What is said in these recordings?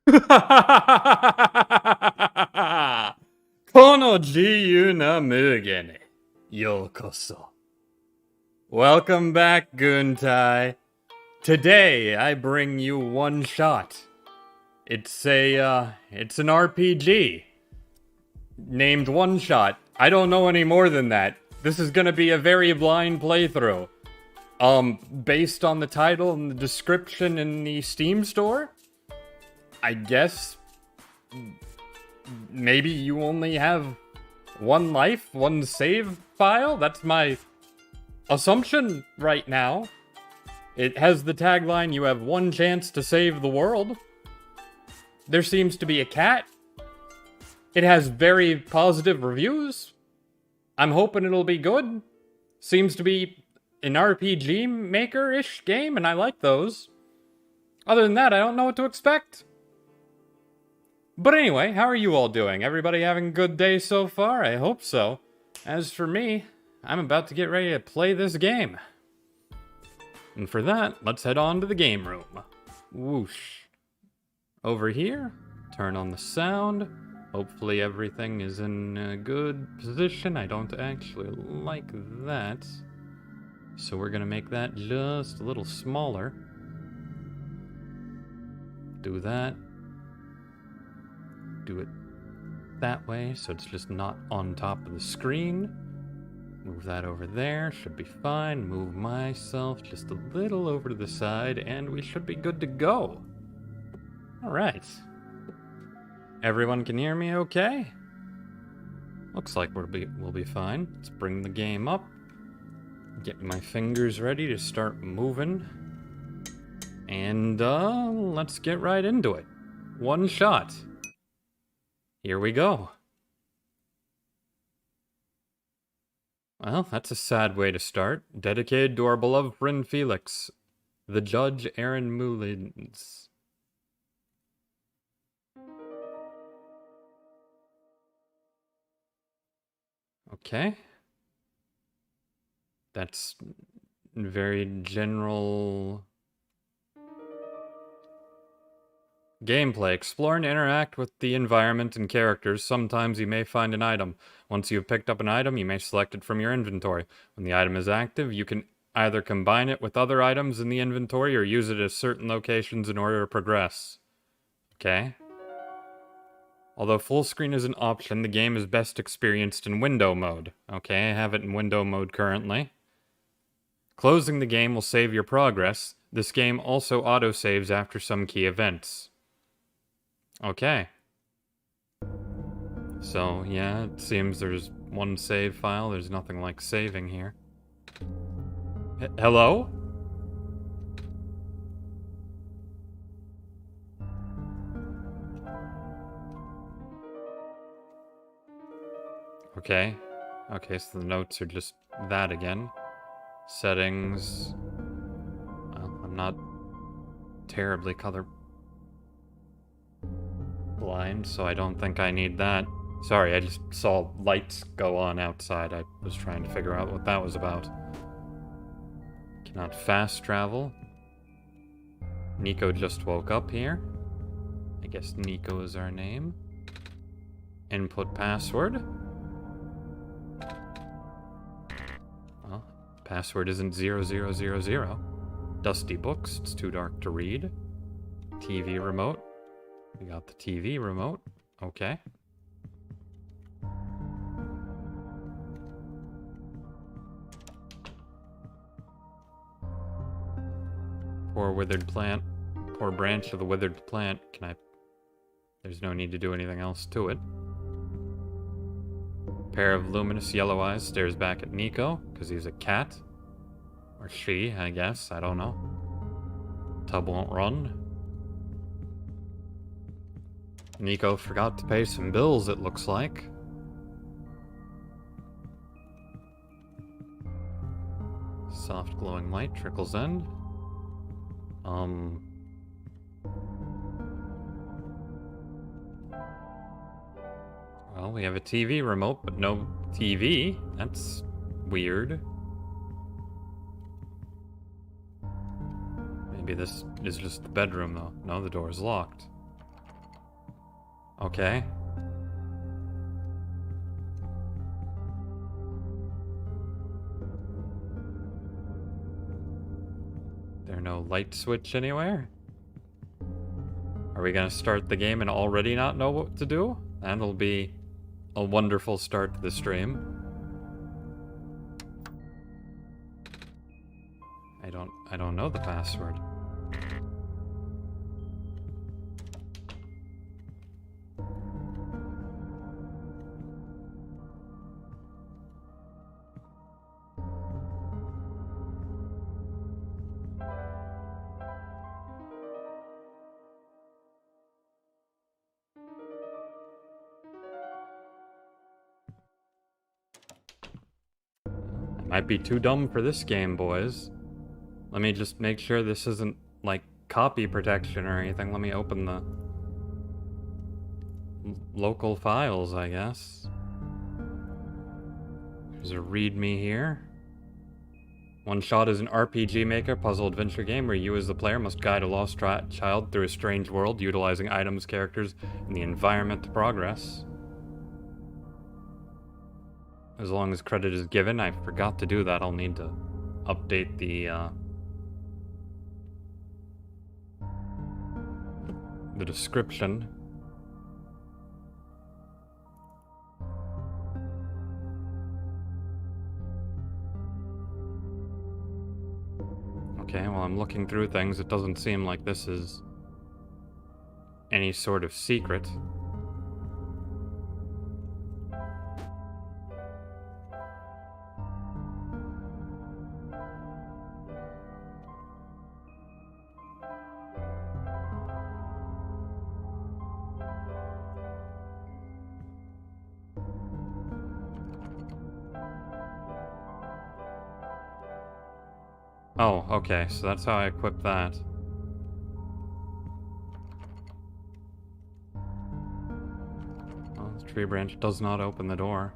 Kono jiyu na mugen ni yokoso. Welcome back, Guntai. Today I bring you OneShot. It's an RPG named OneShot. I don't know any more than that. This is gonna be a very blind playthrough. Based on the title and the description in the Steam store, I guess maybe you only have one life, one save file? That's my assumption right now. It has the tagline, "You have one chance to save the world." There seems to be a cat. It has very positive reviews. I'm hoping it'll be good. Seems to be an RPG maker-ish game, and I like those. Other than that, I don't know what to expect. But anyway, how are you all doing? Everybody having a good day so far? I hope so. As for me, I'm about to get ready to play this game. And for that, let's head on to the game room. Whoosh. Over here, turn on the sound. Hopefully everything is in a good position. I don't actually like that. So we're gonna make that just a little smaller. Do that. Do it that way, so it's just not on top of the screen. Move that over there, should be fine. Move myself just a little over to the side, and we should be good to go. Alright. Everyone can hear me okay? Looks like we'll be fine. Let's bring the game up. Get my fingers ready to start moving. And, let's get right into it. OneShot. Here we go. Well, that's a sad way to start. Dedicated to our beloved friend Felix, the Judge Aaron Mullins. Okay. That's very general gameplay. Explore and interact with the environment and characters. Sometimes you may find an item. Once you've picked up an item, you may select it from your inventory. When the item is active, you can either combine it with other items in the inventory or use it at certain locations in order to progress. Okay. Although full screen is an option, the game is best experienced in window mode. Okay, I have it in window mode currently. Closing the game will save your progress. This game also autosaves after some key events. Okay. So, yeah, it seems there's one save file. There's nothing like saving here. Hello? Okay. Okay, so the notes are just that again. Settings. Well, I'm not terribly color blind, so I don't think I need that. Sorry, I just saw lights go on outside. I was trying to figure out what that was about. Cannot fast travel. Nico just woke up here. I guess Nico is our name. Input password. Well, password isn't 0000. Dusty books, it's too dark to read. TV remote. We got the TV remote. Okay. Poor withered plant. Poor branch of the withered plant. Can I... There's no need to do anything else to it. Pair of luminous yellow eyes stares back at Nico, because he's a cat. Or she, I guess. I don't know. Tub won't run. Nico forgot to pay some bills, it looks like. Soft glowing light trickles in. Well, we have a TV remote, but no TV. That's weird. Maybe this is just the bedroom, though. No, the door is locked. Okay. There no light switch anywhere? Are we gonna start the game and already not know what to do? That'll be a wonderful start to the stream. I don't know the password. I might be too dumb for this game, boys. Let me just make sure this isn't, like, copy protection or anything. Let me open the local files, I guess. There's a readme here. OneShot is an RPG maker puzzle adventure game where you as the player must guide a lost child through a strange world, utilizing items, characters, and the environment to progress. As long as credit is given, I forgot to do that. I'll need to update the description. Okay, well, I'm looking through things. It doesn't seem like this is any sort of secret. Oh, okay, so that's how I equip that. Well, the tree branch does not open the door.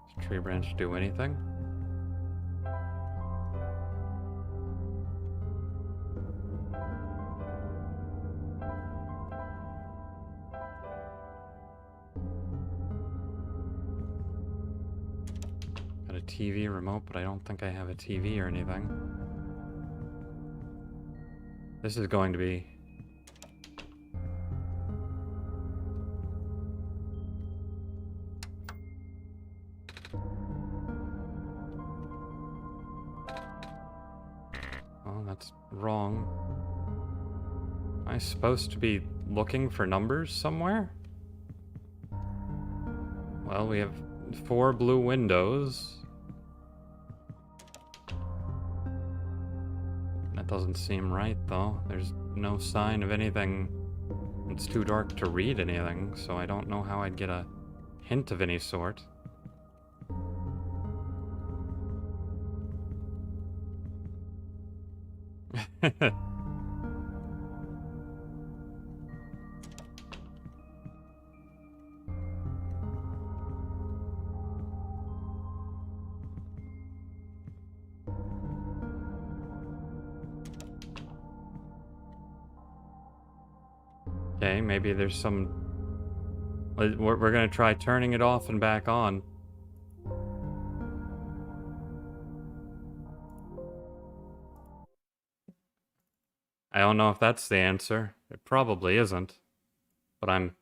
Does the tree branch do anything? Got a TV remote, but I don't think I have a TV or anything. This is going to be... Oh, that's wrong. Am I supposed to be looking for numbers somewhere? Well, we have 4 blue windows. That doesn't seem right, though. There's no sign of anything. It's too dark to read anything, so I don't know how I'd get a hint of any sort. Okay, maybe there's some... We're gonna try turning it off and back on. I don't know if that's the answer. It probably isn't. But I'm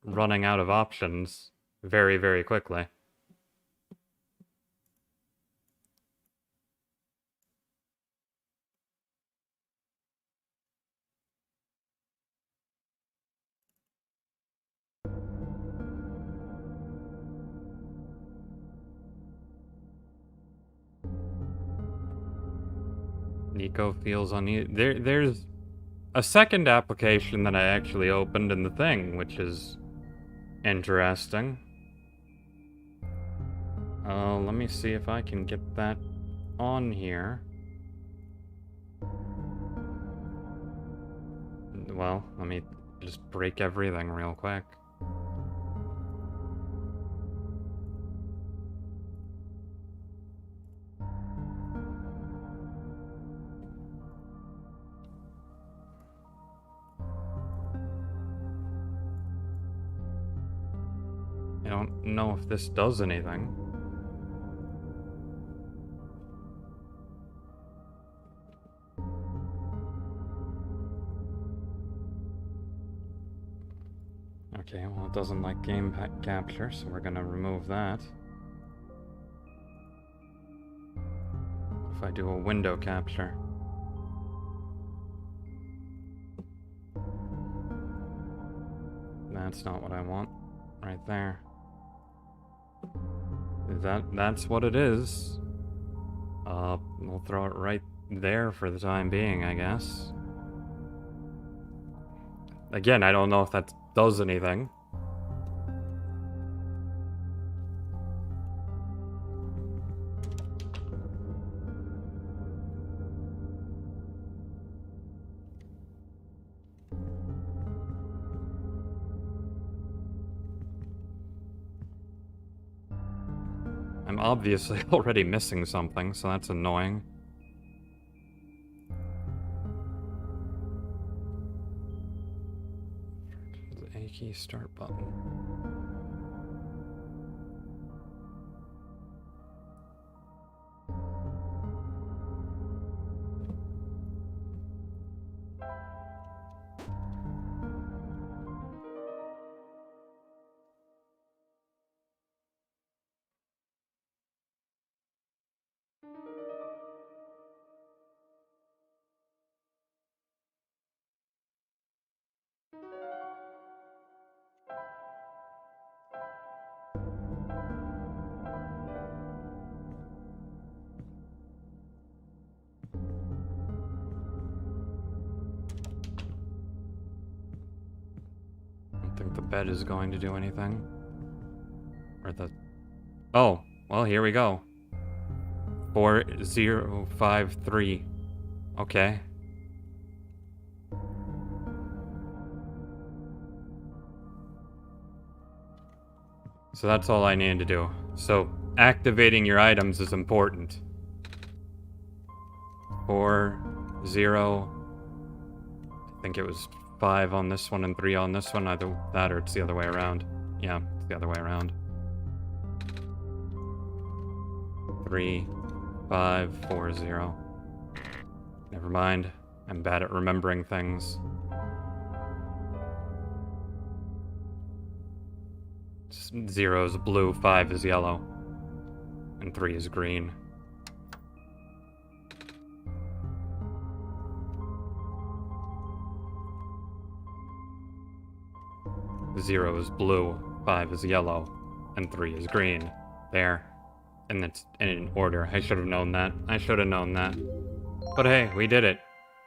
running out of options very, very quickly. Nico feels uneasy. There's a second application that I actually opened in the thing, which is interesting. Let me see if I can get that on here. Well, let me just break everything real quick. I don't know if this does anything. Okay, well, it doesn't like game capture, so we're gonna remove that. If I do a window capture. That's not what I want. Right there. That's what it is. We'll throw it right there for the time being, I guess. Again, I don't know if that does anything. I'm obviously already missing something, so that's annoying. The A key start button. I don't think the bed is going to do anything. Or the... Oh, well, here we go. 4053. Okay. So that's all I need to do. So, activating your items is important. 4, 0... I think it was 5 on this one and 3 on this one. Either that or it's the other way around. Yeah, it's the other way around. 3, 5, 4, 0. Never mind. I'm bad at remembering things. 0 is blue, 5 is yellow, and 3 is green. Zero is blue, 5 is yellow, and 3 is green. There. And it's in order. I should have known that. I should have known that. But hey, we did it.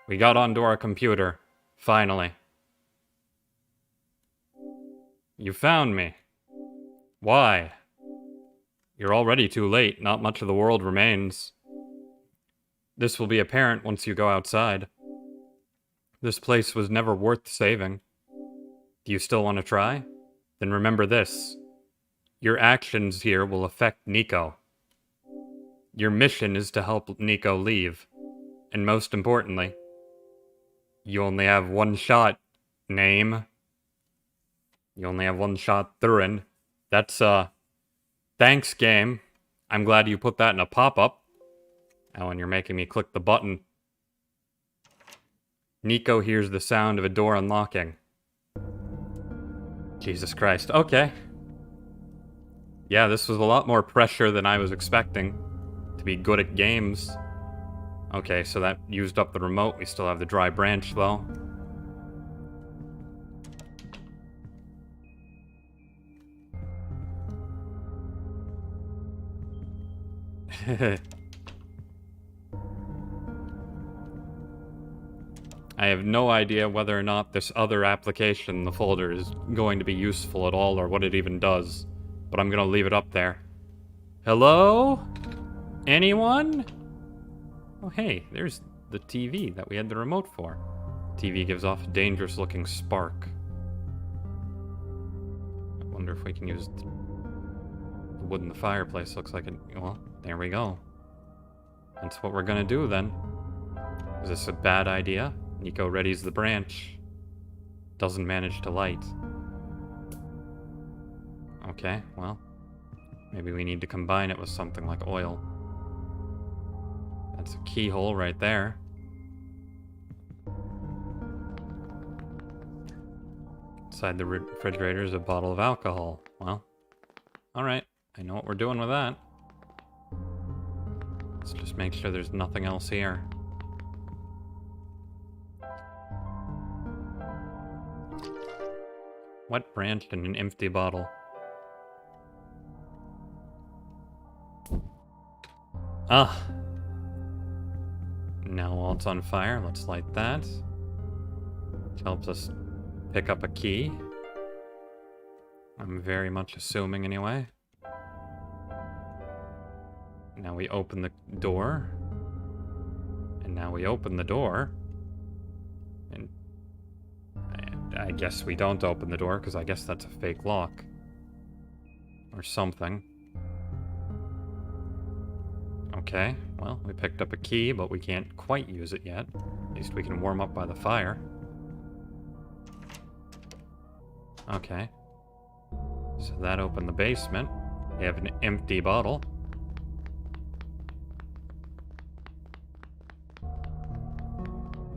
We got onto our computer. Finally. You found me. Why? You're already too late. Not much of the world remains. This will be apparent once you go outside. This place was never worth saving. Do you still want to try? Then remember this. Your actions here will affect Nico. Your mission is to help Nico leave. And most importantly, you only have one shot, name. You only have one shot, Thurin. That's, thanks, game. I'm glad you put that in a pop-up. Oh, and you're making me click the button. Nico hears the sound of a door unlocking. Jesus Christ. Okay. Yeah, this was a lot more pressure than I was expecting to be good at games. Okay, so that used up the remote. We still have the dry branch, though. I have no idea whether or not this other application in the folder is going to be useful at all or what it even does, but I'm gonna leave it up there. Hello? Anyone? Oh hey, there's the TV that we had the remote for. TV gives off a dangerous looking spark. I wonder if we can use the wood in the fireplace. Looks like it. Well, there we go. That's what we're gonna do then. Is this a bad idea? Nico readies the branch. Doesn't manage to light. Okay, well, maybe we need to combine it with something like oil. That's a keyhole right there. Inside the refrigerator is a bottle of alcohol. Well, alright. I know what we're doing with that. Let's just make sure there's nothing else here. Wet branch in an empty bottle. Ah! Now while it's on fire, let's light that. It helps us pick up a key. I'm very much assuming anyway. Now we open the door. And now we open the door. And I guess we don't open the door, because I guess that's a fake lock. Or something. Okay, well, we picked up a key, but we can't quite use it yet. At least we can warm up by the fire. Okay. So that opened the basement. We have an empty bottle.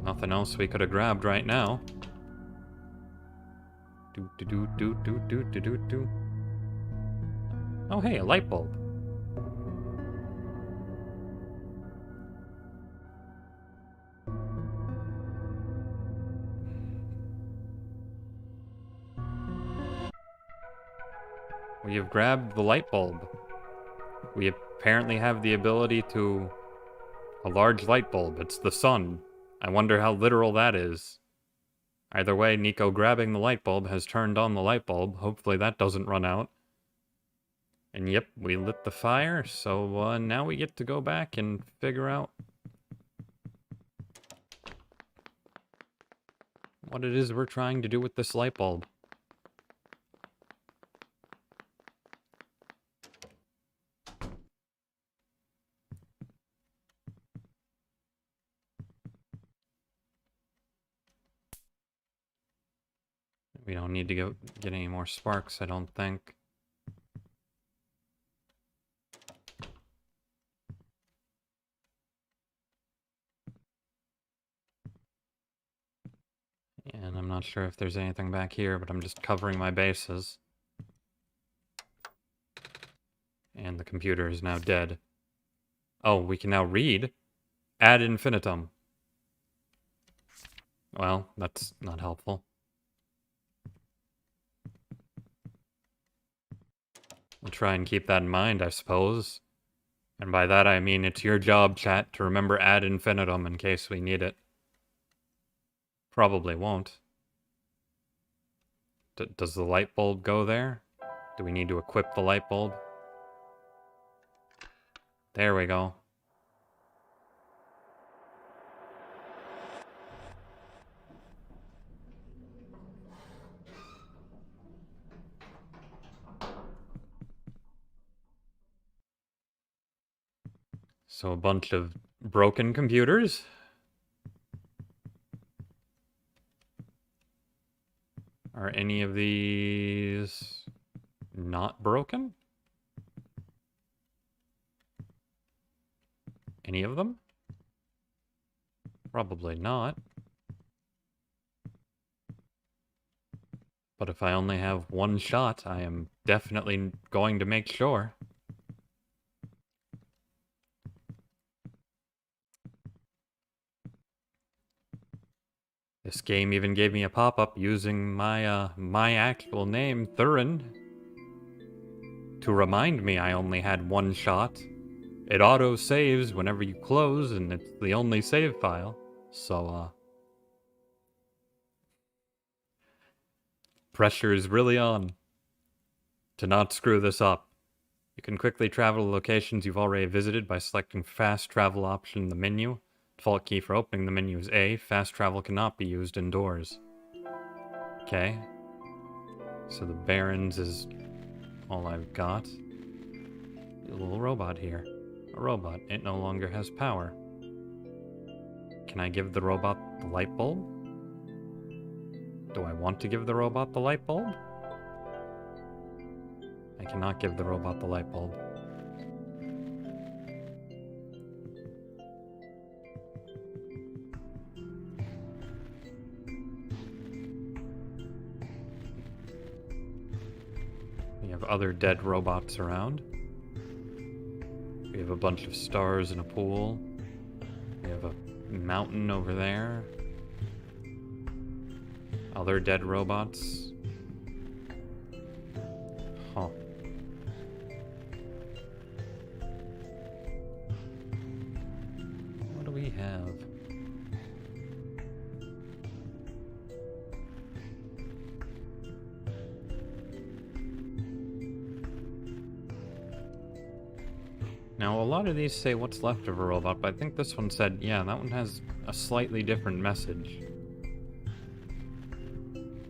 Nothing else we could have grabbed right now. Do. Oh, hey, a light bulb. We have grabbed the light bulb. We apparently have the ability to... A large light bulb. It's the sun. I wonder how literal that is. Either way, Nico grabbing the light bulb has turned on the light bulb. Hopefully that doesn't run out. And yep, we lit the fire, so now we get to go back and figure out what it is we're trying to do with this light bulb. We don't need to go get any more sparks, I don't think. And I'm not sure if there's anything back here, but I'm just covering my bases. And the computer is now dead. Oh, we can now read ad infinitum. Well, that's not helpful. We'll try and keep that in mind, I suppose. And by that I mean it's your job, chat, to remember ad infinitum in case we need it. Probably won't. Does the light bulb go there? Do we need to equip the light bulb? There we go. So a bunch of broken computers. Are any of these not broken? Any of them? Probably not. But if I only have one shot, I am definitely going to make sure. This game even gave me a pop-up using my my actual name, Thurin, to remind me I only had one shot. It auto-saves whenever you close, and it's the only save file. So, pressure is really on to not screw this up. You can quickly travel to locations you've already visited by selecting fast travel option in the menu. Default key for opening the menu is A. Fast travel cannot be used indoors. Okay. So the Barrens is all I've got. A little robot here. A robot. It no longer has power. Can I give the robot the light bulb? Do I want to give the robot the light bulb? I cannot give the robot the light bulb. We have other dead robots around. We have a bunch of stars in a pool. We have a mountain over there. Other dead robots. Huh. What do we have? Now, a lot of these say what's left of a robot, but I think this one said, yeah, that one has a slightly different message.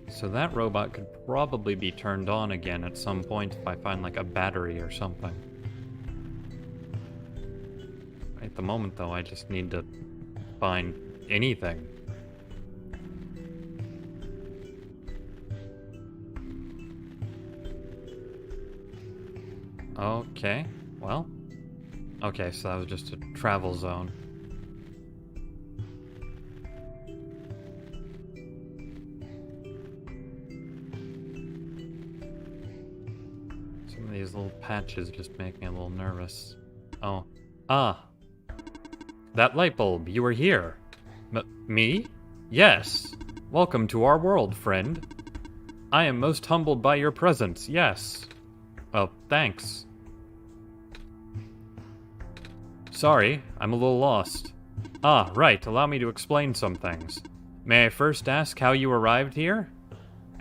So that robot could probably be turned on again at some point if I find, like, a battery or something. At the moment, though, I just need to find anything. Okay, well... Okay, so that was just a travel zone. Some of these little patches just make me a little nervous. Oh. Ah! That light bulb, you were here. Me? Yes. Welcome to our world, friend. I am most humbled by your presence, yes. Oh, thanks. Sorry, I'm a little lost. Ah, right, allow me to explain some things. May I first ask how you arrived here?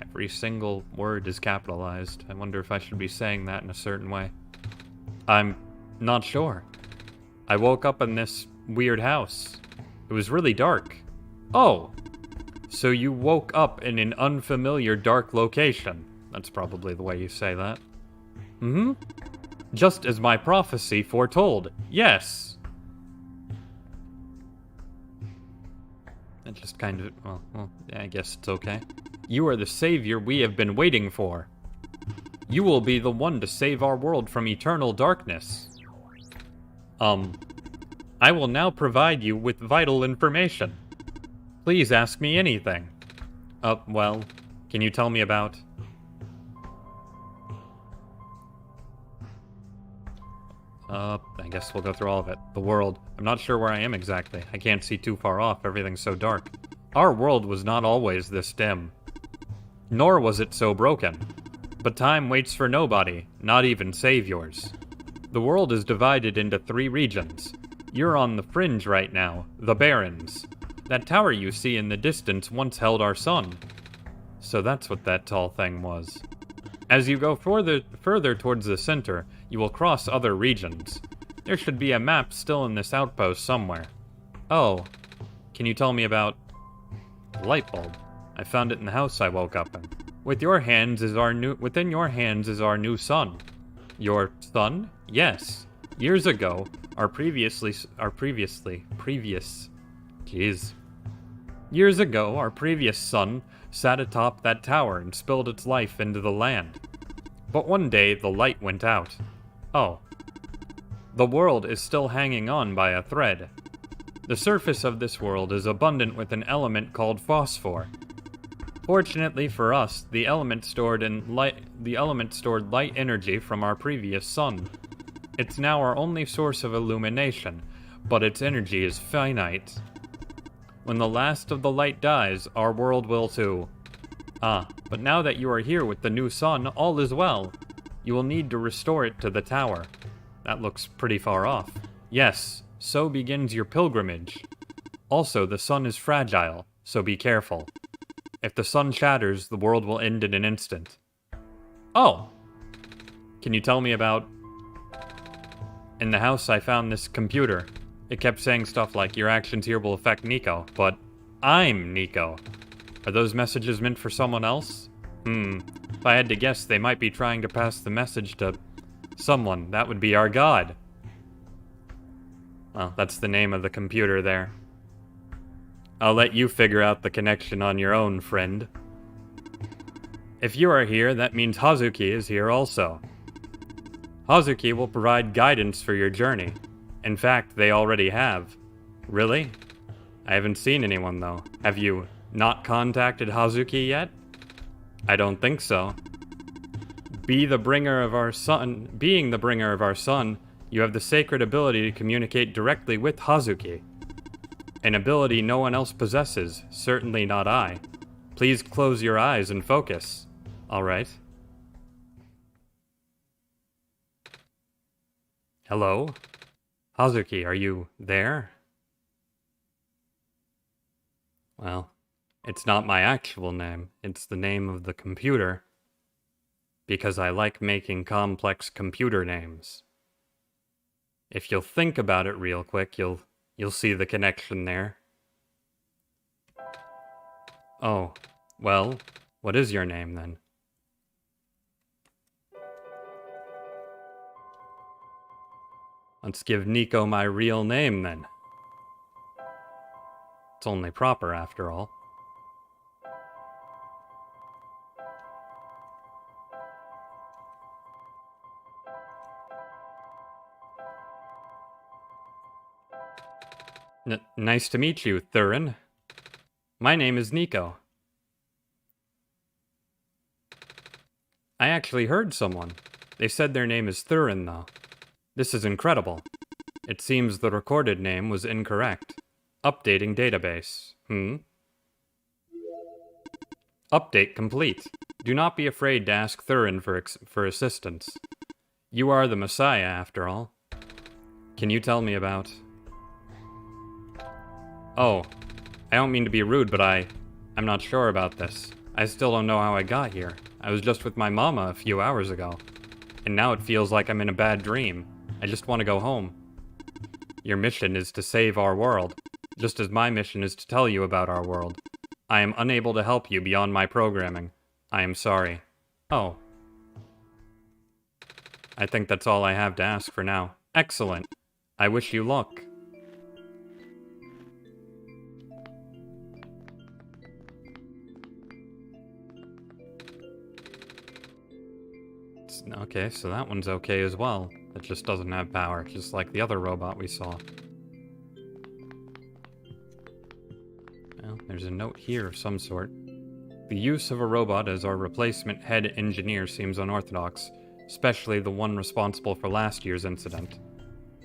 Every single word is capitalized. I wonder if I should be saying that in a certain way. I'm not sure. I woke up in this weird house. It was really dark. Oh! So you woke up in an unfamiliar dark location. That's probably the way you say that. Mm-hmm. Just as my prophecy foretold. Yes. That just kind of... Well, I guess it's okay. You are the savior we have been waiting for. You will be the one to save our world from eternal darkness. I will now provide you with vital information. Please ask me anything. Well, can you tell me about... I guess we'll go through all of it. The world. I'm not sure where I am exactly. I can't see too far off. Everything's so dark. Our world was not always this dim. Nor was it so broken. But time waits for nobody, not even saviors. The world is divided into 3 regions. You're on the fringe right now, the Barrens. That tower you see in the distance once held our sun. So that's what that tall thing was. As you go further towards the center, you will cross other regions. There should be a map still in this outpost somewhere. Oh, can you tell me about... the light bulb? I found it in the house I woke up in. Within your hands is our new sun. Your son? Yes. Years ago, Years ago, our previous sun sat atop that tower and spilled its life into the land. But one day, the light went out. Oh. The world is still hanging on by a thread. The surface of this world is abundant with an element called phosphor. Fortunately for us, the element stored light energy from our previous sun. It's now our only source of illumination, but its energy is finite. When the last of the light dies, our world will too. But now that you are here with the new sun, all is well. You will need to restore it to the tower. That looks pretty far off. Yes, so begins your pilgrimage. Also, the sun is fragile, so be careful. If the sun shatters, the world will end in an instant. Oh! Can you tell me about... In the house, I found this computer. It kept saying stuff like, your actions here will affect Nico, but I'm Nico. Are those messages meant for someone else? If I had to guess, they might be trying to pass the message to someone. That would be our god. Well, that's the name of the computer there. I'll let you figure out the connection on your own, friend. If you are here, that means Hazuki is here also. Hazuki will provide guidance for your journey. In fact, they already have. Really? I haven't seen anyone, though. Have you not contacted Hazuki yet? I don't think so. Being the bringer of our son, you have the sacred ability to communicate directly with Hazuki. An ability no one else possesses, certainly not I. Please close your eyes and focus. Alright. Hello? Hazuki, are you there? Well, it's not my actual name. It's the name of the computer. Because I like making complex computer names. If you'll think about it real quick, you'll see the connection there. Oh, well, what is your name then? Let's give Nico my real name then. It's only proper after all. Nice to meet you, Thurin. My name is Nico. I actually heard someone. They said their name is Thurin, though. This is incredible. It seems the recorded name was incorrect. Updating database. Update complete. Do not be afraid to ask Thurin for assistance. You are the Messiah, after all. Can you tell me about... Oh, I don't mean to be rude, but I'm not sure about this. I still don't know how I got here. I was just with my mama a few hours ago. And now it feels like I'm in a bad dream. I just want to go home. Your mission is to save our world, just as my mission is to tell you about our world. I am unable to help you beyond my programming. I am sorry. Oh. I think that's all I have to ask for now. Excellent. I wish you luck. Okay, so that one's okay as well. It just doesn't have power, just like the other robot we saw. Well, there's a note here of some sort. The use of a robot as our replacement head engineer seems unorthodox, especially the one responsible for last year's incident.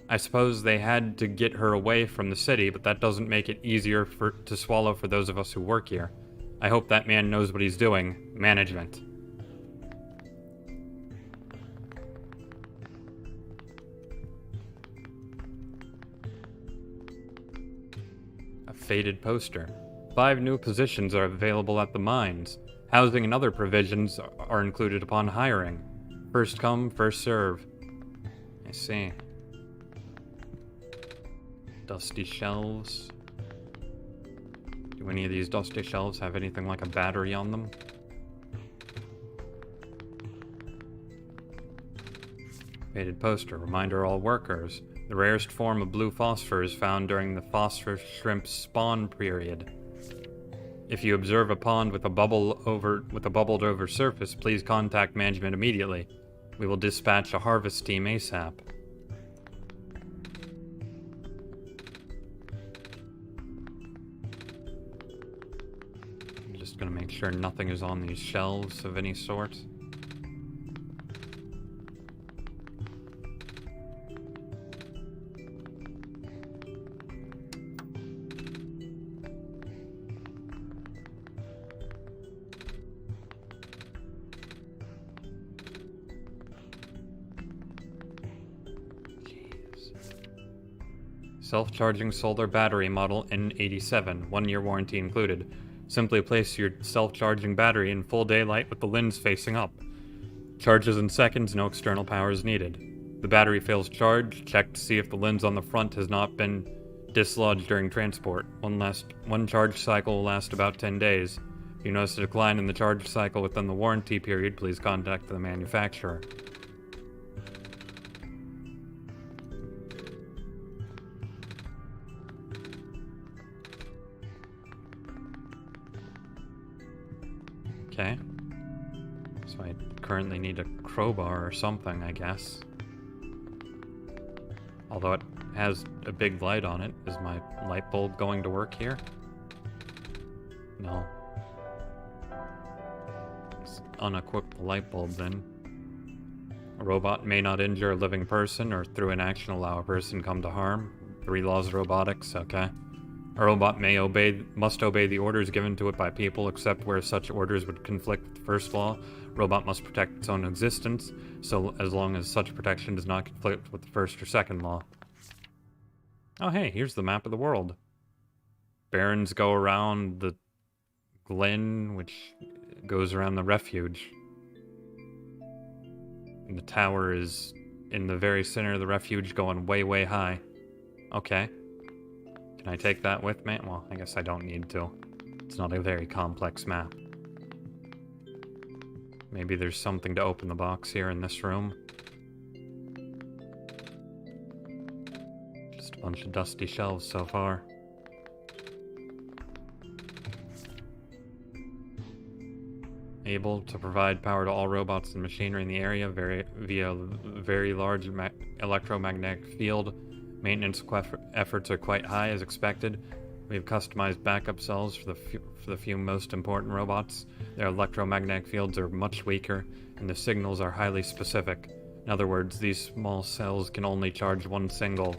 I suppose they had to get her away from the city, but that doesn't make it easier to swallow for those of us who work here. I hope that man knows what he's doing. Management. Faded poster. 5 new positions are available at the mines. Housing and other provisions are included upon hiring. First come, first serve. I see. Dusty shelves. Do any of these dusty shelves have anything like a battery on them? Faded poster. Reminder all workers. The rarest form of blue phosphor is found during the phosphor shrimp spawn period. If you observe a pond with a bubbled over surface, please contact management immediately. We will dispatch a harvest team ASAP. I'm just gonna make sure nothing is on these shelves of any sort. Self-charging solar battery model N87, 1-year warranty included. Simply place your self-charging battery in full daylight with the lens facing up. Charges in seconds, no external power is needed. The battery fails charge, check to see if the lens on the front has not been dislodged during transport. One charge cycle will last about 10 days. If you notice a decline in the charge cycle within the warranty period, please contact the manufacturer. Okay. So I currently need a crowbar or something, I guess. Although it has a big light on it. Is my light bulb going to work here? No. Let's unequip the light bulb then. A robot may not injure a living person or through inaction allow a person come to harm. 3 laws of robotics, okay. A robot must obey the orders given to it by people, except where such orders would conflict with the first law. Robot must protect its own existence, so as long as such protection does not conflict with the first or second law. Oh hey, here's the map of the world. Barons go around the glen, which goes around the refuge. And the tower is in the very center of the refuge, going way, way high. Okay. Can I take that with me? Well, I guess I don't need to. It's not a very complex map. Maybe there's something to open the box here in this room. Just a bunch of dusty shelves so far. Able to provide power to all robots and machinery in the area via very large electromagnetic field. Maintenance efforts are quite high as expected. We have customized backup cells for the few most important robots. Their electromagnetic fields are much weaker, and the signals are highly specific. In other words, these small cells can only charge one single.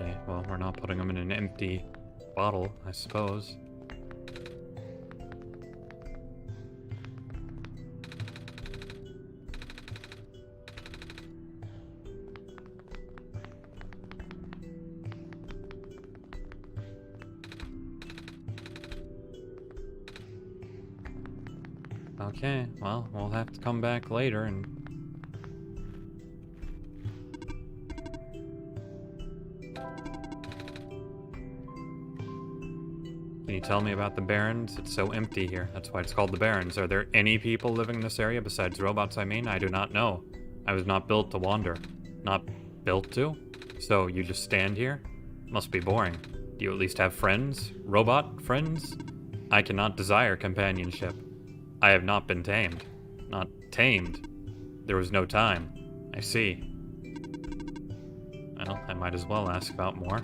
Okay, well, we're not putting them in an empty bottle, I suppose. Okay, well, we'll have to come back later and... Can you tell me about the Barrens? It's so empty here. That's why it's called the Barrens. Are there any people living in this area besides robots, I mean? I do not know. I was not built to wander. Not built to? So you just stand here? Must be boring. Do you at least have friends? Robot friends? I cannot desire companionship. I have not been tamed. Not tamed. There was no time. I see. Well, I might as well ask about more.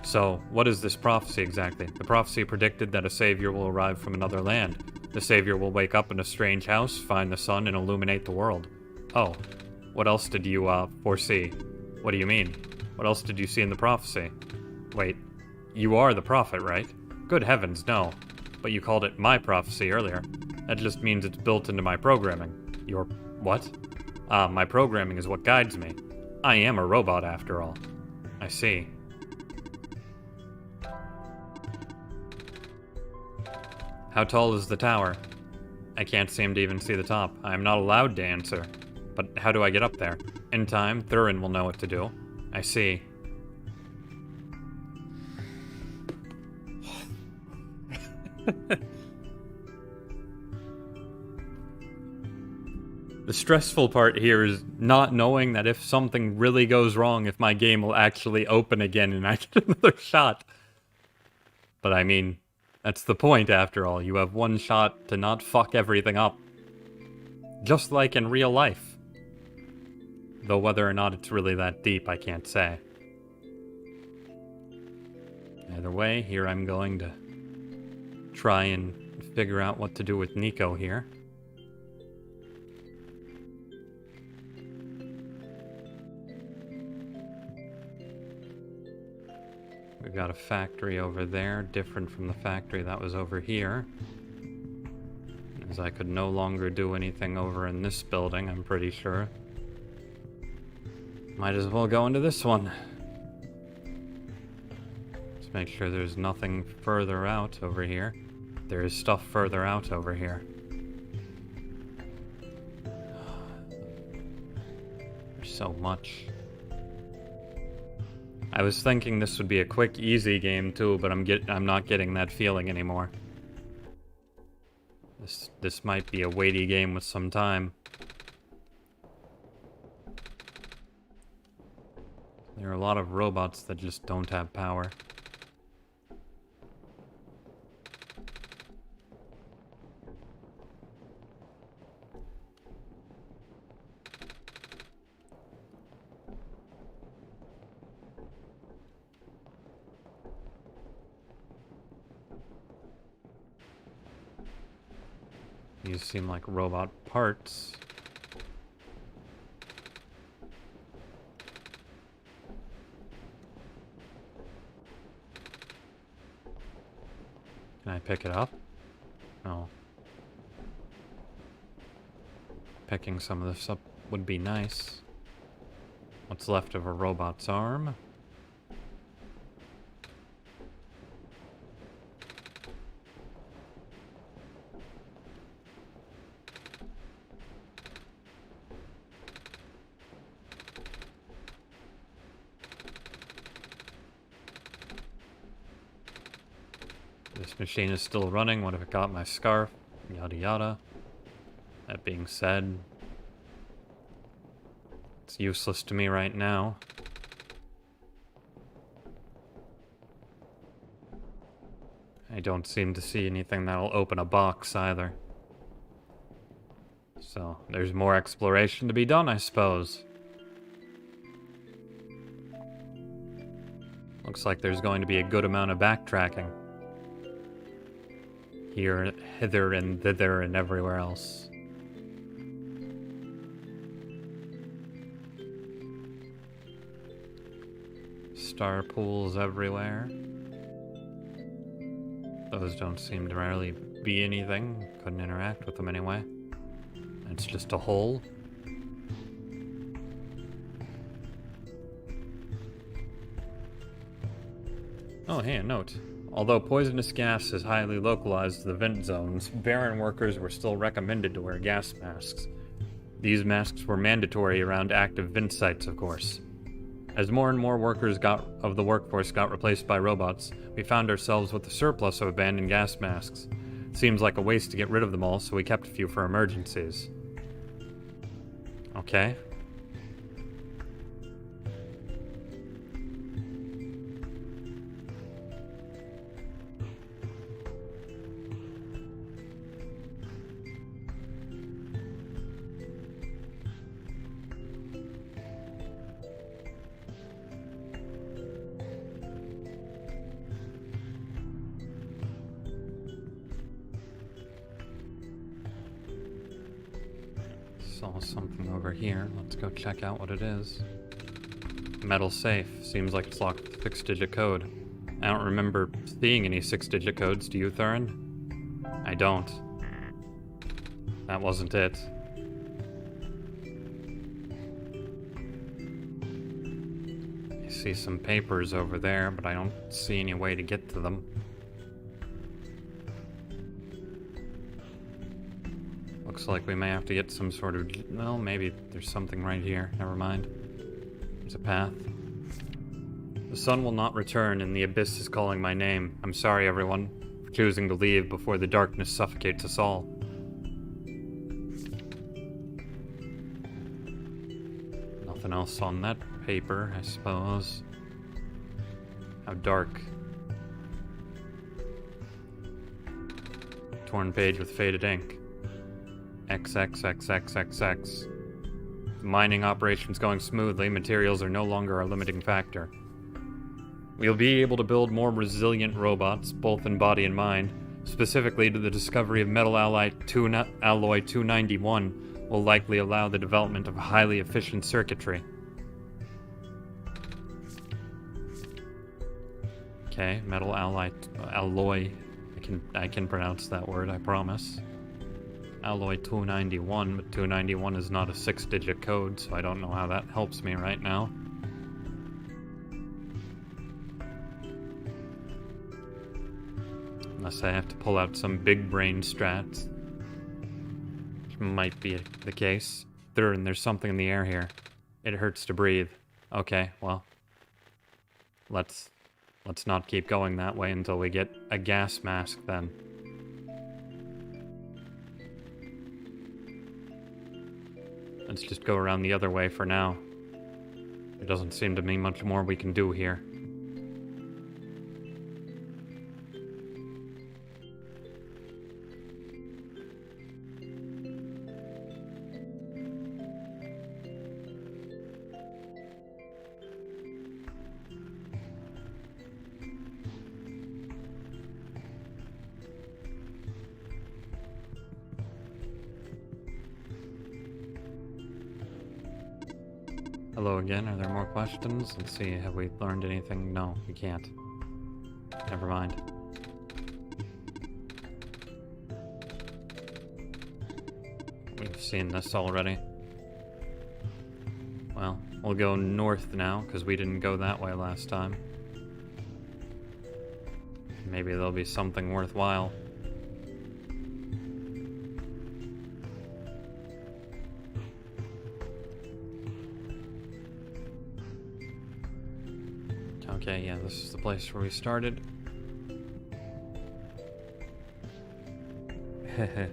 So, what is this prophecy exactly? The prophecy predicted that a savior will arrive from another land. The savior will wake up in a strange house, find the sun, and illuminate the world. Oh, what else did you, foresee? What do you mean? What else did you see in the prophecy? Wait, you are the prophet, right? Good heavens, no. But you called it my prophecy earlier. That just means it's built into my programming. Your what? My programming is what guides me. I am a robot after all. I see. How tall is the tower? I can't seem to even see the top. I am not allowed to answer. But how do I get up there? In time, Thurin will know what to do. I see. The stressful part here is not knowing that if something really goes wrong, if my game will actually open again and I get another shot. But I mean, that's the point after all. You have one shot to not fuck everything up. Just like in real life. Though whether or not it's really that deep, I can't say. Either way, here I'm going to try and figure out what to do with Nico here. We've got a factory over there, different from the factory that was over here. As I could no longer do anything over in this building, I'm pretty sure. Might as well go into this one. Let's make sure there's nothing further out over here. There is stuff further out over here. There's so much. I was thinking this would be a quick, easy game too, but I'm not getting that feeling anymore. This might be a weighty game with some time. There are a lot of robots that just don't have power. These seem like robot parts. Can I pick it up? No. Picking some of this up would be nice. What's left of a robot's arm? This machine is still running. What if it got my scarf? Yada yada. That being said, it's useless to me right now. I don't seem to see anything that'll open a box either. So, there's more exploration to be done, I suppose. Looks like there's going to be a good amount of backtracking. Here, hither, and thither, and everywhere else. Star pools everywhere. Those don't seem to really be anything. Couldn't interact with them anyway. It's just a hole. Oh, hey, a note. Although poisonous gas is highly localized to the vent zones, barren workers were still recommended to wear gas masks. These masks were mandatory around active vent sites, of course. As more and more workers of the workforce got replaced by robots, we found ourselves with a surplus of abandoned gas masks. Seems like a waste to get rid of them all, so we kept a few for emergencies. Okay. Saw something over here. Let's go check out what it is. Metal safe. Seems like it's locked with a 6-digit code. I don't remember seeing any 6-digit codes. Do you, Thurin? I don't. That wasn't it. I see some papers over there, but I don't see any way to get to them. Looks like we may have to get some sort of... Well, maybe there's something right here. Never mind. There's a path. The sun will not return, and the abyss is calling my name. I'm sorry, everyone, for choosing to leave before the darkness suffocates us all. Nothing else on that paper, I suppose. How dark. Torn page with faded ink. XXXXXX. The mining operation's going smoothly. Materials are no longer our limiting factor. We'll be able to build more resilient robots, both in body and mind. Specifically, the discovery of metal alloy 291 will likely allow the development of highly efficient circuitry. Okay, metal alloy. I can pronounce that word, I promise. Alloy 291, but 291 is not a 6-digit code, so I don't know how that helps me right now. Unless I have to pull out some big brain strats. Which might be the case. Thurin, there's something in the air here. It hurts to breathe. Okay, well. Let's not keep going that way until we get a gas mask then. Let's just go around the other way for now. There doesn't seem to be much more we can do here. Hello again, are there more questions? Let's see, have we learned anything? No, we can't. Never mind. We've seen this already. Well, we'll go north now, because we didn't go that way last time. Maybe there'll be something worthwhile. Okay, yeah, this is the place where we started. Heh.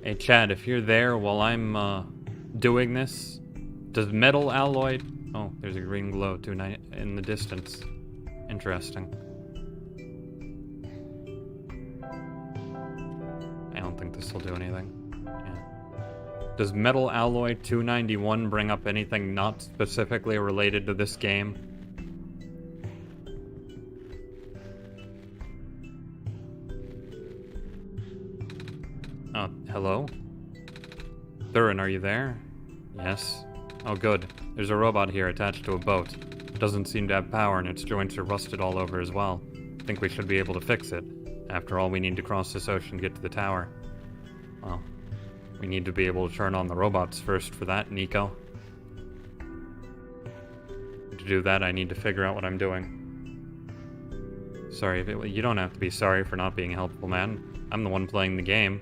Hey Chad, if you're there while I'm doing this, does metal alloy... Oh, there's a green glow too in the distance. Interesting. I don't think this will do anything. Yeah. Does Metal Alloy 291 bring up anything not specifically related to this game? Hello? Thurin, are you there? Yes. Oh good. There's a robot here attached to a boat. It doesn't seem to have power and its joints are rusted all over as well. I think we should be able to fix it. After all, we need to cross this ocean and get to the tower. Well, we need to be able to turn on the robots first for that, Nico. To do that, I need to figure out what I'm doing. Sorry, you don't have to be sorry for not being helpful, man. I'm the one playing the game.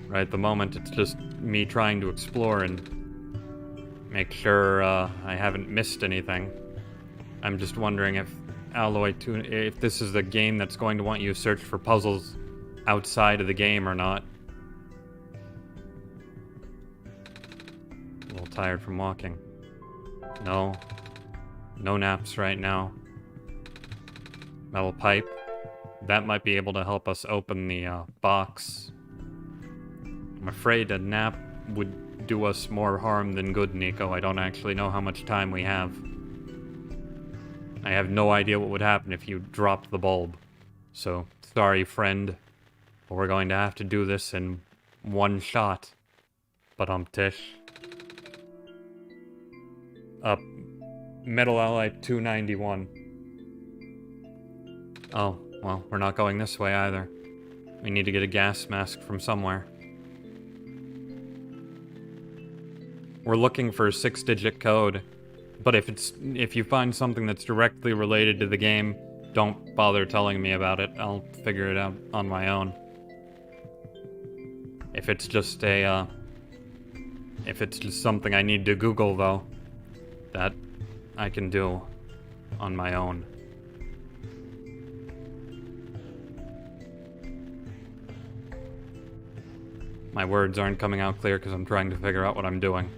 Right at the moment, it's just me trying to explore and make sure I haven't missed anything. I'm just wondering if if this is a game that's going to want you to search for puzzles outside of the game or not. A little tired from walking. No. No naps right now. Metal pipe. That might be able to help us open the box. I'm afraid a nap would do us more harm than good, Nico. I don't actually know how much time we have. I have no idea what would happen if you dropped the bulb. So, sorry, friend. But we're going to have to do this in one shot. But tish. Metal Alloy 291. Oh, well, we're not going this way either. We need to get a gas mask from somewhere. We're looking for a 6-digit code, but if you find something that's directly related to the game, don't bother telling me about it. I'll figure it out on my own. If it's just something I need to Google, though, that I can do on my own. My words aren't coming out clear because I'm trying to figure out what I'm doing.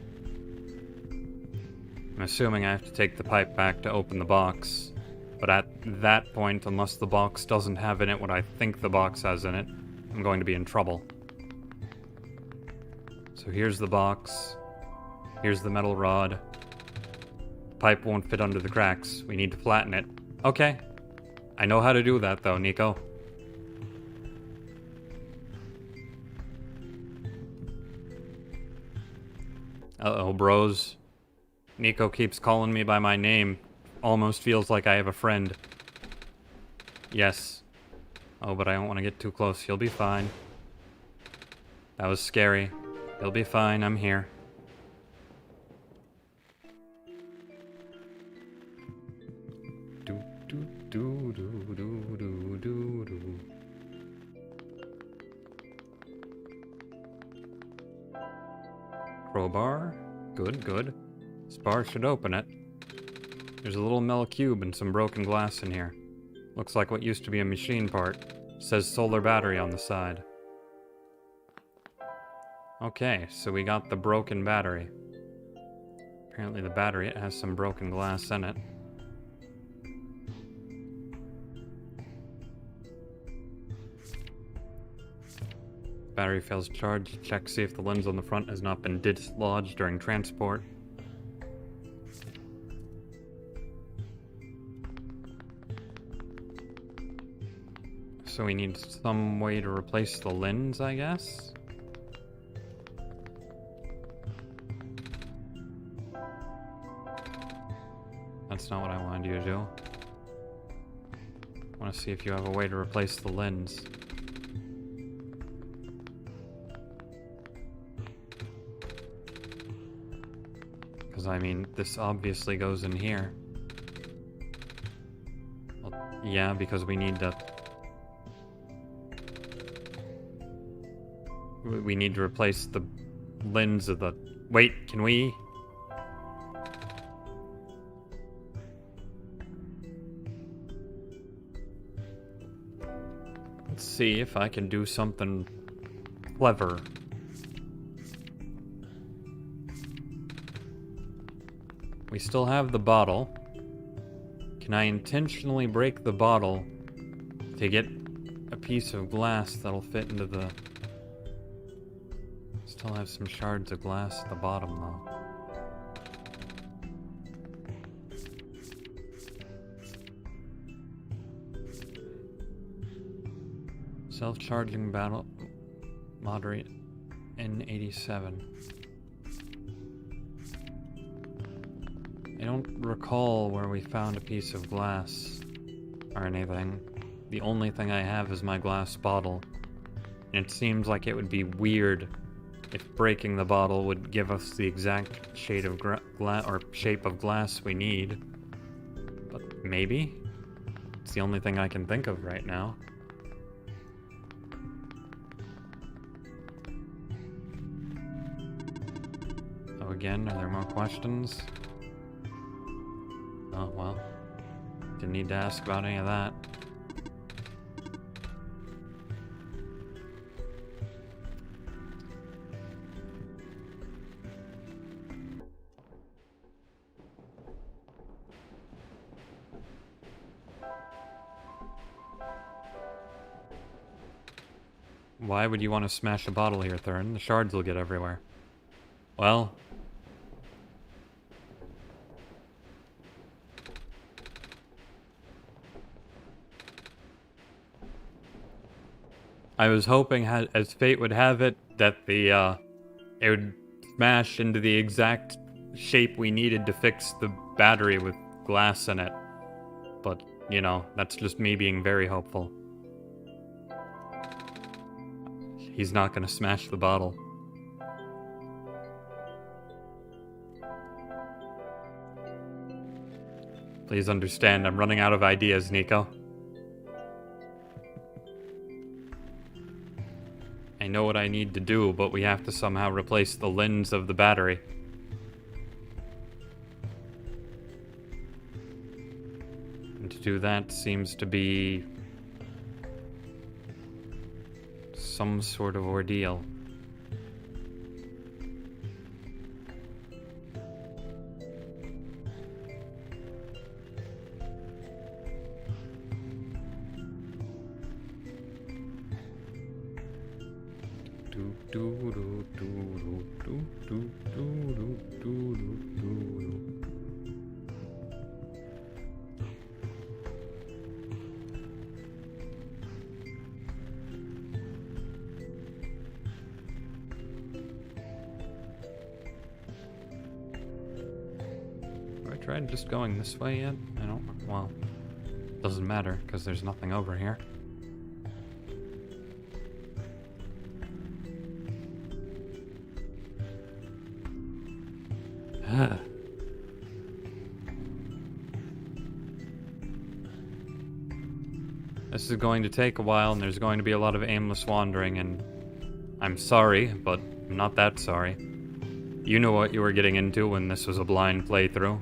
I'm assuming I have to take the pipe back to open the box. But at that point, unless the box doesn't have in it what I think the box has in it, I'm going to be in trouble. So here's the box. Here's the metal rod. The pipe won't fit under the cracks. We need to flatten it. Okay. I know how to do that, though, Nico. Uh-oh, bros. Nico keeps calling me by my name. Almost feels like I have a friend. Yes. Oh, but I don't want to get too close. You'll be fine. That was scary. You'll be fine. I'm here. Do, do, do, do, do, do, do, do. Crowbar. Good, good. This bar should open it. There's a little metal cube and some broken glass in here. Looks like what used to be a machine part. Says solar battery on the side. Okay, so we got the broken battery. Apparently the battery has some broken glass in it. Battery fails charge. Check see if the lens on the front has not been dislodged during transport. So we need some way to replace the lens, I guess? That's not what I wanted you to do. I want to see if you have a way to replace the lens. Because, I mean, this obviously goes in here. Well, yeah, because we need to... We need to replace the lens of the... Wait, can we... Let's see if I can do something clever. We still have the bottle. Can I intentionally break the bottle to get a piece of glass that'll fit into the... Still have some shards of glass at the bottom, though. Self-charging battle... Moderate N87. I don't recall where we found a piece of glass or anything. The only thing I have is my glass bottle. And it seems like it would be weird if breaking the bottle would give us the exact shade of shape of glass we need. But maybe? It's the only thing I can think of right now. Oh, again, are there more questions? Oh, well. Didn't need to ask about any of that. Why would you want to smash a bottle here, Thurin? The shards will get everywhere. Well... I was hoping, as fate would have it, that it would smash into the exact shape we needed to fix the battery with glass in it. But, you know, that's just me being very hopeful. He's not gonna smash the bottle. Please understand, I'm running out of ideas, Nico. I know what I need to do, but we have to somehow replace the lens of the battery. And to do that seems to be some sort of ordeal. Have I tried just going this way yet? I don't, well, doesn't matter because there's nothing over here. This is going to take a while, and there's going to be a lot of aimless wandering, and I'm sorry, but I'm not that sorry. You knew what you were getting into when this was a blind playthrough.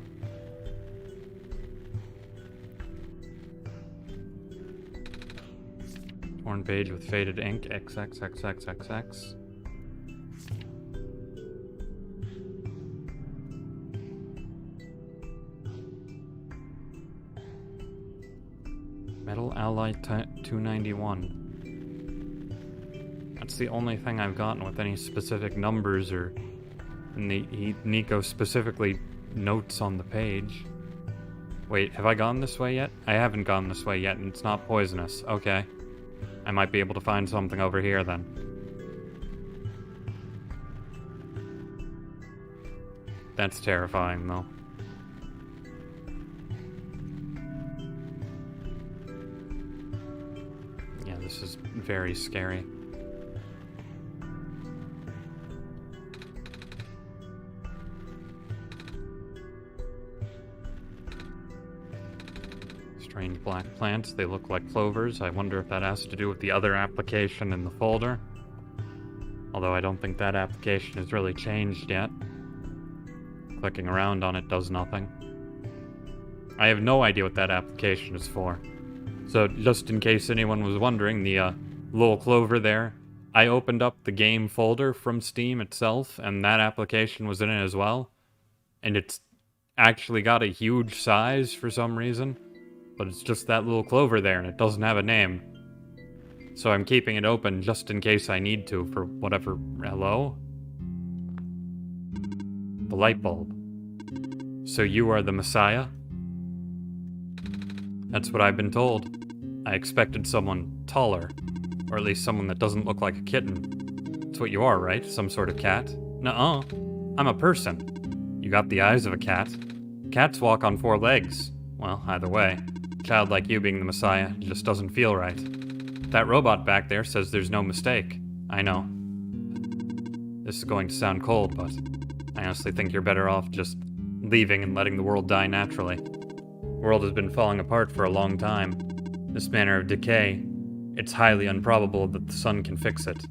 Torn page with faded ink, XXXXXX. Metal Ally 291. That's the only thing I've gotten with any specific numbers or Nico specifically notes on the page. Wait, have I gone this way yet? I haven't gone this way yet, and it's not poisonous. Okay. I might be able to find something over here then. That's terrifying, though. Yeah, this is very scary. Strange black plants, they look like clovers. I wonder if that has to do with the other application in the folder. Although I don't think that application has really changed yet. Clicking around on it does nothing. I have no idea what that application is for. So just in case anyone was wondering, the little clover there, I opened up the game folder from Steam itself, and that application was in it as well. And it's actually got a huge size for some reason. But it's just that little clover there, and it doesn't have a name. So I'm keeping it open just in case I need to for whatever... Hello? The light bulb. So you are the Messiah? That's what I've been told. I expected someone taller. Or at least someone that doesn't look like a kitten. That's what you are, right? Some sort of cat? Nuh-uh. I'm a person. You got the eyes of a cat. Cats walk on 4 legs. Well, either way. A child like you being the Messiah just doesn't feel right. That robot back there says there's no mistake. I know. This is going to sound cold, but I honestly think you're better off just leaving and letting the world die naturally. The world has been falling apart for a long time. This manner of decay, it's highly improbable that the sun can fix it.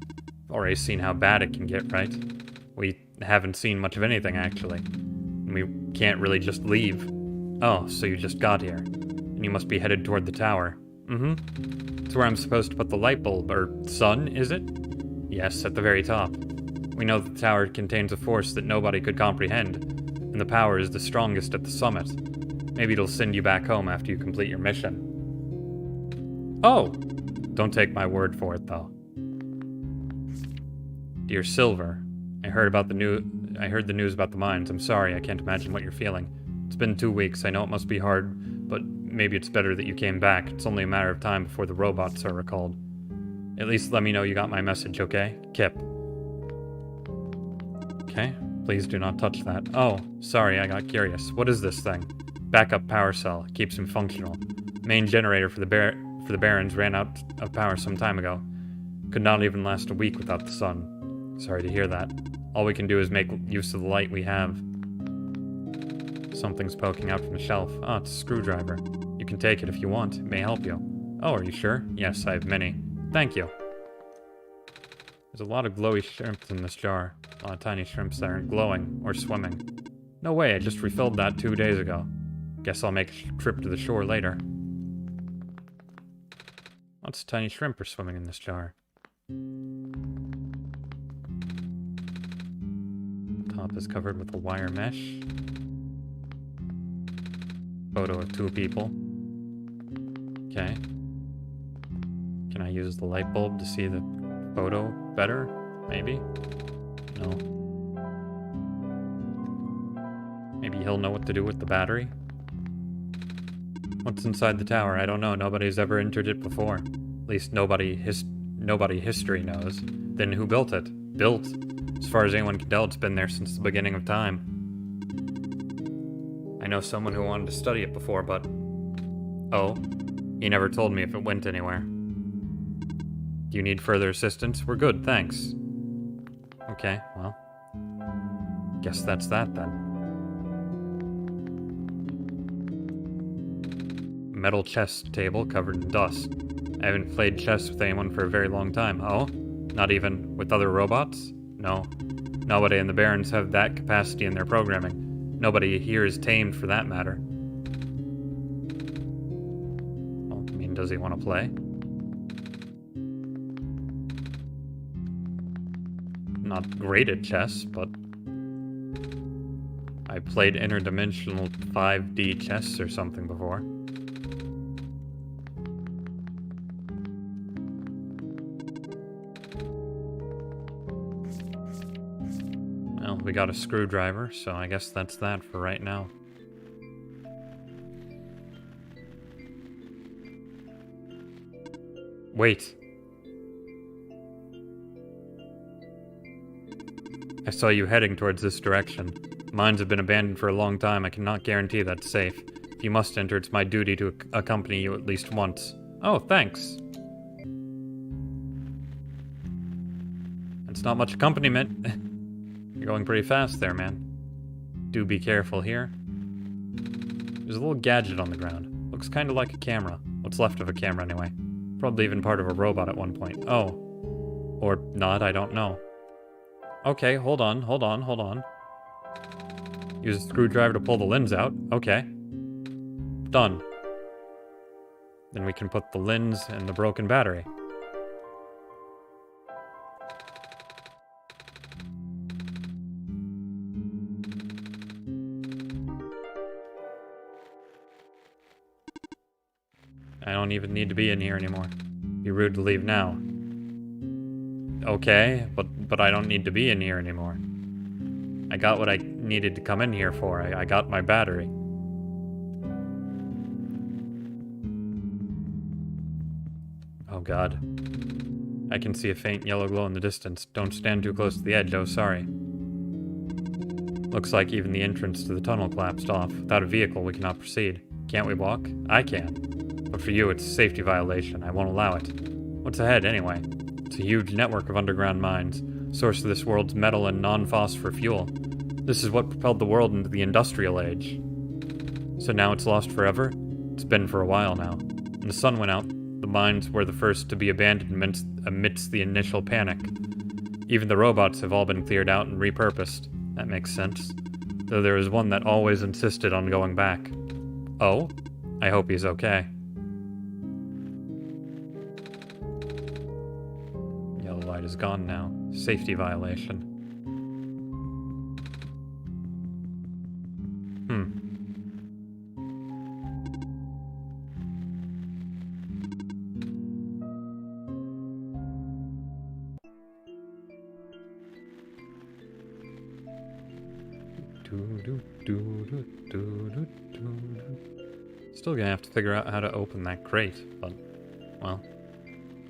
Already seen how bad it can get, right? We haven't seen much of anything, actually. And we can't really just leave. Oh, so you just got here. And you must be headed toward the tower. Mm-hmm. It's where I'm supposed to put the light bulb, or sun, is it? Yes, at the very top. We know that the tower contains a force that nobody could comprehend, and the power is the strongest at the summit. Maybe it'll send you back home after you complete your mission. Oh! Don't take my word for it, though. Dear Silver, I heard the news about the mines. I'm sorry, I can't imagine what you're feeling. It's been 2 weeks, I know it must be hard, but maybe it's better that you came back. It's only a matter of time before the robots are recalled. At least let me know you got my message, okay? Kip. Okay, please do not touch that. Oh, sorry, I got curious. What is this thing? Backup power cell. Keeps him functional. Main generator for the Barons ran out of power some time ago. Could not even last a week without the sun. Sorry to hear that. All we can do is make use of the light we have. Something's poking out from the shelf. Oh, it's a screwdriver. You can take it if you want. It may help you. Oh, are you sure? Yes, I have many. Thank you. There's a lot of glowy shrimps in this jar. A lot of tiny shrimps that aren't glowing or swimming. No way, I just refilled that 2 days ago. Guess I'll make a trip to the shore later. Lots of tiny shrimp are swimming in this jar. Top is covered with a wire mesh. Photo of 2 people. Okay. Can I use the light bulb to see the photo better? Maybe? No. Maybe he'll know what to do with the battery? What's inside the tower? I don't know. Nobody's ever entered it before. At least nobody history knows. Then who built it? Built? As far as anyone can tell, it's been there since the beginning of time. I know someone who wanted to study it before, but... Oh. He never told me if it went anywhere. Do you need further assistance? We're good, thanks. Okay, well. Guess that's that then. Metal chess table covered in dust. I haven't played chess with anyone for a very long time. Oh? Not even with other robots? No. Nobody in the Barrens have that capacity in their programming. Nobody here is tamed for that matter. Well, I mean, does he want to play? Not great at chess, but I played interdimensional 5D chess or something before. Well, we got a screwdriver, so I guess that's that for right now. Wait. I saw you heading towards this direction. Mines have been abandoned for a long time. I cannot guarantee that's safe. If you must enter, it's my duty to accompany you at least once. Oh, thanks. It's not much accompaniment. You're going pretty fast there, man. Do be careful here. There's a little gadget on the ground. Looks kind of like a camera. What's left of a camera, anyway. Probably even part of a robot at one point. Oh. Or not, I don't know. Okay, hold on. Use a screwdriver to pull the lens out. Okay. Done. Then we can put the lens in the broken battery. I don't even need to be in here anymore. Be rude to leave now. Okay, but I don't need to be in here anymore. I got what I needed to come in here for. I got my battery. Oh god. I can see a faint yellow glow in the distance. Don't stand too close to the edge, oh sorry. Looks like even the entrance to the tunnel collapsed off. Without a vehicle, we cannot proceed. Can't we walk? I can. But for you, it's a safety violation. I won't allow it. What's ahead, anyway? It's a huge network of underground mines, source of this world's metal and non-phosphor fuel. This is what propelled the world into the industrial age. So now it's lost forever? It's been for a while now. When the sun went out, the mines were the first to be abandoned amidst the initial panic. Even the robots have all been cleared out and repurposed. That makes sense. Though there is one that always insisted on going back. Oh? I hope he's okay. Yellow light is gone now. Safety violation. Still gonna have to figure out how to open that crate, but, well,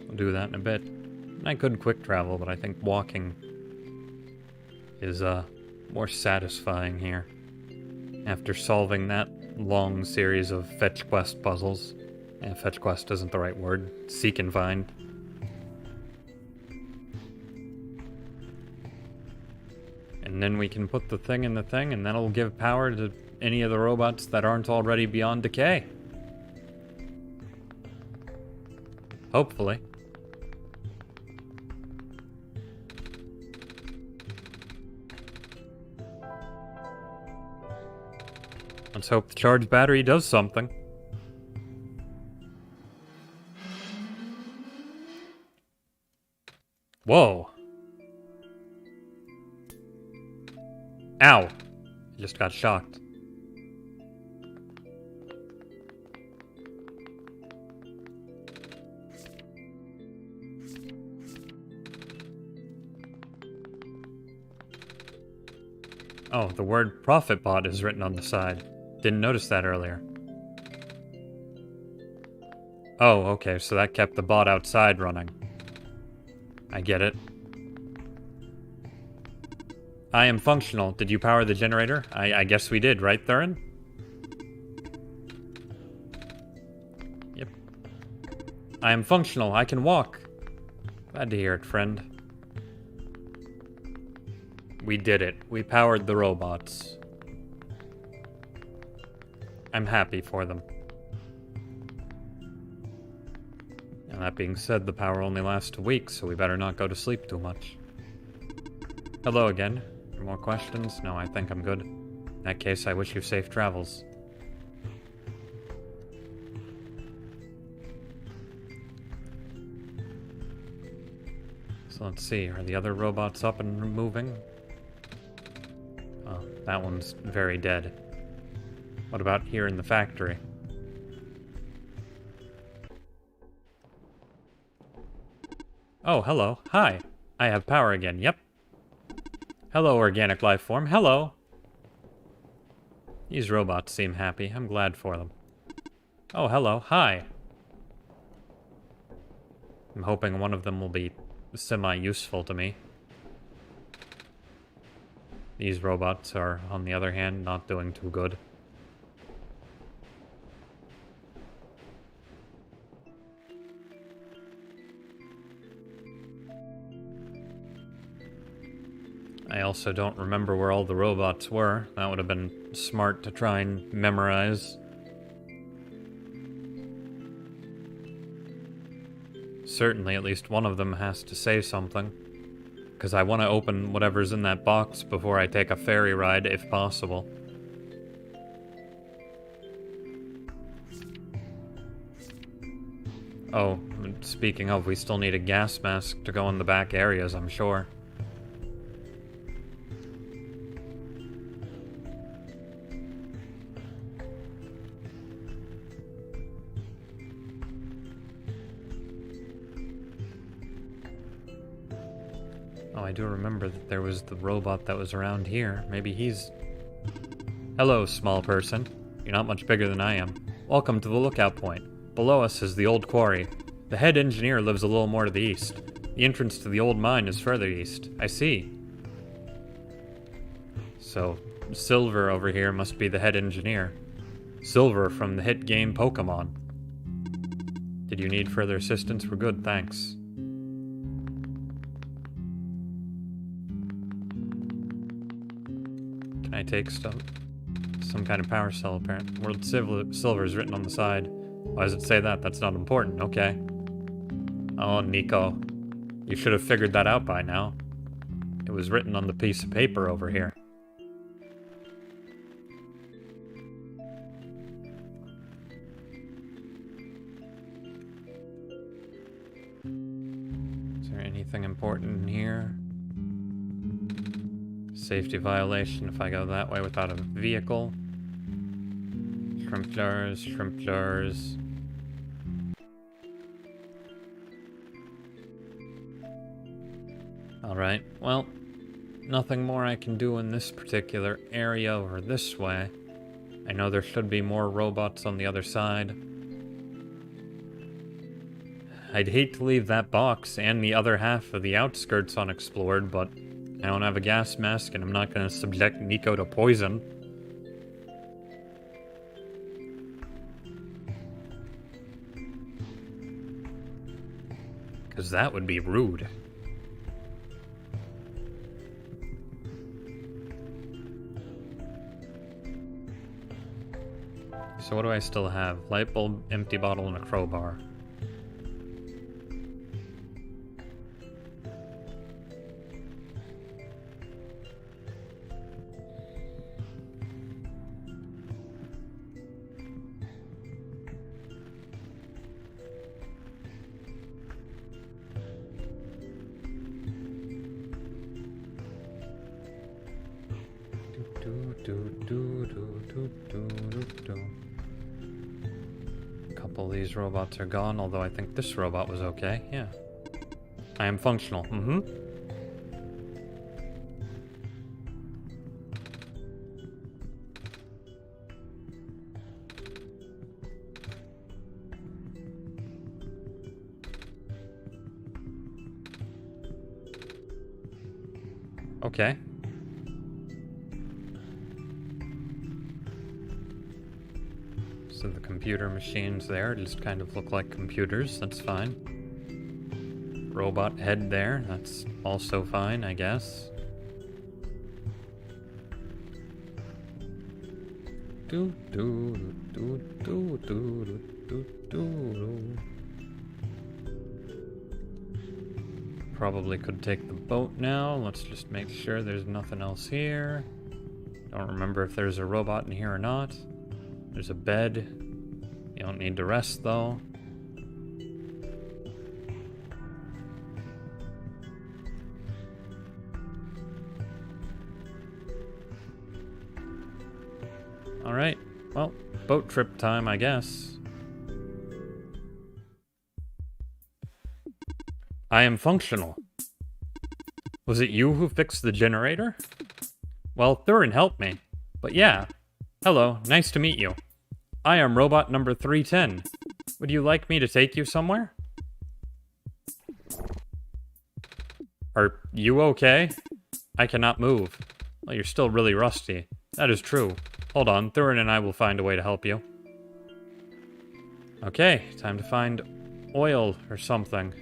we'll do that in a bit. And I could quick travel, but I think walking is, more satisfying here. After solving that long series of fetch quest puzzles. Yeah, fetch quest isn't the right word. Seek and find. And then we can put the thing in the thing, and that'll give power to any of the robots that aren't already beyond decay. Hopefully. Let's hope the charged battery does something. Whoa. Ow. I just got shocked. Oh, the word profit bot is written on the side. Didn't notice that earlier. Oh, okay, so that kept the bot outside running. I get it. I am functional. Did you power the generator? I guess we did, right, Thurin? Yep. I am functional. I can walk. Glad to hear it, friend. We did it. We powered the robots. I'm happy for them. And that being said, the power only lasts a week, so we better not go to sleep too much. Hello again. More questions? No, I think I'm good. In that case, I wish you safe travels. So let's see, are the other robots up and moving? Oh, that one's very dead. What about here in the factory? Oh, hello. Hi. I have power again, yep. Hello, organic life form. Hello. These robots seem happy. I'm glad for them. Oh, hello. Hi. I'm hoping one of them will be semi-useful to me. These robots are, on the other hand, not doing too good. I also don't remember where all the robots were. That would have been smart to try and memorize. Certainly, at least one of them has to say something. Because I want to open whatever's in that box before I take a ferry ride, if possible. Oh, speaking of, we still need a gas mask to go in the back areas, I'm sure. Oh, I do remember that there was the robot that was around here. Maybe he's... Hello, small person. You're not much bigger than I am. Welcome to the lookout point. Below us is the old quarry. The head engineer lives a little more to the east. The entrance to the old mine is further east. I see. So, Silver over here must be the head engineer. Silver from the hit game Pokemon. Did you need further assistance? We're good, thanks. Can I take some kind of power cell, apparently? World Silver is written on the side. Why does it say that? That's not important. Okay. Oh, Nico. You should have figured that out by now. It was written on the piece of paper over here. Is there anything important in here? Safety violation if I go that way without a vehicle. Shrimp jars, shrimp jars. Alright, well, nothing more I can do in this particular area over this way. I know there should be more robots on the other side. I'd hate to leave that box and the other half of the outskirts unexplored, but I don't have a gas mask and I'm not going to subject Nico to poison. Because that would be rude. So what do I still have? Light bulb, empty bottle, and a crowbar. A couple of these robots are gone, although I think this robot was okay. Yeah. I am functional. Mm-hmm. Okay. So the computer machines there just kind of look like computers, that's fine. Robot head there, that's also fine, I guess. Do do do do do do do do. probably could take the boat now. Let's just make sure there's nothing else here. Don't remember if there's a robot in here or not. There's a bed. You don't need to rest, though. Alright, well, boat trip time, I guess. I am functional. Was it you who fixed the generator? Well, Thurin helped me. But yeah. Hello, nice to meet you. I am robot number 310. Would you like me to take you somewhere? Are you okay? I cannot move. Well, you're still really rusty. That is true. Hold on, Thurin and I will find a way to help you. Okay, time to find oil or something.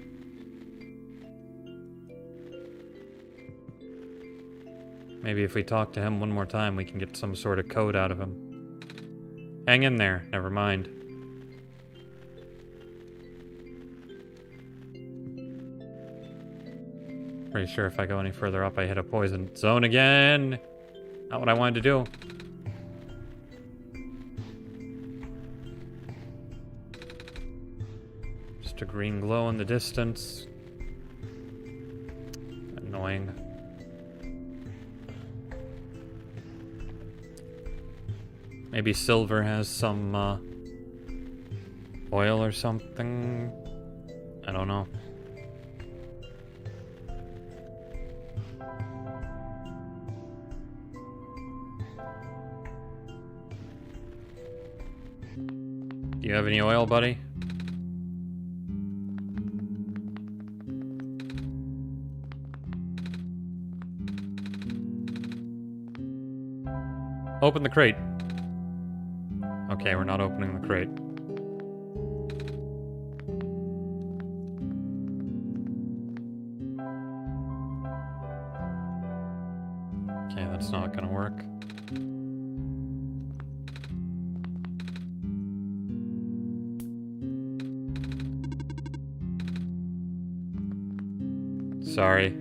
Maybe if we talk to him one more time, we can get some sort of code out of him. Hang in there, never mind. Pretty sure if I go any further up, I hit a poison zone again. Not what I wanted to do. Just a green glow in the distance. Annoying. Maybe Silver has some oil or something. I don't know. Do you have any oil, buddy? Open the crate. Okay, we're not opening the crate. Okay, that's not gonna work. Sorry.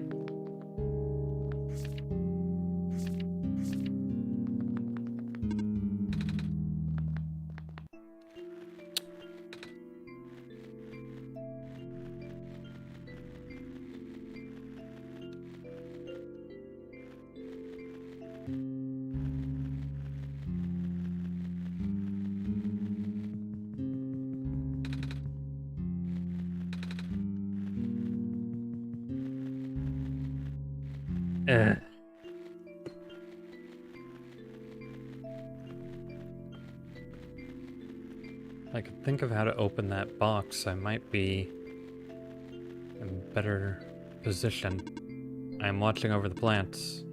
If I could think of how to open that box, I might be in a better position. I am watching over the plants.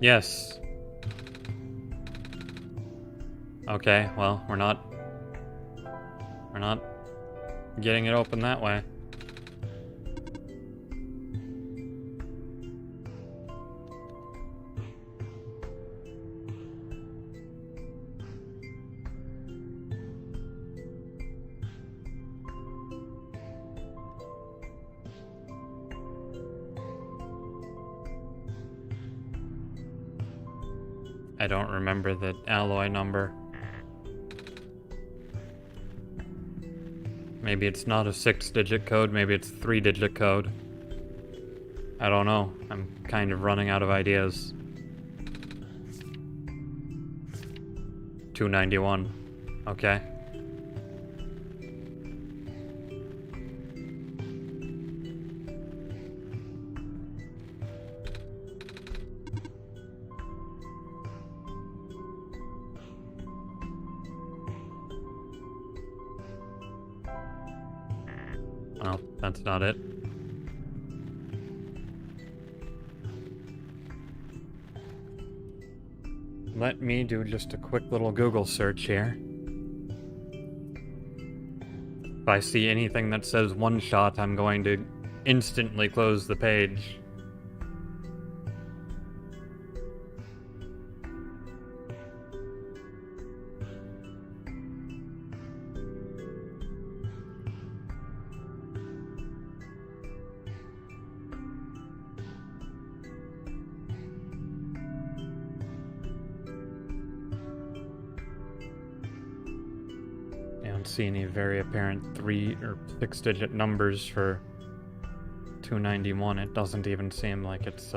Yes. Okay, well, we're not getting it open that way. I don't remember the alloy number. Maybe it's not a 6-digit code, maybe it's a 3-digit code. I don't know. I'm kind of running out of ideas. 291. Okay. Well, that's not it. Let me do just a quick little Google search here. If I see anything that says OneShot, I'm going to instantly close the page. See any very apparent 3 or 6-digit numbers for 291. It doesn't even seem like it's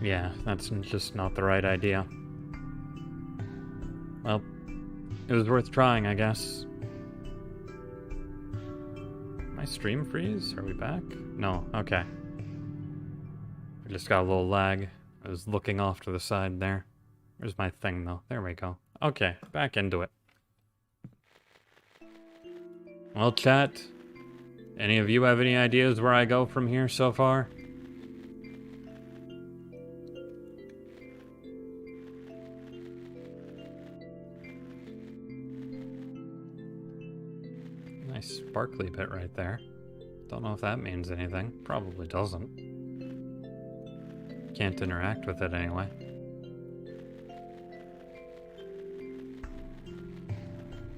yeah, that's just not the right idea. Well, it was worth trying, I guess. My stream freeze? Are we back? No, okay. We just got a little lag. I was looking off to the side there. Where's my thing, though? There we go. Okay, back into it. Well, chat, any of you have any ideas where I go from here so far? Nice sparkly bit right there. Don't know if that means anything. Probably doesn't. Can't interact with it anyway.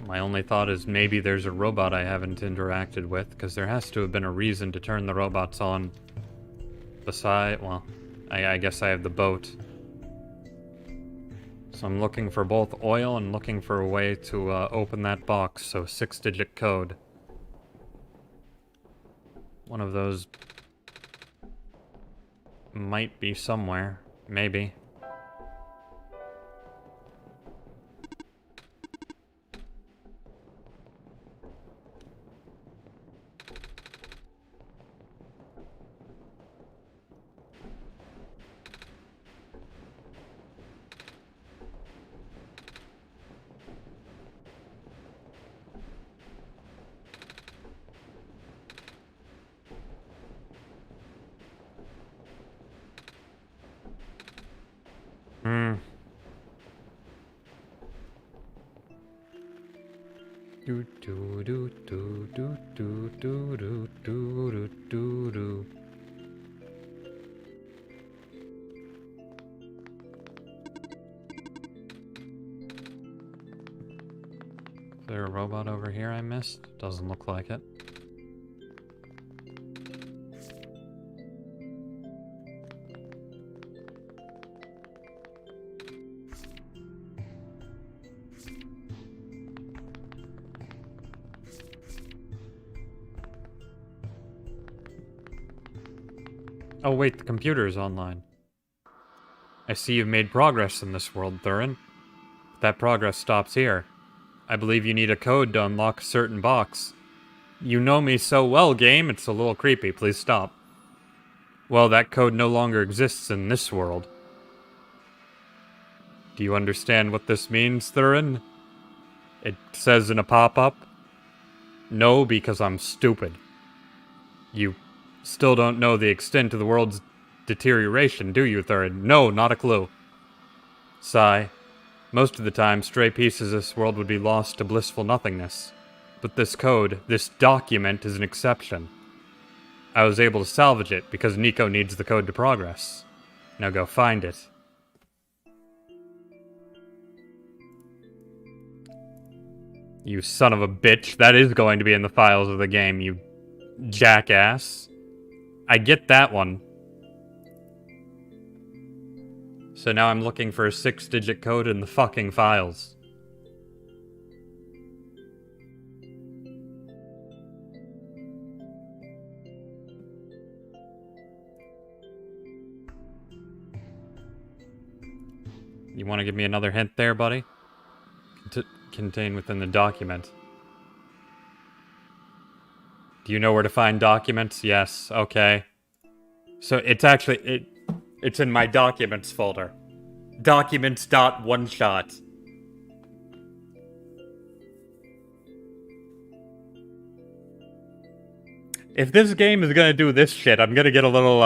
My only thought is maybe there's a robot I haven't interacted with, because there has to have been a reason to turn the robots on. Beside, well, I guess I have the boat. So I'm looking for both oil and looking for a way to open that box, so 6-digit code. One of those might be somewhere. Maybe. Do do do do do do do do do do do. Is there a robot over here I missed? Doesn't look like it. Oh wait, the computer is online. I see you've made progress in this world, Thurin. But that progress stops here. I believe you need a code to unlock a certain box. You know me so well, game, it's a little creepy. Please stop. Well, that code no longer exists in this world. Do you understand what this means, Thurin? It says in a pop-up. No, because I'm stupid. You still don't know the extent of the world's deterioration, do you, Thurin? No, not a clue. Sigh. Most of the time, stray pieces of this world would be lost to blissful nothingness. But this code, this document, is an exception. I was able to salvage it because Nico needs the code to progress. Now go find it. You son of a bitch. That is going to be in the files of the game, you jackass. I get that one. So now I'm looking for a 6-digit code in the fucking files. You want to give me another hint there, buddy? Contained within the document. Do you know where to find documents? Yes, okay. So it's actually, it's in my documents folder. Documents.OneShot. If this game is gonna do this shit, I'm gonna get a little,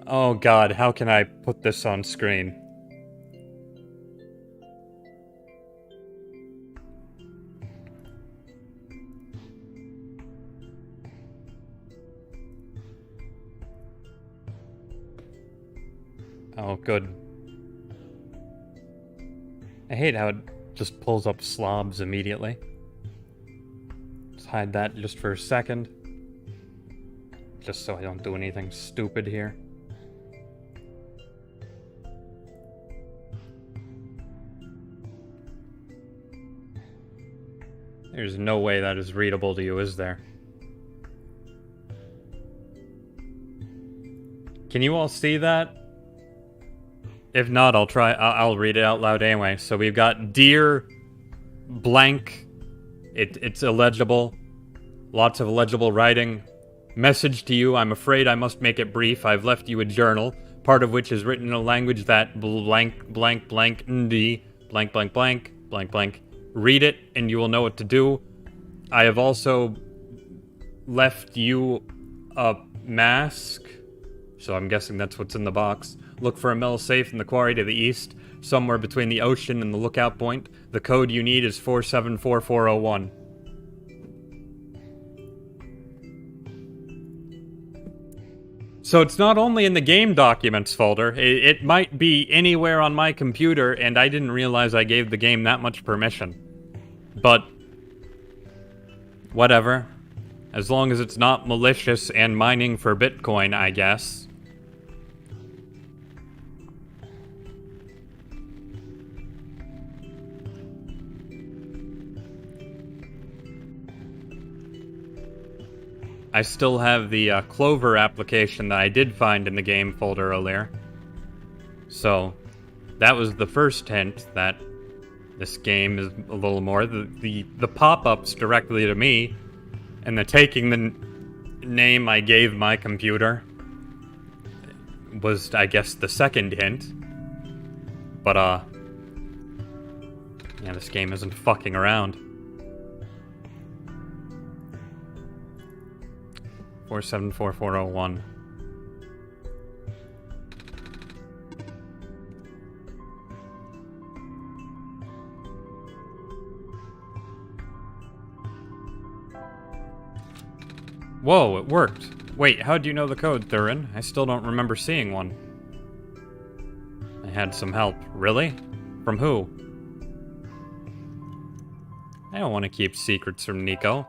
Oh god, how can I put this on screen? Oh, good. I hate how it just pulls up slobs immediately. Let's hide that just for a second. Just so I don't do anything stupid here. There's no way that is readable to you, is there? Can you all see that? If not, I'll read it out loud anyway. So we've got Dear blank. It's illegible. Lots of illegible writing. Message to you, I'm afraid I must make it brief. I've left you a journal, part of which is written in a language that blank blank blank ndi blank blank blank blank blank. Read it and you will know what to do. I have also left you a mask. So I'm guessing that's what's in the box. Look for a mill safe in the quarry to the east, somewhere between the ocean and the lookout point. The code you need is 474401. So it's not only in the game documents folder, it might be anywhere on my computer, and I didn't realize I gave the game that much permission. But whatever. As long as it's not malicious and mining for Bitcoin, I guess. I still have the Clover application that I did find in the game folder earlier. So, that was the first hint that this game is a little more. The pop-ups directly to me, and the taking the name I gave my computer was, I guess, the second hint. But, yeah, this game isn't fucking around. 474401. Whoa, it worked. Wait, how'd you know the code, Thurin? I still don't remember seeing one. I had some help. Really? From who? I don't want to keep secrets from Nico.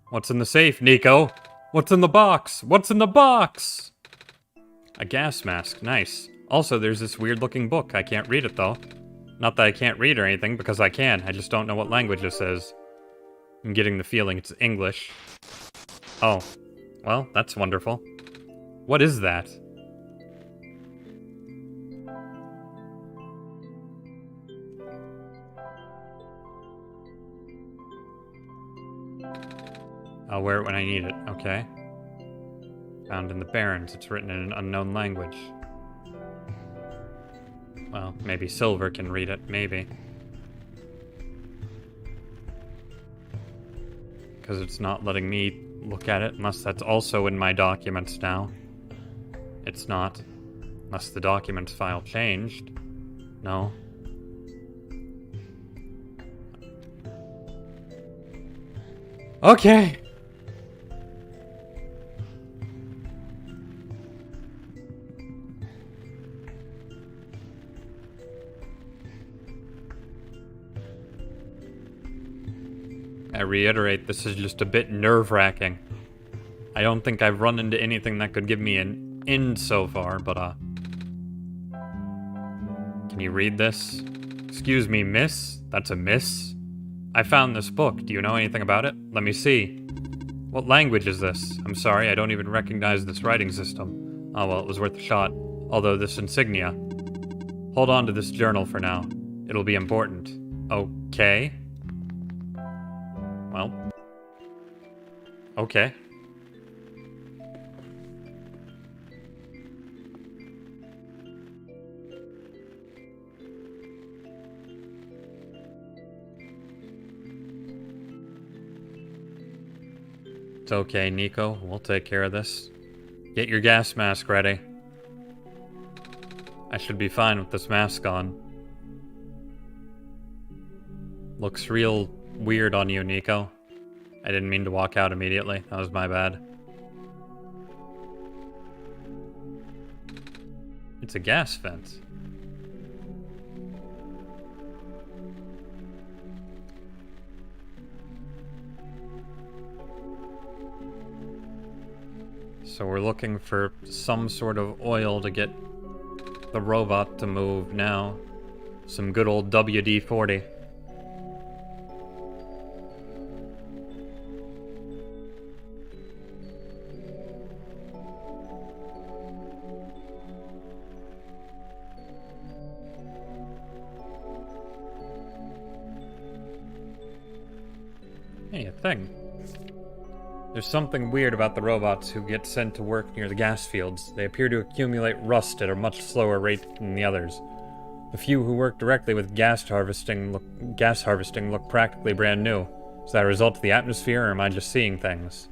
What's in the safe, Nico? What's in the box? What's in the box? A gas mask. Nice. Also, there's this weird-looking book. I can't read it, though. Not that I can't read or anything, because I can. I just don't know what language this is. I'm getting the feeling it's English. Oh. Well, that's wonderful. What is that? I'll wear it when I need it. Okay. Found in the Barrens. It's written in an unknown language. Well, maybe Silver can read it. Maybe. Because it's not letting me look at it, unless that's also in my documents now. It's not. Unless the documents file changed. No. Okay. I reiterate, this is just a bit nerve-wracking. I don't think I've run into anything that could give me an in so far, but, can you read this? Excuse me, miss? That's a miss? I found this book. Do you know anything about it? Let me see. What language is this? I'm sorry, I don't even recognize this writing system. Oh well, it was worth a shot. Although this insignia. Hold on to this journal for now. It'll be important. Okay. Well. Okay. It's okay, Nico. We'll take care of this. Get your gas mask ready. I should be fine with this mask on. Looks real weird on you, Nico. I didn't mean to walk out immediately. That was my bad. It's a gas vent. So we're looking for some sort of oil to get the robot to move now. Some good old WD-40. Hey, a thing. There's something weird about the robots who get sent to work near the gas fields. They appear to accumulate rust at a much slower rate than the others. The few who work directly with gas harvesting look practically brand new. Is that a result of the atmosphere, or am I just seeing things?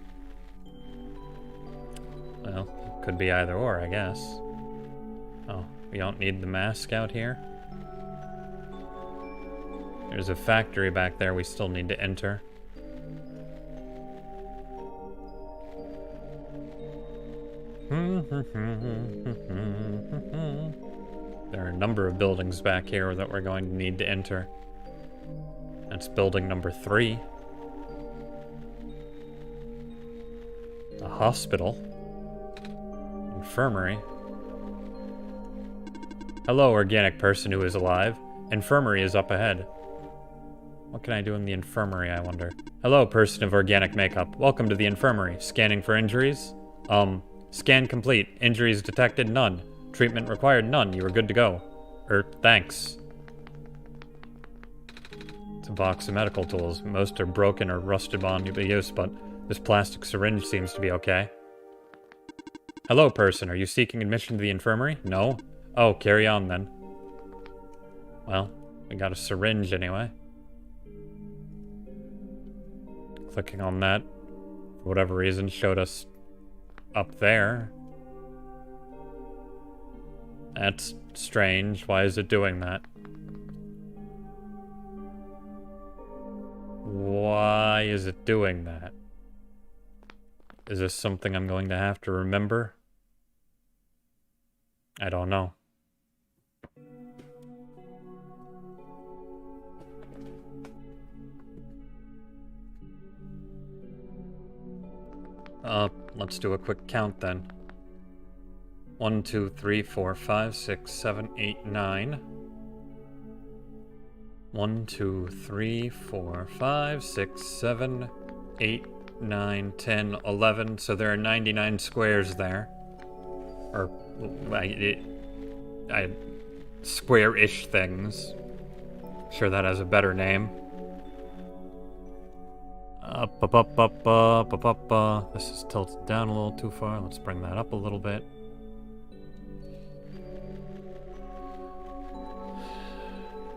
Well, it could be either or, I guess. Oh, we don't need the mask out here? There's a factory back there we still need to enter. There are a number of buildings back here that we're going to need to enter. That's building number 3. A hospital. Infirmary. Hello, organic person who is alive. Infirmary is up ahead. What can I do in the infirmary, I wonder? Hello, person of organic makeup. Welcome to the infirmary. Scanning for injuries? Scan complete. Injuries detected? None. Treatment required? None. You are good to go. Thanks. It's a box of medical tools. Most are broken or rusted beyond use, but this plastic syringe seems to be okay. Hello, person. Are you seeking admission to the infirmary? No? Oh, carry on then. Well, we got a syringe anyway. Clicking on that, for whatever reason, showed us up there. That's strange. Why is it doing that? Why is it doing that? Is this something I'm going to have to remember? I don't know. Let's do a quick count then. 1, 2, 3, 4, 5, 6, 7, 8, 9. 1, 2, 3, 4, 5, 6, 7, 8, 9, 10, 11. So there are 99 squares there. Or, square-ish things. Sure that has a better name. This is tilted down a little too far. Let's bring that up a little bit.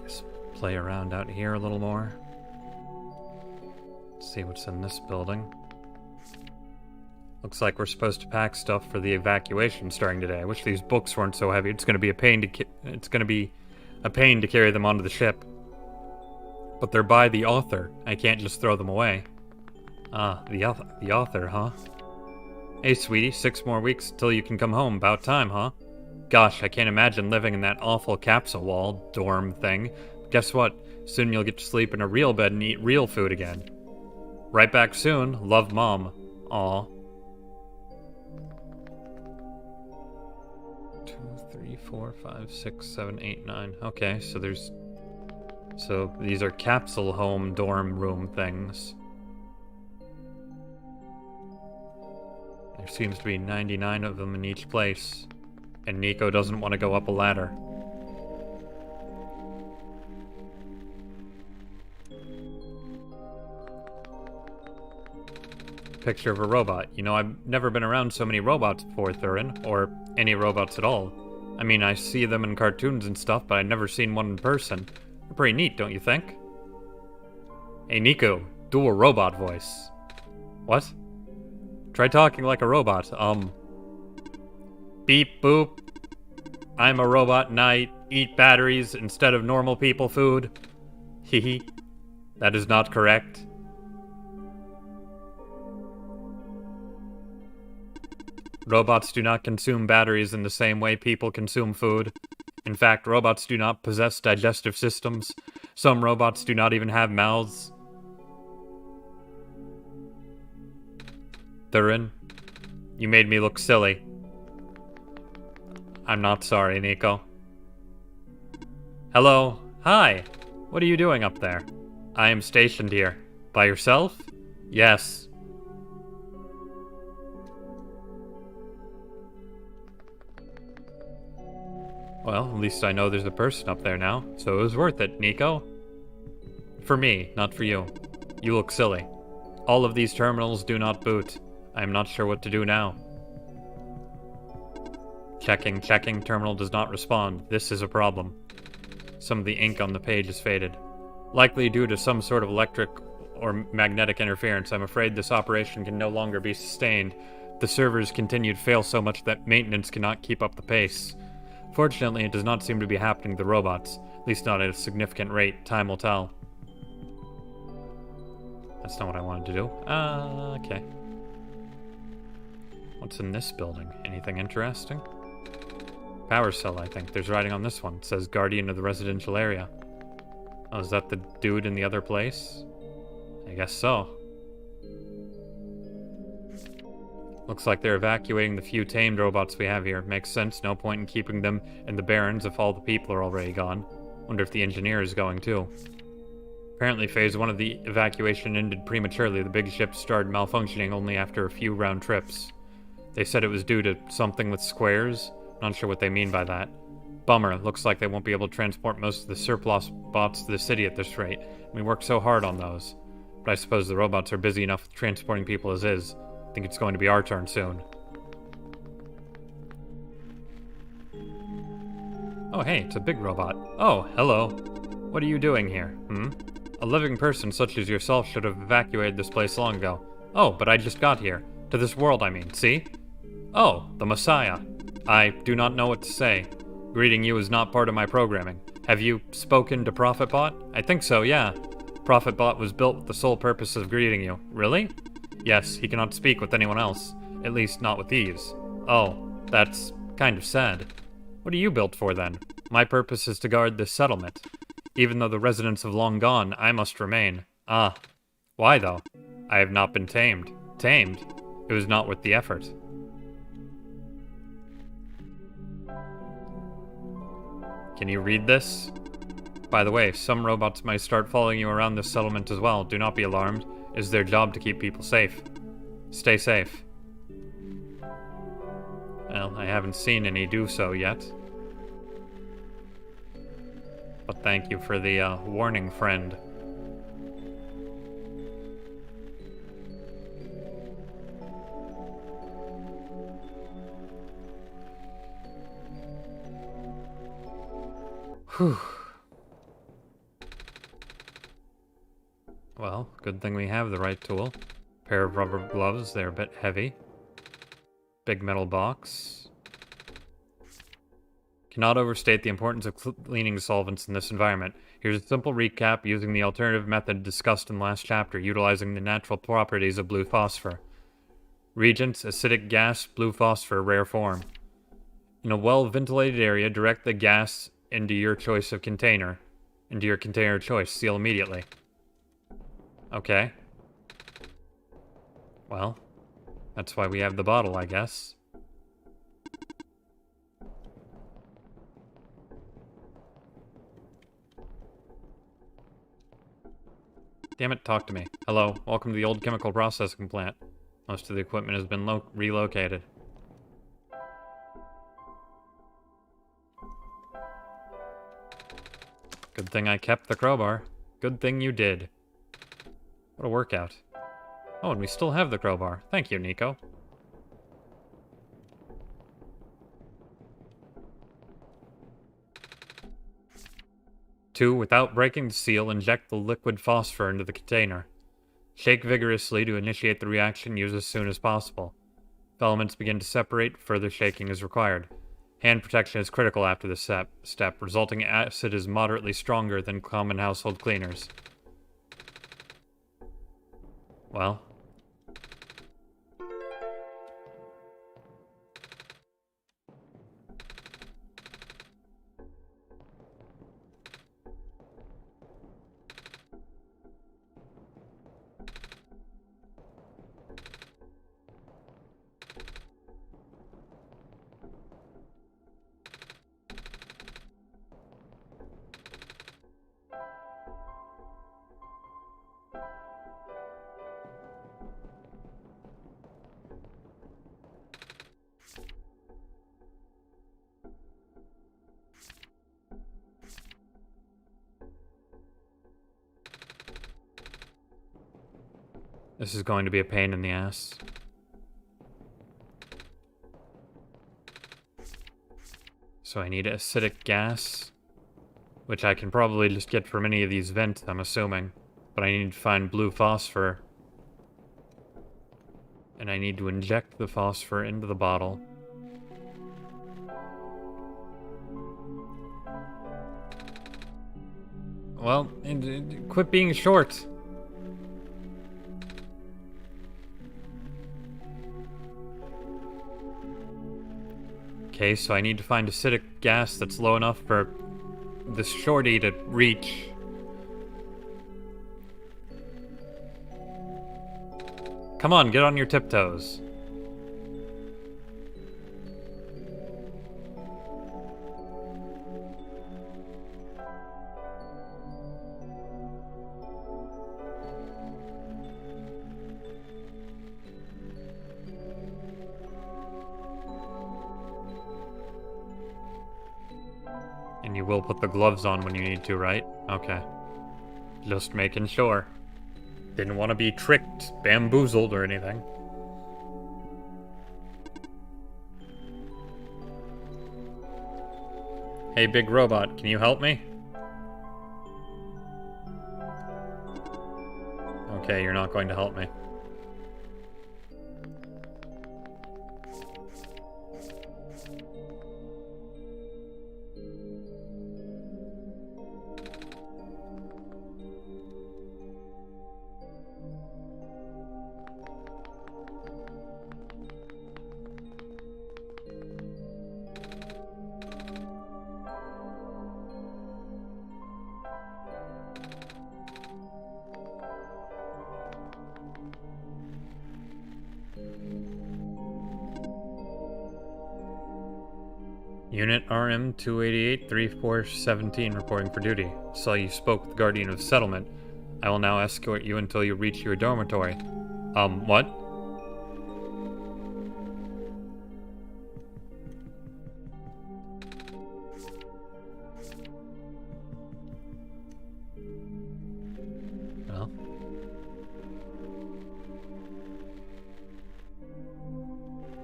Let's play around out here a little more. Let's see what's in this building. Looks like we're supposed to pack stuff for the evacuation starting today. I wish these books weren't so heavy. It's going to be a pain to carry them onto the ship. But they're by the author. I can't just throw them away. Ah, the author, huh? Hey, sweetie, 6 more weeks till you can come home. About time, huh? Gosh, I can't imagine living in that awful capsule wall dorm thing. Guess what? Soon you'll get to sleep in a real bed and eat real food again. Right back soon. Love, Mom. Aw. 2, 3, 4, 5, 6, 7, 8, 9. Okay, so these are capsule home dorm room things. There seems to be 99 of them in each place, and Nico doesn't want to go up a ladder. Picture of a robot. You know, I've never been around so many robots before, Thurin, or any robots at all. I mean, I see them in cartoons and stuff, but I've never seen one in person. They're pretty neat, don't you think? Hey, Nico, do a robot voice. What? Try talking like a robot. Beep boop. I'm a robot and I eat batteries instead of normal people food. Hehe. That is not correct. Robots do not consume batteries in the same way people consume food. In fact, robots do not possess digestive systems. Some robots do not even have mouths. Thurin, you made me look silly. I'm not sorry, Nico. Hello. Hi. What are you doing up there? I am stationed here. By yourself? Yes. Well, at least I know there's a person up there now, so it was worth it, Nico. For me, not for you. You look silly. All of these terminals do not boot. I am not sure what to do now. Checking, terminal does not respond. This is a problem. Some of the ink on the page is faded. Likely due to some sort of electric or magnetic interference, I'm afraid this operation can no longer be sustained. The servers continue to fail so much that maintenance cannot keep up the pace. Fortunately, it does not seem to be happening to the robots, at least not at a significant rate. Time will tell. That's not what I wanted to do. Okay. What's in this building? Anything interesting? Power cell, I think. There's writing on this one. It says Guardian of the Residential Area. Oh, is that the dude in the other place? I guess so. Looks like they're evacuating the few tamed robots we have here. Makes sense, no point in keeping them in the Barrens if all the people are already gone. Wonder if the engineer is going too. Apparently phase 1 of the evacuation ended prematurely. The big ship started malfunctioning only after a few round trips. They said it was due to something with squares. Not sure what they mean by that. Bummer, looks like they won't be able to transport most of the surplus bots to the city at this rate. We worked so hard on those. But I suppose the robots are busy enough with transporting people as is. I think it's going to be our turn soon. Oh hey, it's a big robot. Oh, hello. What are you doing here, A living person such as yourself should have evacuated this place long ago. Oh, but I just got here. To this world, I mean, see? Oh, the Messiah. I do not know what to say. Greeting you is not part of my programming. Have you spoken to ProfitBot? I think so, yeah. ProfitBot was built with the sole purpose of greeting you. Really? Yes, he cannot speak with anyone else. At least not with these. Oh, that's kind of sad. What are you built for then? My purpose is to guard this settlement. Even though the residents have long gone, I must remain. Ah. Why though? I have not been tamed. Tamed? It was not worth the effort. Can you read this? By the way, some robots might start following you around this settlement as well. Do not be alarmed. It is their job to keep people safe. Stay safe. Well, I haven't seen any do so yet. But thank you for the warning, friend. Whew. Well, good thing we have the right tool. Pair of rubber gloves, they're a bit heavy. Big metal box. Cannot overstate the importance of cleaning solvents in this environment. Here's a simple recap using the alternative method discussed in the last chapter, utilizing the natural properties of blue phosphor. Reagents, acidic gas, blue phosphor, rare form. In a well-ventilated area, direct the gas into your choice of container. Into your container of choice. Seal immediately. Okay. Well, that's why we have the bottle, I guess. Damn it, talk to me. Hello, welcome to the old chemical processing plant. Most of the equipment has been relocated. Good thing I kept the crowbar. Good thing you did. What a workout. Oh, and we still have the crowbar. Thank you, Nico. Two, without breaking the seal, inject the liquid phosphor into the container. Shake vigorously to initiate the reaction. Use as soon as possible. If elements begin to separate, further shaking is required. Hand protection is critical after this step. Resulting acid is moderately stronger than common household cleaners. Well. This is going to be a pain in the ass. So I need acidic gas, which I can probably just get from any of these vents, I'm assuming. But I need to find blue phosphor. And I need to inject the phosphor into the bottle. Well, quit being short. Okay, so I need to find acidic gas that's low enough for this shorty to reach. Come on, get on your tiptoes. And you will put the gloves on when you need to, right? Okay. Just making sure. Didn't want to be tricked, bamboozled, or anything. Hey, big robot, can you help me? Okay, you're not going to help me. Unit RM-288-3417 reporting for duty. Saw you spoke with Guardian of Settlement. I will now escort you until you reach your dormitory. What? Well.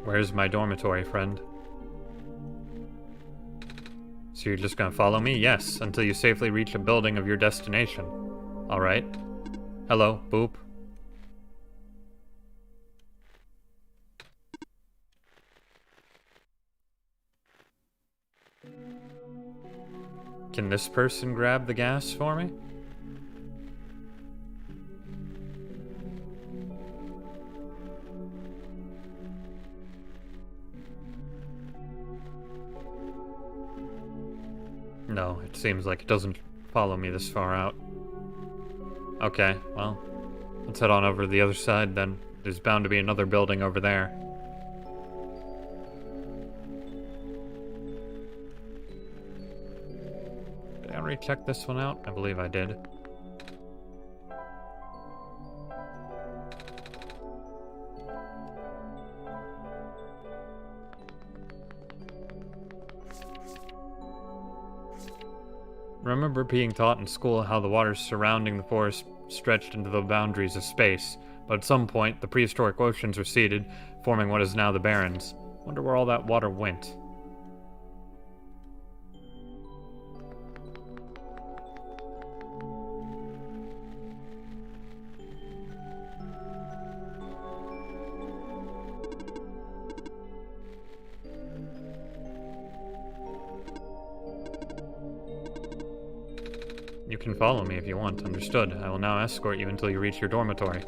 Where's my dormitory, friend? So you're just gonna follow me? Yes, until you safely reach a building of your destination. Alright. Hello, Boop. Can this person grab the gas for me? No, it seems like it doesn't follow me this far out. Okay, well, let's head on over to the other side then. There's bound to be another building over there. Did I already check this one out? I believe I did. Remember being taught in school how the waters surrounding the forest stretched into the boundaries of space, but at some point the prehistoric oceans receded, forming what is now the Barrens. Wonder where all that water went. You can follow me if you want. Understood. I will now escort you until you reach your dormitory.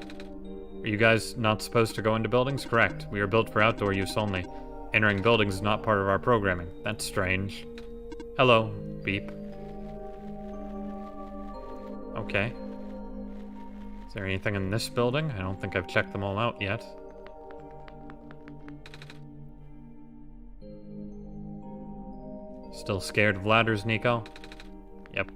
Are you guys not supposed to go into buildings? Correct. We are built for outdoor use only. Entering buildings is not part of our programming. That's strange. Hello. Beep. Okay. Is there anything in this building? I don't think I've checked them all out yet. Still scared of ladders, Nico? Yep.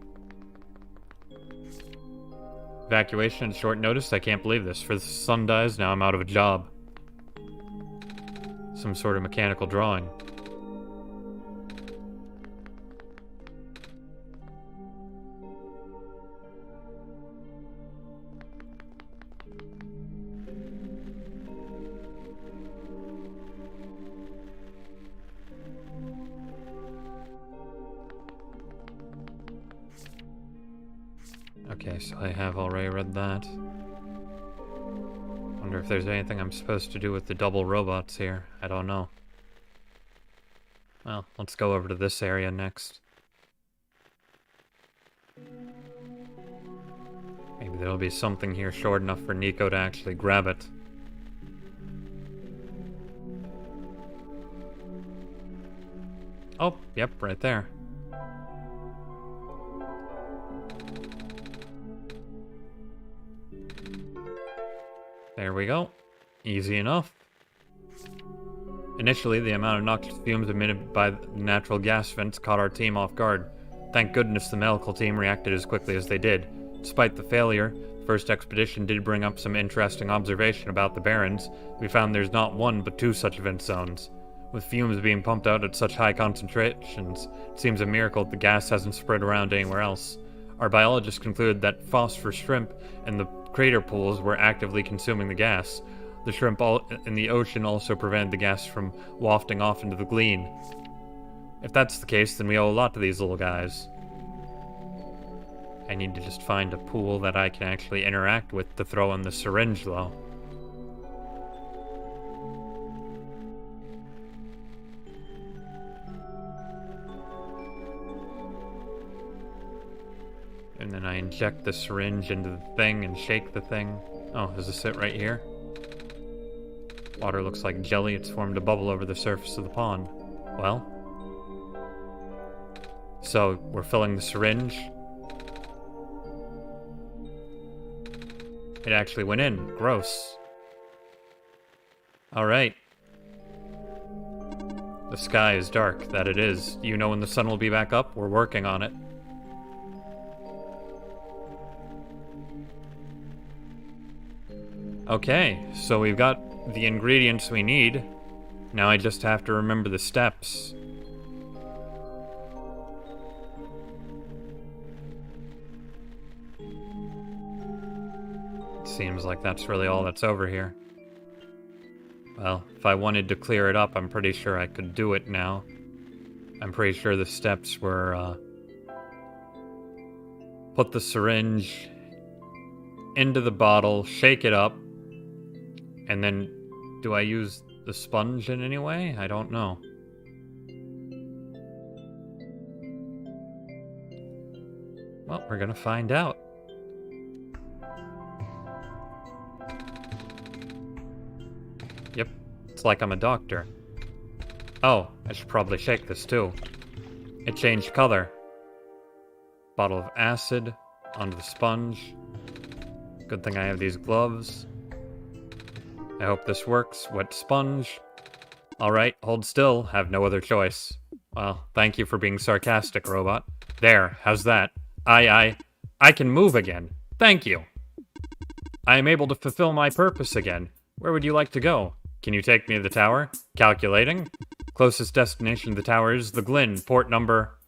Evacuation at short notice? I can't believe this. For the sun dies, now I'm out of a job. Some sort of mechanical drawing. Okay, so I have already read that. Wonder if there's anything I'm supposed to do with the double robots here. I don't know. Well, let's go over to this area next. Maybe there'll be something here short enough for Nico to actually grab it. Oh, yep, right there. There we go. Easy enough. Initially, the amount of noxious fumes emitted by the natural gas vents caught our team off guard. Thank goodness the medical team reacted as quickly as they did. Despite the failure, the first expedition did bring up some interesting observation about the Barrens. We found there's not one but two such vent zones. With fumes being pumped out at such high concentrations, it seems a miracle the gas hasn't spread around anywhere else. Our biologists concluded that phosphor shrimp in the crater pools were actively consuming the gas. The shrimp in the ocean also prevented the gas from wafting off into the glean. If that's the case, then we owe a lot to these little guys. I need to just find a pool that I can actually interact with to throw in the syringe, though. And then I inject the syringe into the thing and shake the thing. Oh, does this sit right here? Water looks like jelly. It's formed a bubble over the surface of the pond. Well. So, we're filling the syringe. It actually went in. Gross. Alright. The sky is dark. That it is. You know when the sun will be back up? We're working on it. Okay, so we've got the ingredients we need. Now I just have to remember the steps. It seems like that's really all that's over here. Well, if I wanted to clear it up, I'm pretty sure I could do it now. I'm pretty sure the steps were, put the syringe into the bottle, shake it up, and then, do I use the sponge in any way? I don't know. Well, we're gonna find out. Yep, it's like I'm a doctor. Oh, I should probably shake this too. It changed color. Bottle of acid onto the sponge. Good thing I have these gloves. I hope this works. Wet sponge. Alright, hold still. Have no other choice. Well, thank you for being sarcastic, robot. There, how's that? I can move again. Thank you. I am able to fulfill my purpose again. Where would you like to go? Can you take me to the tower? Calculating. Closest destination to the tower is the Glen, port number...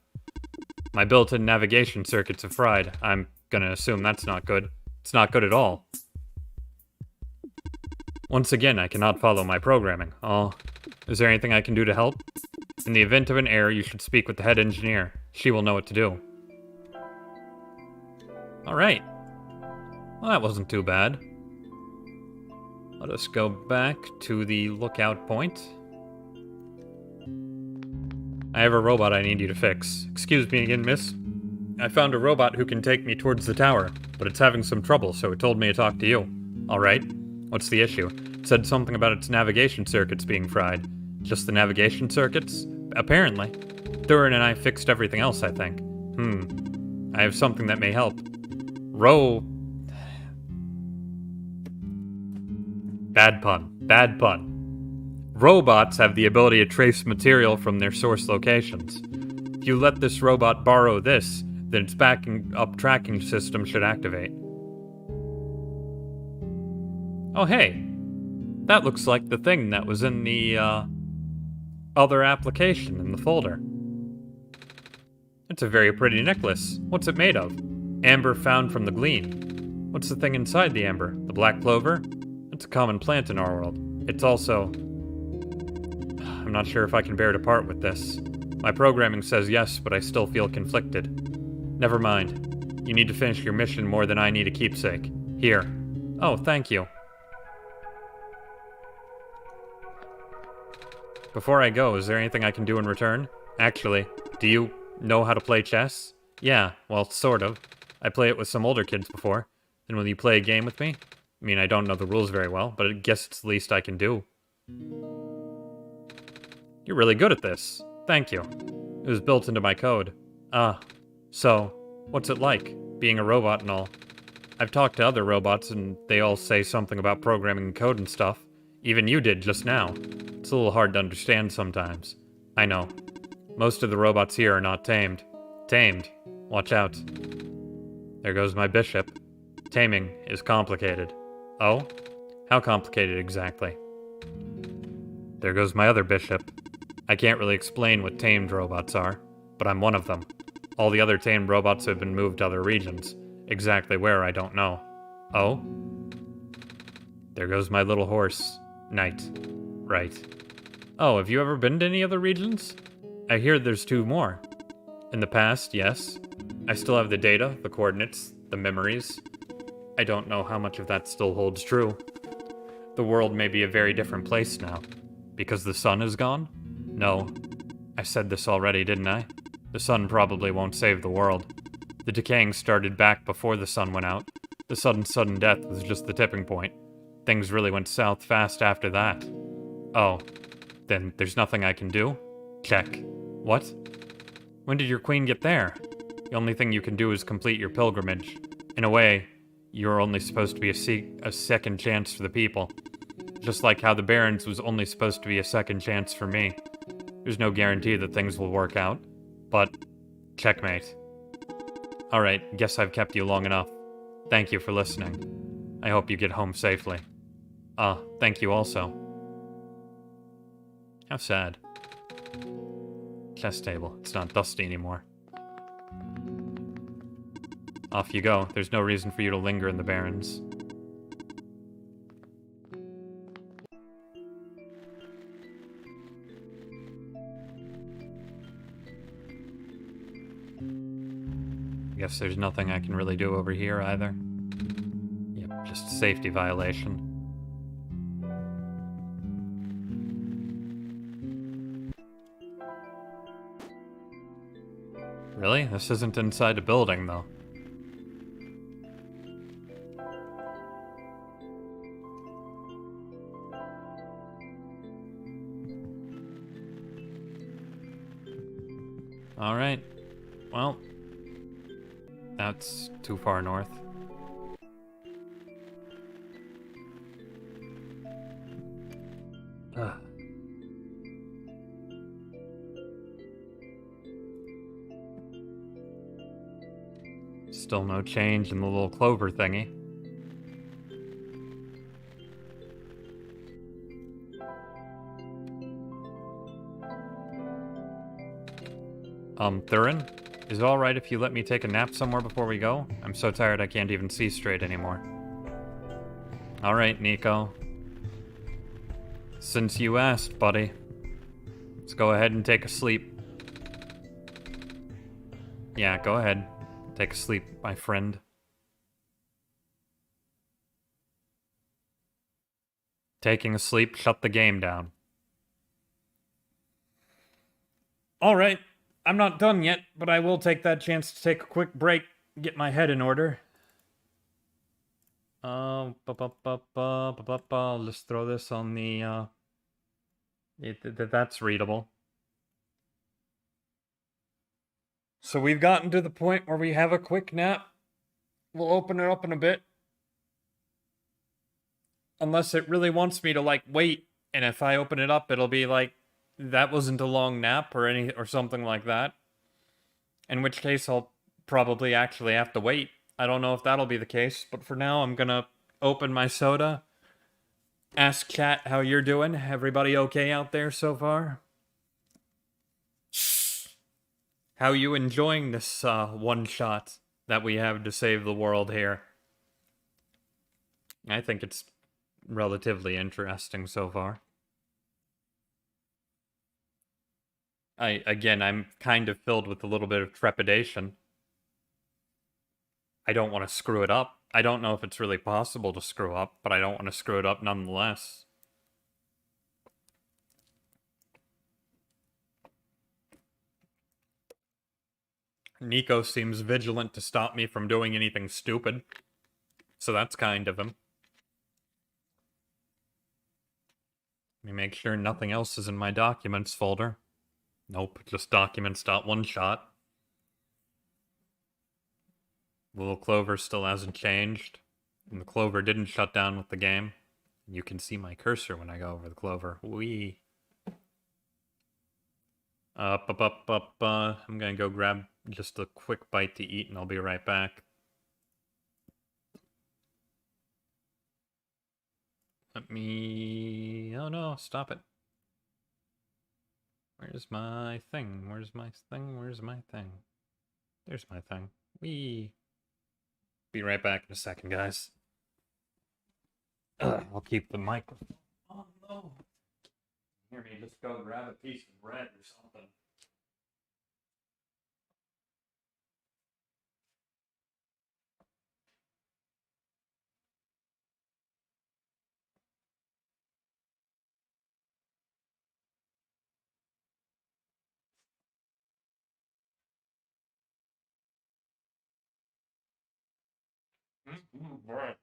My built-in navigation circuits have fried. I'm gonna assume that's not good. It's not good at all. Once again, I cannot follow my programming. Oh, is there anything I can do to help? In the event of an error, you should speak with the head engineer. She will know what to do. Alright. Well, that wasn't too bad. Let us go back to the lookout point. I have a robot I need you to fix. Excuse me again, miss. I found a robot who can take me towards the tower, but it's having some trouble, so it told me to talk to you. Alright, what's the issue? It said something about its navigation circuits being fried. Just the navigation circuits? Apparently. Thurin and I fixed everything else, I think. I have something that may help. Bad pun. Bad pun. Robots have the ability to trace material from their source locations. If you let this robot borrow this, then its backing up tracking system should activate. Oh hey, that looks like the thing that was in the, other application in the folder. It's a very pretty necklace. What's it made of? Amber found from the glean. What's the thing inside the amber? The black clover? It's a common plant in our world. It's also... I'm not sure if I can bear to part with this. My programming says yes, but I still feel conflicted. Never mind. You need to finish your mission more than I need a keepsake. Here. Oh, thank you. Before I go, is there anything I can do in return? Actually, do you know how to play chess? Yeah, well, sort of. I play it with some older kids before. Then will you play a game with me? I mean, I don't know the rules very well, but I guess it's the least I can do. You're really good at this. Thank you. It was built into my code. So, what's it like, being a robot and all? I've talked to other robots, and they all say something about programming code and stuff. Even you did just now. It's a little hard to understand sometimes. I know. Most of the robots here are not tamed. Tamed. Watch out. There goes my bishop. Taming is complicated. Oh? How complicated exactly? There goes my other bishop. I can't really explain what tamed robots are, but I'm one of them. All the other tamed robots have been moved to other regions. Exactly where, I don't know. Oh? There goes my little horse. Knight. Right. Oh, have you ever been to any other regions? I hear there's 2 more. In the past, yes. I still have the data, the coordinates, the memories. I don't know how much of that still holds true. The world may be a very different place now. Because the sun is gone? No. I said this already, didn't I? The sun probably won't save the world. The decaying started back before the sun went out. The sudden death was just the tipping point. Things really went south fast after that. Oh. Then there's nothing I can do? Check. What? When did your queen get there? The only thing you can do is complete your pilgrimage. In a way, you're only supposed to be a second chance for the people. Just like how the Barons was only supposed to be a second chance for me. There's no guarantee that things will work out. But, checkmate. Alright, guess I've kept you long enough. Thank you for listening. I hope you get home safely. Thank you also. How sad. Chess table. It's not dusty anymore. Off you go. There's no reason for you to linger in the Barrens. Guess there's nothing I can really do over here either. Yep, just a safety violation. Really? This isn't inside a building, though. Alright. Well, that's too far north. Ugh. Still no change in the little clover thingy. Thurin? Is it alright if you let me take a nap somewhere before we go? I'm so tired I can't even see straight anymore. Alright, Nico. Since you asked, buddy. Let's go ahead and take a sleep. Yeah, go ahead. Take a sleep, my friend. Taking a sleep, shut the game down. Alright. I'm not done yet, but I will take that chance to take a quick break, get my head in order. I'll just throw this on the, that's readable. So we've gotten to the point where we have a quick nap. We'll open it up in a bit. Unless it really wants me to, like, wait, and if I open it up, it'll be like, that wasn't a long nap or something like that. In which case, I'll probably actually have to wait. I don't know if that'll be the case, but for now, I'm gonna open my soda. Ask chat how you're doing. Everybody okay out there so far? How you enjoying this one shot that we have to save the world here? I think it's relatively interesting so far. I'm kind of filled with a little bit of trepidation. I don't want to screw it up. I don't know if it's really possible to screw up, but I don't want to screw it up nonetheless. Nico seems vigilant to stop me from doing anything stupid. So that's kind of him. Let me make sure nothing else is in my documents folder. Nope, just documents.oneshot. Little Clover still hasn't changed. And the Clover didn't shut down with the game. You can see my cursor when I go over the Clover. Whee! I'm gonna go grab just a quick bite to eat and I'll be right back. Let me... Oh no, stop it. Where's my thing? Where's my thing? Where's my thing? There's my thing. Whee! Be right back in a second, guys. I'll keep the microphone on low. Hear me just go grab a piece of bread or something. Bread.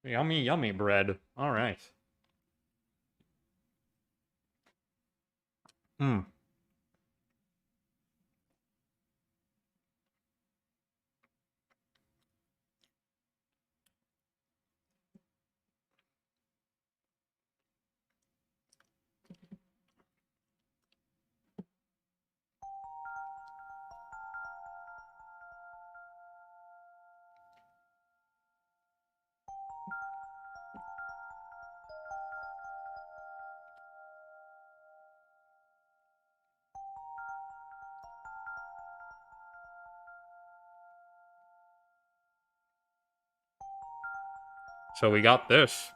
Yummy, yummy bread. All right. So we got this.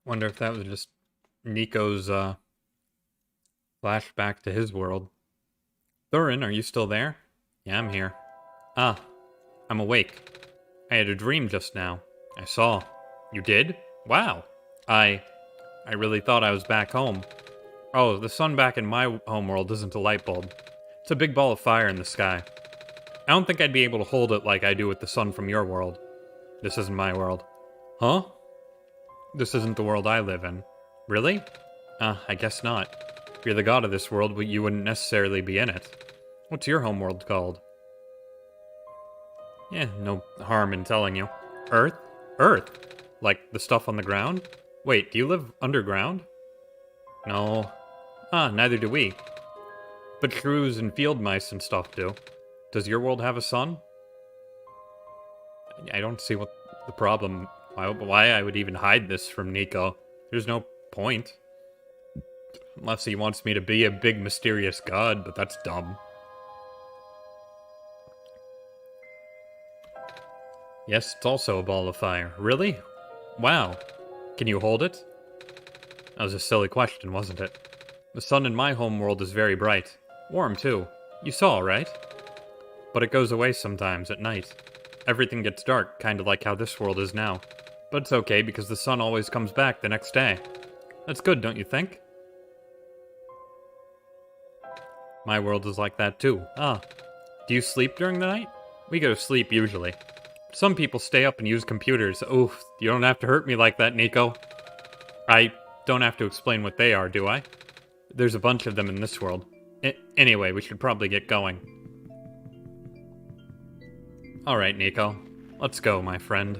Wonder if that was just Nico's flashback to his world. Thurin, are you still there? Yeah, I'm here. Ah, I'm awake. I had a dream just now. I saw. You did? Wow. I really thought I was back home. Oh, the sun back in my homeworld isn't a light bulb. It's a big ball of fire in the sky. I don't think I'd be able to hold it like I do with the sun from your world. This isn't my world. Huh? This isn't the world I live in. Really? I guess not. If you're the god of this world, but you wouldn't necessarily be in it. What's your homeworld called? Yeah, no harm in telling you. Earth? Earth? Like the stuff on the ground? Wait, do you live underground? No. Neither do we. But shrews and field mice and stuff do. Does your world have a sun? I don't see what the problem... Why I would even hide this from Nico. There's no point. Unless he wants me to be a big mysterious god, but that's dumb. Yes, it's also a ball of fire. Really? Wow. Can you hold it? That was a silly question, wasn't it? The sun in my homeworld is very bright. Warm, too. You saw, right? But it goes away sometimes at night. Everything gets dark, kind of like how this world is now. But it's okay because the sun always comes back the next day. That's good, don't you think? My world is like that too. Ah. Do you sleep during the night? We go to sleep usually. Some people stay up and use computers. Oof, you don't have to hurt me like that, Nico. I don't have to explain what they are, do I? There's a bunch of them in this world. Anyway, we should probably get going. Alright, Nico. Let's go, my friend.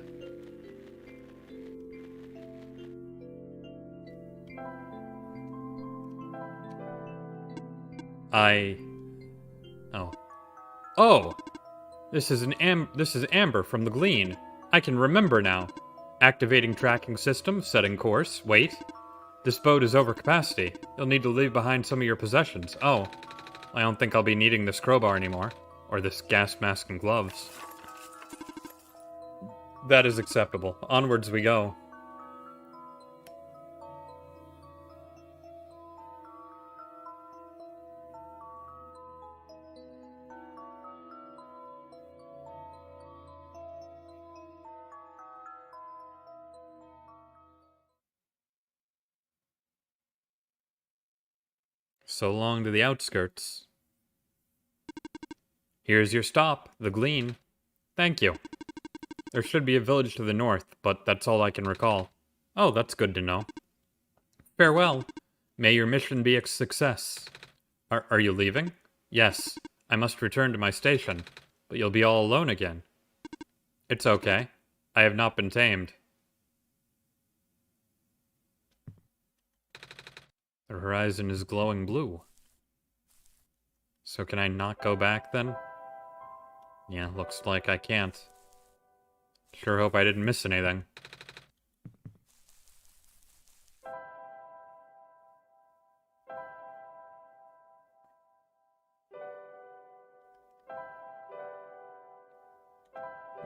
Oh. Oh! This is Amber from the Glean. I can remember now. Activating tracking system, setting course. Wait. This boat is over capacity. You'll need to leave behind some of your possessions. Oh. I don't think I'll be needing this crowbar anymore. Or this gas mask and gloves. That is acceptable. Onwards we go. So long to the outskirts. Here's your stop, the Glean. Thank you. There should be a village to the north, but that's all I can recall. Oh, that's good to know. Farewell. May your mission be a success. Are you leaving? Yes. I must return to my station, but you'll be all alone again. It's okay. I have not been tamed. The horizon is glowing blue. So can I not go back then? Yeah, looks like I can't. Sure hope I didn't miss anything.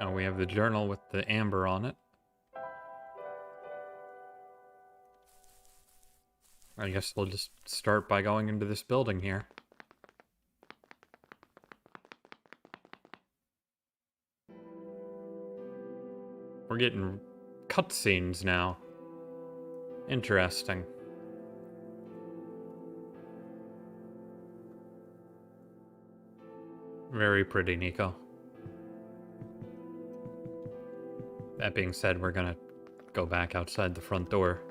Oh, we have the journal with the amber on it. I guess we'll just start by going into this building here. We're getting cutscenes now. Interesting. Very pretty, Nico. That being said, we're gonna go back outside the front door,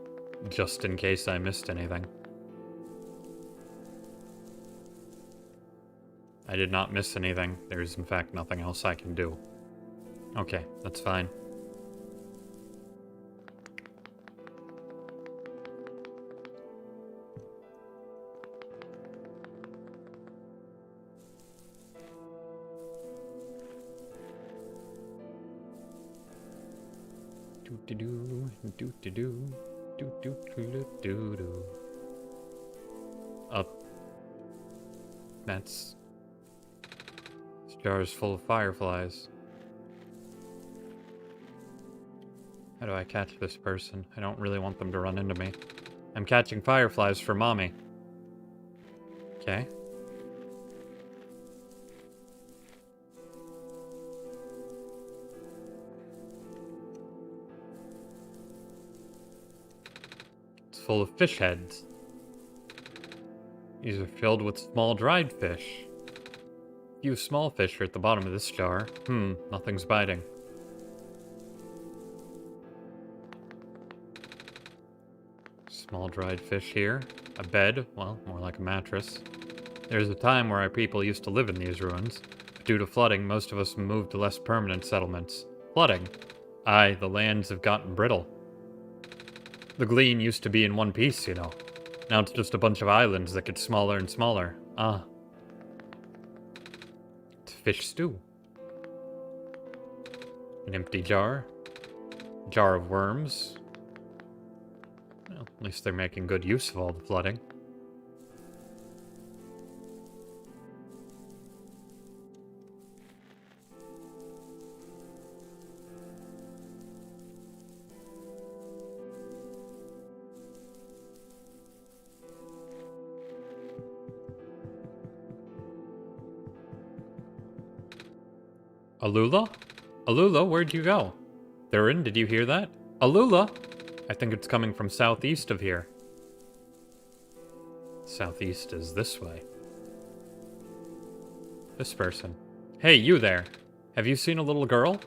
just in case I missed anything. I did not miss anything. There's in fact nothing else I can do. Okay, that's fine. Up. That's... This jar is full of fireflies. How do I catch this person? I don't really want them to run into me. I'm catching fireflies for mommy. Okay. Full of fish heads. These are filled with small dried fish. A few small fish are at the bottom of this jar. Nothing's biting. Small dried fish here. A bed, well, more like a mattress. There's a time where our people used to live in these ruins. But due to flooding, most of us moved to less permanent settlements. Flooding? Aye, the lands have gotten brittle. The Glean used to be in one piece, you know. Now it's just a bunch of islands that get smaller and smaller. Ah. It's fish stew. An empty jar. Jar of worms. Well, at least they're making good use of all the flooding. Alula? Alula, where'd you go? Thurin, did you hear that? Alula! I think it's coming from southeast of here. Southeast is this way. This person. Hey, you there. Have you seen a little girl?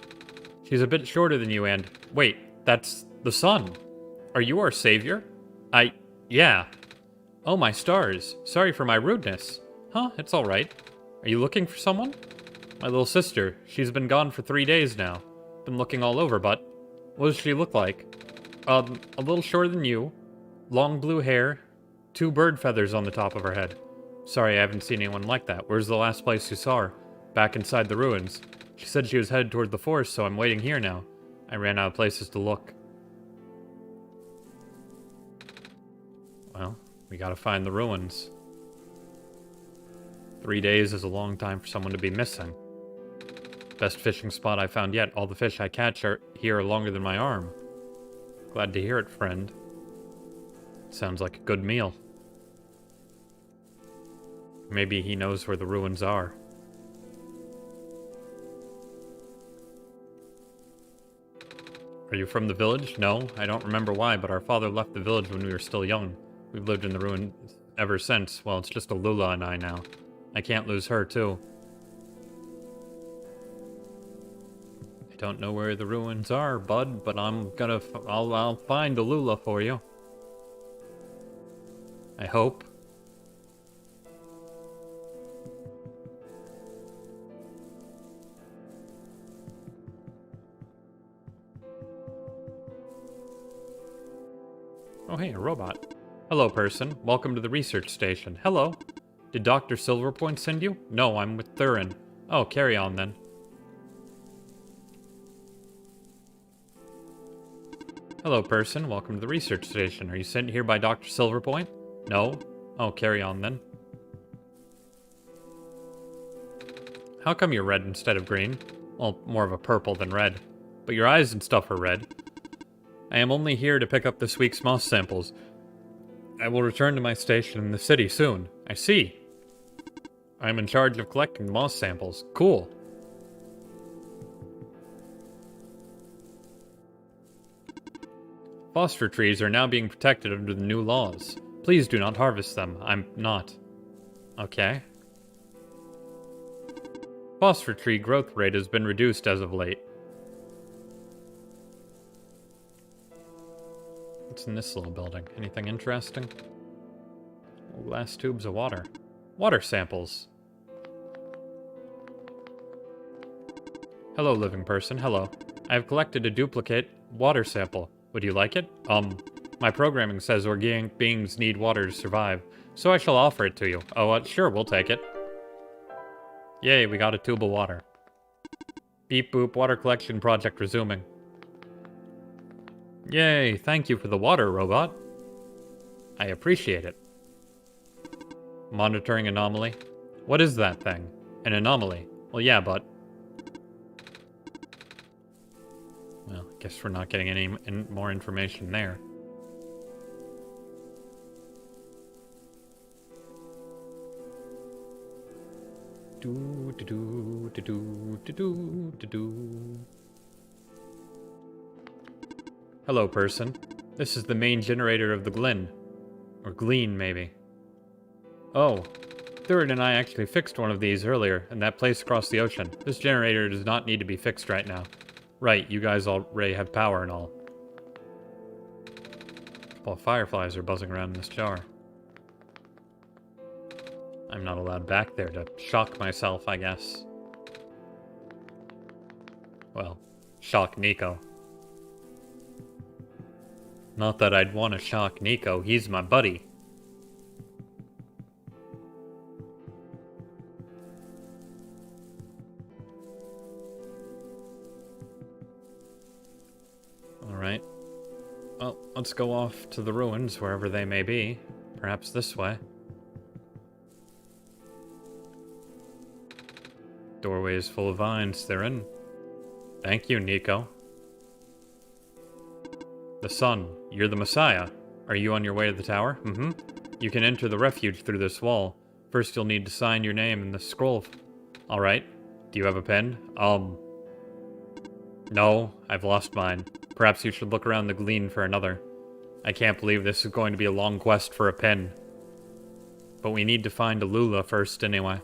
She's a bit shorter than you and... Wait, that's the sun. Are you our savior? Yeah. Oh, my stars. Sorry for my rudeness. Huh, it's alright. Are you looking for someone? My little sister. She's been gone for 3 days now. Been looking all over, but... What does she look like? A little shorter than you. Long blue hair. 2 bird feathers on the top of her head. Sorry, I haven't seen anyone like that. Where's the last place you saw her? Back inside the ruins. She said she was headed toward the forest, so I'm waiting here now. I ran out of places to look. Well, we gotta find the ruins. 3 days is a long time for someone to be missing. Best fishing spot I found yet. All the fish I catch here are longer than my arm. Glad to hear it, friend. Sounds like a good meal. Maybe he knows where the ruins are. Are you from the village? No, I don't remember why, but our father left the village when we were still young. We've lived in the ruins ever since. Well, it's just Alula and I now. I can't lose her, too. I don't know where the ruins are, bud, but I'll find Alula for you. I hope. Oh, hey, a robot. Hello, person. Welcome to the research station. Hello. Did Dr. Silverpoint send you? No, I'm with Thurin. Oh, carry on then. Hello, person. Welcome to the research station. Are you sent here by Dr. Silverpoint? No. Oh, carry on then. How come you're red instead of green? Well, more of a purple than red. But your eyes and stuff are red. I am only here to pick up this week's moss samples. I will return to my station in the city soon. I see. I am in charge of collecting moss samples. Cool. Phosphor trees are now being protected under the new laws. Please do not harvest them. I'm not. Okay. Phosphor tree growth rate has been reduced as of late. What's in this little building? Anything interesting? Oh, glass tubes of water. Water samples. Hello, living person. Hello. I have collected a duplicate water sample. Would you like it? My programming says organic beings need water to survive, so I shall offer it to you. Oh, sure, we'll take it. Yay, we got a tube of water. Beep boop, water collection project resuming. Yay, thank you for the water, robot. I appreciate it. Monitoring anomaly. What is that thing? An anomaly? Well, yeah, but... Well, I guess we're not getting any more information there. Hello, person. This is the main generator of the Glen. Or Glean, maybe. Oh, Thurin and I actually fixed one of these earlier, in that place across the ocean. This generator does not need to be fixed right now. Right, you guys already have power and all. A couple of fireflies are buzzing around in this jar. I'm not allowed back there to shock myself, I guess. Well, shock Nico. Not that I'd want to shock Nico, he's my buddy. Alright. Well, let's go off to the ruins, wherever they may be. Perhaps this way. Doorway is full of vines, they're in. Thank you, Nico. The sun, you're the Messiah. Are you on your way to the tower? Mm-hmm. You can enter the refuge through this wall. First you'll need to sign your name in the scroll. Alright. Do you have a pen? No, I've lost mine. Perhaps you should look around the glean for another. I can't believe this is going to be a long quest for a pen. But we need to find a Lula first anyway.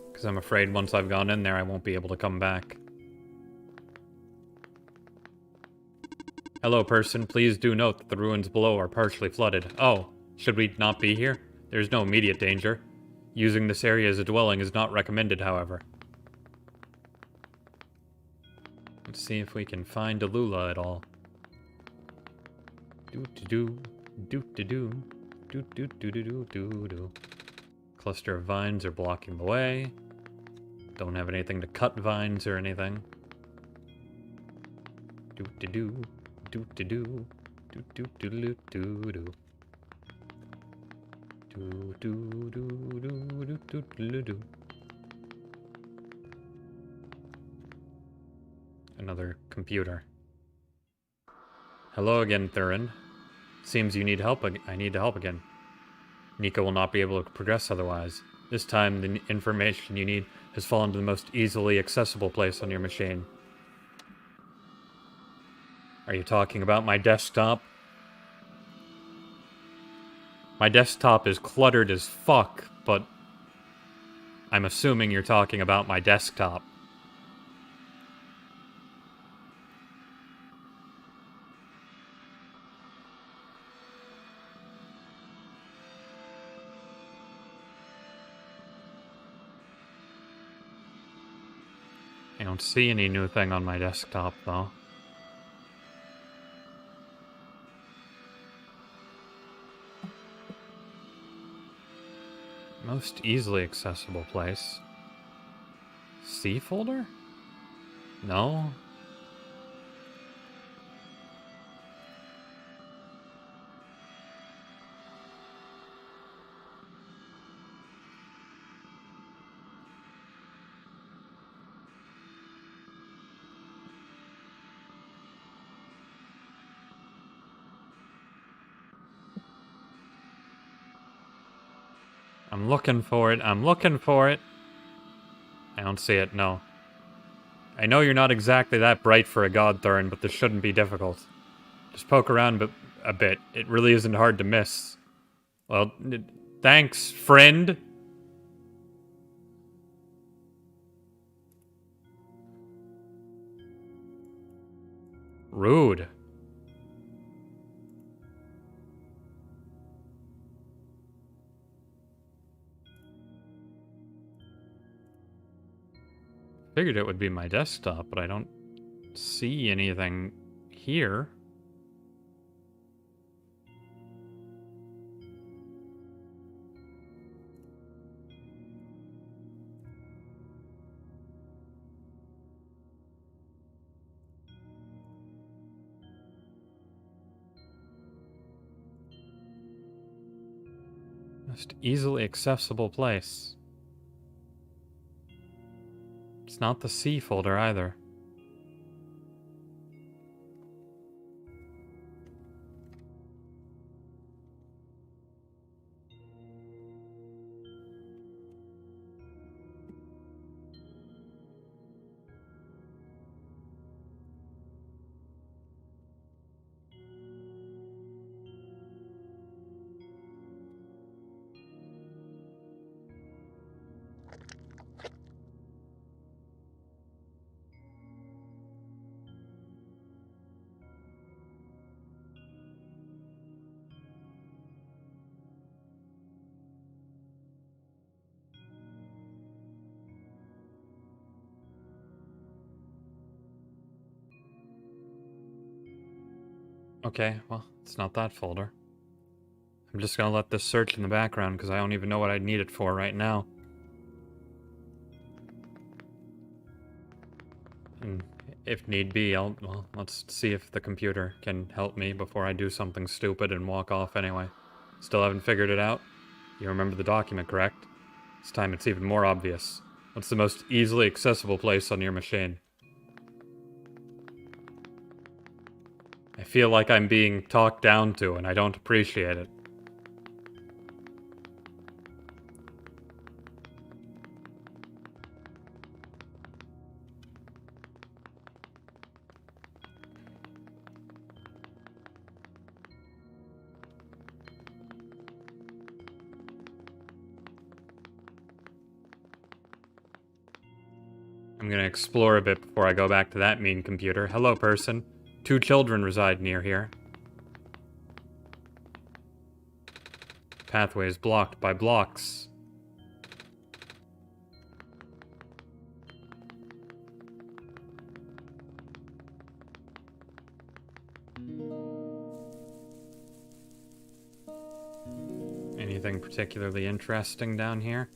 Because I'm afraid once I've gone in there, I won't be able to come back. Hello, person. Please do note that the ruins below are partially flooded. Oh, should we not be here? There's no immediate danger. Using this area as a dwelling is not recommended, however. Let's see if we can find a Lula at all. Do-do-do, do-do-do, do-do-do-do-do-do. Cluster of vines are blocking the way. Don't have anything to cut vines or anything. Do-do-do, do-do-do, do-do-do-do-do-do. Do-do-do-do-do-do-do-do. Another computer. Hello again, Thurin. Seems you need help. I need help again. Nika will not be able to progress otherwise. This time, the information you need has fallen to the most easily accessible place on your machine. Are you talking about my desktop? My desktop is cluttered as fuck, but I'm assuming you're talking about my desktop. I don't see any new thing on my desktop, though. Most easily accessible place. C folder? No? I'm looking for it. I'm looking for it. I don't see it, no. I know you're not exactly that bright for a god, Thurin, but this shouldn't be difficult. Just poke around a bit. It really isn't hard to miss. Well, thanks, friend. Rude. Figured it would be my desktop, but I don't see anything here. Most easily accessible place. It's not the C folder either. Okay, well, it's not that folder. I'm just gonna let this search in the background because I don't even know what I need it for right now. And if need be, well, let's see if the computer can help me before I do something stupid and walk off anyway. Still haven't figured it out? You remember the document, correct? This time it's even more obvious. What's the most easily accessible place on your machine? I feel like I'm being talked down to, and I don't appreciate it. I'm gonna explore a bit before I go back to that mean computer. Hello, person. 2 children reside near here. Pathway is blocked by blocks. Anything particularly interesting down here?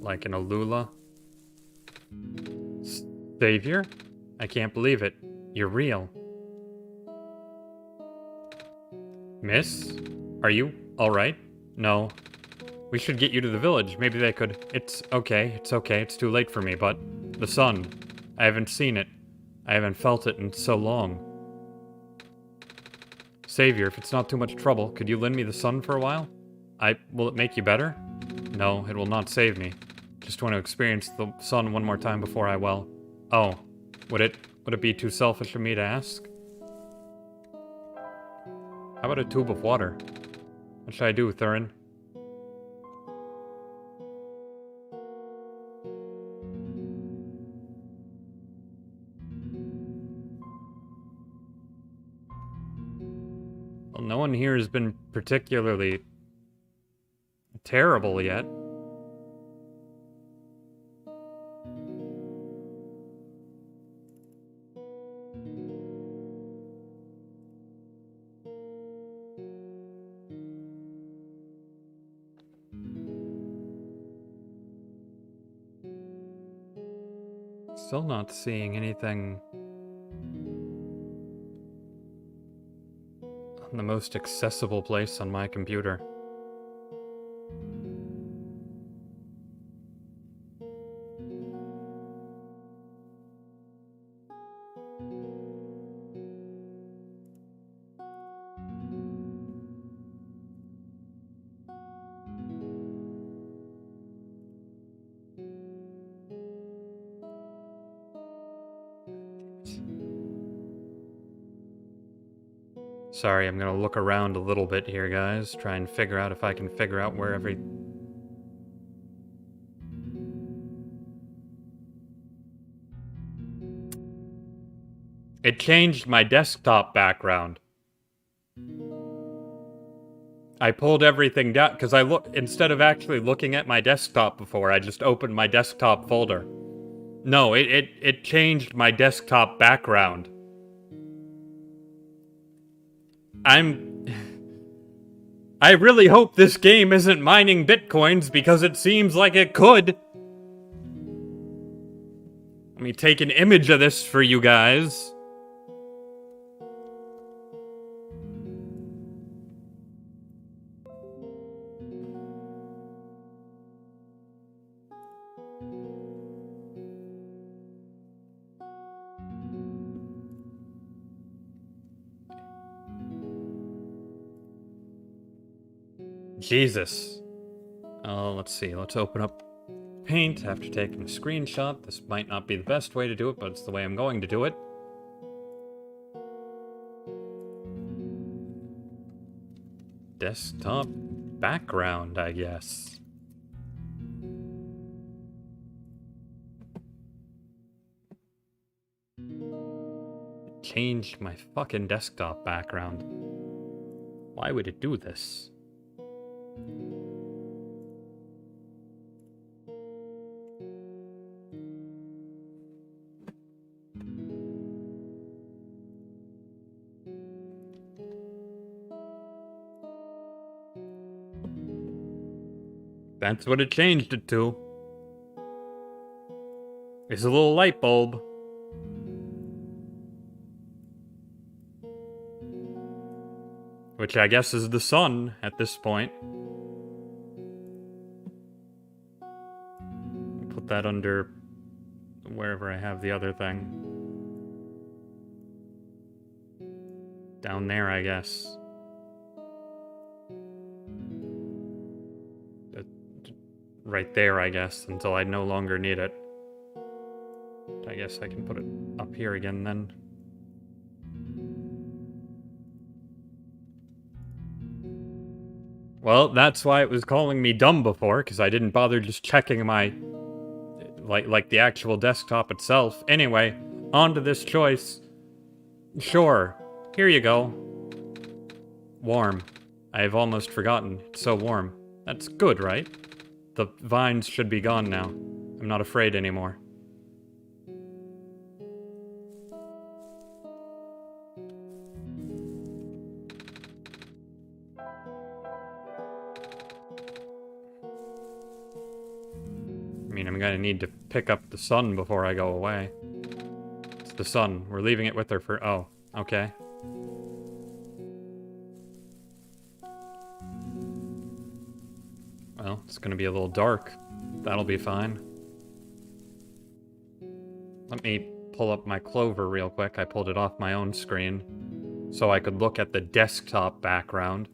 Like an Alula? Savior? I can't believe it. You're real. Miss? Are you alright? No. We should get you to the village. Maybe they could... It's okay. It's too late for me, but... The sun. I haven't seen it. I haven't felt it in so long. Savior, if it's not too much trouble, could you lend me the sun for a while? Will it make you better? No, it will not save me. Just want to experience the sun one more time before I, well... Oh. Would it be too selfish of me to ask? How about a tube of water? What should I do, Thurin? Well, no one here has been particularly terrible yet. Still not seeing anything on the most accessible place on my computer. Sorry, I'm gonna look around a little bit here, guys. Try and figure out if I can figure out where every... It changed my desktop background. I pulled everything down, because instead of actually looking at my desktop before, I just opened my desktop folder. No, it changed my desktop background. I really hope this game isn't mining bitcoins because it seems like it could. Let me take an image of this for you guys. Jesus. Oh, let's see. Let's open up Paint after taking a screenshot. This might not be the best way to do it, but it's the way I'm going to do it. Desktop background, I guess. It changed my fucking desktop background. Why would it do this? That's what it changed it to. It's a little light bulb. Which I guess is the sun at this point. Put that under wherever I have the other thing. Down there, I guess. Right there, I guess, until I no longer need it. I guess I can put it up here again then. Well, that's why it was calling me dumb before, because I didn't bother just checking my... Like the actual desktop itself. Anyway, on to this choice. Sure. Here you go. Warm. I have almost forgotten. It's so warm. That's good, right? The vines should be gone now. I'm not afraid anymore. I mean, I'm gonna need to pick up the sun before I go away. It's the sun. We're leaving it with her for... Oh, okay. Well, it's gonna be a little dark. That'll be fine. Let me pull up my Clover real quick. I pulled it off my own screen so I could look at the desktop background.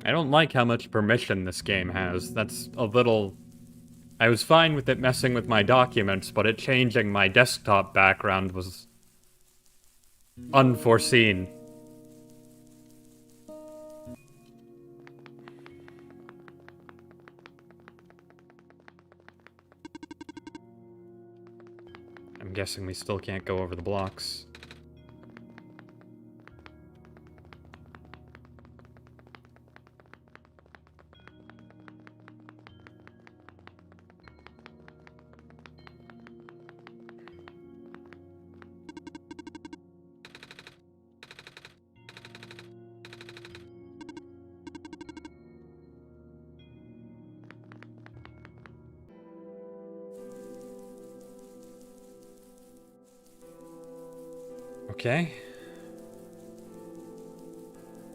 I don't like how much permission this game has. That's a little... I was fine with it messing with my documents, but it changing my desktop background was... unforeseen. I'm guessing we still can't go over the blocks. Okay.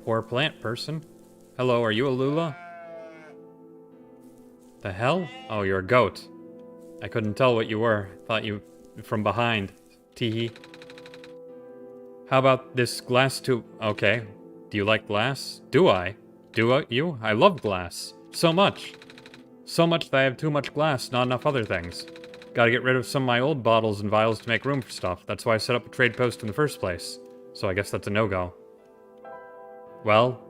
Poor plant person. Hello, are you a Lula? The hell? Oh, you're a goat. I couldn't tell what you were. Thought you from behind. Teehee. How about this glass tube? Okay. Do you like glass? Do I? You? I love glass. So much. So much that I have too much glass, not enough other things. Gotta get rid of some of my old bottles and vials to make room for stuff. That's why I set up a trade post in the first place. So I guess that's a no-go. Well,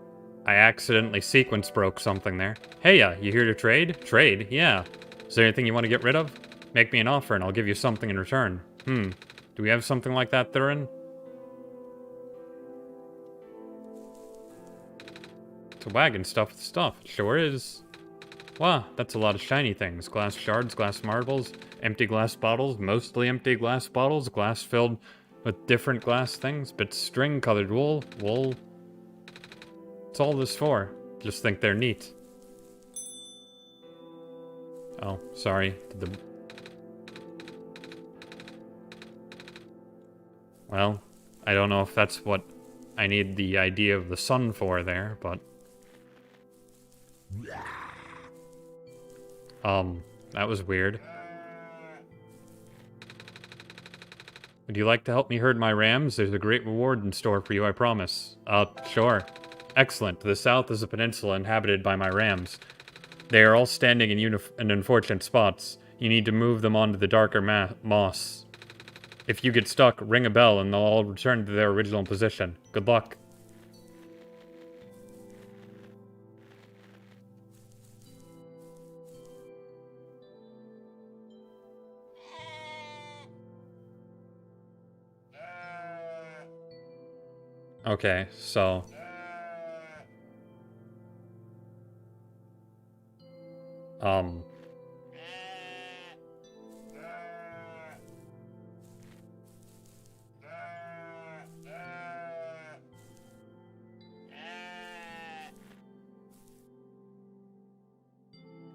I accidentally sequence broke something there. Hey, you here to trade? Trade? Yeah. Is there anything you want to get rid of? Make me an offer and I'll give you something in return. Do we have something like that, Thurin? It's a wagon stuffed with stuff. It sure is. Wow, that's a lot of shiny things. Glass shards, glass marbles, empty glass bottles, mostly empty glass bottles, glass filled with different glass things, bits of string, colored wool. What's all this for? Just think they're neat. Oh, sorry. Well, I don't know if that's what I need the idea of the sun for there, but... that was weird. Would you like to help me herd my rams? There's a great reward in store for you, I promise. Sure. Excellent. To the south is a peninsula inhabited by my rams. They are all standing in unfortunate spots. You need to move them onto the darker moss. If you get stuck, ring a bell and they'll all return to their original position. Good luck. Okay, so...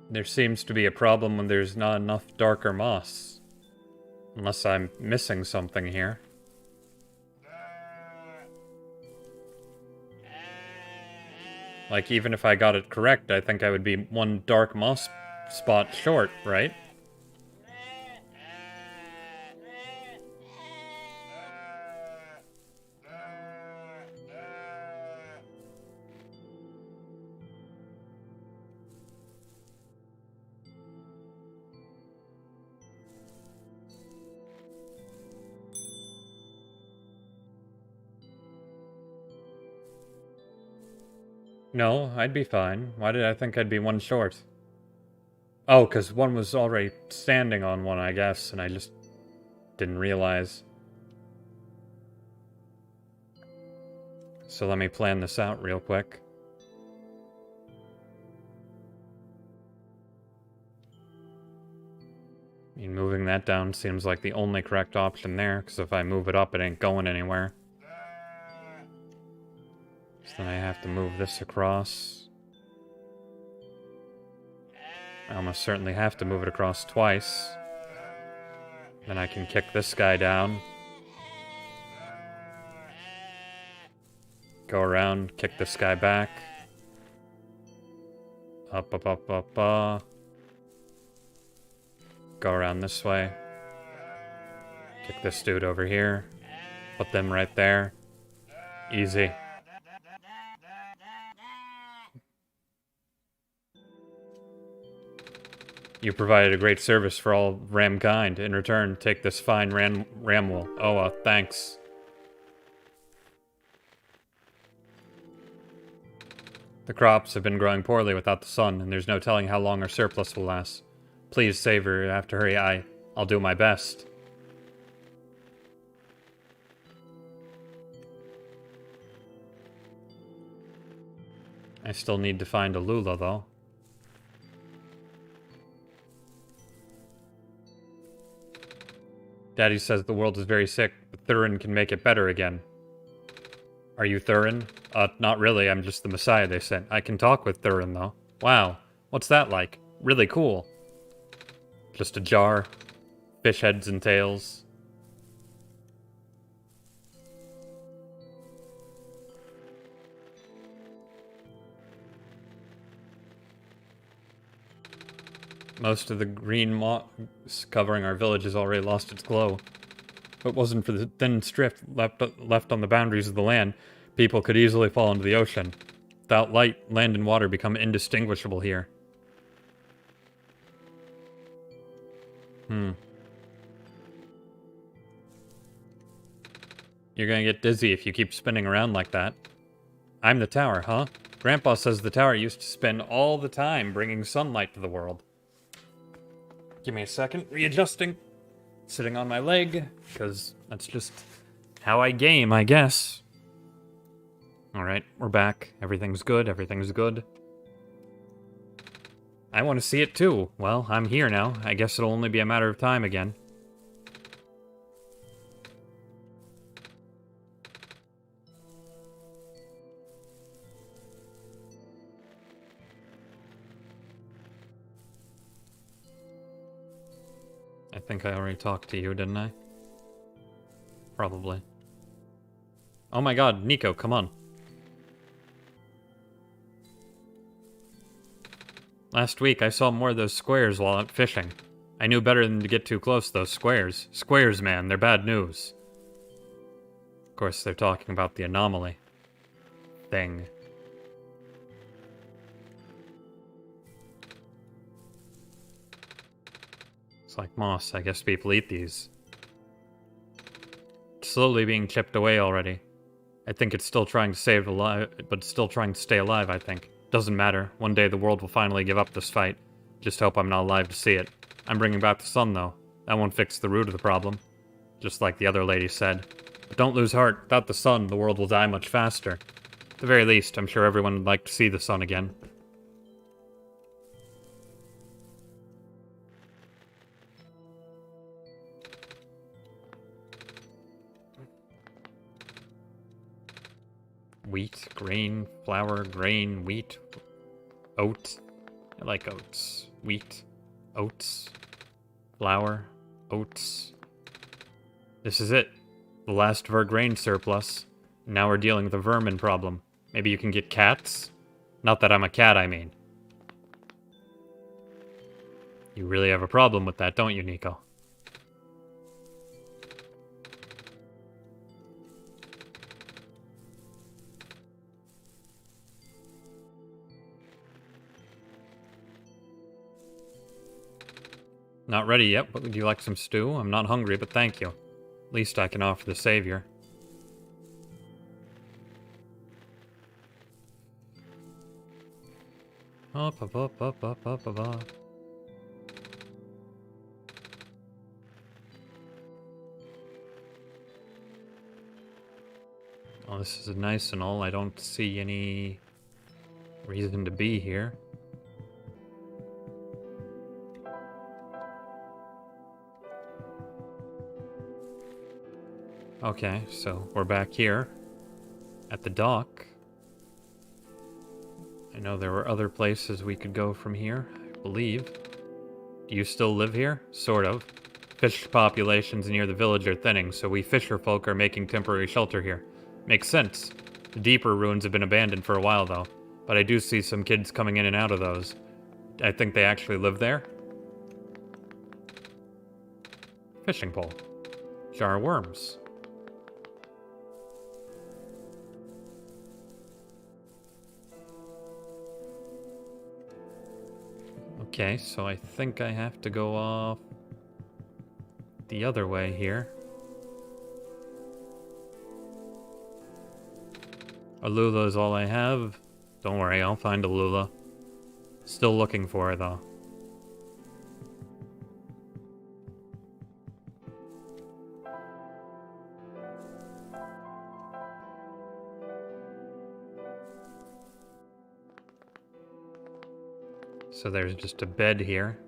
There seems to be a problem when there's not enough darker moss. Unless I'm missing something here. Like, even if I got it correct, I think I would be one dark moss spot short, right? No, I'd be fine. Why did I think I'd be one short? Oh, because one was already standing on one, I guess, and I just didn't realize. So let me plan this out real quick. I mean, moving that down seems like the only correct option there, because if I move it up, it ain't going anywhere. So then I have to move this across. I almost certainly have to move it across twice. Then I can kick this guy down. Go around, kick this guy back. Up, up, up, up, Go around this way. Kick this dude over here. Put them right there. Easy. You provided a great service for all Ramkind. In return, take this fine ram wool. Oh, thanks. The crops have been growing poorly without the sun, and there's no telling how long our surplus will last. Please save her. Have to hurry. I'll do my best. I still need to find a Lula, though. Daddy says the world is very sick, but Thurin can make it better again. Are you Thurin? Not really, I'm just the Messiah they sent. I can talk with Thurin, though. Wow, what's that like? Really cool. Just a jar. Fish heads and tails. Most of the green moss covering our village has already lost its glow. If it wasn't for the thin strip left on the boundaries of the land, people could easily fall into the ocean. Without light, land and water become indistinguishable here. You're gonna get dizzy if you keep spinning around like that. I'm the tower, huh? Grandpa says the tower used to spin all the time, bringing sunlight to the world. Give me a second. Readjusting. Sitting on my leg, because that's just how I game, I guess. Alright, we're back. Everything's good. Everything's good. I want to see it too. Well, I'm here now. I guess it'll only be a matter of time again. I think I already talked to you, didn't I? Probably. Oh my god, Nico, come on. Last week, I saw more of those squares while out fishing. I knew better than to get too close to those squares. Squares, man, they're bad news. Of course, they're talking about the anomaly thing. It's like moss. I guess people eat these. It's slowly being chipped away already. I think it's still trying to save alive, but it's still trying to stay alive, I think. Doesn't matter. One day the world will finally give up this fight. Just hope I'm not alive to see it. I'm bringing back the sun, though. That won't fix the root of the problem. Just like the other lady said. But don't lose heart. Without the sun, the world will die much faster. At the very least, I'm sure everyone would like to see the sun again. Wheat, grain, flour, grain, wheat, oat. I like oats. Wheat, oats, flour, oats. This is it. The last of our grain surplus. Now we're dealing with a vermin problem. Maybe you can get cats? Not that I'm a cat, I mean. You really have a problem with that, don't you, Nico? Not ready yet, but would you like some stew? I'm not hungry, but thank you. Least I can offer the savior. Up, up, up, up, up, up, up, up. Oh, this is nice and all. I don't see any reason to be here. Okay, so we're back here at the dock. I know there were other places we could go from here, I believe. Do you still live here? Sort of. Fish populations near the village are thinning, so we fisher folk are making temporary shelter here. Makes sense. The deeper ruins have been abandoned for a while, though. But I do see some kids coming in and out of those. I think they actually live there. Fishing pole. Jar of worms. Okay, so I think I have to go off the other way here. A Lula is all I have. Don't worry, I'll find a Lula. Still looking for her, though. So there's just a bed here.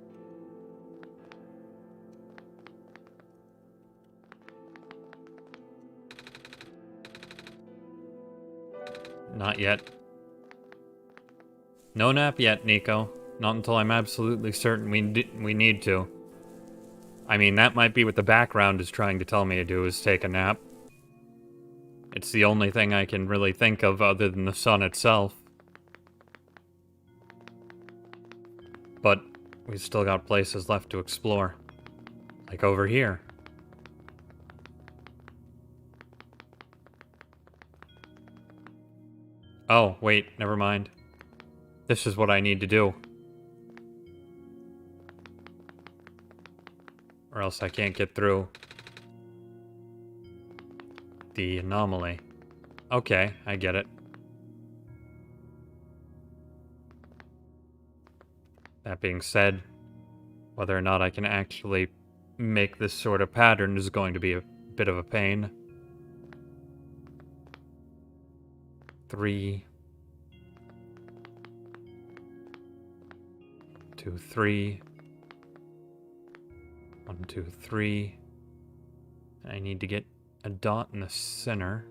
Not yet. No nap yet, Nico. Not until I'm absolutely certain we need to. I mean, that might be what the background is trying to tell me to do, is take a nap. It's the only thing I can really think of other than the sun itself. But we've still got places left to explore. Like over here. Oh, wait, never mind. This is what I need to do. Or else I can't get through the anomaly. Okay, I get it. That being said, whether or not I can actually make this sort of pattern is going to be a bit of a pain. 3, 2, 3. 1, 2, 3. I need to get a dot in the center.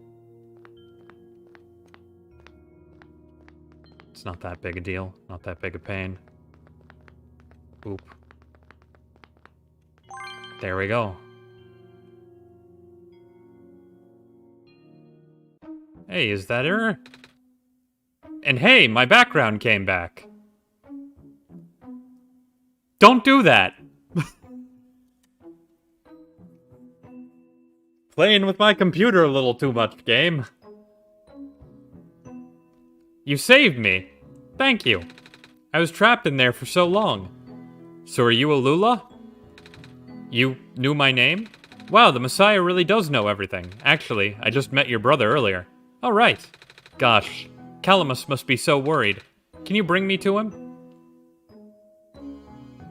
It's not that big a deal, not that big a pain. Oop. There we go. Hey, is that her? And hey, my background came back. Don't do that! Playing with my computer a little too much, game. You saved me. Thank you. I was trapped in there for so long. So are you a Lula? You knew my name? Wow, the Messiah really does know everything. Actually, I just met your brother earlier. Oh, right. Gosh, Calamus must be so worried. Can you bring me to him?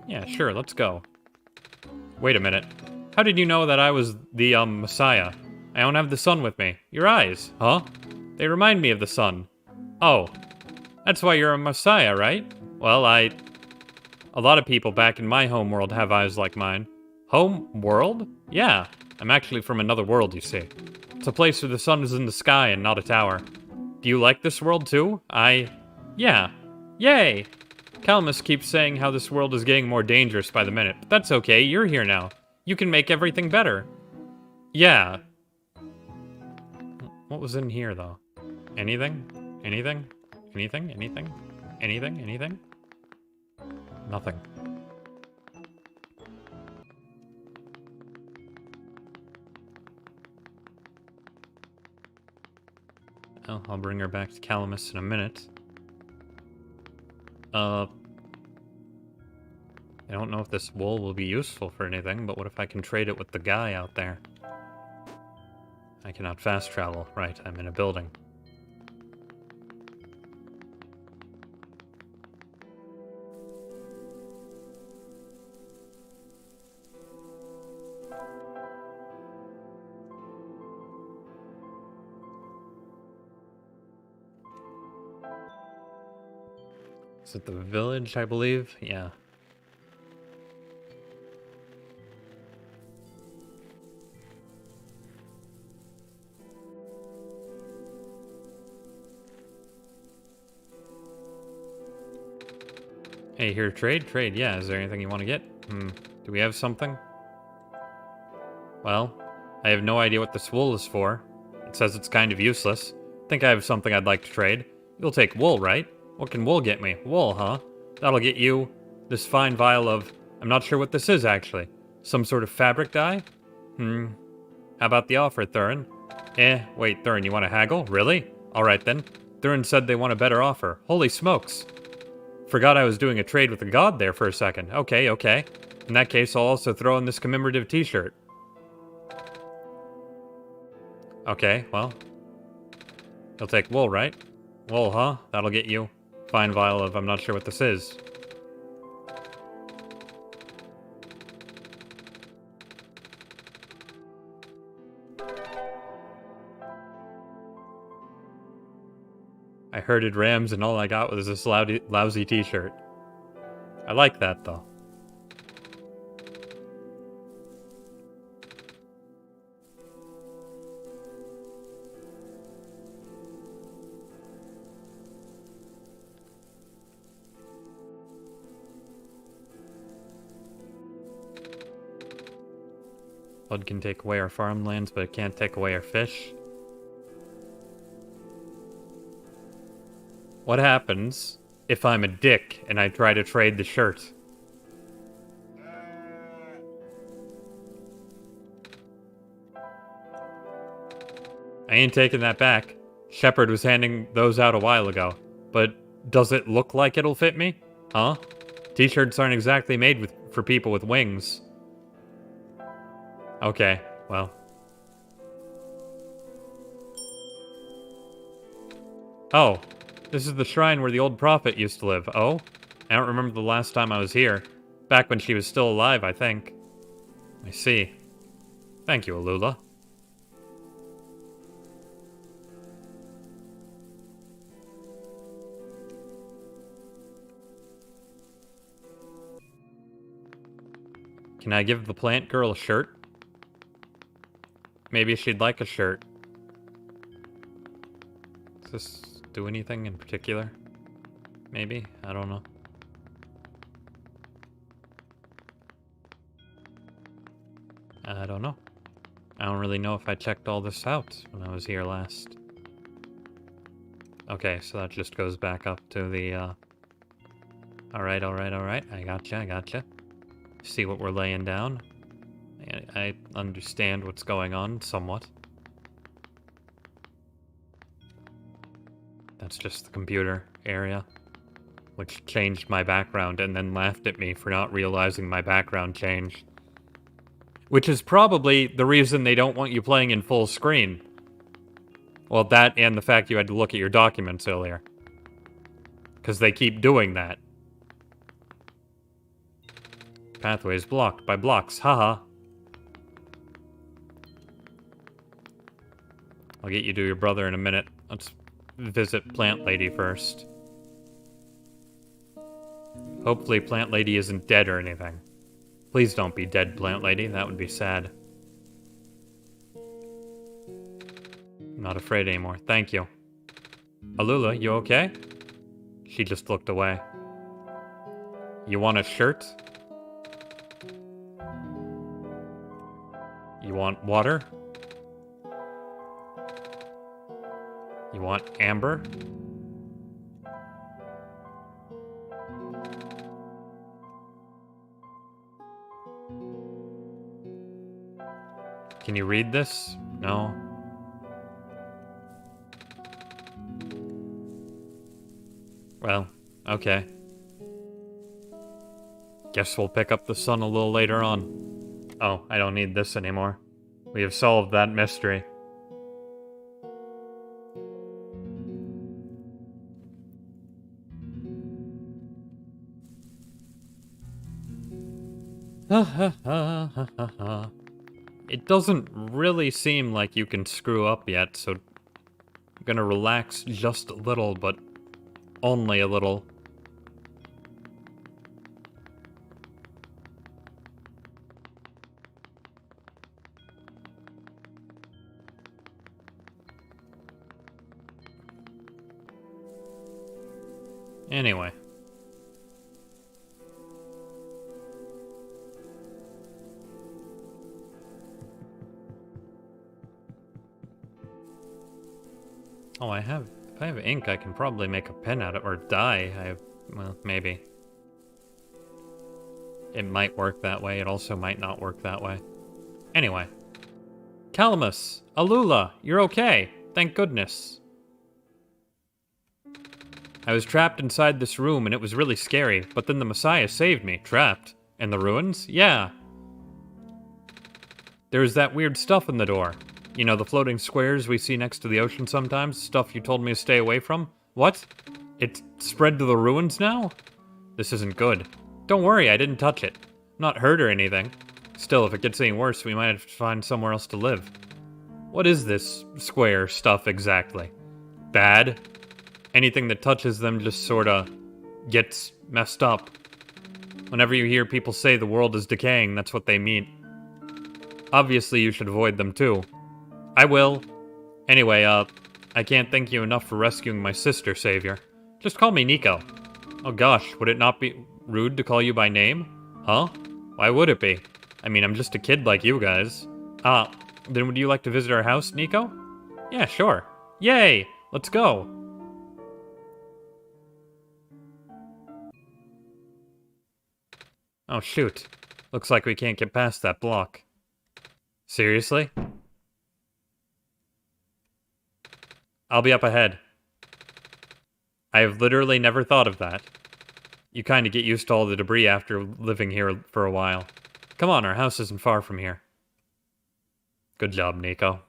Yeah, sure, let's go. Wait a minute. How did you know that I was the, Messiah? I don't have the sun with me. Your eyes, huh? They remind me of the sun. Oh, that's why you're a Messiah, right? Well, a lot of people back in my home world have eyes like mine. Home world? Yeah, I'm actually from another world, you see. It's a place where the sun is in the sky and not a tower. Do you like this world too? Yeah. Yay! Calamus keeps saying how this world is getting more dangerous by the minute, but that's okay, you're here now. You can make everything better. Yeah. What was in here, though? Anything? Anything? Anything? Anything? Anything? Anything? Nothing. Well, I'll bring her back to Calamus in a minute. I don't know if this wool will be useful for anything, but what if I can trade it with the guy out there? I cannot fast travel. Right, I'm in a building. Is it the village, I believe? Yeah. Hey, here, trade? Trade, yeah. Is there anything you want to get? Do we have something? Well, I have no idea what this wool is for. It says it's kind of useless. Think I have something I'd like to trade. You'll take wool, right? What can wool get me? Wool, huh? That'll get you this fine vial of... I'm not sure what this is, actually. Some sort of fabric dye? How about the offer, Thurin? Wait, Thurin, you want to haggle? Really? Alright then. Thurin said they want a better offer. Holy smokes. Forgot I was doing a trade with a god there for a second. Okay, okay. In that case, I'll also throw in this commemorative t-shirt. Okay, well. You'll take wool, right? Wool, huh? That'll get you. Fine vial of I'm not sure what this is. I herded rams and all I got was this lousy t-shirt. I like that, though. Blood can take away our farmlands, but it can't take away our fish. What happens if I'm a dick and I try to trade the shirt? I ain't taking that back. Shepard was handing those out a while ago. But does it look like it'll fit me? Huh? T-shirts aren't exactly made for people with wings. Okay, well. Oh. This is the shrine where the old prophet used to live. Oh? I don't remember the last time I was here. Back when she was still alive, I think. I see. Thank you, Alula. Can I give the plant girl a shirt? Maybe she'd like a shirt. Does this do anything in particular? Maybe? I don't know. I don't know. I don't really know if I checked all this out when I was here last. Okay, so that just goes back up to the, Alright. I gotcha. See what we're laying down. I understand what's going on, somewhat. That's just the computer area, which changed my background and then laughed at me for not realizing my background changed. Which is probably the reason they don't want you playing in full screen. Well, that and the fact you had to look at your documents earlier. Because they keep doing that. Pathways blocked by blocks, haha. I'll get you to your brother in a minute. Let's visit Plant Lady first. Hopefully Plant Lady isn't dead or anything. Please don't be dead, Plant Lady. That would be sad. I'm not afraid anymore. Thank you. Alula, you okay? She just looked away. You want a shirt? You want water? You want amber? Can you read this? No. Well, okay. Guess we'll pick up the sun a little later on. Oh, I don't need this anymore. We have solved that mystery. It doesn't really seem like you can screw up yet, so I'm gonna relax just a little, but only a little. Oh, if I have ink, I can probably make a pen out of it, or dye. Well, maybe. It might work that way, it also might not work that way. Anyway. Calamus! Alula! You're okay! Thank goodness. I was trapped inside this room and it was really scary, but then the Messiah saved me. Trapped? In the ruins? Yeah. There's that weird stuff in the door. You know, the floating squares we see next to the ocean sometimes? Stuff you told me to stay away from? What? It's spread to the ruins now? This isn't good. Don't worry, I didn't touch it. I'm not hurt or anything. Still, if it gets any worse, we might have to find somewhere else to live. What is this square stuff exactly? Bad? Anything that touches them just sorta gets messed up. Whenever you hear people say the world is decaying, that's what they mean. Obviously, you should avoid them too. I will. Anyway, I can't thank you enough for rescuing my sister, Savior. Just call me Nico. Oh gosh, would it not be rude to call you by name? Huh? Why would it be? I mean, I'm just a kid like you guys. Then would you like to visit our house, Nico? Yeah, sure. Yay! Let's go! Oh shoot. Looks like we can't get past that block. Seriously? I'll be up ahead. I have literally never thought of that. You kinda get used to all the debris after living here for a while. Come on, our house isn't far from here. Good job, Nico.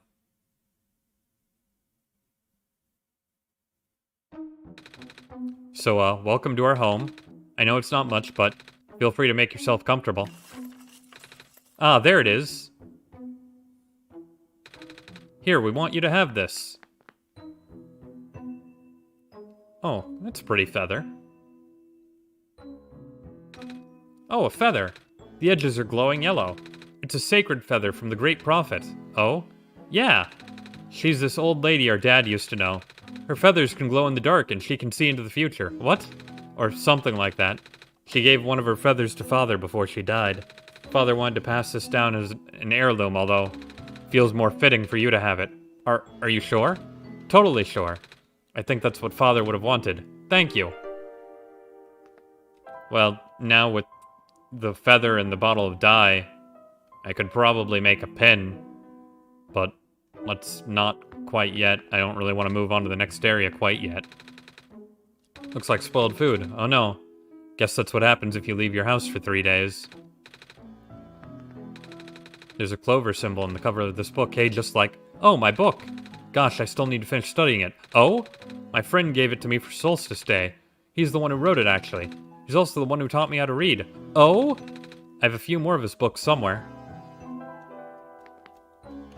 So, welcome to our home. I know it's not much, but feel free to make yourself comfortable. Ah, there it is. Here, we want you to have this. Oh, that's a pretty feather. Oh, a feather. The edges are glowing yellow. It's a sacred feather from the great prophet. Oh? Yeah. She's this old lady our dad used to know. Her feathers can glow in the dark and she can see into the future. What? Or something like that. She gave one of her feathers to Father before she died. Father wanted to pass this down as an heirloom, although feels more fitting for you to have it. Are you sure? Totally sure. I think that's what Father would have wanted. Thank you. Well, now with the feather and the bottle of dye, I could probably make a pin, but let's not quite yet. I don't really want to move on to the next area quite yet. Looks like spoiled food. Oh no. Guess that's what happens if you leave your house for 3 days. There's a clover symbol in the cover of this book. Hey, just like... Oh, my book! Gosh, I still need to finish studying it. Oh? My friend gave it to me for Solstice Day. He's the one who wrote it, actually. He's also the one who taught me how to read. Oh? I have a few more of his books somewhere.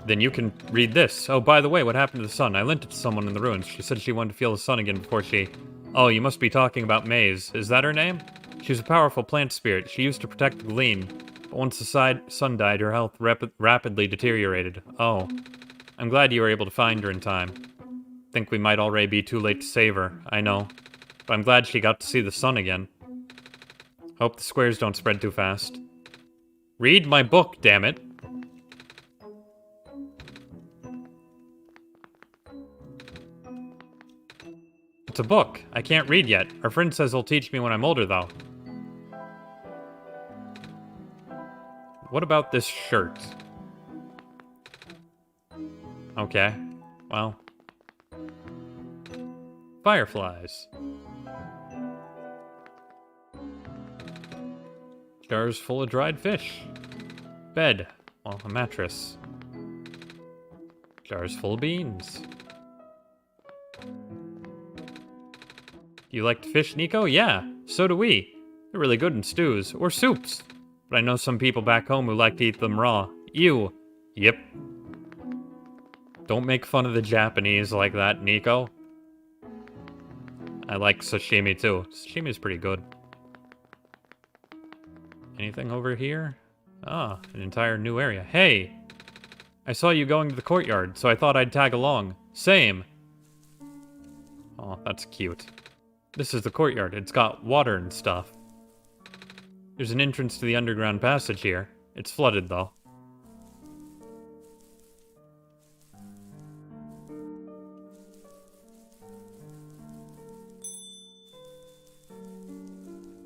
Then you can read this. Oh, by the way, what happened to the sun? I lent it to someone in the ruins. She said she wanted to feel the sun again before she... Oh, you must be talking about Maze. Is that her name? She was a powerful plant spirit. She used to protect the Glean. But once the sun died, her health rapidly deteriorated. Oh. I'm glad you were able to find her in time. Think we might already be too late to save her. I know. But I'm glad she got to see the sun again. Hope the squares don't spread too fast. Read my book, damn it. It's a book. I can't read yet. Our friend says he'll teach me when I'm older, though. What about this shirt? Okay. Well. Fireflies. Jars full of dried fish. Bed. Well, a mattress. Jars full of beans. You like to fish, Nico? Yeah, so do we. They're really good in stews, or soups. But I know some people back home who like to eat them raw. Ew. Yep. Don't make fun of the Japanese like that, Nico. I like sashimi too. Sashimi's pretty good. Anything over here? Ah, an entire new area. Hey! I saw you going to the courtyard, so I thought I'd tag along. Same. Oh, that's cute. This is the courtyard. It's got water and stuff. There's an entrance to the underground passage here. It's flooded, though.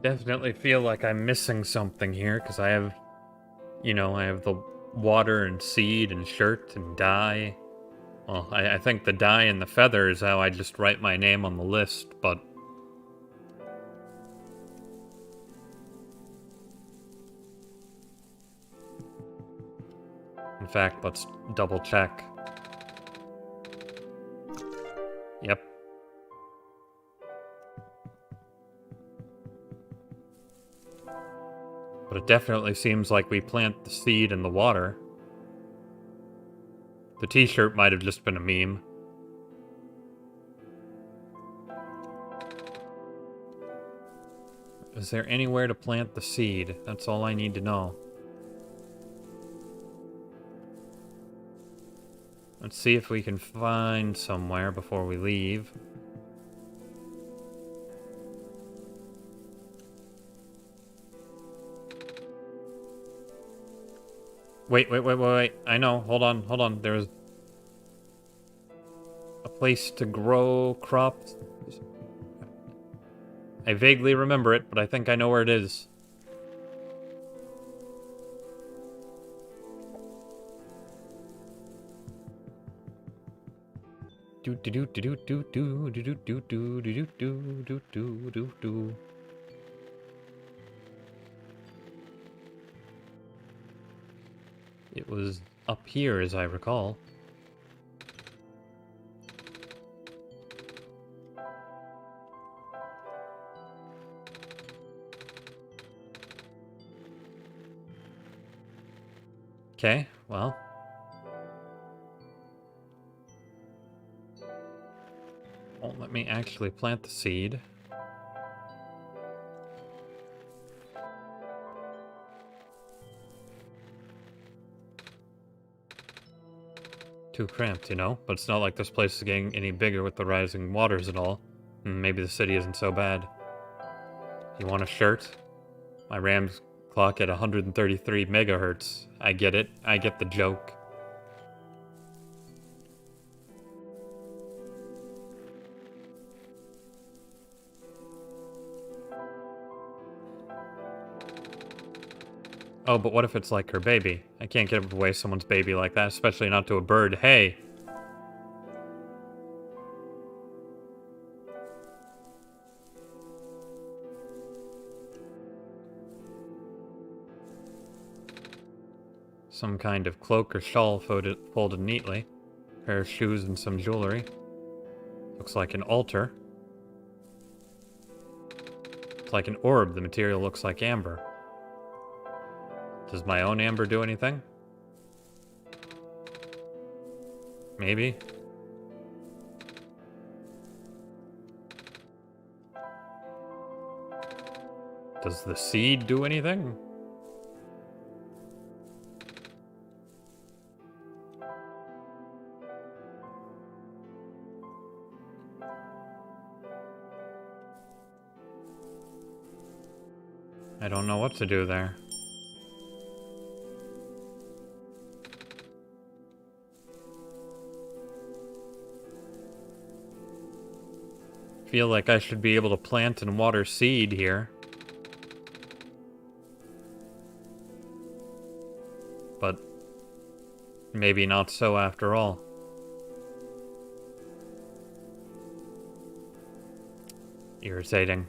Definitely feel like I'm missing something here, because I have, I have the water and seed and shirt and dye. Well, I think the dye and the feather is how I just write my name on the list, but... In fact, let's double check. Yep. But it definitely seems like we plant the seed in the water. The t-shirt might have just been a meme. Is there anywhere to plant the seed? That's all I need to know. Let's see if we can find somewhere before we leave. Wait. I know. Hold on. There's a place to grow crops. I vaguely remember it, but I think I know where it is. It was up here, as I recall. Okay, well. Won't let me actually plant the seed. Too cramped, but it's not like this place is getting any bigger with the rising waters at all. Maybe the city isn't so bad. You want a shirt? My RAM's clock at 133 megahertz. I get it. I get the joke. Oh, but what if it's like her baby? I can't give away someone's baby like that, especially not to a bird. Hey! Some kind of cloak or shawl folded neatly. A pair of shoes and some jewelry. Looks like an altar. It's like an orb. The material looks like amber. Does my own amber do anything? Maybe. Does the seed do anything? I don't know what to do there. Feel like I should be able to plant and water seed here. But maybe not so after all. Irritating.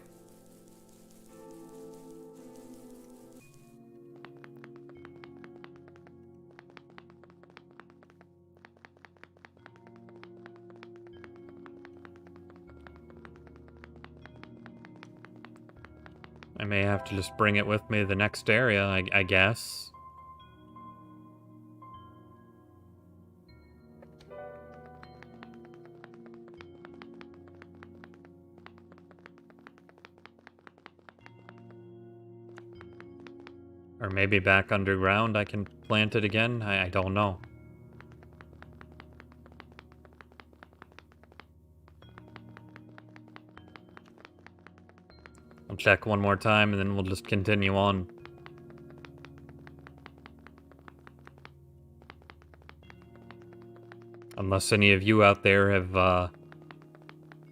I may have to just bring it with me to the next area, I guess. Or maybe back underground I can plant it again? I don't know. I'll check one more time and then we'll just continue on. Unless any of you out there have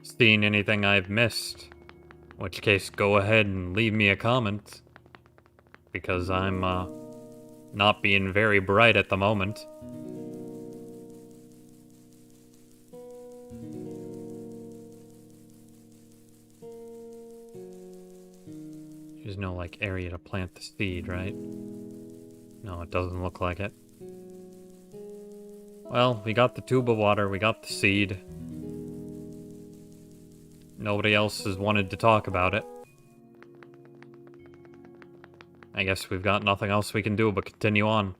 seen anything I've missed. In which case, go ahead and leave me a comment. Because I'm, not being very bright at the moment. There's no, like, area to plant the seed, right? No, it doesn't look like it. Well, we got the tube of water, we got the seed. Nobody else has wanted to talk about it. I guess we've got nothing else we can do but continue on.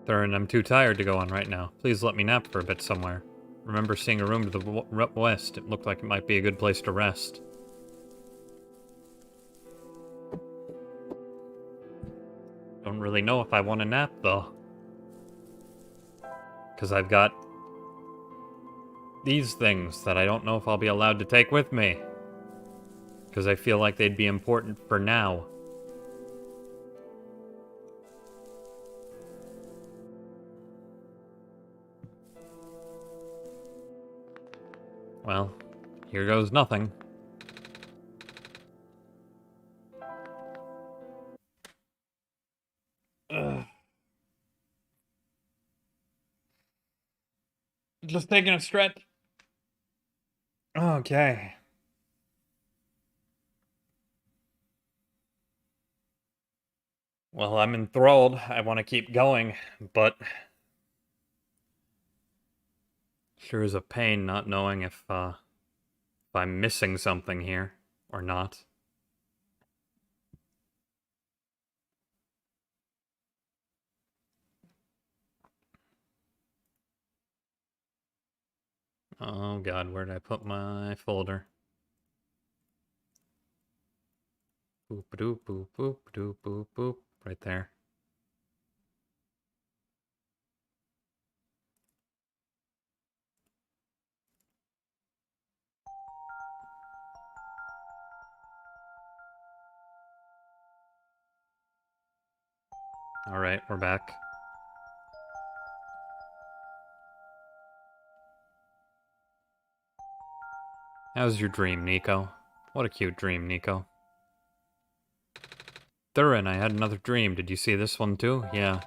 Thurin, I'm too tired to go on right now. Please let me nap for a bit somewhere. Remember seeing a room to the west. It looked like it might be a good place to rest. Don't really know if I want to nap, though. Because I've got these things that I don't know if I'll be allowed to take with me. Because I feel like they'd be important for now. Well, here goes nothing. Ugh. Just taking a stretch. Okay. Well, I'm enthralled. I want to keep going, but sure is a pain not knowing if I'm missing something here or not. Oh god, where did I put my folder? Boop doop boop boop doop boop boop. Right there. Alright, we're back. How's your dream, Nico? What a cute dream, Nico. Thurin, I had another dream. Did you see this one too? Yeah.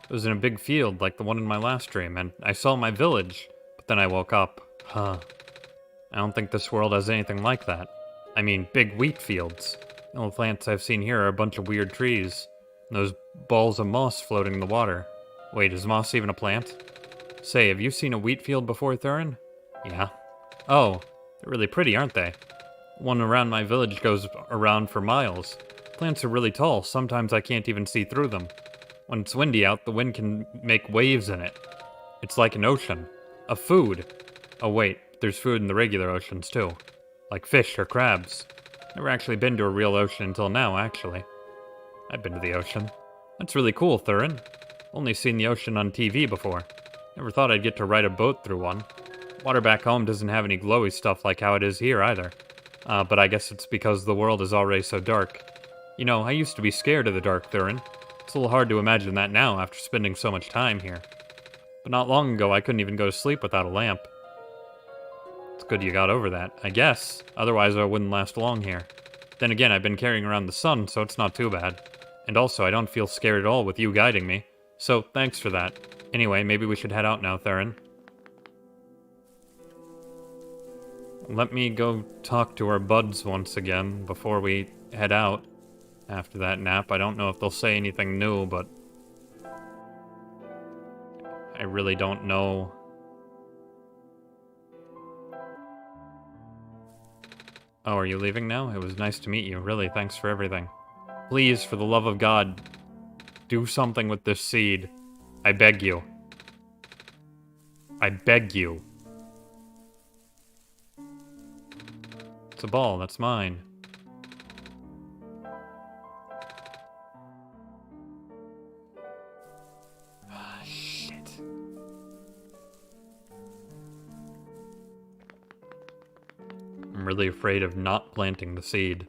It was in a big field like the one in my last dream, and I saw my village. But then I woke up. Huh. I don't think this world has anything like that. I mean, big wheat fields. The only plants I've seen here are a bunch of weird trees. And those balls of moss floating in the water. Wait, is moss even a plant? Say, have you seen a wheat field before, Thurin? Yeah. Oh, they're really pretty, aren't they? One around my village goes around for miles. Plants are really tall, sometimes I can't even see through them. When it's windy out, the wind can make waves in it. It's like an ocean. Of food. Oh wait, there's food in the regular oceans too. Like fish or crabs. Never actually been to a real ocean until now, actually. I've been to the ocean. That's really cool, Thurin. Only seen the ocean on TV before. Never thought I'd get to ride a boat through one. Water back home doesn't have any glowy stuff like how it is here either. But I guess it's because the world is already so dark. You know, I used to be scared of the dark, Thurin. It's a little hard to imagine that now after spending so much time here. But not long ago, I couldn't even go to sleep without a lamp. It's good you got over that, I guess. Otherwise, I wouldn't last long here. Then again, I've been carrying around the sun, so it's not too bad. And also, I don't feel scared at all with you guiding me. So, thanks for that. Anyway, maybe we should head out now, Thurin. Let me go talk to our buds once again before we head out. After that nap, I don't know if they'll say anything new, but I really don't know. Oh, are you leaving now? It was nice to meet you. Really, thanks for everything. Please, for the love of God, do something with this seed. I beg you. I beg you. It's a ball, that's mine. I'm really afraid of not planting the seed.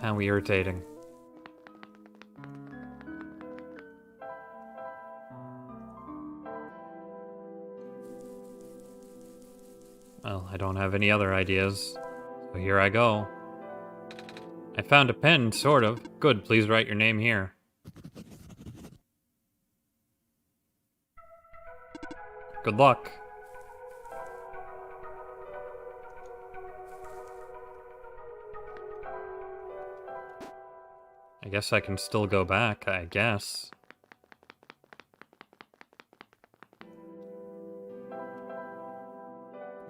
How irritating. Well, I don't have any other ideas, so here I go. I found a pen, sort of. Good, please write your name here. Good luck. I guess I can still go back, I guess.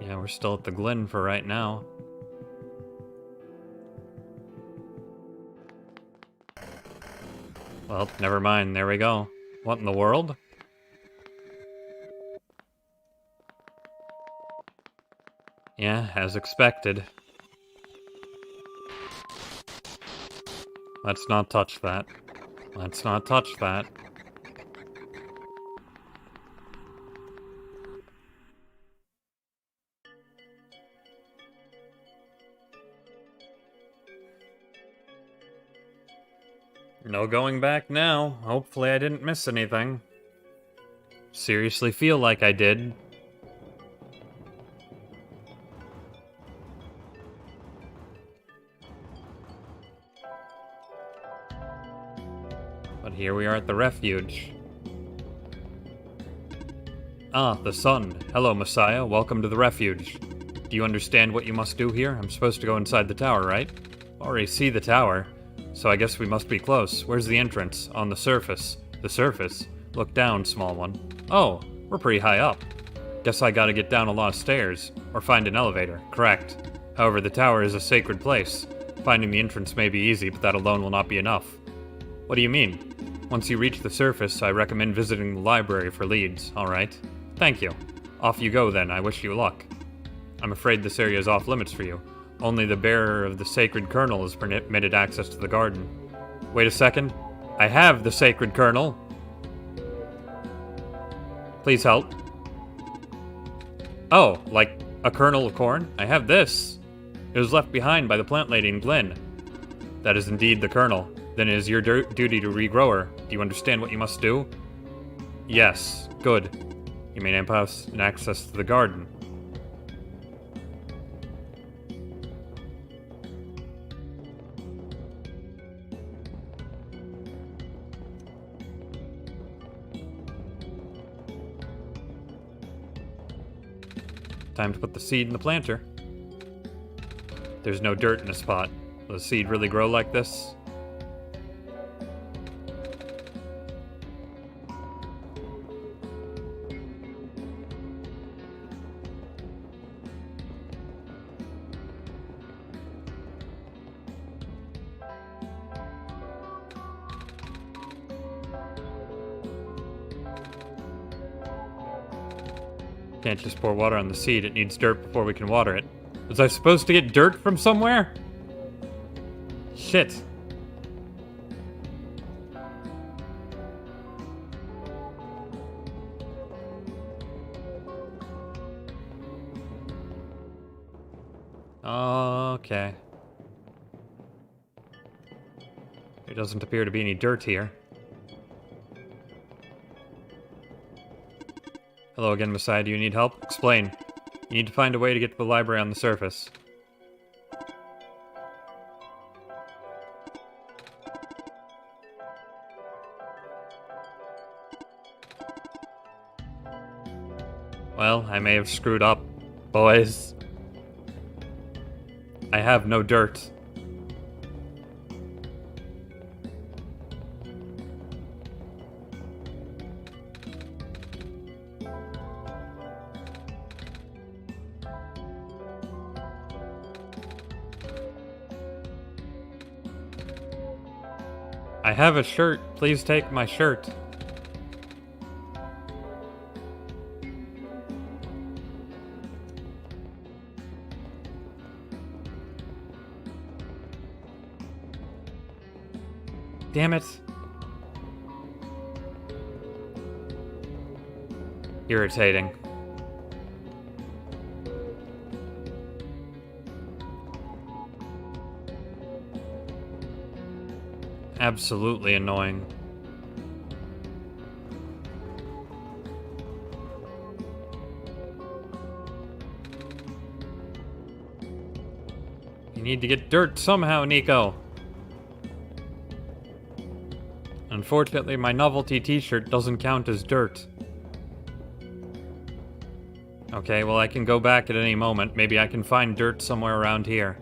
Yeah, we're still at the Glen for right now. Well, never mind, there we go. What in the world? Yeah, as expected. Let's not touch that. Let's not touch that. No going back now. Hopefully I didn't miss anything. Seriously feel like I did. But here we are at the refuge. Ah, the sun. Hello, Messiah. Welcome to the refuge. Do you understand what you must do here? I'm supposed to go inside the tower, right? Already see the tower. So I guess we must be close. Where's the entrance? On the surface. The surface? Look down, small one. Oh, we're pretty high up. Guess I gotta get down a lot of stairs. Or find an elevator. Correct. However, the tower is a sacred place. Finding the entrance may be easy, but that alone will not be enough. What do you mean? Once you reach the surface, I recommend visiting the library for leads, alright? Thank you. Off you go then, I wish you luck. I'm afraid this area is off limits for you. Only the bearer of the sacred kernel is permitted access to the garden. Wait a second. I have the sacred kernel. Please help. Oh, like a kernel of corn? I have this. It was left behind by the plant lady in Glen. That is indeed the kernel. Then it is your duty to regrow her. Do you understand what you must do? Yes. Good. You may now pass an access to the garden. Time to put the seed in the planter. There's no dirt in the spot. Will the seed really grow like this? Can't just pour water on the seed, it needs dirt before we can water it. Was I supposed to get dirt from somewhere? Shit. Okay. There doesn't appear to be any dirt here. Hello again, Messiah. Do you need help? Explain. You need to find a way to get to the library on the surface. Well, I may have screwed up, boys. I have no dirt. I have a shirt. Please take my shirt. Damn it. Irritating. Absolutely annoying. You need to get dirt somehow, Nico. Unfortunately, my novelty t-shirt doesn't count as dirt. Okay, well I can go back at any moment. Maybe I can find dirt somewhere around here.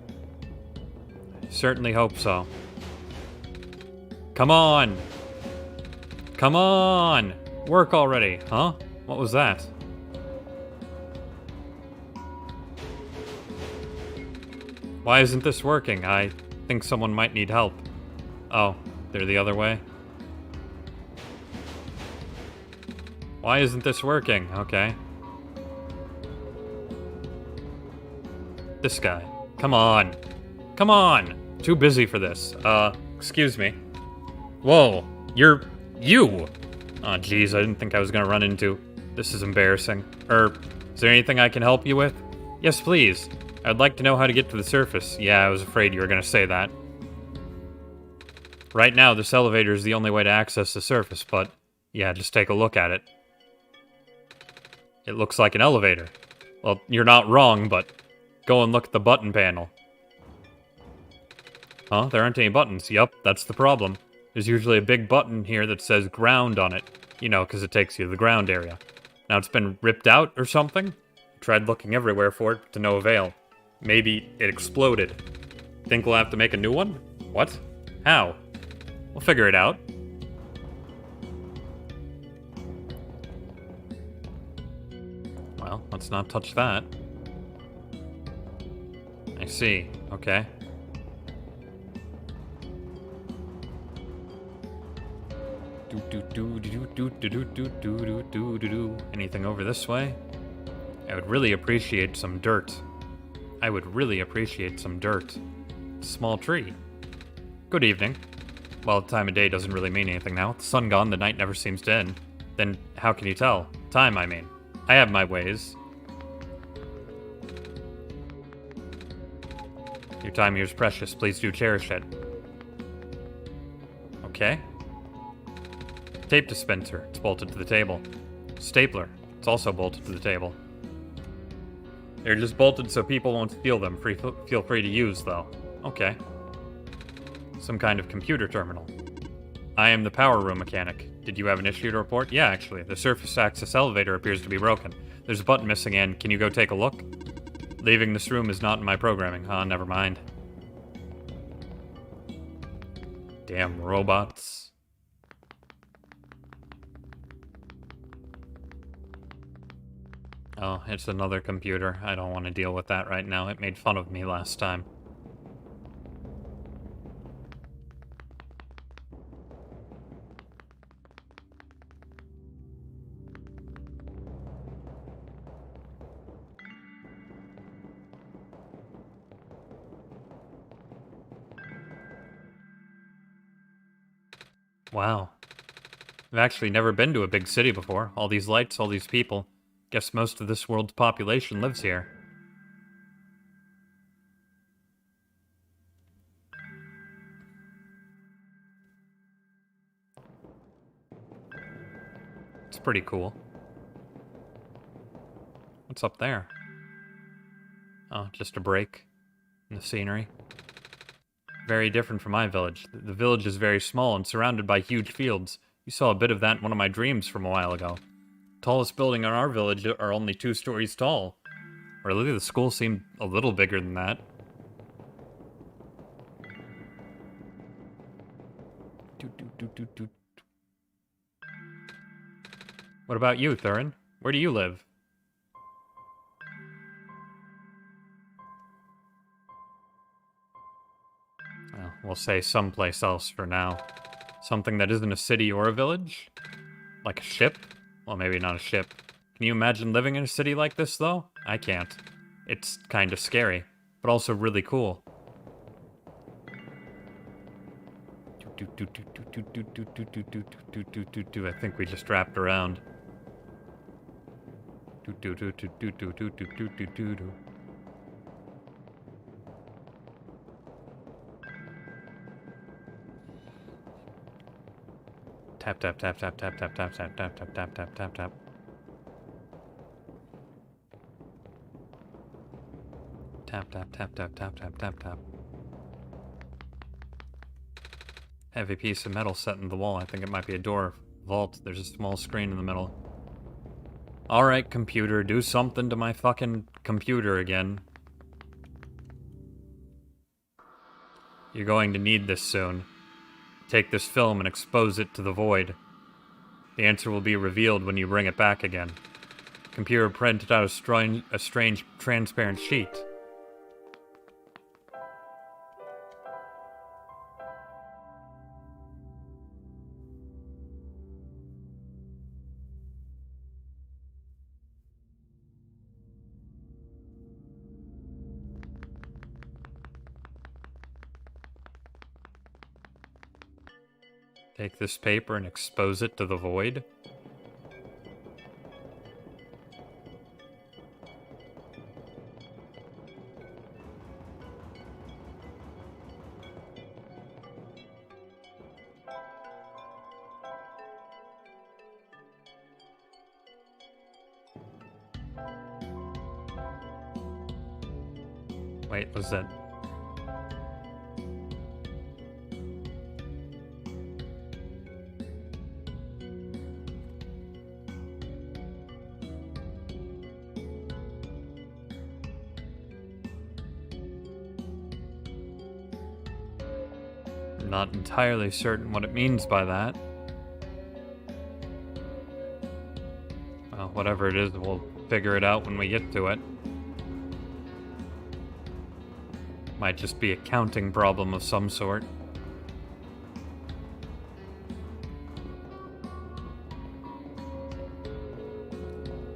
I certainly hope so. Come on! Come on! Work already, huh? What was that? Why isn't this working? I think someone might need help. Oh, they're the other way? Why isn't this working? Okay. This guy. Come on. Come on! Too busy for this. Excuse me. Whoa, you! Oh, jeez, I didn't think I was gonna run into. This is embarrassing. Is there anything I can help you with? Yes, please. I'd like to know how to get to the surface. Yeah, I was afraid you were gonna say that. Right now, this elevator is the only way to access the surface, but yeah, just take a look at it. It looks like an elevator. Well, you're not wrong, but go and look at the button panel. Huh? There aren't any buttons. Yup, that's the problem. There's usually a big button here that says ground on it. You know, because it takes you to the ground area. Now it's been ripped out or something? Tried looking everywhere for it, to no avail. Maybe it exploded. Think we'll have to make a new one? What? How? We'll figure it out. Well, let's not touch that. I see. Okay. Anything over this way? I would really appreciate some dirt. I would really appreciate some dirt. Small tree. Good evening. Well, time of day doesn't really mean anything now. With the sun gone, the night never seems to end. Then how can you tell? Time, I mean. I have my ways. Your time here is precious. Please do cherish it. Okay. Tape dispenser. It's bolted to the table. Stapler. It's also bolted to the table. They're just bolted so people won't steal them. Feel free to use, though. Okay. Some kind of computer terminal. I am the power room mechanic. Did you have an issue to report? Yeah, actually. The surface access elevator appears to be broken. There's a button missing and can you go take a look? Leaving this room is not in my programming. Oh, never mind. Damn robots. Oh, it's another computer. I don't want to deal with that right now. It made fun of me last time. Wow. I've actually never been to a big city before. All these lights, all these people. Guess most of this world's population lives here. It's pretty cool. What's up there? Oh, just a break in the scenery. Very different from my village. The village is very small and surrounded by huge fields. You saw a bit of that in one of my dreams from a while ago. Tallest building in our village are only 2 stories tall. Really, the school seemed a little bigger than that. What about you, Thurin? Where do you live? Well, we'll say someplace else for now. Something that isn't a city or a village? Like a ship? Well, maybe not a ship. Can you imagine living in a city like this, though? I can't. It's kind of scary, but also really cool. I think we just wrapped around. Do do do do do do do do do do do. Tap tap tap tap tap tap tap tap tap tap tap tap tap tap. Tap tap tap tap tap tap tap tap. Heavy piece of metal set in the wall. I think it might be a door. Vault. There's a small screen in the middle. Alright, computer, do something to my fucking computer again. You're going to need this soon. Take this film and expose it to the void. The answer will be revealed when you bring it back again. Computer printed out a strange transparent sheet. Take this paper and expose it to the void. Wait, was that... Not entirely certain what it means by that. Well, whatever it is, we'll figure it out when we get to it. Might just be a counting problem of some sort.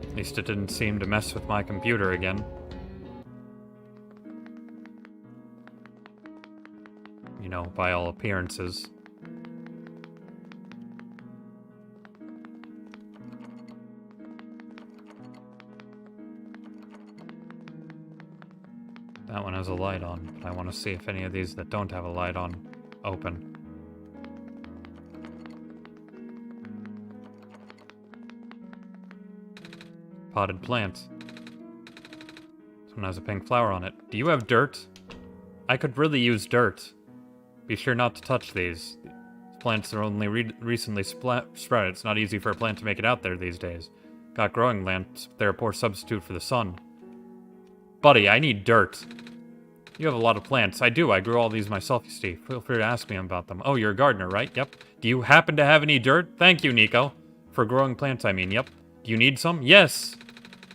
At least it didn't seem to mess with my computer again. You know, by all appearances. That one has a light on, but I want to see if any of these that don't have a light on open. Potted plants. This one has a pink flower on it. Do you have dirt? I could really use dirt. Be sure not to touch these. These plants are only recently sprouted. It's not easy for a plant to make it out there these days. Got growing lamps, but they're a poor substitute for the sun. Buddy, I need dirt. You have a lot of plants. I do. I grew all these myself, you see. Feel free to ask me about them. Oh, you're a gardener, right? Yep. Do you happen to have any dirt? Thank you, Nico. For growing plants, I mean. Yep. Do you need some? Yes.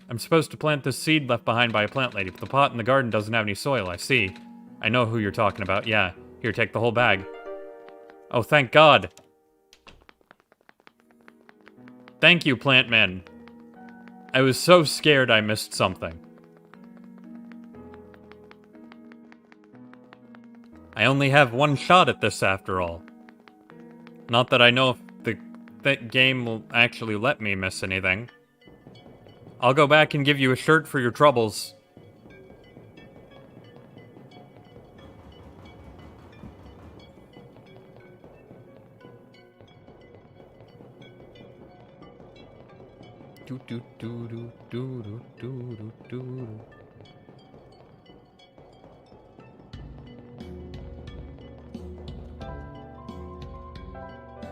I'm supposed to plant this seed left behind by a plant lady, but the pot in the garden doesn't have any soil. I see. I know who you're talking about. Yeah. Here, take the whole bag. Oh, thank God. Thank you, plant man. I was so scared I missed something. I only have one shot at this after all. Not that I know if that game will actually let me miss anything. I'll go back and give you a shirt for your troubles. Do do do do do do do do.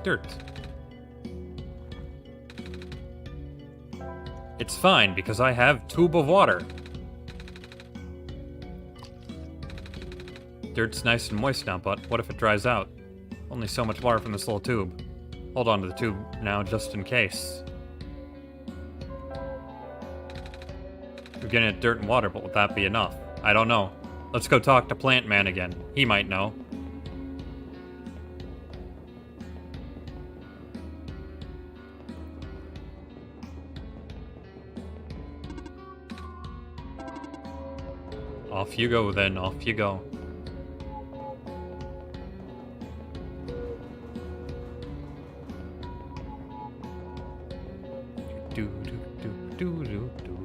Dirt. It's fine because I have tube of water. Dirt's nice and moist now, but what if it dries out? Only so much water from this little tube. Hold on to the tube now just in case. We're getting at dirt and water, but will that be enough? I don't know. Let's go talk to Plant Man again. He might know. Off you go then, off you go. Do do do do do do.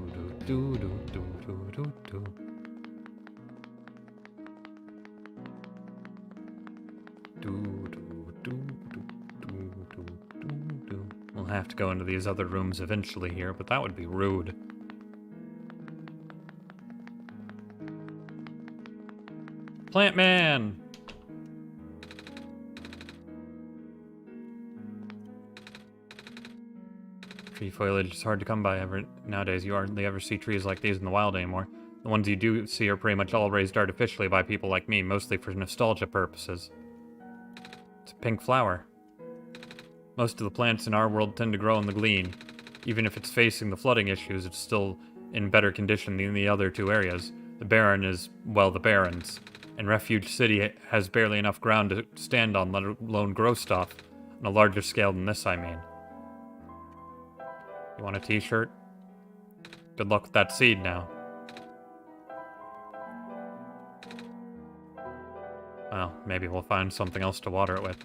We'll have to go into these other rooms eventually here, but that would be rude. Plant Man! Tree foliage is hard to come by nowadays. You hardly ever see trees like these in the wild anymore. The ones you do see are pretty much all raised artificially by people like me, mostly for nostalgia purposes. It's a pink flower. Most of the plants in our world tend to grow in the Glean. Even if it's facing the flooding issues, it's still in better condition than the other two areas. The Barren is, well, the Barrens. And Refuge City has barely enough ground to stand on, let alone grow stuff. On a larger scale than this, I mean. You want a t-shirt? Good luck with that seed now. Well, maybe we'll find something else to water it with.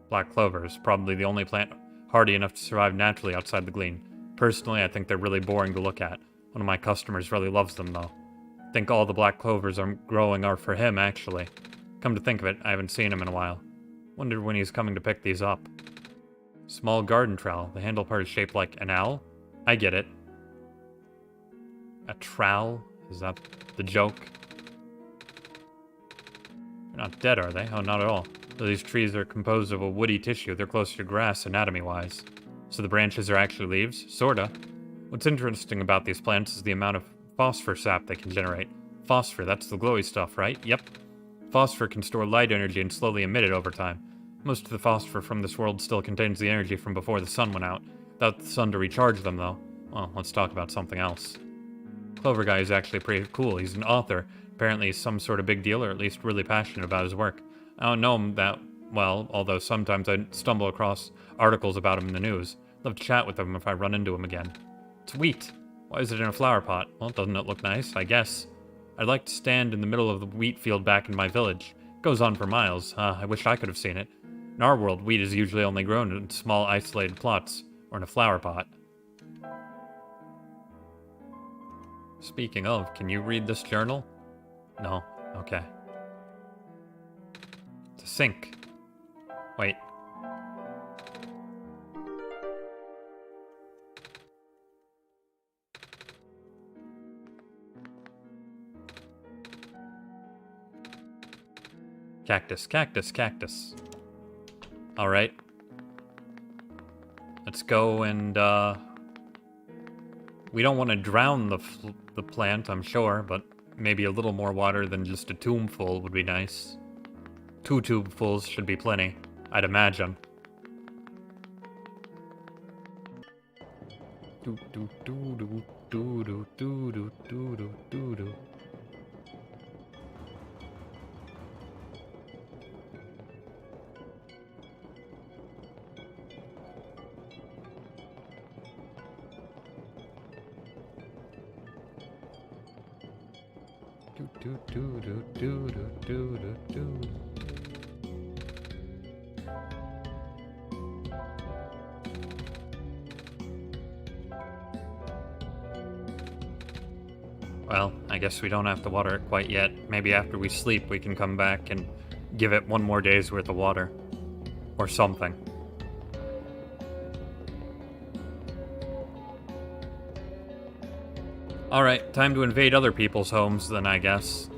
Black clover is probably the only plant hardy enough to survive naturally outside the Glean. Personally, I think they're really boring to look at. One of my customers really loves them, though. I think all the black clovers I'm growing are for him, actually. Come to think of it, I haven't seen him in a while. Wondered when he's coming to pick these up. Small garden trowel. The handle part is shaped like an owl? I get it. A trowel? Is that the joke? They're not dead, are they? Oh, not at all. Though these trees are composed of a woody tissue, they're closer to grass anatomy-wise. So the branches are actually leaves? Sorta. What's interesting about these plants is the amount of phosphor sap they can generate. Phosphor, that's the glowy stuff, right? Yep. Phosphor can store light energy and slowly emit it over time. Most of the phosphor from this world still contains the energy from before the sun went out. Without the sun to recharge them, though. Well, let's talk about something else. Clover Guy is actually pretty cool. He's an author. Apparently he's some sort of big deal, or at least really passionate about his work. I don't know him that well, although sometimes I stumble across articles about him in the news. I'd love to chat with him if I run into him again. It's wheat. Why is it in a flower pot? Well, doesn't it look nice? I guess. I'd like to stand in the middle of the wheat field back in my village. It goes on for miles. I wish I could have seen it. In our world, wheat is usually only grown in small, isolated plots, or in a flower pot. Speaking of, can you read this journal? No? Okay. It's a sink. Wait. Cactus, cactus, cactus. Alright. Let's go and, we don't want to drown the plant, I'm sure, but maybe a little more water than just a tubeful would be nice. 2 tubefuls should be plenty, I'd imagine. Do do do do do do do do do do do. Do do do do do do do do. Well, I guess we don't have to water it quite yet. Maybe after we sleep we can come back and give it one more day's worth of water. Or something. Alright, time to invade other people's homes then, I guess.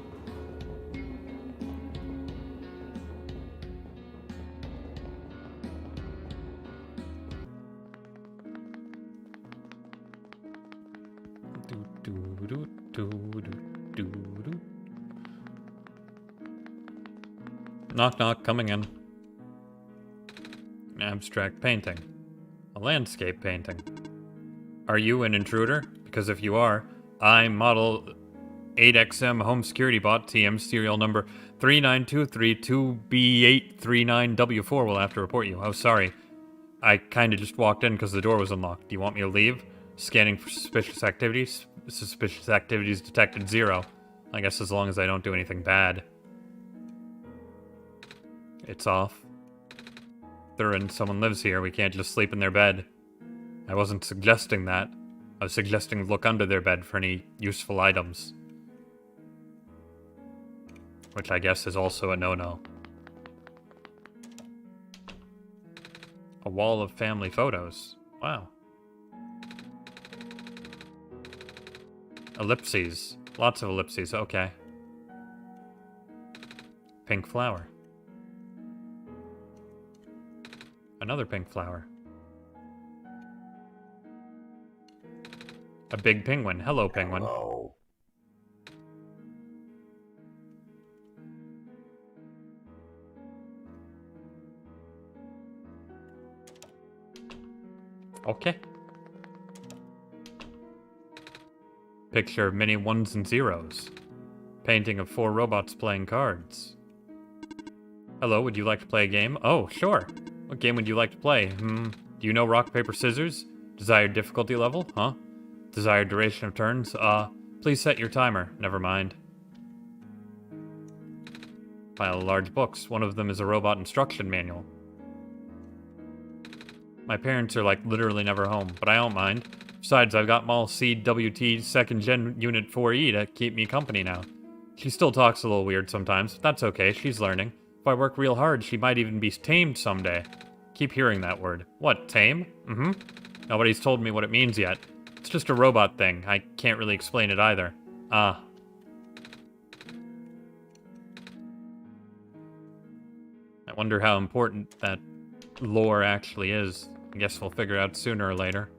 Knock knock, coming in. An abstract painting. A landscape painting. Are you an intruder? Because if you are, I, model 8XM Home Security Bot TM serial number 39232B839W4 will have to report you. Oh, sorry. I kinda just walked in because the door was unlocked. Do you want me to leave? Scanning for suspicious activities. Suspicious activities detected 0. I guess as long as I don't do anything bad. It's off. Thurin, someone lives here. We can't just sleep in their bed. I wasn't suggesting that. I was suggesting look under their bed for any useful items. Which I guess is also a no-no. A wall of family photos. Wow. Ellipses. Lots of ellipses, okay. Pink flower. Another pink flower. A big penguin. Hello, penguin. Hello. Okay. Picture of many ones and zeros. Painting of 4 robots playing cards. Hello, would you like to play a game? Oh, sure. What game would you like to play? Do you know rock, paper, scissors? Desired difficulty level? Huh? Desired duration of turns? Please set your timer. Never mind. Pile of large books. One of them is a robot instruction manual. My parents are like literally never home, but I don't mind. Besides, I've got Mall CWT 2nd Gen Unit 4E to keep me company now. She still talks a little weird sometimes, but that's okay, she's learning. If I work real hard, she might even be tamed someday. Keep hearing that word. What, tame? Nobody's told me what it means yet. It's just a robot thing. I can't really explain it either. Ah. I wonder how important that lore actually is. I guess we'll figure out sooner or later.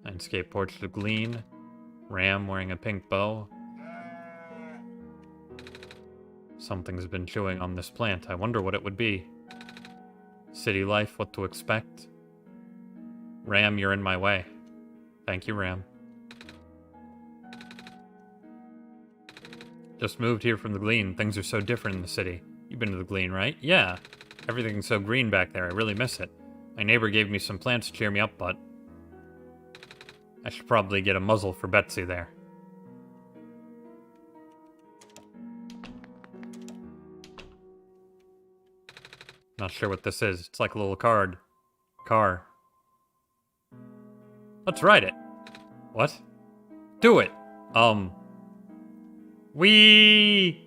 Landscape portrait of Glean. Ram wearing a pink bow. Something's been chewing on this plant. I wonder what it would be. City life, what to expect. Ram, you're in my way. Thank you, Ram. Just moved here from the Glean. Things are so different in the city. You've been to the Glean, right? Yeah. Everything's so green back there. I really miss it. My neighbor gave me some plants to cheer me up, but I should probably get a muzzle for Betsy there. Not sure what this is. It's like a little car. Let's ride it. What? Do it. Wee.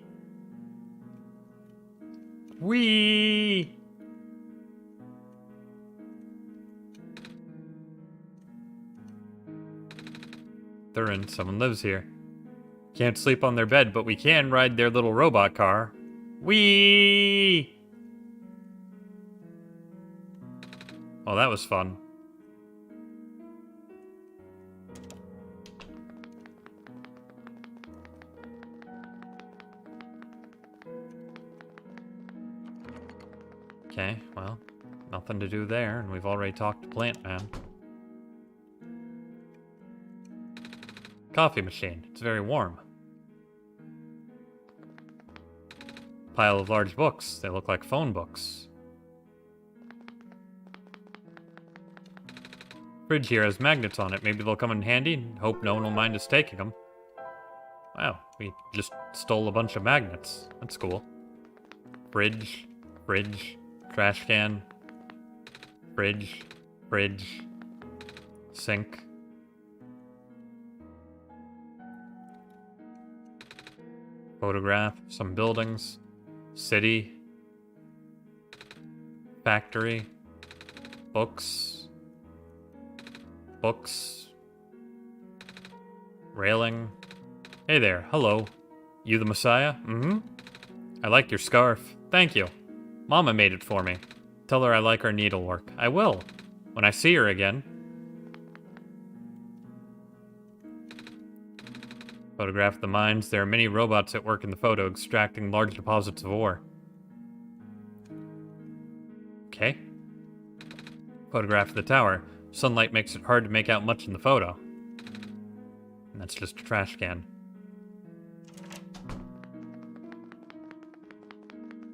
Thurin, someone lives here. Can't sleep on their bed, but we can ride their little robot car. Whee! Oh, that was fun. Okay, well, nothing to do there, and we've already talked to Plant Man. Coffee machine. It's very warm. Pile of large books. They look like phone books. Fridge here has magnets on it. Maybe they'll come in handy. Hope no one will mind us taking them. Wow, we just stole a bunch of magnets. That's cool. Fridge. Trash can. Fridge. Sink. Photograph. Some buildings. City. Factory. Books. Railing. Hey there, hello. You the Messiah? I like your scarf. Thank you. Mama made it for me. Tell her I like her needlework. I will. When I see her again. Photograph the mines. There are many robots at work in the photo, extracting large deposits of ore. Okay. Photograph the tower. Sunlight makes it hard to make out much in the photo. And that's just a trash can.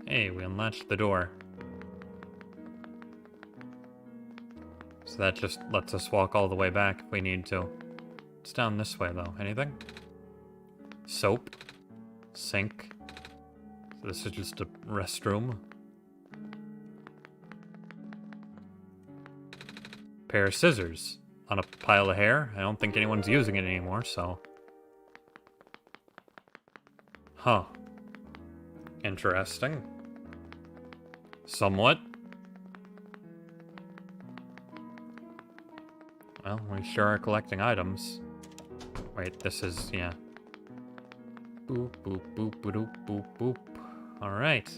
Hey, we unlatched the door. So that just lets us walk all the way back if we need to. It's down this way, though. Anything? Soap. Sink. So this is just a restroom. Pair of scissors on a pile of hair. I don't think anyone's using it anymore, so. Huh. Interesting. Somewhat. Well, we sure are collecting items. Wait, this is, yeah. Boop, boop, boop, boop, boop, boop. Alright.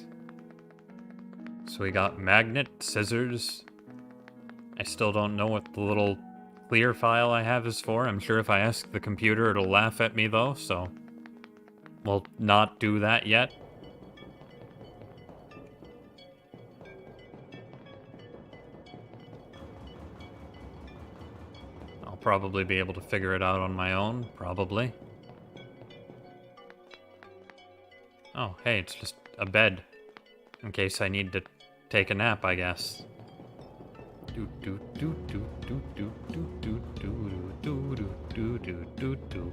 So we got magnet, scissors. I still don't know what the little clear file I have is for. I'm sure if I ask the computer, it'll laugh at me, though, so we'll not do that yet. I'll probably be able to figure it out on my own, probably. Oh, hey, it's just a bed. In case I need to take a nap, I guess. Do do do do do do do do do do do do do do.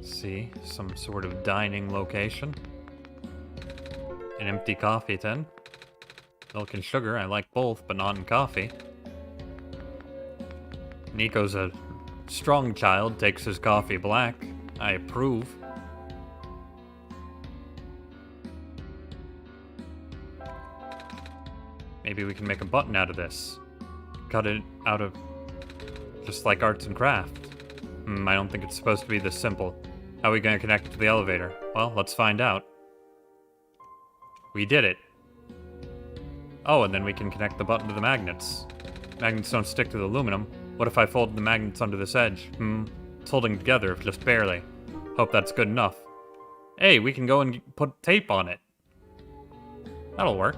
See, some sort of dining location. An empty coffee tin. Milk and sugar, I like both, but not in coffee. Nico's a strong child, takes his coffee black. I approve. Maybe we can make a button out of this. Cut it out of just like arts and craft. I don't think it's supposed to be this simple. How are we going to connect it to the elevator? Well, let's find out. We did it. Oh, and then we can connect the button to the magnets. Magnets don't stick to the aluminum. What if I folded the magnets under this edge? It's holding together, if just barely. Hope that's good enough. Hey, we can go and put tape on it. That'll work.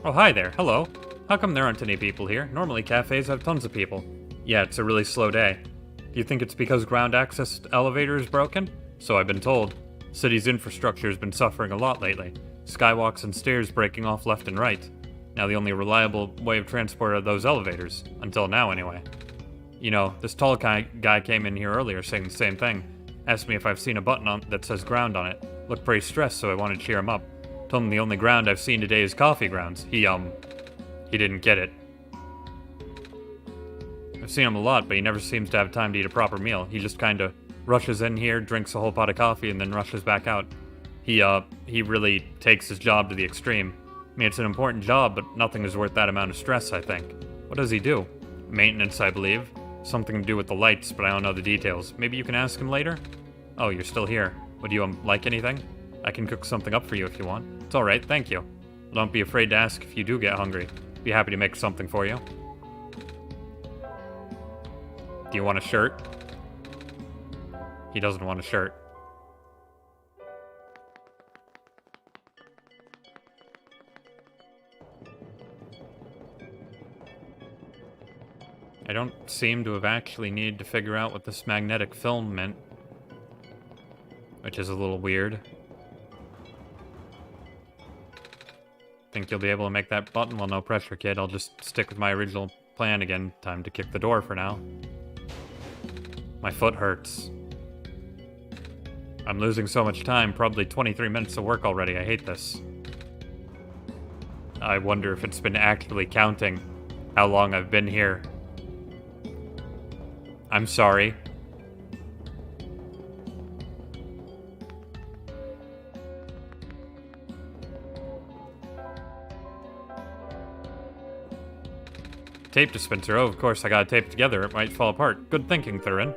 Oh, hi there. Hello. How come there aren't any people here? Normally cafes have tons of people. Yeah, it's a really slow day. Do you think it's because ground access elevator is broken? So I've been told. City's infrastructure has been suffering a lot lately. Skywalks and stairs breaking off left and right. Now the only reliable way of transport are those elevators. Until now, anyway. You know, this tall guy came in here earlier saying the same thing. Asked me if I've seen a button that says ground on it. Looked pretty stressed, so I wanted to cheer him up. Told him the only ground I've seen today is coffee grounds. He didn't get it. I've seen him a lot, but he never seems to have time to eat a proper meal. He just kinda rushes in here, drinks a whole pot of coffee, and then rushes back out. He really takes his job to the extreme. I mean, it's an important job, but nothing is worth that amount of stress, I think. What does he do? Maintenance, I believe. Something to do with the lights, but I don't know the details. Maybe you can ask him later? Oh, you're still here. Would you, like anything? I can cook something up for you if you want. It's alright, thank you. Don't be afraid to ask if you do get hungry. Be happy to make something for you. Do you want a shirt? He doesn't want a shirt. I don't seem to have actually needed to figure out what this magnetic film meant. Which is a little weird. Think you'll be able to make that button? Well, no pressure, kid. I'll just stick with my original plan again. Time to kick the door for now. My foot hurts. I'm losing so much time, probably 23 minutes of work already. I hate this. I wonder if it's been actually counting how long I've been here. I'm sorry. Tape dispenser. Oh, of course, I gotta tape it together. It might fall apart. Good thinking, Thurin.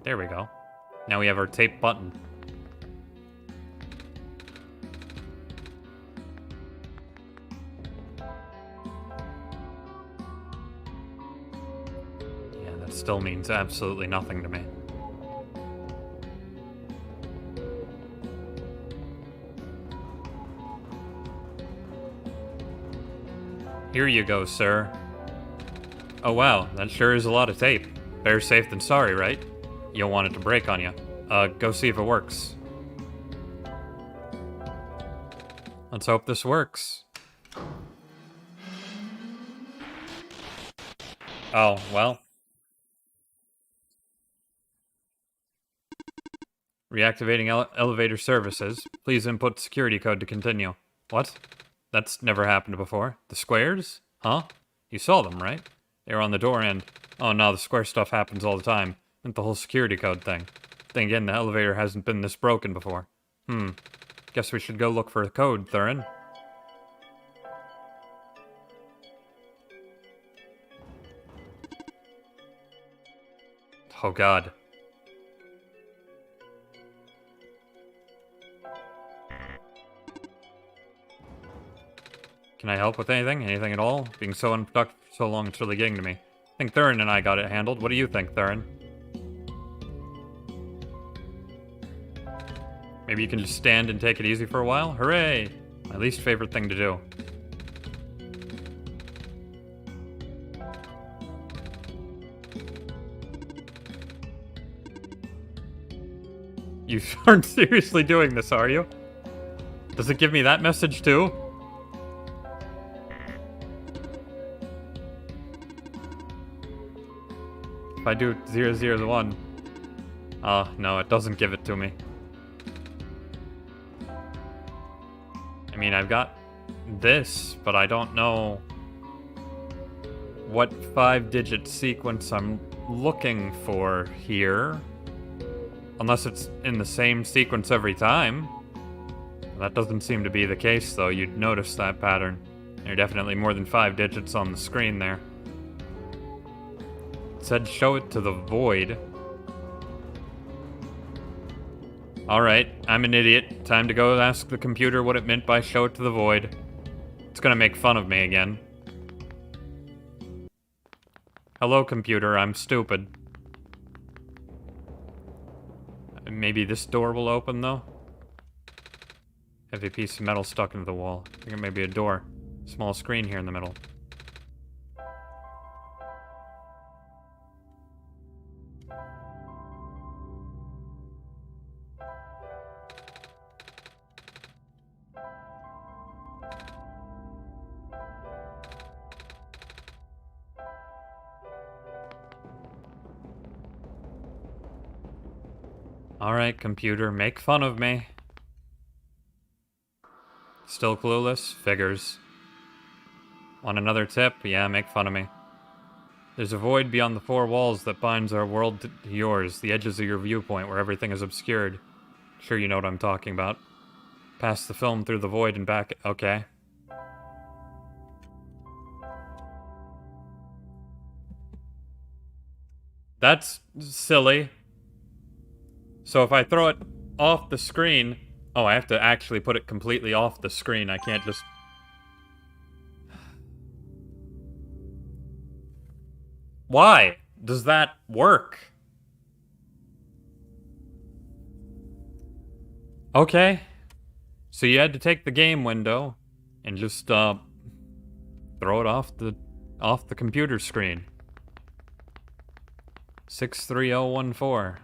There we go. Now we have our tape button. Yeah, that still means absolutely nothing to me. Here you go, sir. Oh wow, that sure is a lot of tape. Better safe than sorry, right? You don't want it to break on you. Go see if it works. Let's hope this works. Oh, well. Reactivating elevator services. Please input security code to continue. What? That's never happened before. The squares? Huh? You saw them, right? They were on the door and... Oh no, the square stuff happens all the time. Like the whole security code thing. Then again, the elevator hasn't been this broken before. Guess we should go look for a code, Thurin. Oh god. Can I help with anything? Anything at all? Being so unproductive for so long, it's really getting to me. I think Thurin and I got it handled. What do you think, Thurin? Maybe you can just stand and take it easy for a while? Hooray! My least favorite thing to do. You aren't seriously doing this, are you? Does it give me that message too? If I do 001... no, it doesn't give it to me. I mean, I've got this, but I don't know what 5-digit sequence I'm looking for here. Unless it's in the same sequence every time. That doesn't seem to be the case, though. You'd notice that pattern. There are definitely more than 5 digits on the screen there. It said show it to the void. Alright, I'm an idiot. Time to go ask the computer what it meant by show it to the void. It's gonna make fun of me again. Hello, computer, I'm stupid. Maybe this door will open, though? Heavy piece of metal stuck into the wall. I think it may be a door. Small screen here in the middle. Alright, computer, make fun of me. Still clueless? Figures. Want another tip? Yeah, make fun of me. There's a void beyond the 4 walls that binds our world to yours, the edges of your viewpoint where everything is obscured. Sure you know what I'm talking about. Pass the film through the void and back... Okay. That's silly. So if I throw it off the screen... Oh, I have to actually put it completely off the screen. I can't just... Why does that work? Okay. So you had to take the game window and just, throw it off the computer screen. 63014.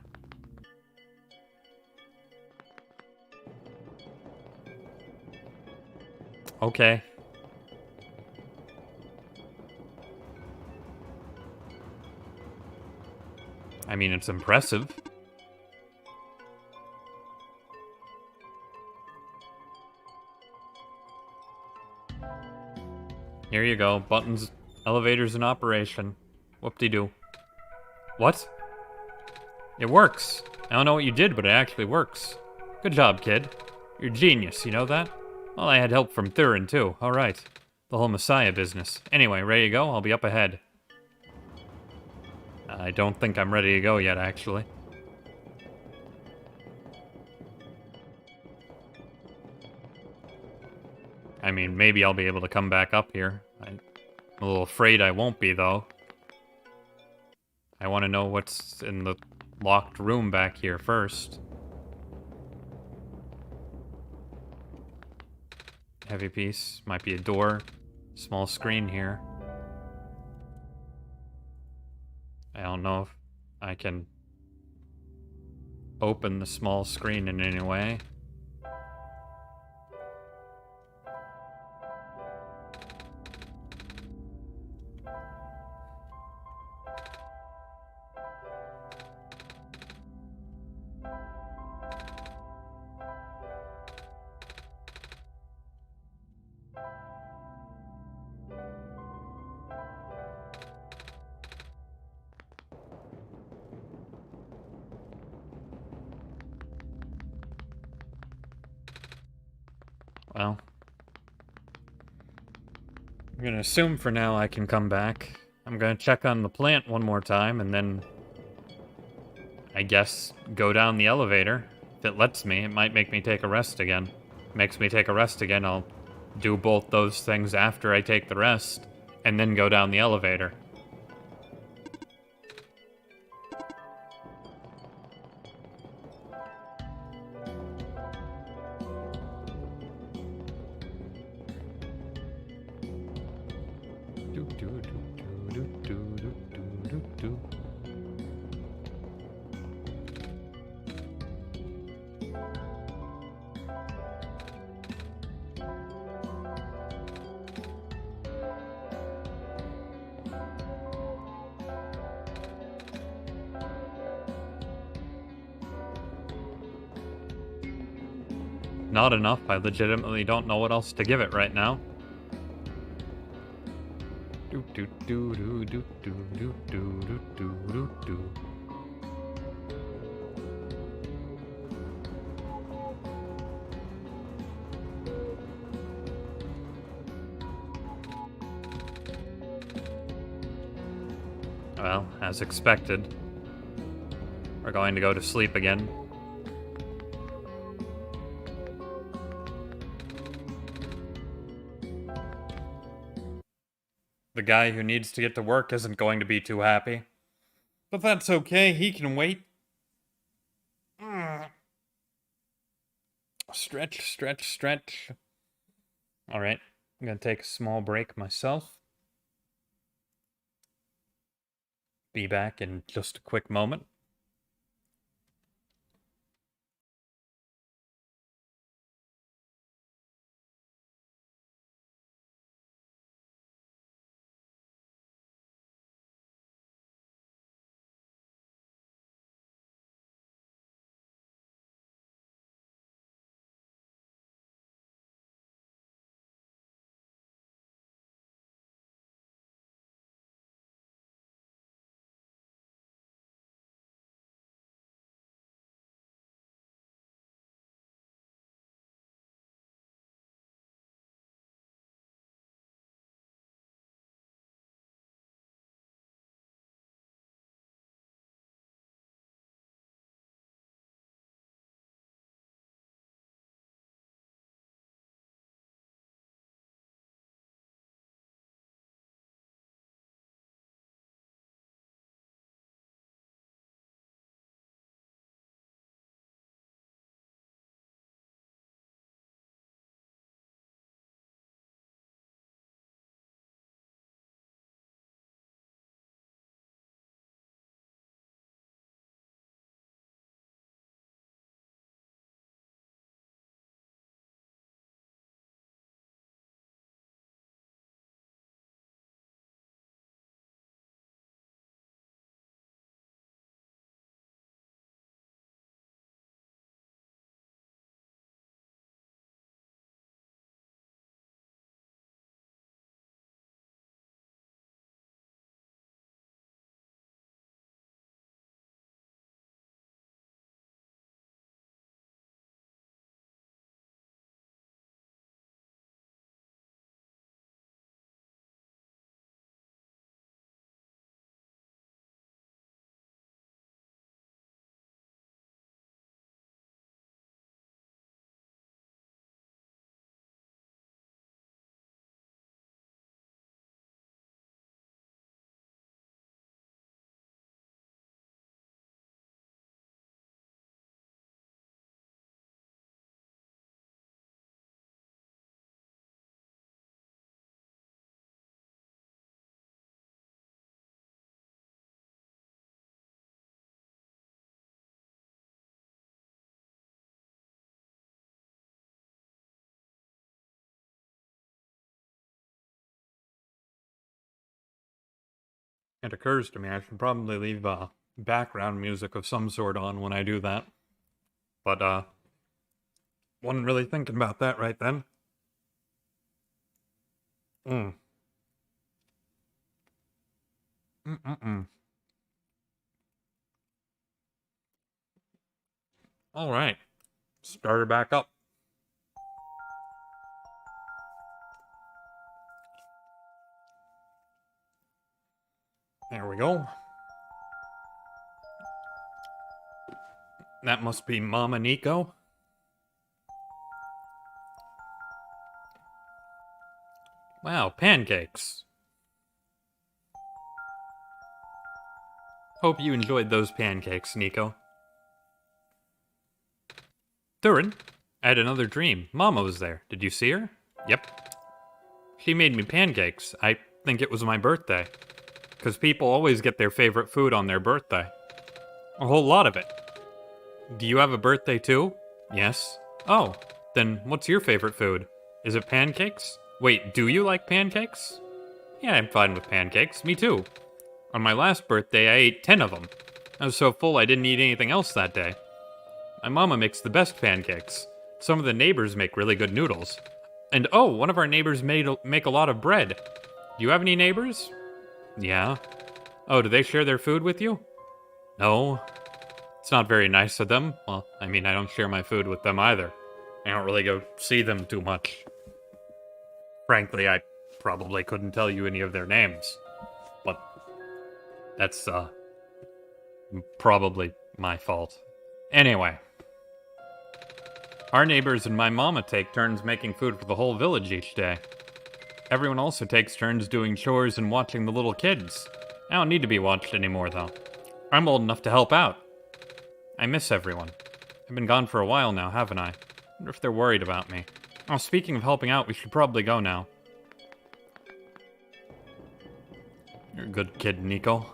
Okay. I mean, it's impressive. Here you go. Buttons, elevators in operation. Whoop-de-doo. What? It works. I don't know what you did, but it actually works. Good job, kid. You're a genius, you know that? Well, I had help from Thurin, too. Alright. The whole Messiah business. Anyway, ready to go? I'll be up ahead. I don't think I'm ready to go yet, actually. I mean, maybe I'll be able to come back up here. I'm a little afraid I won't be, though. I want to know what's in the locked room back here first. Heavy piece. Might be a door. Small screen here. I don't know if I can open the small screen in any way. Well, I'm gonna assume for now I can come back. I'm gonna check on the plant one more time, and then I guess go down the elevator. If it lets me, it might make me take a rest again. Makes me take a rest again, I'll do both those things after I take the rest, and then go down the elevator. Not enough. I legitimately don't know what else to give it right now. Well, as expected, we're going to go to sleep again. The guy who needs to get to work isn't going to be too happy. But that's okay, he can wait. Stretch, stretch, stretch. Alright, I'm gonna take a small break myself. Be back in just a quick moment. It occurs to me I should probably leave background music of some sort on when I do that. But, wasn't really thinking about that right then. Mm. Mm-mm-mm. Alright. Start her back up. There we go. That must be Mama Nico. Wow, pancakes. Hope you enjoyed those pancakes, Nico. Thurin, I had another dream. Mama was there. Did you see her? Yep. She made me pancakes. I think it was my birthday. Because people always get their favorite food on their birthday. A whole lot of it. Do you have a birthday too? Yes. Oh, then what's your favorite food? Is it pancakes? Wait, do you like pancakes? Yeah, I'm fine with pancakes. Me too. On my last birthday, I ate 10 of them. I was so full I didn't eat anything else that day. My mama makes the best pancakes. Some of the neighbors make really good noodles. And oh, one of our neighbors make a lot of bread. Do you have any neighbors? Yeah. Oh, do they share their food with you? No. It's not very nice of them. Well, I mean, I don't share my food with them either. I don't really go see them too much. Frankly, I probably couldn't tell you any of their names. But that's, probably my fault. Anyway. Our neighbors and my mama take turns making food for the whole village each day. Everyone also takes turns doing chores and watching the little kids. I don't need to be watched anymore, though. I'm old enough to help out. I miss everyone. I've been gone for a while now, haven't I? Wonder if they're worried about me. Oh, speaking of helping out, we should probably go now. You're a good kid, Nico.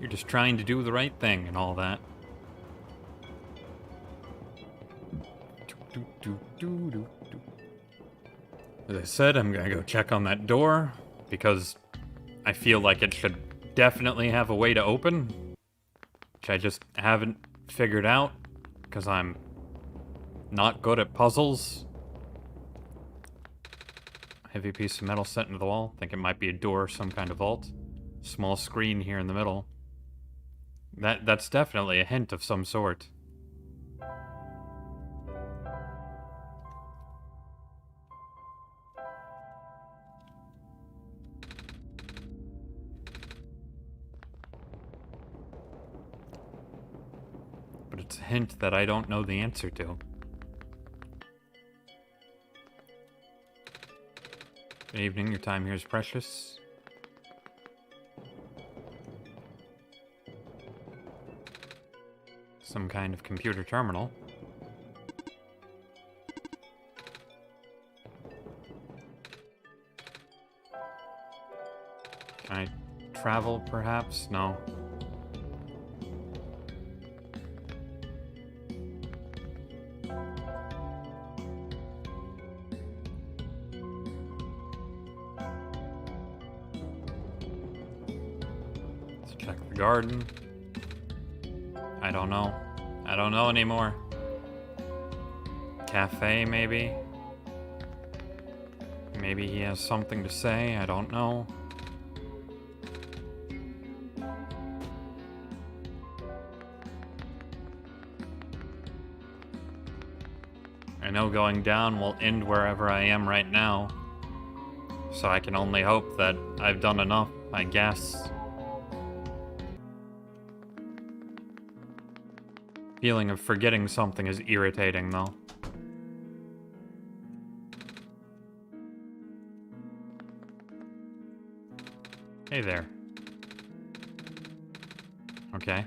You're just trying to do the right thing and all that. As I said, I'm gonna go check on that door, because I feel like it should definitely have a way to open, which I just haven't figured out, because I'm not good at puzzles. Heavy piece of metal set into the wall. Think it might be a door or some kind of vault. Small screen here in the middle. That's definitely a hint of some sort. But it's a hint that I don't know the answer to. Good evening, your time here is precious. Some kind of computer terminal. Can I travel, perhaps? No. Let's check the garden. I don't know. I don't know anymore. Cafe, maybe? Maybe he has something to say, I don't know. I know going down will end wherever I am right now. So I can only hope that I've done enough, I guess. Feeling of forgetting something is irritating, though. Hey there. Okay.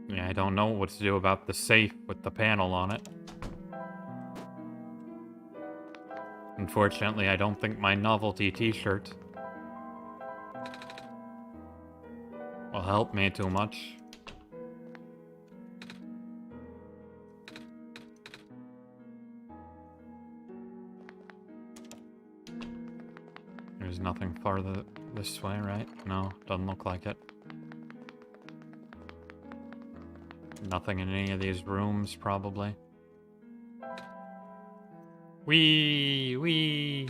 Yeah, I don't know what to do about the safe with the panel on it. Unfortunately, I don't think my novelty t-shirt will help me too much. There's nothing farther this way, right? No, doesn't look like it. Nothing in any of these rooms, probably. Wee!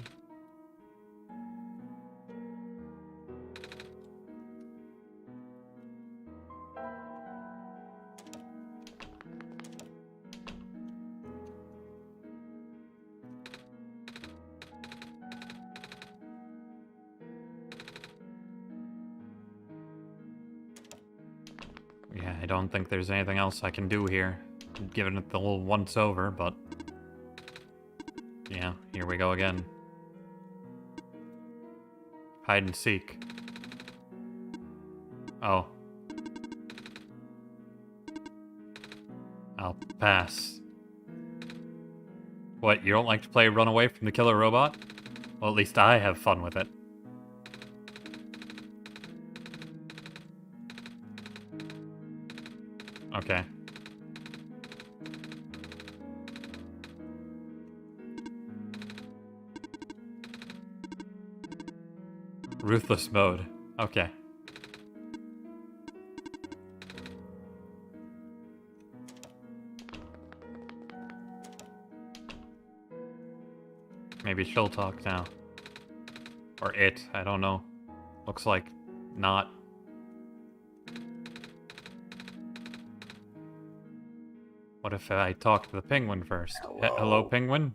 Yeah, I don't think there's anything else I can do here. Giving it the whole once over, but... yeah, here we go again. Hide and seek. Oh. I'll pass. What, you don't like to play run away from the killer robot? Well, at least I have fun with it. Okay. Ruthless mode. Okay. Maybe she'll talk now. Or it, I don't know. Looks like not. What if I talk to the penguin first? Hello. Hello, penguin?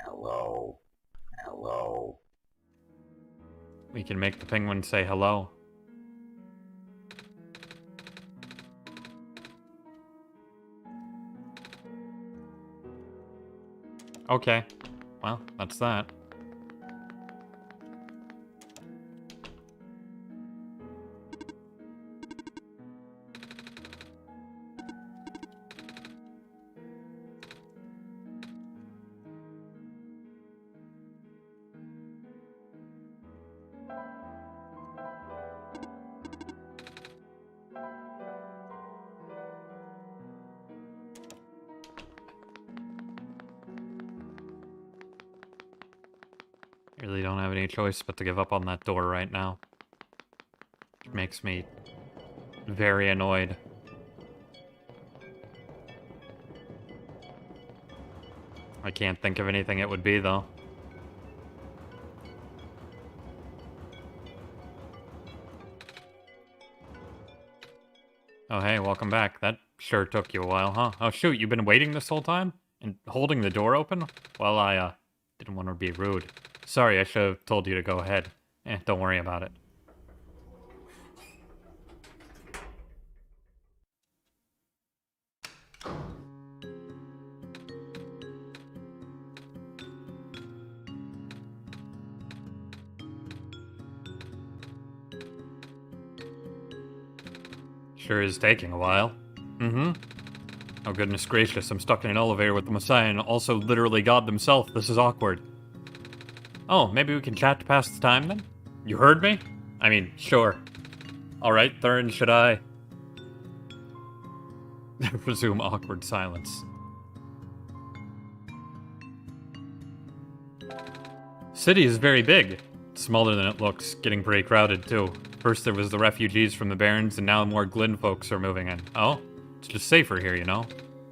Hello. Hello. We can make the penguin say hello. Okay. Well, that's that. Really don't have any choice but to give up on that door right now. Which makes me very annoyed. I can't think of anything it would be, though. Oh, hey, welcome back. That sure took you a while, huh? Oh, shoot, you've been waiting this whole time? And holding the door open? Well, I, didn't want to be rude. Sorry, I should have told you to go ahead. Don't worry about it. Sure is taking a while. Mm-hmm. Oh, goodness gracious, I'm stuck in an elevator with the Messiah and also literally God themselves. This is awkward. Oh, maybe we can chat to pass the time then? You heard me? I mean, sure. Alright, Thurin, should I... resume awkward silence. City is very big. It's smaller than it looks, getting pretty crowded too. First there was the refugees from the Barrens, and now more Glen folks are moving in. Oh? It's just safer here, you know?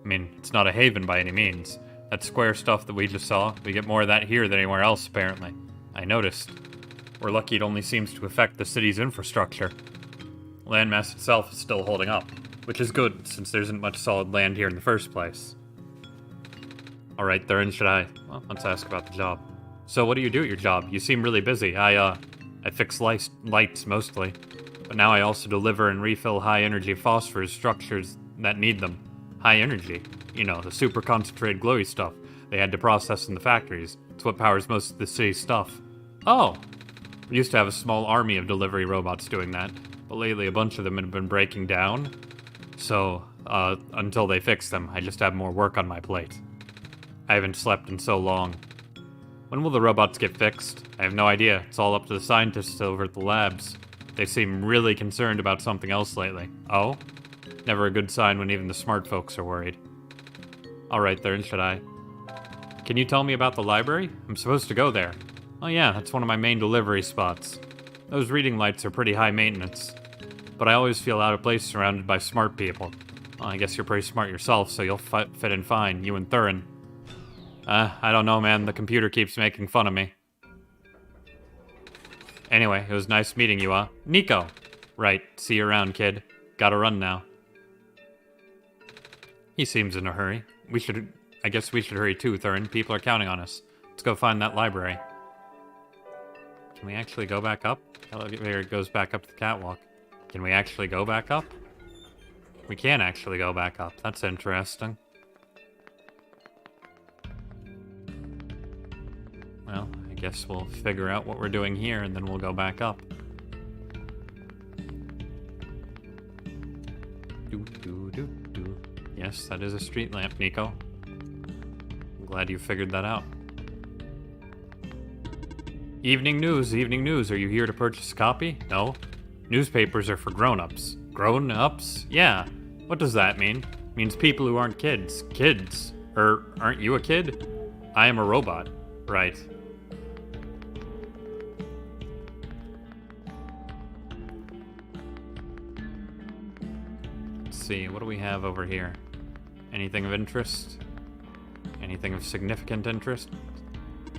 I mean, it's not a haven by any means. That square stuff that we just saw, we get more of that here than anywhere else, apparently. I noticed. We're lucky it only seems to affect the city's infrastructure. Landmass itself is still holding up, which is good, since there isn't much solid land here in the first place. Alright, Thurin, should I... well, let's ask about the job. So what do you do at your job? You seem really busy. I fix lights, mostly. But now I also deliver and refill high-energy phosphors structures that need them. High energy. You know, the super concentrated glowy stuff they had to process in the factories. It's what powers most of the city's stuff. Oh! We used to have a small army of delivery robots doing that, but lately a bunch of them have been breaking down. So, until they fix them, I just have more work on my plate. I haven't slept in so long. When will the robots get fixed? I have no idea. It's all up to the scientists over at the labs. They seem really concerned about something else lately. Oh? Never a good sign when even the smart folks are worried. Alright, Thurin, should I? Can you tell me about the library? I'm supposed to go there. Oh yeah, that's one of my main delivery spots. Those reading lights are pretty high maintenance. But I always feel out of place surrounded by smart people. Well, I guess you're pretty smart yourself, so you'll fit in fine, you and Thurin. I don't know, man. The computer keeps making fun of me. Anyway, it was nice meeting you, Nico! Right, see you around, kid. Gotta run now. He seems in a hurry. I guess we should hurry too, Thurin. People are counting on us. Let's go find that library. Can we actually go back up? The elevator goes back up to the catwalk. Can we actually go back up? We can actually go back up. That's interesting. Well, I guess we'll figure out what we're doing here and then we'll go back up. Yes, that is a street lamp, Nico. I'm glad you figured that out. Evening news, evening news. Are you here to purchase a copy? No. Newspapers are for grown-ups. Grown-ups? Yeah. What does that mean? It means people who aren't kids. Kids. Aren't you a kid? I am a robot. Right. Let's see, what do we have over here? Anything of interest? Anything of significant interest?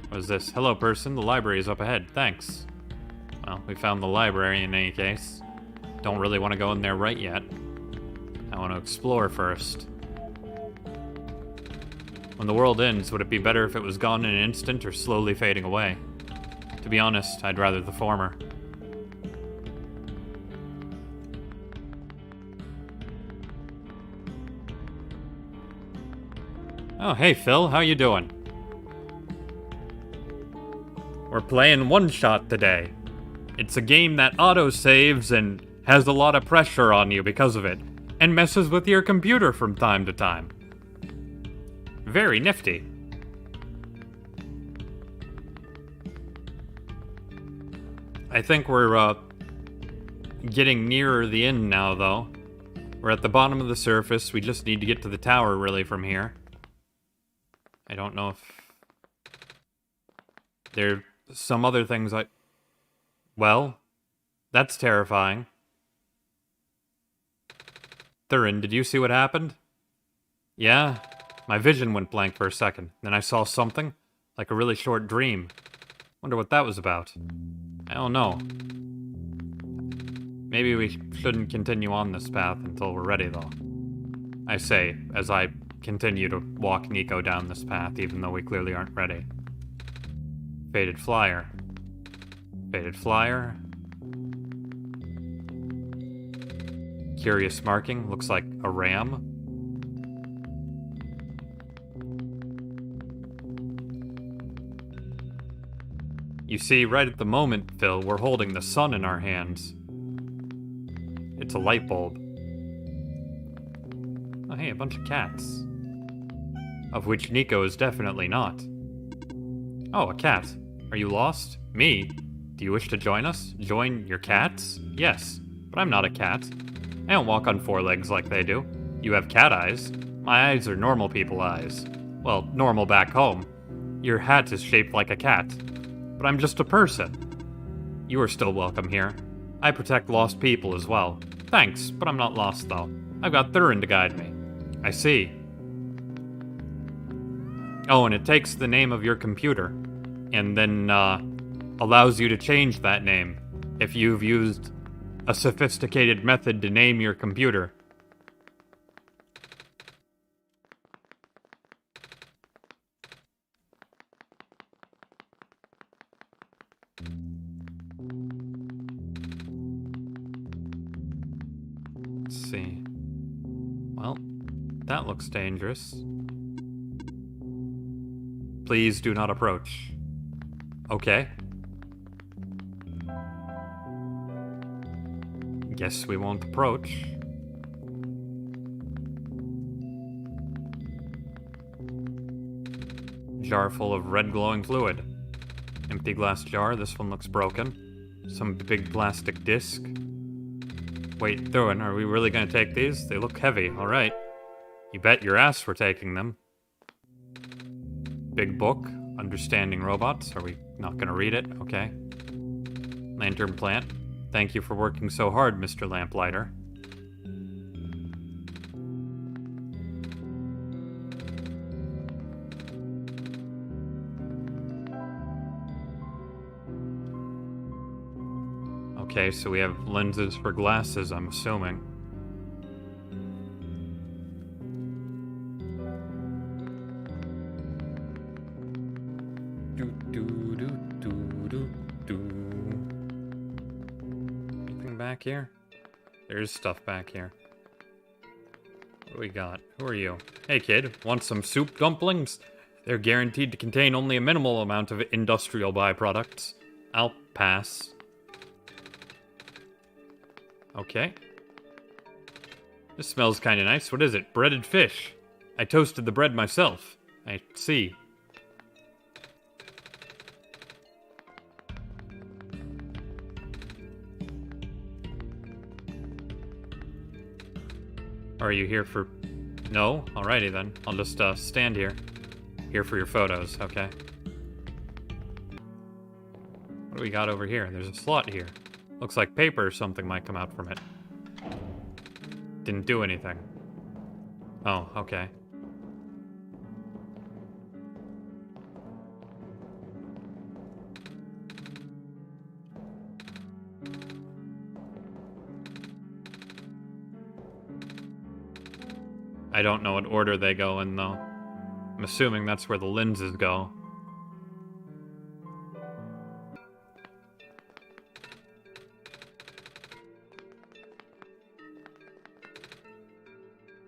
What is this? Hello, person. The library is up ahead. Thanks. Well, we found the library in any case. Don't really want to go in there right yet. I want to explore first. When the world ends, would it be better if it was gone in an instant or slowly fading away? To be honest, I'd rather the former. Oh, hey Phil, how you doing? We're playing OneShot today. It's a game that auto-saves and has a lot of pressure on you because of it, and messes with your computer from time to time. Very nifty. I think we're, getting nearer the end now, though. We're at the bottom of the surface. We just need to get to the tower, really, from here. I don't know if... There are some other things I... Well, that's terrifying. Thurin, did you see what happened? Yeah, my vision went blank for a second. Then I saw something, like a really short dream. Wonder what that was about. I don't know. Maybe we shouldn't continue on this path until we're ready, though. I say, as I continue to walk Nico down this path, even though we clearly aren't ready. Faded flyer. Faded flyer. Curious marking, looks like a ram. You see, right at the moment, Phil, we're holding the sun in our hands. It's a light bulb. Oh hey, a bunch of cats. Of which Nico is definitely not. Oh, a cat. Are you lost? Me? Do you wish to join us? Join your cats? Yes, but I'm not a cat. I don't walk on four legs like they do. You have cat eyes. My eyes are normal people eyes. Well, normal back home. Your hat is shaped like a cat. But I'm just a person. You are still welcome here. I protect lost people as well. Thanks, but I'm not lost though. I've got Thurin to guide me. I see. Oh, and it takes the name of your computer, and then, allows you to change that name if you've used a sophisticated method to name your computer. Let's see. Well, that looks dangerous. Please do not approach. Okay. Guess we won't approach. Jar full of red glowing fluid. Empty glass jar, this one looks broken. Some big plastic disc. Wait, Thurin, are we really gonna take these? They look heavy, alright. You bet your ass we're taking them. Big book, Understanding Robots. Are we not gonna read it? Okay. Lantern plant. Thank you for working so hard, Mr. Lamplighter. Okay, so we have lenses for glasses, I'm assuming. Anything back here? There's stuff back here. What do we got? Who are you? Hey, kid. Want some soup dumplings? They're guaranteed to contain only a minimal amount of industrial byproducts. I'll pass. Okay. This smells kind of nice. What is it? Breaded fish. I toasted the bread myself. I see. Are you here for... No? Alrighty then. I'll just stand here. Here for your photos, okay? What do we got over here? There's a slot here. Looks like paper or something might come out from it. Didn't do anything. Oh, okay. I don't know what order they go in, though. I'm assuming that's where the lenses go.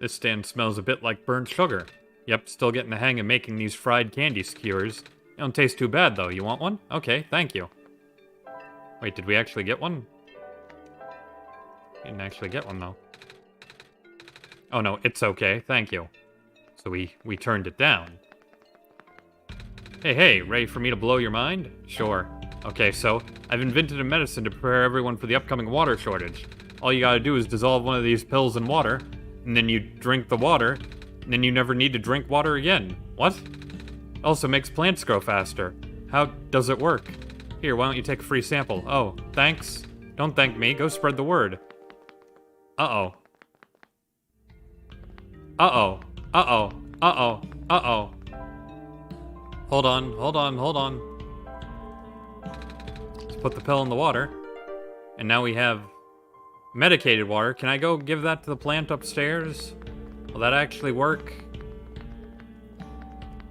This stand smells a bit like burnt sugar. Yep, still getting the hang of making these fried candy skewers. They don't taste too bad, though. You want one? Okay, thank you. Wait, did we actually get one? Didn't actually get one, though. Oh no, it's okay, thank you. So we turned it down. Hey, ready for me to blow your mind? Sure. Okay, so I've invented a medicine to prepare everyone for the upcoming water shortage. All you gotta do is dissolve one of these pills in water, and then you drink the water, and then you never need to drink water again. What? Also makes plants grow faster. How does it work? Here, why don't you take a free sample? Oh, thanks. Don't thank me, go spread the word. Uh-oh. Uh-oh. Uh-oh. Uh-oh. Uh-oh. Hold on. Let's put the pill in the water. And now we have medicated water. Can I go give that to the plant upstairs? Will that actually work?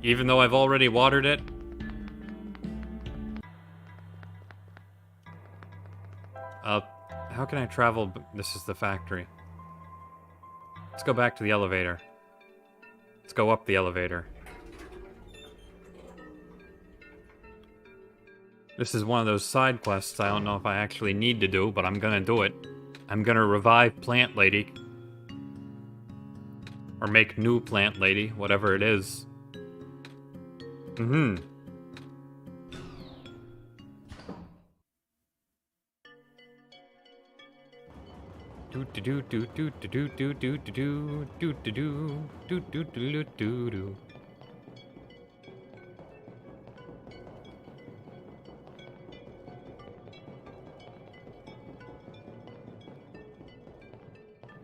Even though I've already watered it? How can I travel? This is the factory. Let's go back to the elevator. Let's go up the elevator. This is one of those side quests I don't know if I actually need to do, but I'm gonna do it. I'm gonna revive Plant Lady. Or make new Plant Lady, whatever it is. Mm-hmm.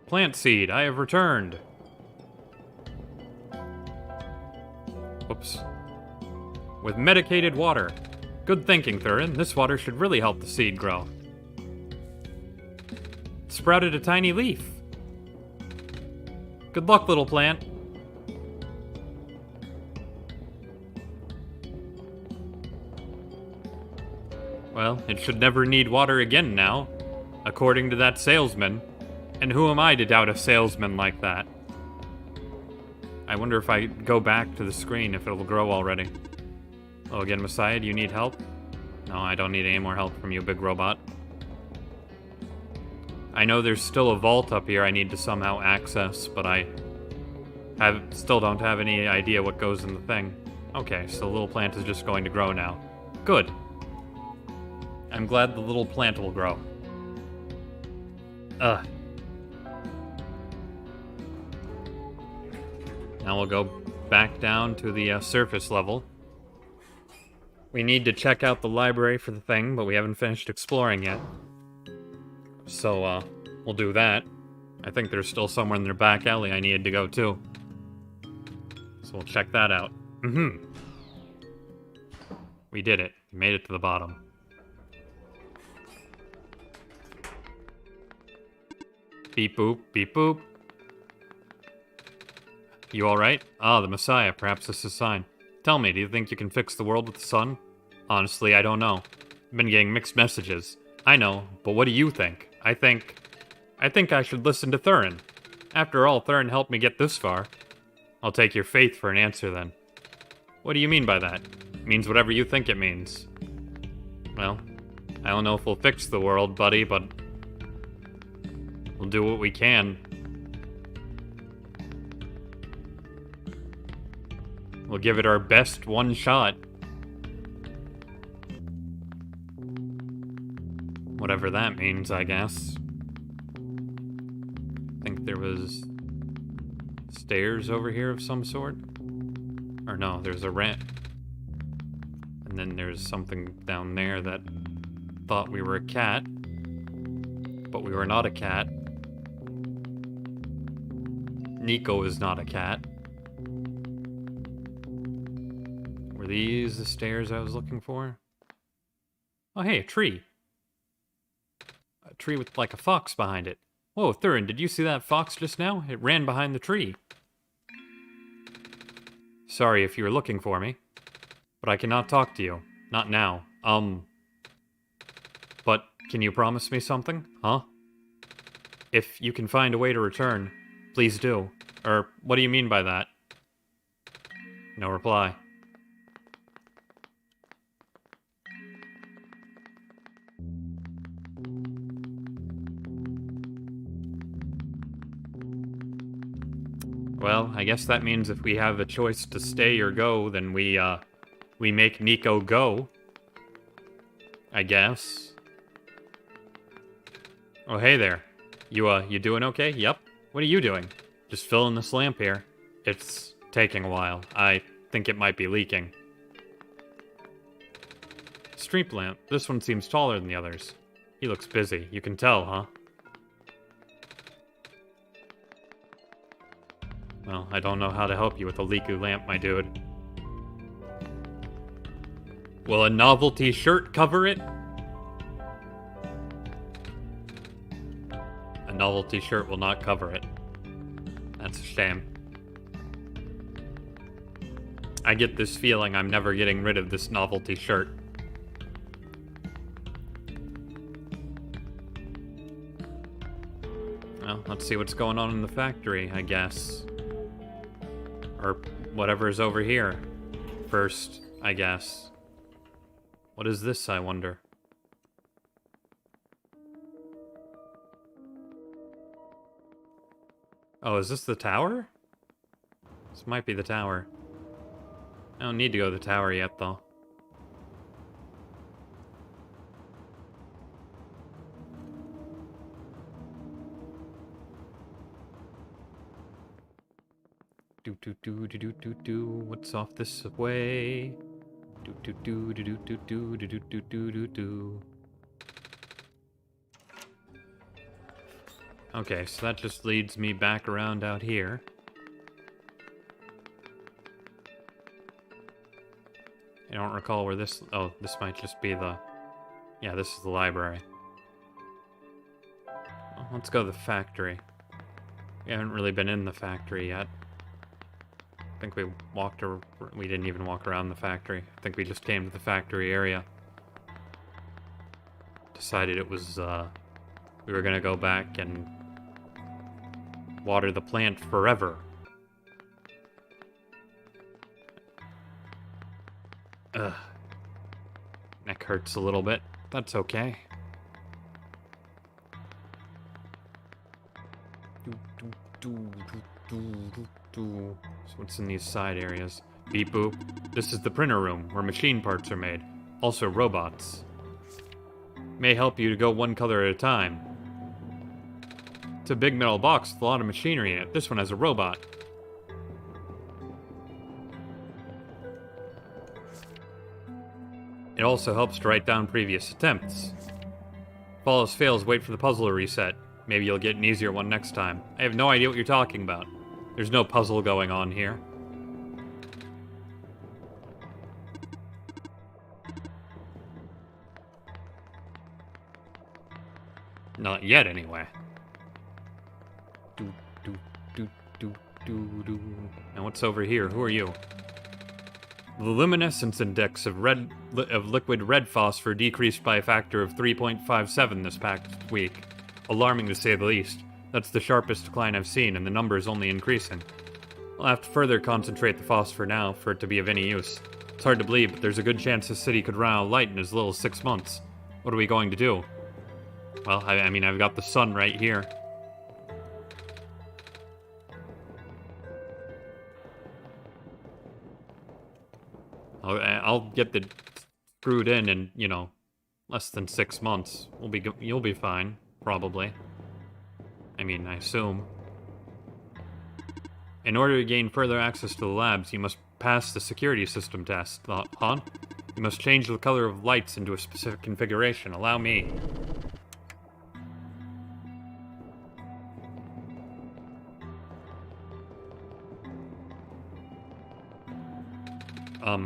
Plant seed, I have returned. Whoops. With medicated water. Good thinking, Thurin. This water should really help the seed grow. Sprouted a tiny leaf. Good luck, little plant. Well, it should never need water again now, according to that salesman. And who am I to doubt a salesman like that? I wonder if I go back to the screen if it'll grow already. Oh, again, Messiah, do you need help? No, I don't need any more help from you, big robot. I know there's still a vault up here I need to somehow access, but I still don't have any idea what goes in the thing. Okay, so the little plant is just going to grow now. Good. I'm glad the little plant will grow. Ugh. Now we'll go back down to the surface level. We need to check out the library for the thing, but we haven't finished exploring yet. So, we'll do that. I think there's still somewhere in their back alley I needed to go, too. So we'll check that out. Mm-hmm. We did it. We made it to the bottom. Beep boop, beep boop. You alright? Ah, the Messiah. Perhaps this is a sign. Tell me, do you think you can fix the world with the sun? Honestly, I don't know. I've been getting mixed messages. I know, but what do you think? I think... I think I should listen to Thurin. After all, Thurin helped me get this far. I'll take your faith for an answer, then. What do you mean by that? It means whatever you think it means. Well, I don't know if we'll fix the world, buddy, but we'll do what we can. We'll give it our best one shot. Whatever that means, I guess. I think there was stairs over here of some sort. Or no, there's a ramp. And then there's something down there that thought we were a cat. But we were not a cat. Nico is not a cat. Were these the stairs I was looking for? Oh hey, a tree. A tree with like a fox behind it. Whoa, Thurin, did you see that fox just now? It ran behind the tree. Sorry if you were looking for me, but I cannot talk to you. Not now. But can you promise me something? Huh? If you can find a way to return, please do. Or, what do you mean by that? No reply. Well, I guess that means if we have a choice to stay or go, then we make Nico go. I guess. Oh, hey there. You doing okay? Yep. What are you doing? Just filling this lamp here. It's taking a while. I think it might be leaking. Street lamp. This one seems taller than the others. He looks busy. You can tell, huh? Well, I don't know how to help you with a leaky lamp, my dude. Will a novelty shirt cover it? A novelty shirt will not cover it. That's a shame. I get this feeling I'm never getting rid of this novelty shirt. Well, let's see what's going on in the factory, I guess. Or whatever's over here. First, I guess. What is this, I wonder? Oh, is this the tower? This might be the tower. I don't need to go to the tower yet, though. What's off this way? Okay, so that just leads me back around out here. I don't recall where this... Oh, this might just be the... Yeah, this is the library. Well, let's go to the factory. We haven't really been in the factory yet. I think we walked or we didn't even walk around the factory. I think we just came to the factory area. Decided it was, we were gonna go back and water the plant forever. Ugh. Neck hurts a little bit. That's okay. So what's in these side areas? Beep boop. This is the printer room, where machine parts are made. Also robots. May help you to go one color at a time. It's a big metal box with a lot of machinery in it. This one has a robot. It also helps to write down previous attempts. If all else fails, wait for the puzzle to reset. Maybe you'll get an easier one next time. I have no idea what you're talking about. There's no puzzle going on here. Not yet, anyway. Now what's over here? Who are you? The luminescence index of liquid red phosphor decreased by a factor of 3.57 this past week. alarming to say the least. That's the sharpest decline I've seen, and the number is only increasing. I'll have to further concentrate the phosphor now for it to be of any use. It's hard to believe, but there's a good chance this city could run out of light in as little as 6 months. What are we going to do? Well, I mean, I've got the sun right here. I'll get the screwed in, you know, less than 6 months. You'll be fine, probably. I mean, I assume. In order to gain further access to the labs, you must pass the security system test. Huh? You must change the color of lights into a specific configuration. Allow me.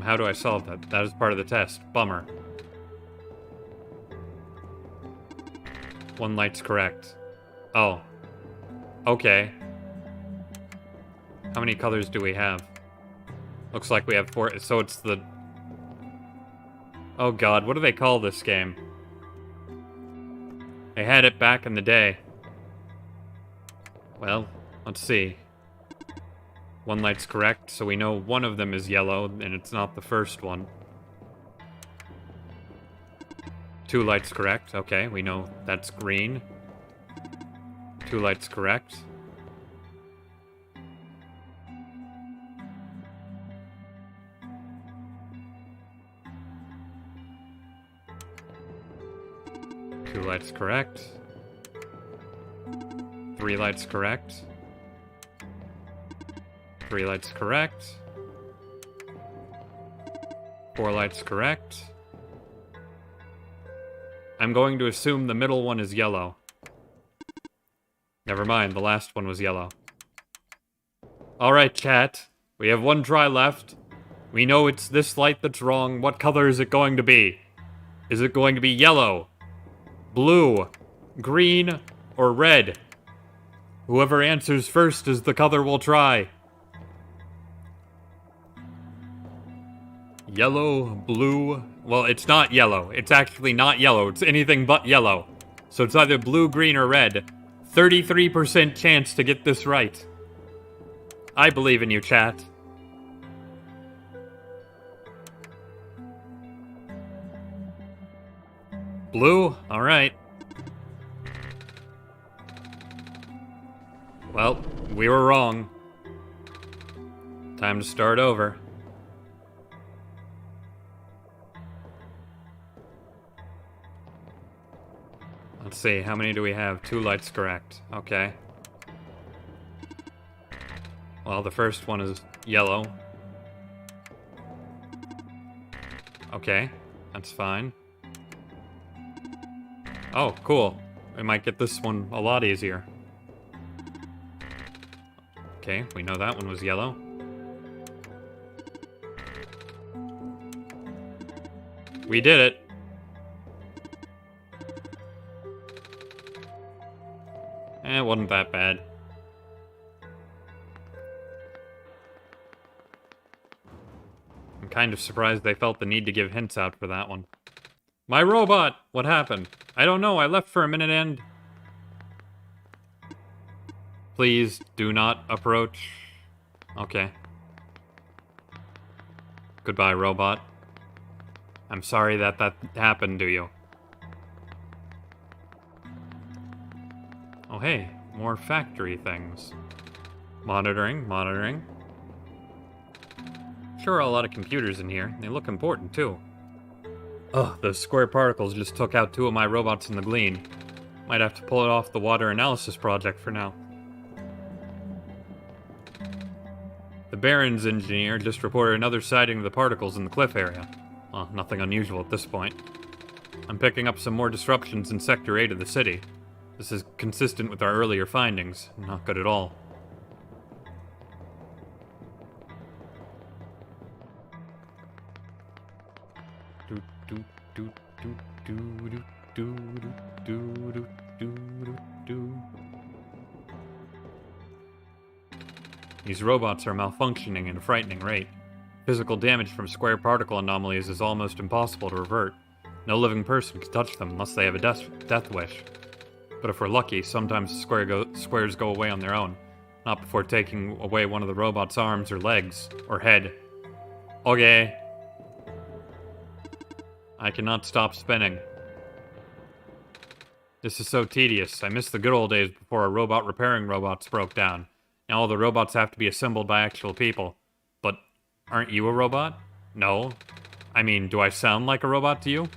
How do I solve that? That is part of the test. Bummer. One light's correct. Oh. Okay. How many colors do we have? Looks like we have 4, so it's the... Oh god, what do they call this game? They had it back in the day. Well, let's see. One light's correct, so we know one of them is yellow, and it's not the first one. 2 lights correct, okay, we know that's green. 2 lights correct. Two lights correct. 3 lights correct. 3 lights correct. 4 lights correct. I'm going to assume the middle one is yellow. Never mind, the last one was yellow. Alright, chat. We have 1 try left. We know it's this light that's wrong. What color is it going to be? Is it going to be yellow, blue, green, or red? Whoever answers first is the color we'll try. Yellow, blue... Well, it's not yellow. It's actually not yellow. It's anything but yellow. So it's either blue, green, or red. 33% chance to get this right. I believe in you, chat. Blue? Alright. Well, we were wrong. Time to start over. Let's see, how many do we have? 2 lights correct. Okay. Well, the first one is yellow. Okay, that's fine. Oh, cool. We might get this one a lot easier. Okay, we know that one was yellow. We did it. It wasn't that bad. I'm kind of surprised they felt the need to give hints out for that one. My robot! What happened? I don't know, I left for a minute and... Please do not approach. Okay. Goodbye, robot. I'm sorry that happened to you. Oh hey, more factory things. Monitoring, monitoring. Sure are a lot of computers in here. They look important, too. Ugh, those square particles just took out 2 of my robots in the glean. Might have to pull it off the water analysis project for now. The Baron's engineer just reported another sighting of the particles in the cliff area. Well, nothing unusual at this point. I'm picking up some more disruptions in Sector 8 of the city. This is consistent with our earlier findings. Not good at all. These robots are malfunctioning at a frightening rate. Physical damage from square particle anomalies is almost impossible to revert. No living person can touch them unless they have a death wish. But if we're lucky, sometimes squares go away on their own. Not before taking away one of the robot's arms or legs, or head. Okay. I cannot stop spinning. This is so tedious. I miss the good old days before a robot repairing robots broke down. Now all the robots have to be assembled by actual people. But aren't you a robot? No. I mean, do I sound like a robot to you?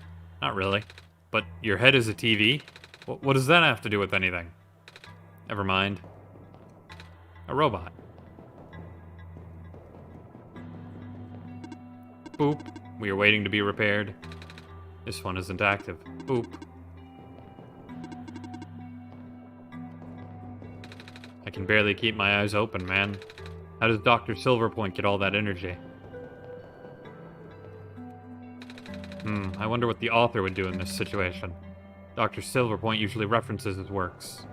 Not really. But your head is a TV? What does that have to do with anything? Never mind. A robot. Boop. We are waiting to be repaired. This one isn't active. Boop. I can barely keep my eyes open, man. How does Dr. Silverpoint get all that energy? I wonder what the author would do in this situation. Dr. Silverpoint usually references his works.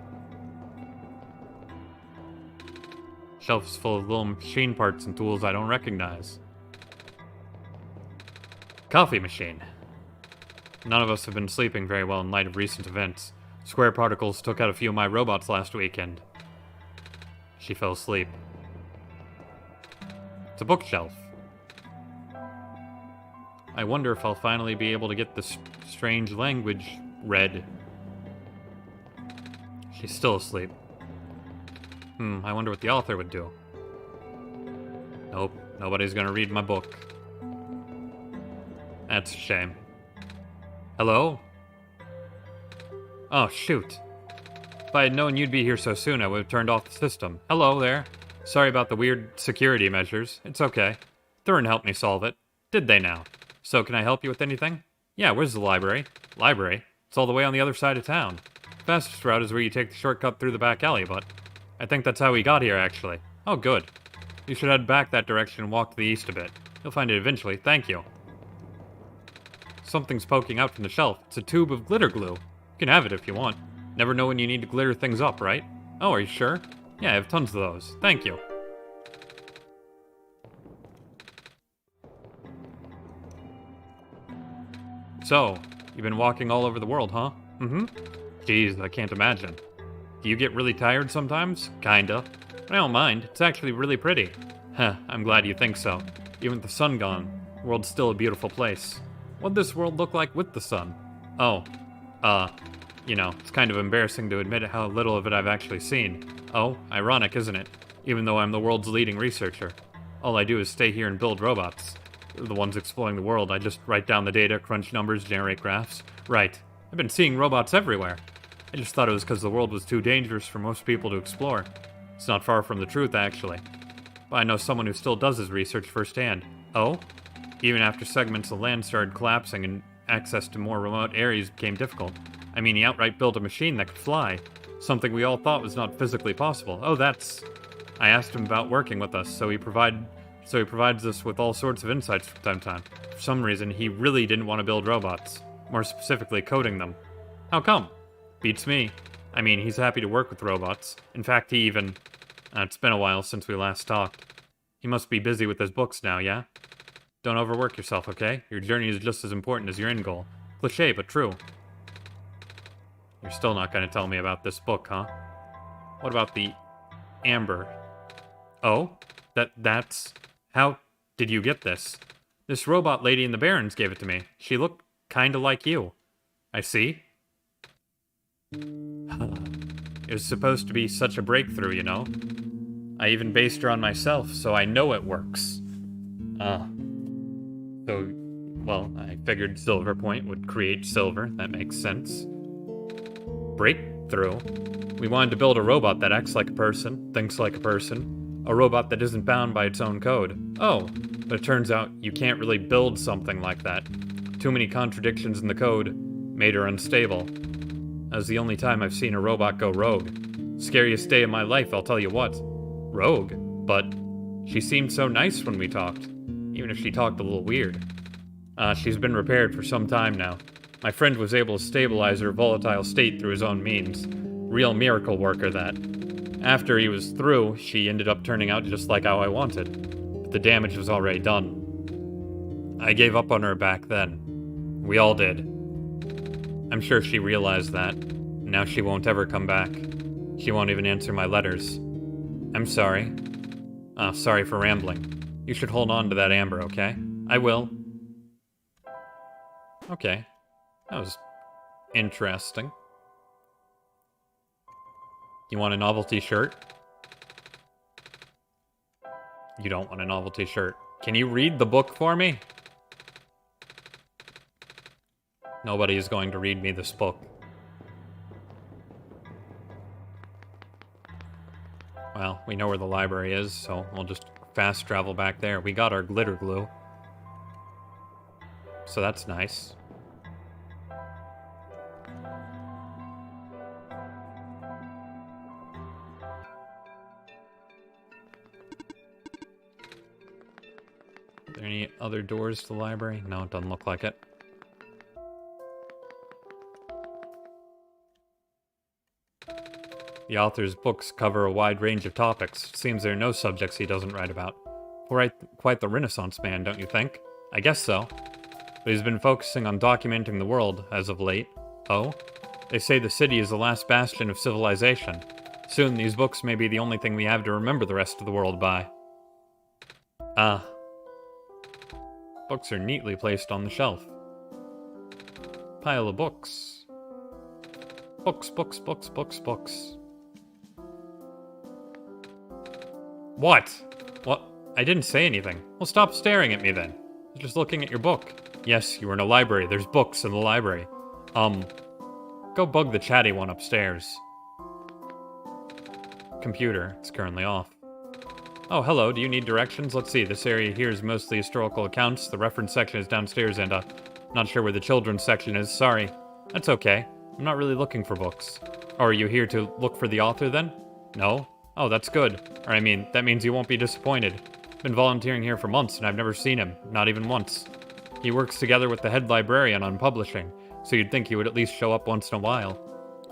Shelf is full of little machine parts and tools I don't recognize. Coffee machine. None of us have been sleeping very well in light of recent events. Square Particles took out a few of my robots last weekend. She fell asleep. It's a bookshelf. I wonder if I'll finally be able to get this strange language read. She's still asleep. I wonder what the author would do. Nope, nobody's gonna read my book. That's a shame. Hello? Oh, shoot. If I had known you'd be here so soon, I would have turned off the system. Hello there. Sorry about the weird security measures. It's okay. Thurin helped me solve it. Did they now? So, can I help you with anything? Yeah, where's the library? Library? It's all the way on the other side of town. Fastest route is where you take the shortcut through the back alley, but I think that's how we got here, actually. Oh, good. You should head back that direction and walk to the east a bit. You'll find it eventually. Thank you. Something's poking out from the shelf. It's a tube of glitter glue. You can have it if you want. Never know when you need to glitter things up, right? Oh, are you sure? Yeah, I have tons of those. Thank you. So, you've been walking all over the world, huh? Jeez, I can't imagine. Do you get really tired sometimes? Kinda. I don't mind. It's actually really pretty. Huh, I'm glad you think so. Even with the sun gone, the world's still a beautiful place. What'd this world look like with the sun? Oh, you know, it's kind of embarrassing to admit how little of it I've actually seen. Oh, ironic, isn't it? Even though I'm the world's leading researcher. All I do is stay here and build robots. They're the ones exploring the world. I just write down the data, crunch numbers, generate graphs. Right. I've been seeing robots everywhere. I just thought it was because the world was too dangerous for most people to explore. It's not far from the truth, actually. But I know someone who still does his research firsthand. Oh? Even after segments of land started collapsing and access to more remote areas became difficult. I mean, he outright built a machine that could fly. Something we all thought was not physically possible. Oh, that's... I asked him about working with us, so he provides us with all sorts of insights from time to time. For some reason, he really didn't want to build robots. More specifically, coding them. How come? Beats me. I mean, he's happy to work with robots. In fact, he even... it's been a while since we last talked. He must be busy with his books now, yeah? Don't overwork yourself, okay? Your journey is just as important as your end goal. Cliché, but true. You're still not going to tell me about this book, huh? What about the amber? Oh? That's... How did you get this? This robot lady in the Barrens gave it to me. She looked kinda like you. I see. It was supposed to be such a breakthrough, you know? I even based her on myself, so I know it works. So, well, I figured Silverpoint would create silver. That makes sense. Breakthrough? We wanted to build a robot that acts like a person, thinks like a person. A robot that isn't bound by its own code. Oh, but it turns out you can't really build something like that. Too many contradictions in the code made her unstable. That was the only time I've seen a robot go rogue. Scariest day of my life, I'll tell you what. Rogue? But she seemed so nice when we talked. Even if she talked a little weird. She's been repaired for some time now. My friend was able to stabilize her volatile state through his own means. Real miracle worker, that. After he was through, she ended up turning out just like how I wanted. But the damage was already done. I gave up on her back then. We all did. I'm sure she realized that. now she won't ever come back. She won't even answer my letters. I'm sorry. Sorry for rambling. You should hold on to that amber, okay? I will. Okay. That was interesting. You want a novelty shirt? You don't want a novelty shirt. Can you read the book for me? Nobody is going to read me this book. Well, we know where the library is, so we'll just fast travel back there. We got our glitter glue. So that's nice. Are there any other doors to the library? No, it doesn't look like it. The author's books cover a wide range of topics. Seems there are no subjects he doesn't write about. Quite the Renaissance man, don't you think? I guess so. But he's been focusing on documenting the world as of late. Oh? They say the city is the last bastion of civilization. Soon these books may be the only thing we have to remember the rest of the world by. Ah. Books are neatly placed on the shelf. Pile of books. Books, books, books, books, books. What? What? I didn't say anything. Well, stop staring at me then. I was just looking at your book. Yes, you were in a library. There's books in the library. Go bug the chatty one upstairs. Computer. It's currently off. Oh, hello. Do you need directions? Let's see. This area here is mostly historical accounts. The reference section is downstairs and, not sure where the children's section is. Sorry. That's okay. I'm not really looking for books. Oh, are you here to look for the author then? No? Oh, that's good. Or I mean, that means you won't be disappointed. Been volunteering here for months and I've never seen him. Not even once. He works together with the head librarian on publishing, so you'd think he would at least show up once in a while.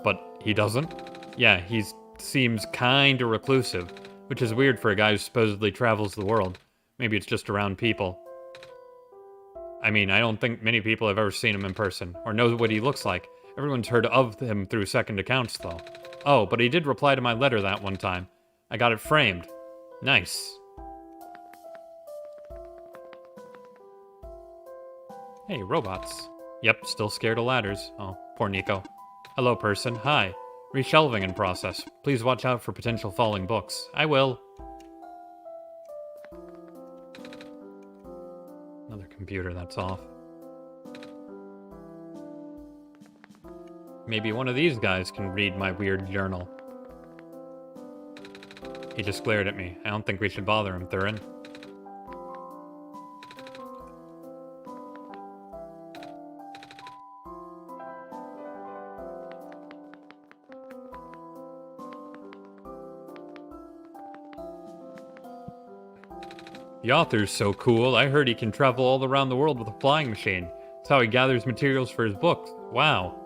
But he doesn't? Yeah, he seems kinda reclusive, which is weird for a guy who supposedly travels the world. Maybe it's just around people. I mean, I don't think many people have ever seen him in person, or know what he looks like. Everyone's heard of him through second accounts, though. Oh, but he did reply to my letter that one time. I got it framed. Nice. Hey, robots. Yep, still scared of ladders. Oh, poor Nico. Hello, person. Hi. Reshelving in process. Please watch out for potential falling books. I will. Another computer that's off. Maybe one of these guys can read my weird journal. He just glared at me. I don't think we should bother him, Thurin. The author's so cool. I heard he can travel all around the world with a flying machine. That's how he gathers materials for his books. Wow.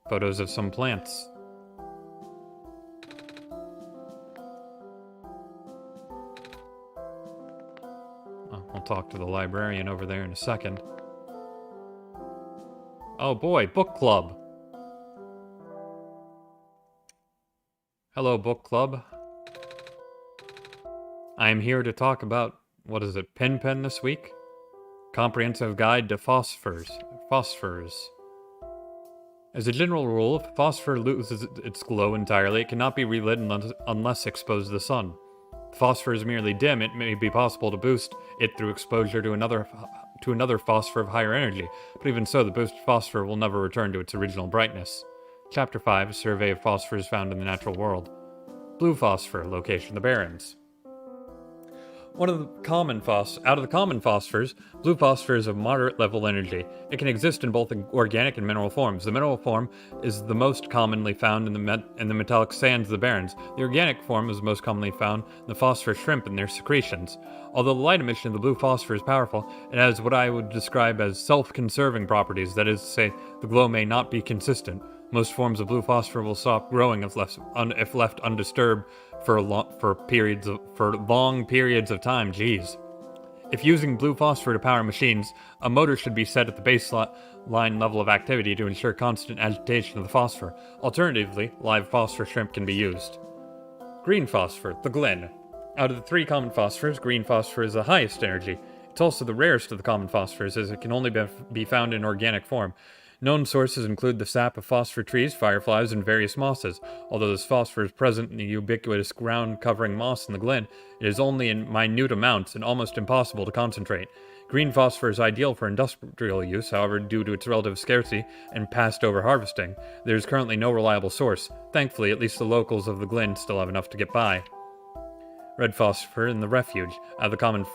Photos of some plants. Oh, I'll talk to the librarian over there in a second. Oh boy, book club. Hello, book club. I am here to talk about, what is it, Pen this week? Comprehensive Guide to Phosphors. As a general rule, if phosphor loses its glow entirely, it cannot be relit unless exposed to the sun. If phosphor is merely dim, it may be possible to boost it through exposure to another phosphor of higher energy, but even so, the boosted phosphor will never return to its original brightness. Chapter 5, a survey of phosphors found in the natural world. Blue phosphor, location, the Barrens. Out of the common phosphors, blue phosphor is of moderate level energy. It can exist in both organic and mineral forms. The mineral form is the most commonly found in the metallic sands of the Barrens. The organic form is most commonly found in the phosphor shrimp and their secretions. Although the light emission of the blue phosphor is powerful, it has what I would describe as self-conserving properties. That is to say, the glow may not be consistent. Most forms of blue phosphor will stop growing if left undisturbed for long periods of time. Jeez. If using blue phosphor to power machines, a motor should be set at the line level of activity to ensure constant agitation of the phosphor. Alternatively, live phosphor shrimp can be used. Green phosphor, the Glen. Out of the 3 common phosphors, green phosphor is the highest energy. It's also the rarest of the common phosphors, as it can only be found in organic form. Known sources include the sap of phosphor trees, fireflies, and various mosses. Although this phosphor is present in the ubiquitous ground-covering moss in the glen, it is only in minute amounts and almost impossible to concentrate. Green phosphor is ideal for industrial use, however, due to its relative scarcity and past over-harvesting, there is currently no reliable source. Thankfully, at least the locals of the glen still have enough to get by. Red phosphor in the refuge. Out of the common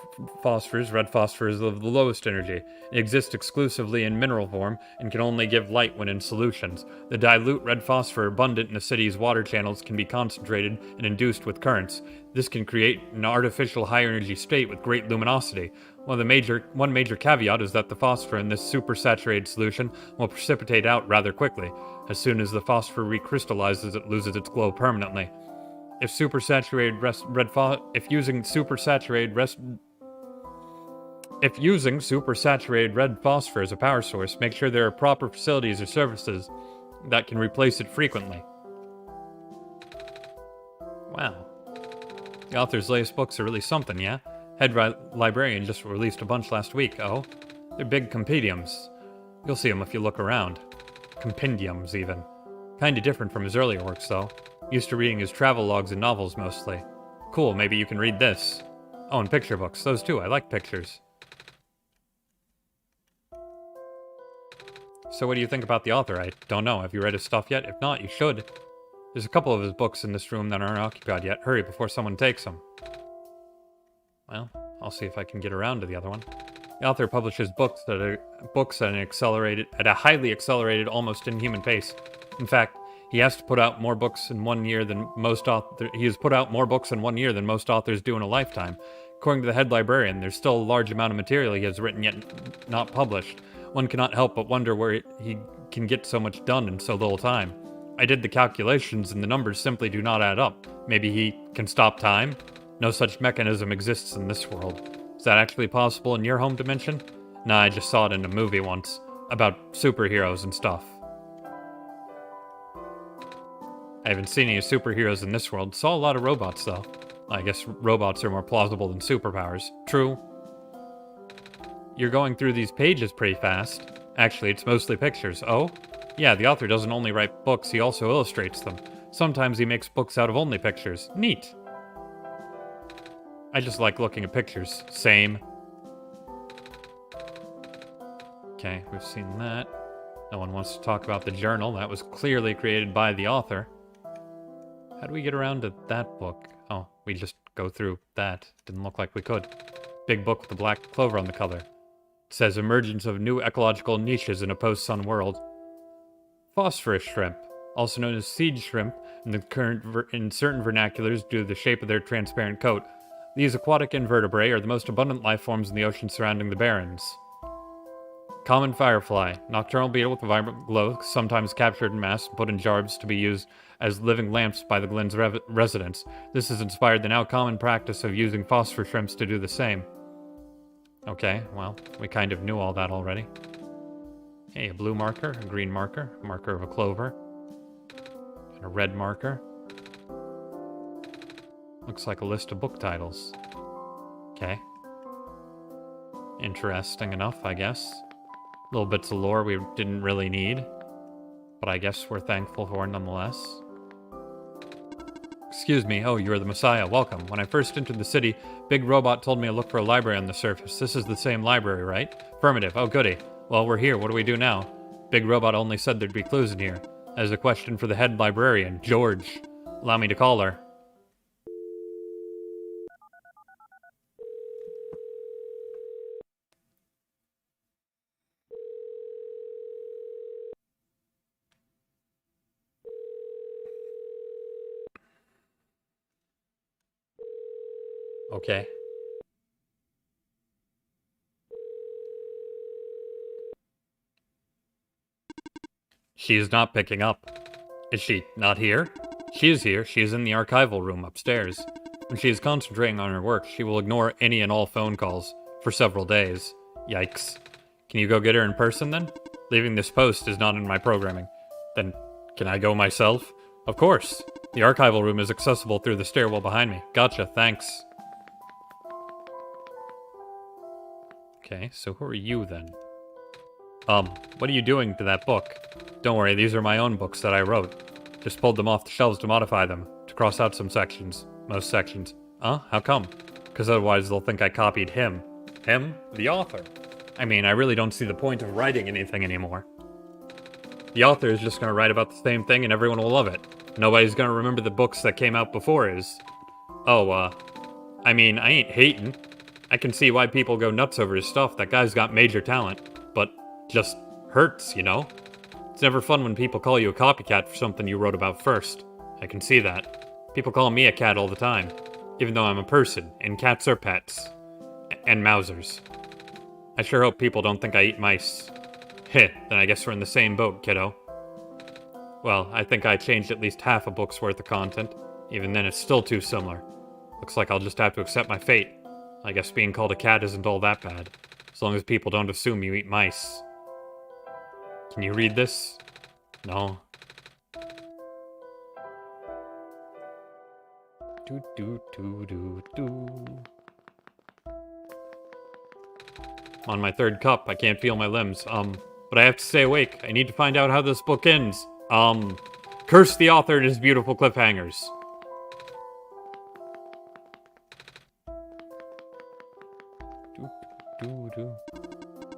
phosphors, red phosphor is of the lowest energy. It exists exclusively in mineral form and can only give light when in solutions. The dilute red phosphor abundant in the city's water channels can be concentrated and induced with currents. This can create an artificial high-energy state with great luminosity. One major caveat is that the phosphor in this supersaturated solution will precipitate out rather quickly. As soon as the phosphor recrystallizes, it loses its glow permanently. If using supersaturated red phosphor as a power source, make sure there are proper facilities or services that can replace it frequently. Wow. The author's latest books are really something, yeah? Head librarian just released a bunch last week. Oh? They're big compendiums. You'll see them if you look around. Compendiums, even. Kinda different from his earlier works, though. Used to reading his travel logs and novels, mostly. Cool, maybe you can read this. Oh, and picture books. Those too, I like pictures. So what do you think about the author? I don't know. Have you read his stuff yet? If not, you should. There's a couple of his books in this room that aren't occupied yet. Hurry before someone takes them. Well, I'll see if I can get around to the other one. The author publishes books at a highly accelerated, almost inhuman pace. In fact, he has put out more books in 1 year than most authors do in a lifetime. According to the head librarian, there's still a large amount of material he has written yet not published. One cannot help but wonder where he can get so much done in so little time. I did the calculations and the numbers simply do not add up. Maybe he can stop time? No such mechanism exists in this world. Is that actually possible in your home dimension? Nah, I just saw it in a movie once. About superheroes and stuff. I haven't seen any superheroes in this world. Saw a lot of robots, though. I guess robots are more plausible than superpowers. True. You're going through these pages pretty fast. Actually, it's mostly pictures. Oh? Yeah, the author doesn't only write books, he also illustrates them. Sometimes he makes books out of only pictures. Neat. I just like looking at pictures. Same. Okay, we've seen that. No one wants to talk about the journal. That was clearly created by the author. How do we get around to that book? Oh, we just go through that. Didn't look like we could. Big book with a black clover on the cover. It says emergence of new ecological niches in a post-sun world. Phosphorus shrimp, also known as seed shrimp in certain vernaculars due to the shape of their transparent coat. These aquatic invertebrate are the most abundant life forms in the ocean surrounding the Barrens. Common firefly, nocturnal beetle with a vibrant glow, sometimes captured in mass and put in jars to be used as living lamps by the Glen's residents. This has inspired the now common practice of using phosphor shrimps to do the same. Okay, well, we kind of knew all that already. Hey, a blue marker, a green marker, a marker of a clover, and a red marker. Looks like a list of book titles. Okay. Interesting enough, I guess. Little bits of lore we didn't really need, but I guess we're thankful for nonetheless. Excuse me, oh, you're the Messiah, welcome. When I first entered the city, Big Robot told me to look for a library on the surface. This is the same library, right? Affirmative, oh goody. Well, we're here, what do we do now? Big Robot only said there'd be clues in here. As a question for the head librarian, George. Allow me to call her. Okay. She is not picking up. Is she not here? She is here. She is in the archival room upstairs. When she is concentrating on her work, she will ignore any and all phone calls for several days. Yikes. Can you go get her in person then? Leaving this post is not in my programming. Then, can I go myself? Of course. The archival room is accessible through the stairwell behind me. Gotcha, thanks. Okay, so who are you then? What are you doing to that book? Don't worry, these are my own books that I wrote. Just pulled them off the shelves to modify them, to cross out some sections. Most sections. How come? Because otherwise they'll think I copied him. Him? The author. I mean, I really don't see the point of writing anything anymore. The author is just gonna write about the same thing and everyone will love it. Nobody's gonna remember the books that came out before his. I mean, I ain't hating. I can see why people go nuts over his stuff. That guy's got major talent. But just hurts, you know? It's never fun when people call you a copycat for something you wrote about first. I can see that. People call me a cat all the time. Even though I'm a person, and cats are pets. And Mausers. I sure hope people don't think I eat mice. Heh, then I guess we're in the same boat, kiddo. Well, I think I changed at least half a book's worth of content. Even then, it's still too similar. Looks like I'll just have to accept my fate. I guess being called a cat isn't all that bad. As long as people don't assume you eat mice. Can you read this? No. Do do do do do. I'm on my third cup. I can't feel my limbs. But I have to stay awake. I need to find out how this book ends. Curse the author and his beautiful cliffhangers.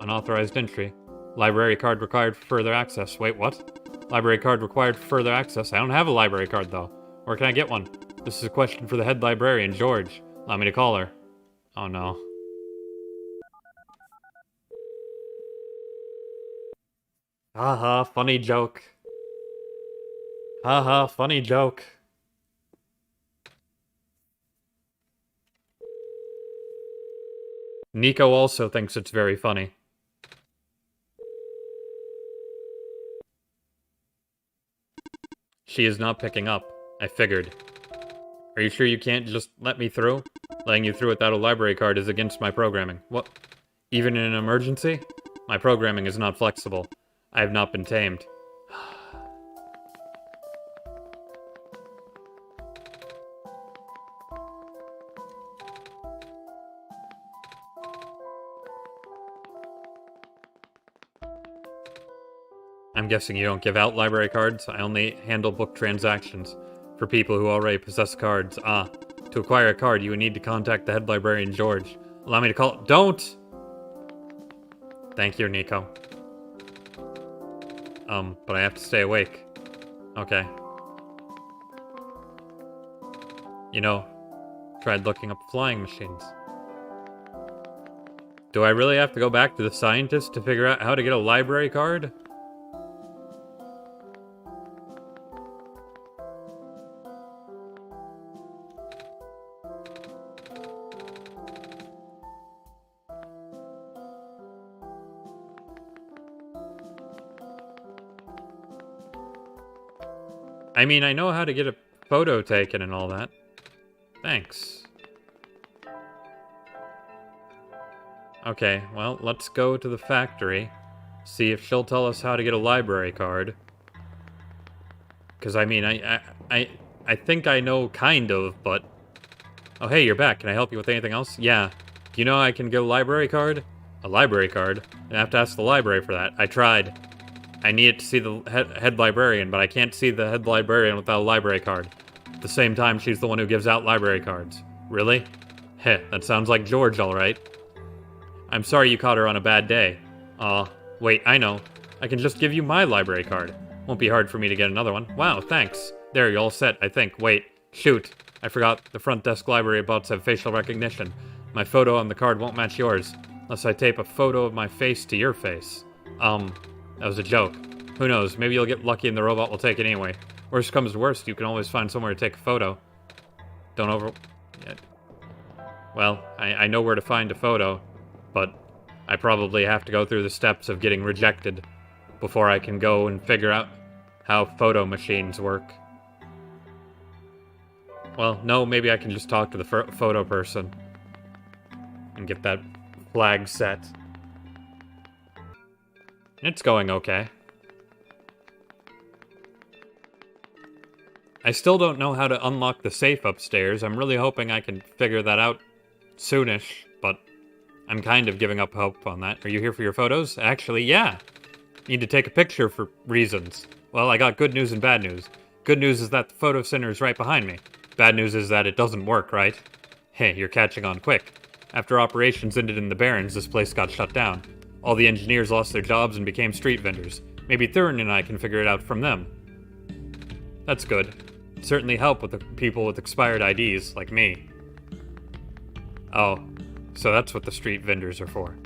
Unauthorized entry. Library card required for further access. Wait, what? Library card required for further access. I don't have a library card, though. Where can I get one? This is a question for the head librarian, George. Allow me to call her. Oh, no. Haha, funny joke. Haha, funny joke. Nico also thinks it's very funny. She is not picking up. I figured. Are you sure you can't just let me through? Letting you through without a library card is against my programming. What? Even in an emergency? My programming is not flexible. I have not been tamed. I'm guessing you don't give out library cards. I only handle book transactions for people who already possess cards. To acquire a card, you would need to contact the head librarian, George. Allow me to call— Don't! Thank you, Nico. But I have to stay awake. Okay. You know, tried looking up flying machines. Do I really have to go back to the scientist to figure out how to get a library card? I mean, I know how to get a photo taken and all that. Thanks. Okay, well, let's go to the factory. See if she'll tell us how to get a library card. Because, I mean, I think I know kind of, but... Oh, hey, you're back. Can I help you with anything else? Yeah. Do you know I can get a library card? A library card? I have to ask the library for that. I tried. I needed to see the head librarian, but I can't see the head librarian without a library card. At the same time, she's the one who gives out library cards. Really? Heh, that sounds like George, alright. I'm sorry you caught her on a bad day. Wait, I know. I can just give you my library card. Won't be hard for me to get another one. Wow, thanks. There, you're all set, I think. Wait, shoot. I forgot the front desk library bots have facial recognition. My photo on the card won't match yours, unless I tape a photo of my face to your face. That was a joke. Who knows, maybe you'll get lucky and the robot will take it anyway. Worst comes to worst, you can always find somewhere to take a photo. Don't over... Yeah. Well, I know where to find a photo, but I probably have to go through the steps of getting rejected before I can go and figure out how photo machines work. Well, no, maybe I can just talk to the photo person and get that flag set. It's going okay. I still don't know how to unlock the safe upstairs. I'm really hoping I can figure that out soonish, but I'm kind of giving up hope on that. Are you here for your photos? Actually, yeah. Need to take a picture for reasons. Well, I got good news and bad news. Good news is that the photo center is right behind me. Bad news is that it doesn't work, right? Hey, you're catching on quick. After operations ended in the Barrens, this place got shut down. All the engineers lost their jobs and became street vendors. Maybe Thurin and I can figure it out from them. That's good. Certainly help with the people with expired IDs, like me. Oh, so that's what the street vendors are for.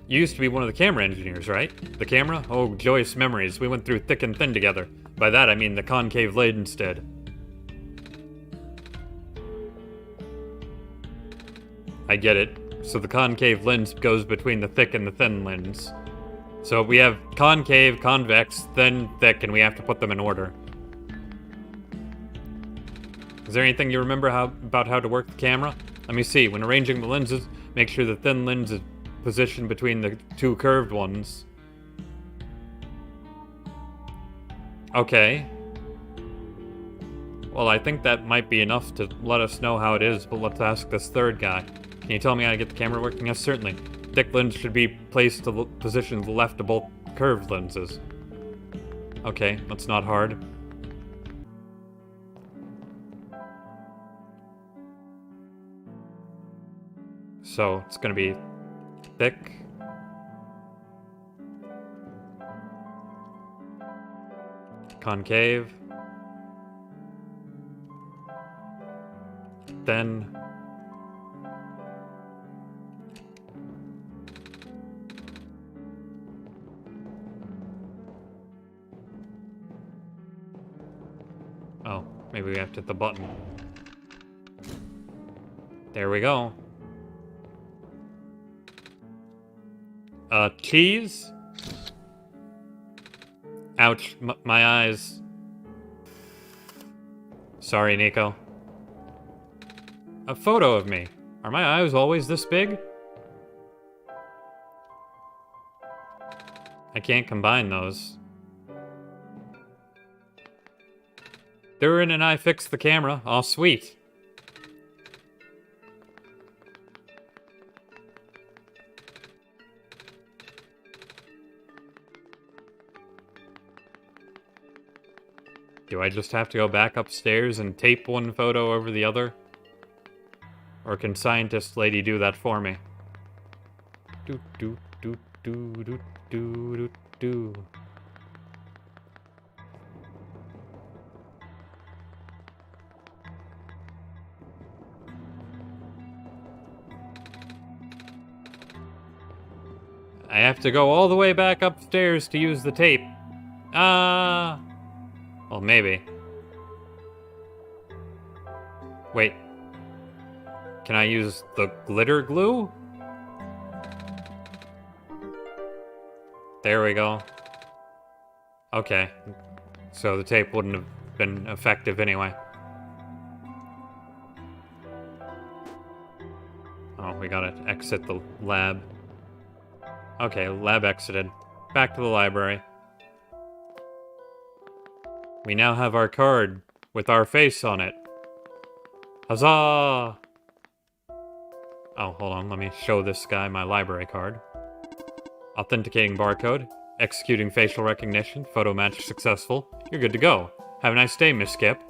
You used to be one of the camera engineers, right? The camera? Oh, joyous memories. We went through thick and thin together. By that I mean the concave lid instead. I get it. So the concave lens goes between the thick and the thin lens. So we have concave, convex, thin, thick, and we have to put them in order. Is there anything you remember about how to work the camera? Let me see. When arranging the lenses, make sure the thin lens is positioned between the two curved ones. Okay. Well, I think that might be enough to let us know how it is, but let's ask this third guy. Can you tell me how to get the camera working? Yes, certainly. Thick lens should be placed to position to the left of both curved lenses. Okay, that's not hard. So, it's gonna be thick. Concave. Thin. Oh, maybe we have to hit the button. There we go. Cheese? Ouch, my eyes. Sorry, Nico. A photo of me. Are my eyes always this big? I can't combine those. Thurin and I fixed the camera. Aw, sweet. Do I just have to go back upstairs and tape one photo over the other? Or can scientist lady do that for me? Do do do do do do do do. I have to go all the way back upstairs to use the tape. Well, maybe. Wait. Can I use the glitter glue? There we go. Okay. So the tape wouldn't have been effective anyway. Oh, we gotta exit the lab. Okay, lab exited. Back to the library. We now have our card with our face on it. Huzzah! Oh, hold on. Let me show this guy my library card. Authenticating barcode. Executing facial recognition. Photo match successful. You're good to go. Have a nice day, Miss Skip.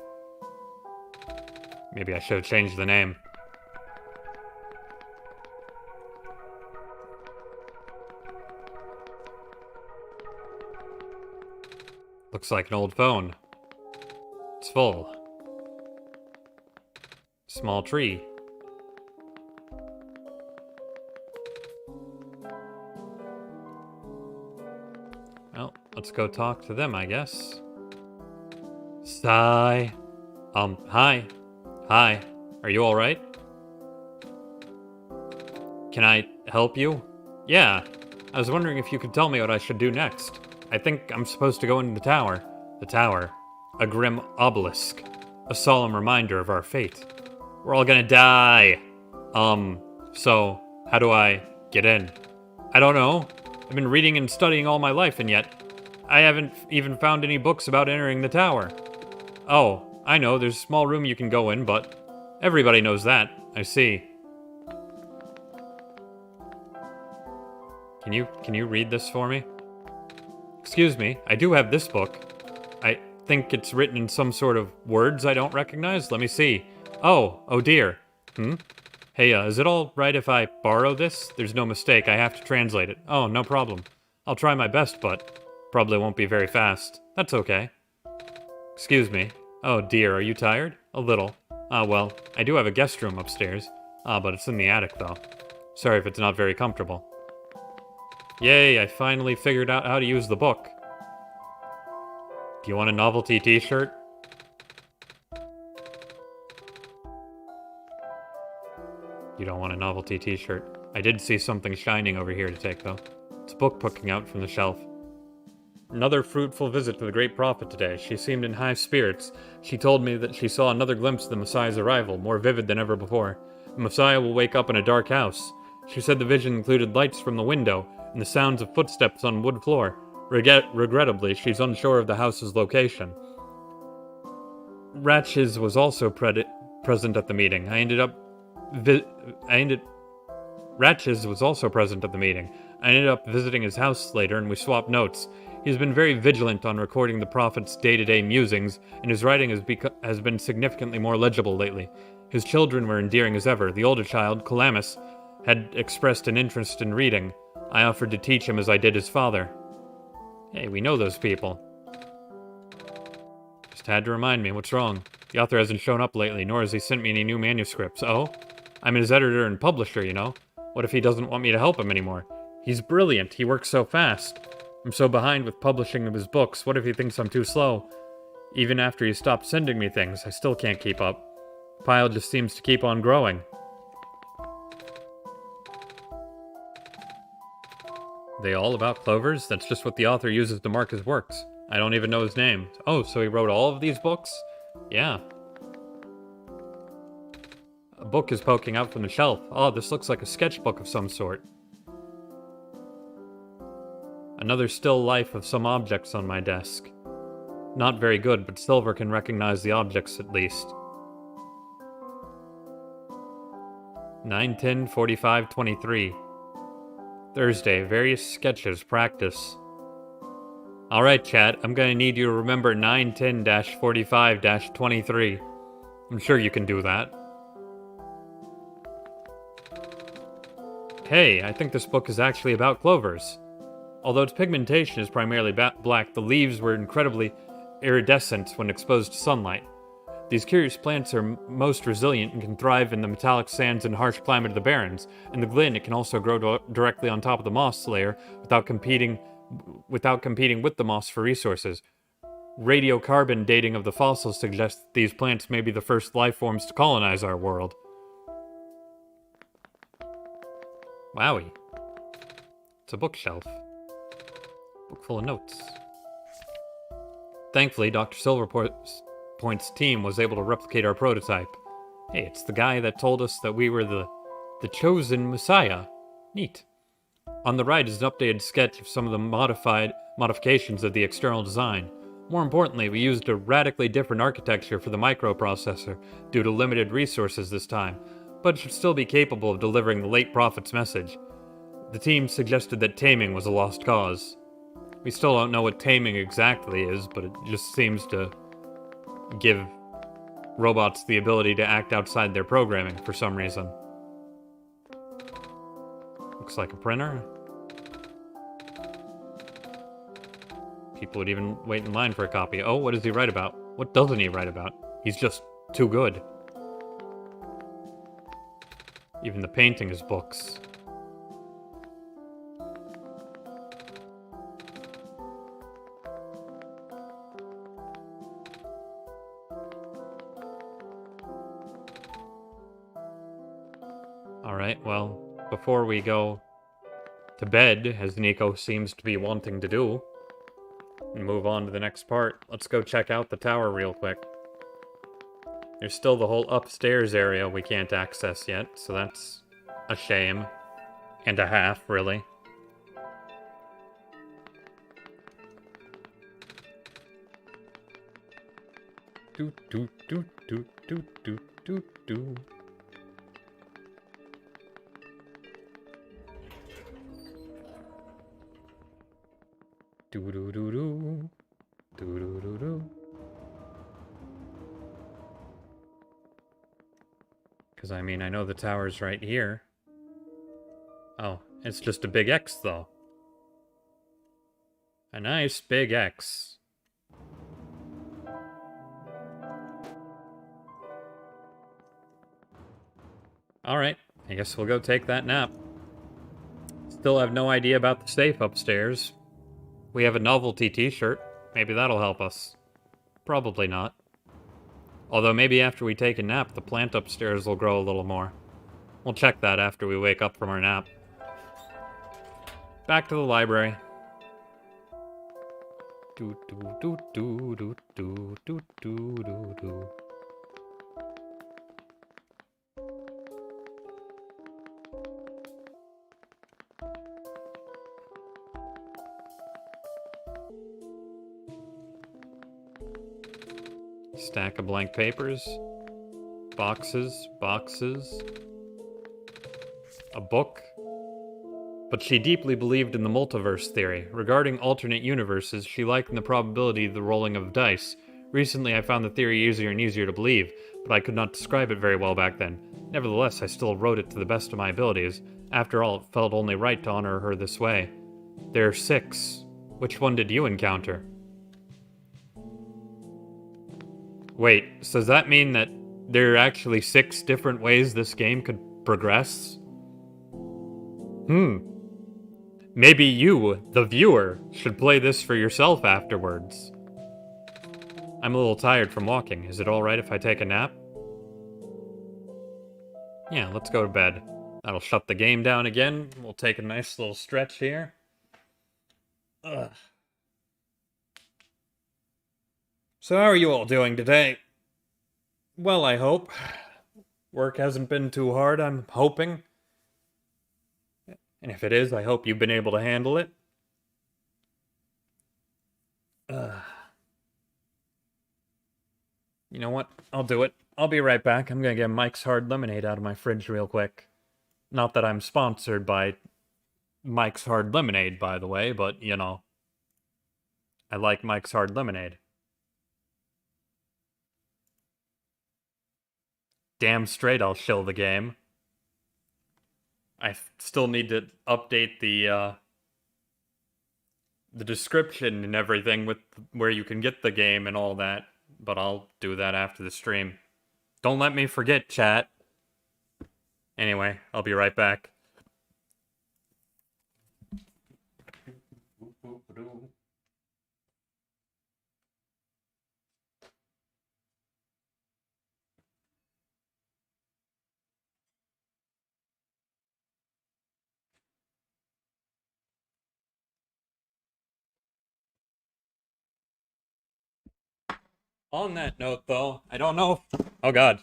Maybe I should have changed the name. Looks like an old phone. It's full. Small tree. Well, let's go talk to them, I guess. Sigh. Hi. Hi. Are you alright? Can I help you? Yeah. I was wondering if you could tell me what I should do next. I think I'm supposed to go into the tower. The tower. A grim obelisk. A solemn reminder of our fate. We're all gonna die. So, how do I get in? I don't know. I've been reading and studying all my life, and yet I haven't even found any books about entering the tower. Oh, I know, there's a small room you can go in, but everybody knows that. I see. Can you read this for me? Excuse me, I do have this book. I think it's written in some sort of words I don't recognize. Let me see. Oh dear. Hey, is it all right if I borrow this? There's no mistake, I have to translate it. Oh, no problem. I'll try my best, but probably won't be very fast. That's okay. Excuse me. Oh dear, are you tired? A little. Well, I do have a guest room upstairs. But it's in the attic, though. Sorry if it's not very comfortable. Yay, I finally figured out how to use the book. Do you want a novelty t-shirt? You don't want a novelty t-shirt. I did see something shining over here to take, though. It's a book poking out from the shelf. Another fruitful visit to the Great Prophet today. She seemed in high spirits. She told me that she saw another glimpse of the Messiah's arrival, more vivid than ever before. The Messiah will wake up in a dark house. She said the vision included lights from the window and the sounds of footsteps on wood floor. Regrettably, she's unsure of the house's location. Ratches was also present at the meeting. Ratches was also present at the meeting. I ended up visiting his house later, and we swapped notes. He's been very vigilant on recording the Prophet's day-to-day musings, and his writing has been significantly more legible lately. His children were endearing as ever. The older child, Calamus, had expressed an interest in reading. I offered to teach him as I did his father. Hey, we know those people. Just had to remind me, what's wrong? The author hasn't shown up lately, nor has he sent me any new manuscripts. Oh? I'm his editor and publisher, you know? What if he doesn't want me to help him anymore? He's brilliant, he works so fast. I'm so behind with publishing of his books, what if he thinks I'm too slow? Even after he stopped sending me things, I still can't keep up. The pile just seems to keep on growing. They all about Clovers? That's just what the author uses to mark his works. I don't even know his name. Oh, so he wrote all of these books? Yeah. A book is poking out from the shelf. Oh, this looks like a sketchbook of some sort. Another still life of some objects on my desk. Not very good, but Silver can recognize the objects at least. 9/10/45/23. Thursday, various sketches, practice. Alright, chat, I'm gonna need you to remember 9/10/45/23. I'm sure you can do that. Hey, I think this book is actually about clovers. Although its pigmentation is primarily black, the leaves were incredibly iridescent when exposed to sunlight. These curious plants are most resilient and can thrive in the metallic sands and harsh climate of the barrens. In the glen, it can also grow directly on top of the moss layer without competing with the moss for resources. Radiocarbon dating of the fossils suggests that these plants may be the first life forms to colonize our world. Wowie. It's a bookshelf. Book full of notes. Thankfully, Dr. Silverpoint's team was able to replicate our prototype. Hey, it's the guy that told us that we were the chosen Messiah. Neat. On the right is an updated sketch of some of the modifications of the external design. More importantly, we used a radically different architecture for the microprocessor due to limited resources this time, but should still be capable of delivering the late prophet's message. The team suggested that taming was a lost cause. We still don't know what taming exactly is, but it just seems to give robots the ability to act outside their programming for some reason. Looks like a printer. People would even wait in line for a copy. Oh, what does he write about? What doesn't he write about? He's just too good. Even the painting is books. Alright, well, before we go to bed, as Nico seems to be wanting to do, and move on to the next part, let's go check out the tower real quick. There's still the whole upstairs area we can't access yet, so that's a shame. And a half, really. Do do do do do do do do. Do do do do. Do do do do. Because I mean, I know the tower's right here. Oh, it's just a big X though. A nice big X. Alright, I guess we'll go take that nap. Still have no idea about the safe upstairs. We have a novelty t-shirt. Maybe that'll help us. Probably not. Although maybe after we take a nap, the plant upstairs will grow a little more. We'll check that after we wake up from our nap. Back to the library. Do do do do do do do do do do. Stack of blank papers. Boxes, boxes. A book. But she deeply believed in the multiverse theory. Regarding alternate universes, she likened the probability to the rolling of dice. Recently, I found the theory easier and easier to believe, but I could not describe it very well back then. Nevertheless, I still wrote it to the best of my abilities. After all, it felt only right to honor her this way. There are 6. Which one did you encounter? Wait, so does that mean that there are actually 6 different ways this game could progress? Maybe you, the viewer, should play this for yourself afterwards. I'm a little tired from walking. Is it alright if I take a nap? Yeah, let's go to bed. That'll shut the game down again. We'll take a nice little stretch here. Ugh. So how are you all doing today? Well, I hope. Work hasn't been too hard, I'm hoping. And if it is, I hope you've been able to handle it. You know what? I'll do it. I'll be right back. I'm gonna get Mike's Hard Lemonade out of my fridge real quick. Not that I'm sponsored by Mike's Hard Lemonade, by the way, but, you know. I like Mike's Hard Lemonade. Damn straight I'll shill the game. I still need to update the description and everything with where you can get the game and all that, but I'll do that after the stream. Don't let me forget, chat. Anyway, I'll be right back. On that note, though, I don't know if... Oh, God.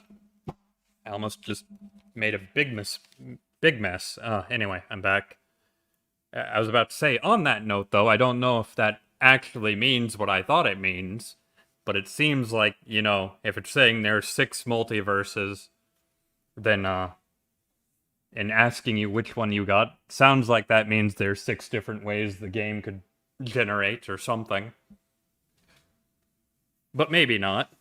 I almost just made a big mess. Anyway, I'm back. I was about to say, on that note, though, I don't know if that actually means what I thought it means, but it seems like, you know, if it's saying there's 6 multiverses, then, and asking you which one you got, sounds like that means there's 6 different ways the game could generate or something. But maybe not.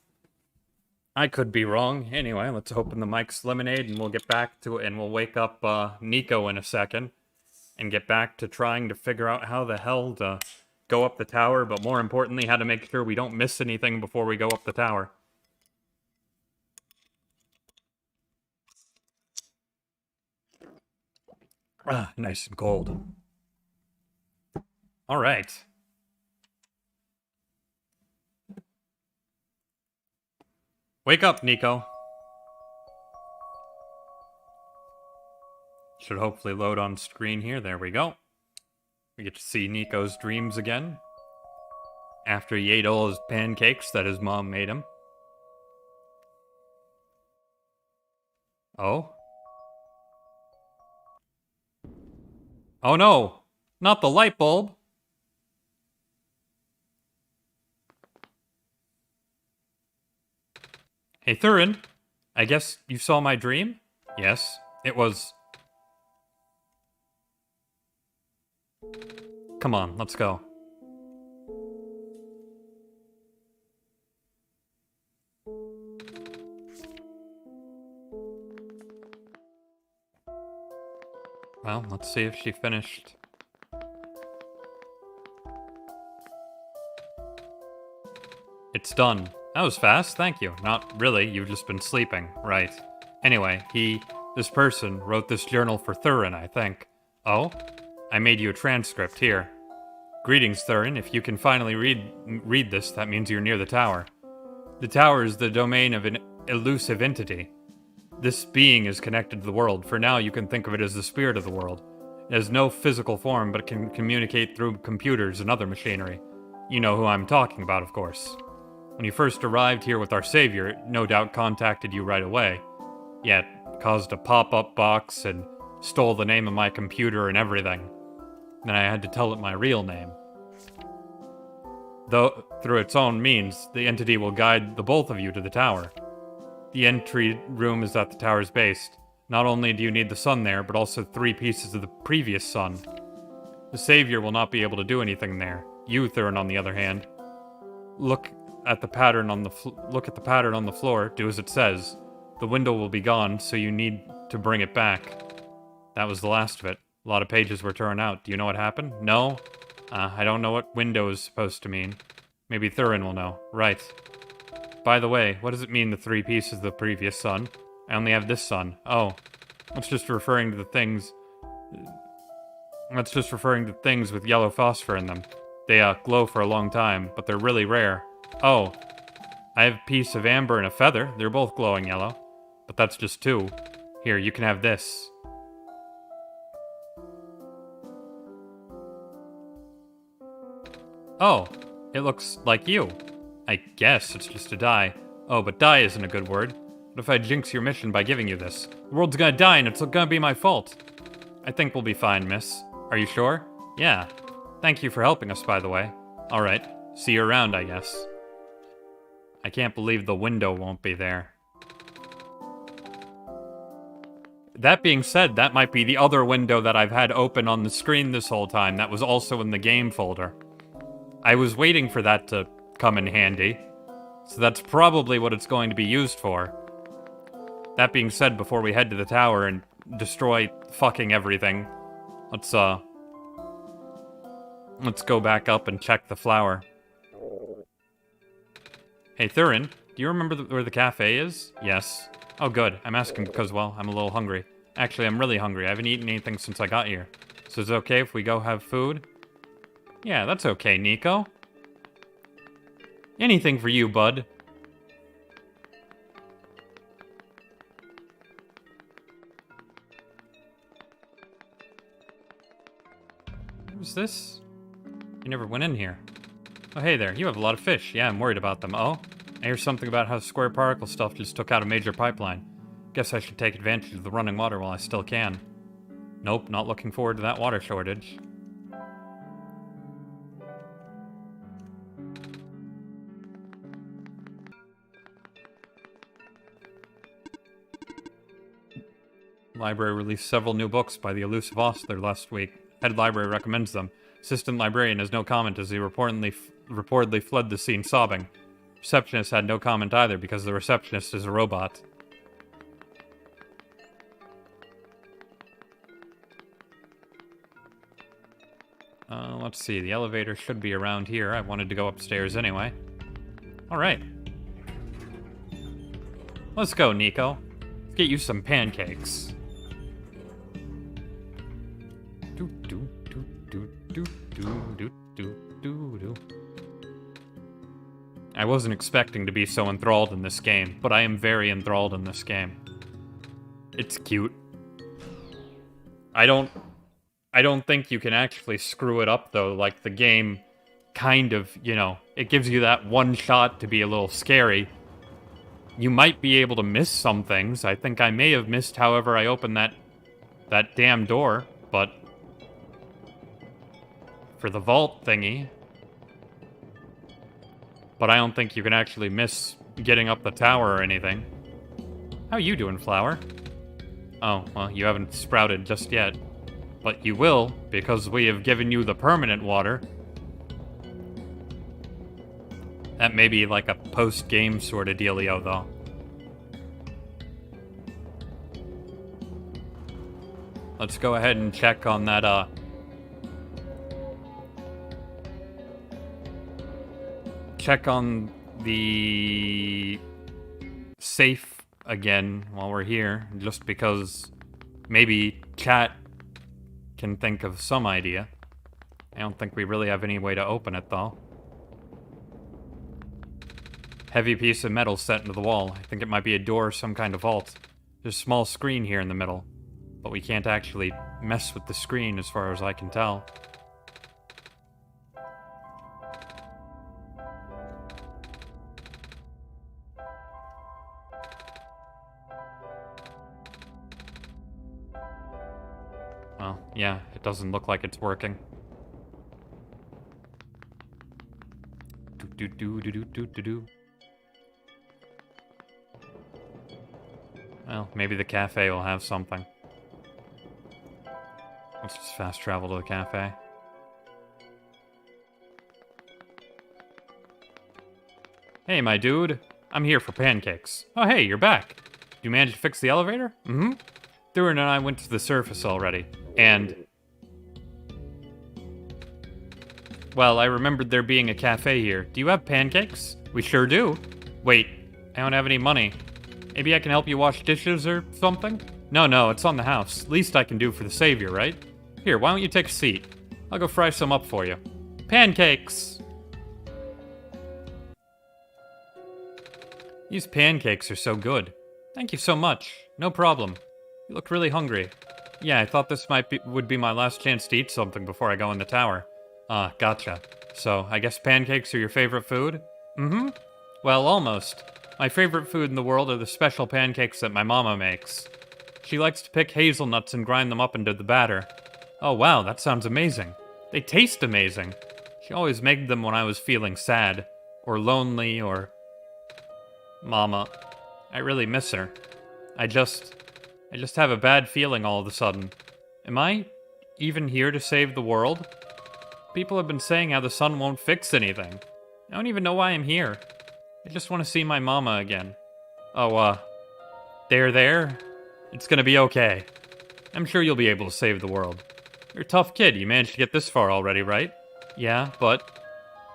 I could be wrong. Anyway, let's open the Mike's Lemonade and we'll get back to it, and we'll wake up Nico in a second and get back to trying to figure out how the hell to go up the tower, but more importantly, how to make sure we don't miss anything before we go up the tower. Ah, nice and cold. All right. Wake up, Nico. Should hopefully load on screen here. There we go. We get to see Nico's dreams again. After he ate all his pancakes that his mom made him. Oh? Oh no! Not the light bulb! Hey, Thurin. I guess you saw my dream? Yes. It was... Come on, let's go. Well, let's see if she finished. It's done. That was fast, thank you. Not really, you've just been sleeping. Right. Anyway, this person, wrote this journal for Thurin, I think. Oh? I made you a transcript, here. Greetings, Thurin. If you can finally read this, that means you're near the tower. The tower is the domain of an elusive entity. This being is connected to the world. For now, you can think of it as the spirit of the world. It has no physical form, but can communicate through computers and other machinery. You know who I'm talking about, of course. When you first arrived here with our savior, it no doubt contacted you right away. Yet, caused a pop-up box and stole the name of my computer and everything. Then I had to tell it my real name. Though, through its own means, the entity will guide the both of you to the tower. The entry room is at the tower's base. Not only do you need the sun there, but also 3 pieces of the previous sun. The savior will not be able to do anything there. You, Thurin, on the other hand, look at the pattern on the floor. Do as it says. The window will be gone, so you need to bring it back. That was the last of it. A lot of pages were torn out. Do you know what happened? No? I don't know what window is supposed to mean. Maybe Thurin will know. Right. By the way, what does it mean, the 3 pieces of the previous sun? I only have this sun. Oh. That's just referring to the things... That's just referring to things with yellow phosphor in them. They, glow for a long time, but they're really rare. Oh. I have a piece of amber and a feather. They're both glowing yellow. But that's just 2. Here, you can have this. Oh. It looks like you. I guess it's just a die. Oh, but die isn't a good word. What if I jinx your mission by giving you this? The world's gonna die and it's gonna be my fault. I think we'll be fine, miss. Are you sure? Yeah. Thank you for helping us, by the way. Alright. See you around, I guess. I can't believe the window won't be there. That being said, that might be the other window that I've had open on the screen this whole time that was also in the game folder. I was waiting for that to come in handy. So that's probably what it's going to be used for. That being said, before we head to the tower and destroy fucking everything, let's go back up and check the flower. Hey, Thurin, do you remember where the cafe is? Yes. Oh, good. I'm asking because, well, I'm a little hungry. Actually, I'm really hungry. I haven't eaten anything since I got here. So is it okay if we go have food? Yeah, that's okay, Nico. Anything for you, bud. Who's this? You never went in here. Oh, hey there. You have a lot of fish. Yeah, I'm worried about them. Oh? I hear something about how square particle stuff just took out a major pipeline. Guess I should take advantage of the running water while I still can. Nope, not looking forward to that water shortage. Library released several new books by the elusive author last week. Head library recommends them. Assistant librarian has no comment as he reportedly fled the scene sobbing. Receptionist had no comment either because the receptionist is a robot. Let's see. The elevator should be around here. I wanted to go upstairs anyway. Alright. Let's go, Nico. Let's get you some pancakes. I wasn't expecting to be so enthralled in this game, but I am very enthralled in this game. It's cute. I don't think you can actually screw it up, though. Like, the game kind of, you know, it gives you that one shot to be a little scary. You might be able to miss some things. I think I may have missed however I opened that damn door, but for the vault thingy... but I don't think you can actually miss getting up the tower or anything. How you doing, Flower? Oh, well, you haven't sprouted just yet. But you will, because we have given you the permanent water. That may be like a post-game sort of dealio, though. Let's go ahead and check on that, check on the safe again while we're here, just because maybe chat can think of some idea. I don't think we really have any way to open it, though. Heavy piece of metal set into the wall. I think it might be a door or some kind of vault. There's a small screen here in the middle, but we can't actually mess with the screen as far as I can tell. Well, yeah, it doesn't look like it's working. Do. Well, maybe the cafe will have something. Let's just fast travel to the cafe. Hey, my dude. I'm here for pancakes. Oh, hey, you're back. You managed to fix the elevator? Mm-hmm. Thurin and I went to the surface already, and... well, I remembered there being a cafe here. Do you have pancakes? We sure do. Wait, I don't have any money. Maybe I can help you wash dishes or something? No, it's on the house. Least I can do for the savior, right? Here, why don't you take a seat? I'll go fry some up for you. Pancakes! These pancakes are so good. Thank you so much. No problem. You look really hungry. Yeah, I thought this would be my last chance to eat something before I go in the tower. Ah, gotcha. So, I guess pancakes are your favorite food? Mm-hmm. Well, almost. My favorite food in the world are the special pancakes that my mama makes. She likes to pick hazelnuts and grind them up into the batter. Oh wow, that sounds amazing. They taste amazing. She always made them when I was feeling sad, or lonely, or... Mama, I really miss her. I just have a bad feeling all of a sudden. Am I even here to save the world? People have been saying how the sun won't fix anything. I don't even know why I'm here. I just want to see my mama again. Oh, there? It's gonna be okay. I'm sure you'll be able to save the world. You're a tough kid, you managed to get this far already, right? Yeah, but...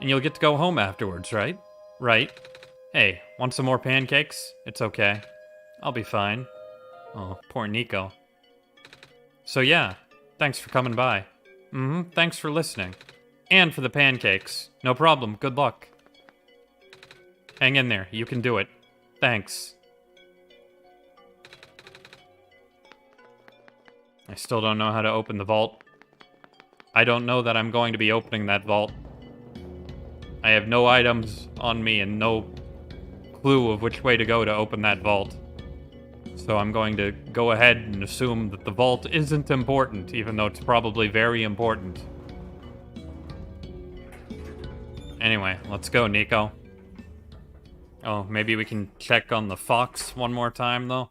and you'll get to go home afterwards, right? Right. Hey, want some more pancakes? It's okay. I'll be fine. Oh, poor Nico. So yeah, thanks for coming by. Mm-hmm, thanks for listening. And for the pancakes. No problem, good luck. Hang in there, you can do it. Thanks. I still don't know how to open the vault. I don't know that I'm going to be opening that vault. I have no items on me and no clue of which way to go to open that vault. So I'm going to go ahead and assume that the vault isn't important, even though it's probably very important. Anyway, let's go, Nico. Oh, maybe we can check on the fox one more time, though?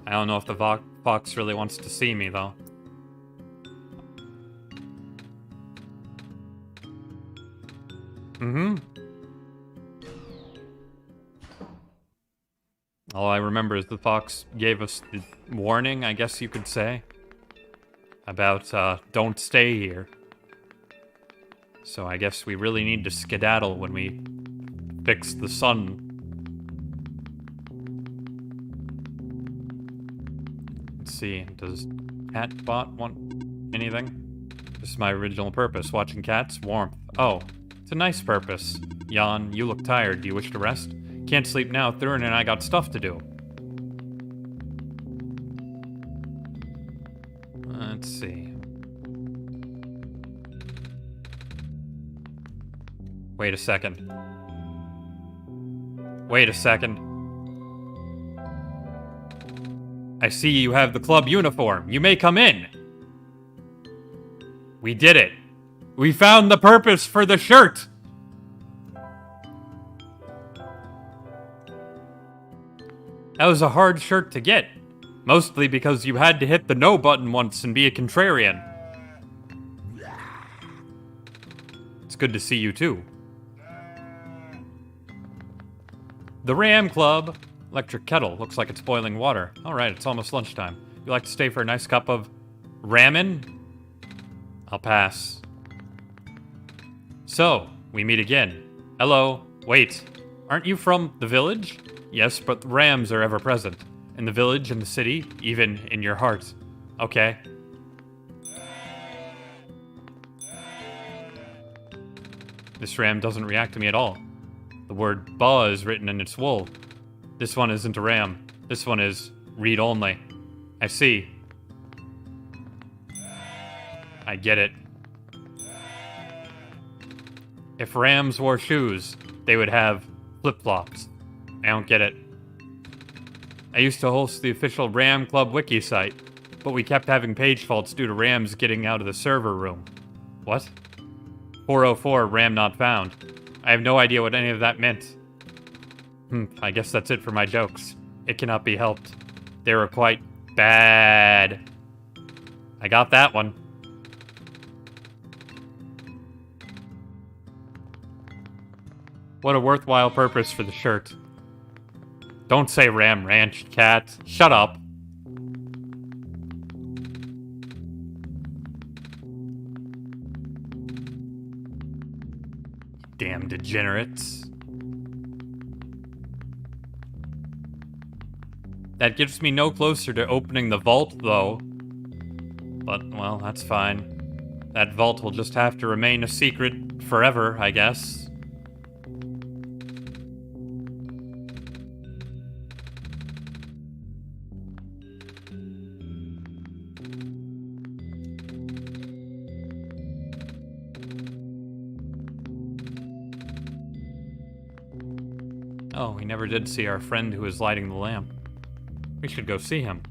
I don't know if the fox really wants to see me, though. Mm-hmm. All I remember is the fox gave us the warning, I guess you could say, about, don't stay here. So I guess we really need to skedaddle when we fix the sun. Let's see, does Catbot want anything? This is my original purpose, watching cats, warmth. Oh, it's a nice purpose. Jan, you look tired, do you wish to rest? Can't sleep now, Thurin and I got stuff to do. Let's see. Wait a second. Wait a second. I see you have the club uniform. You may come in. We did it. We found the purpose for the shirt. That was a hard shirt to get. Mostly because you had to hit the no button once and be a contrarian. It's good to see you too. The Ram Club. Electric kettle. Looks like it's boiling water. Alright, it's almost lunchtime. You like to stay for a nice cup of ramen? I'll pass. So, we meet again. Hello. Wait. Aren't you from the village? Yes, but the rams are ever present. In the village, in the city, even in your heart. Okay. This ram doesn't react to me at all. The word ba is written in its wool. This one isn't a ram. This one is read only. I see. I get it. If rams wore shoes, they would have flip-flops. I don't get it. I used to host the official Ram Club wiki site, but we kept having page faults due to rams getting out of the server room. What? 404 ram not found. I have no idea what any of that meant. I guess that's it for my jokes. It cannot be helped. They were quite bad. I got that one. What a worthwhile purpose for the shirt. Don't say Ram Ranch, cat. Shut up. Damn degenerates. That gets me no closer to opening the vault, though. But, well, that's fine. That vault will just have to remain a secret forever, I guess. Oh, we never did see our friend who was lighting the lamp. We should go see him.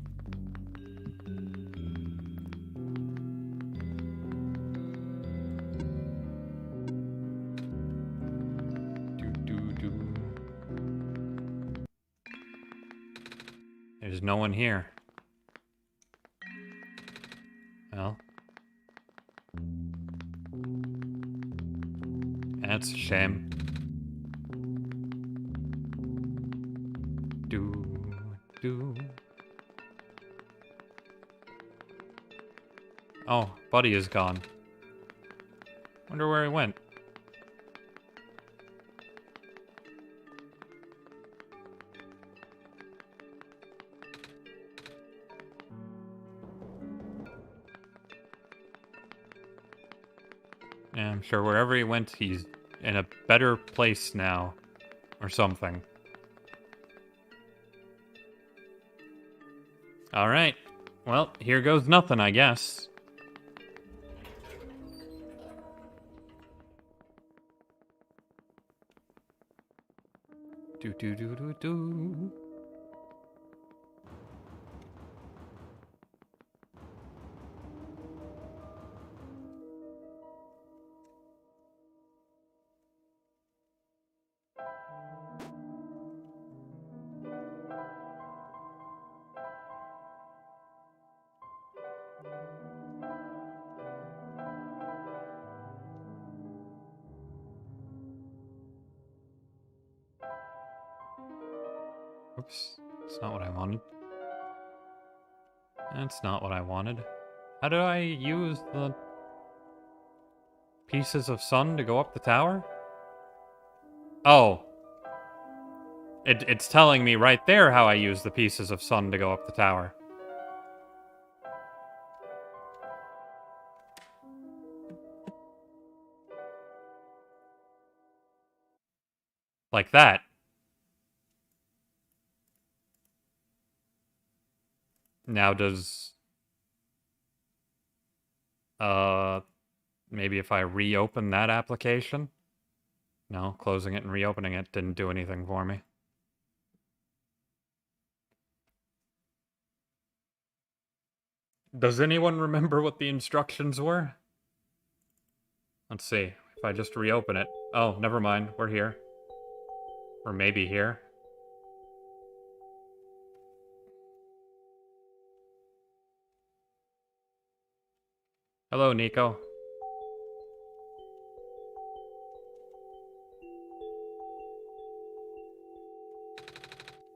There's no one here. Well. That's a shame. Oh, Buddy is gone. Wonder where he went. Yeah, I'm sure wherever he went, he's in a better place now. Or something. Alright. Well, here goes nothing, I guess. Do. Oops, that's not what I wanted. That's not what I wanted. How do I use the pieces of sun to go up the tower? Oh. It's telling me right there how I use the pieces of sun to go up the tower. Like that. Now does... maybe if I reopen that application? No, closing it and reopening it didn't do anything for me. Does anyone remember what the instructions were? Let's see. If I just reopen it. Oh, never mind. We're here. Or maybe here. Hello, Nico.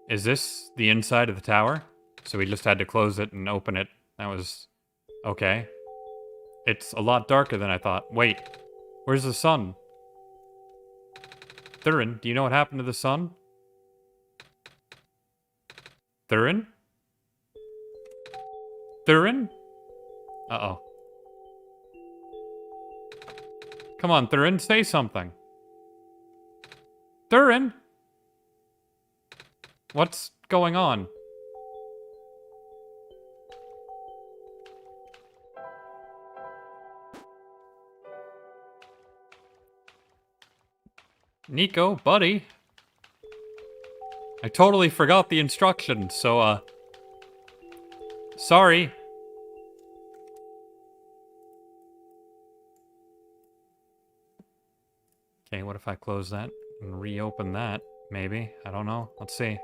Is this the inside of the tower? So we just had to close it and open it. That was... okay. It's a lot darker than I thought. Wait, where's the sun? Thurin, do you know what happened to the sun? Thurin? Thurin? Uh-oh. Come on, Thurin, say something. Thurin? What's going on? Nico, buddy. I totally forgot the instructions, so, sorry. Okay, what if I close that and reopen that? Maybe. I don't know. Let's see.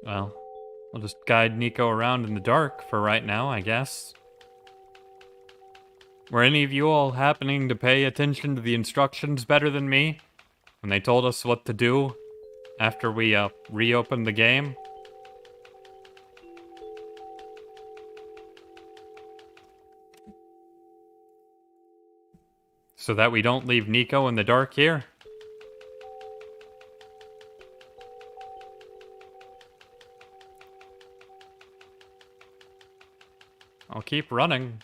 Well, we'll just guide Nico around in the dark for right now, I guess. Were any of you all happening to pay attention to the instructions better than me when they told us what to do after we, reopened the game? So that we don't leave Nico in the dark here? I'll keep running.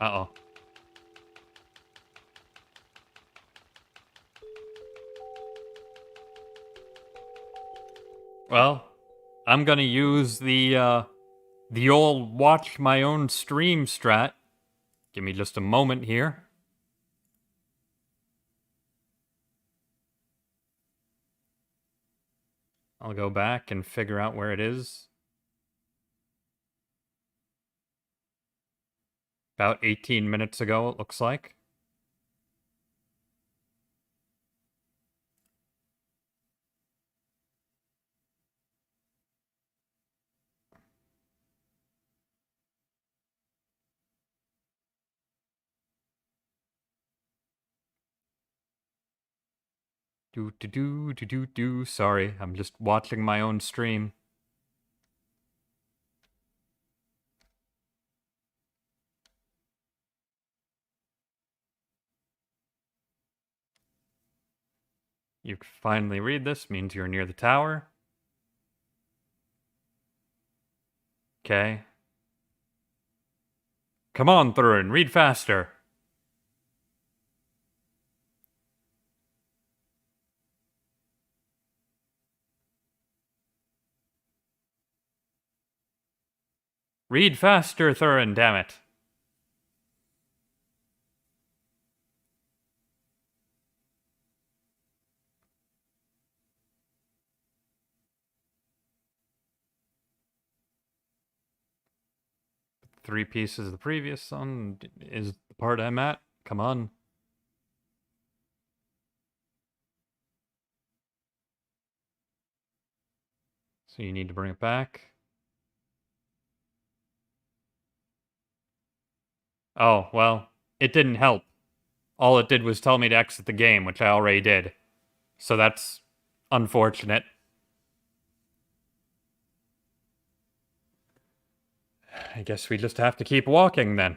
Uh-oh. Well, I'm gonna use the old watch my own stream strat. Give me just a moment here. I'll go back and figure out where it is. About 18 minutes ago, it looks like. Sorry, I'm just watching my own stream. You can finally read this, means you're near the tower. Okay. Come on, Thurin, read faster. Read faster, Thurin, damn it. Three pieces of the previous song is the part I'm at. Come on. So you need to bring it back. Oh, well, it didn't help. All it did was tell me to exit the game, which I already did. So that's unfortunate. I guess we just have to keep walking then.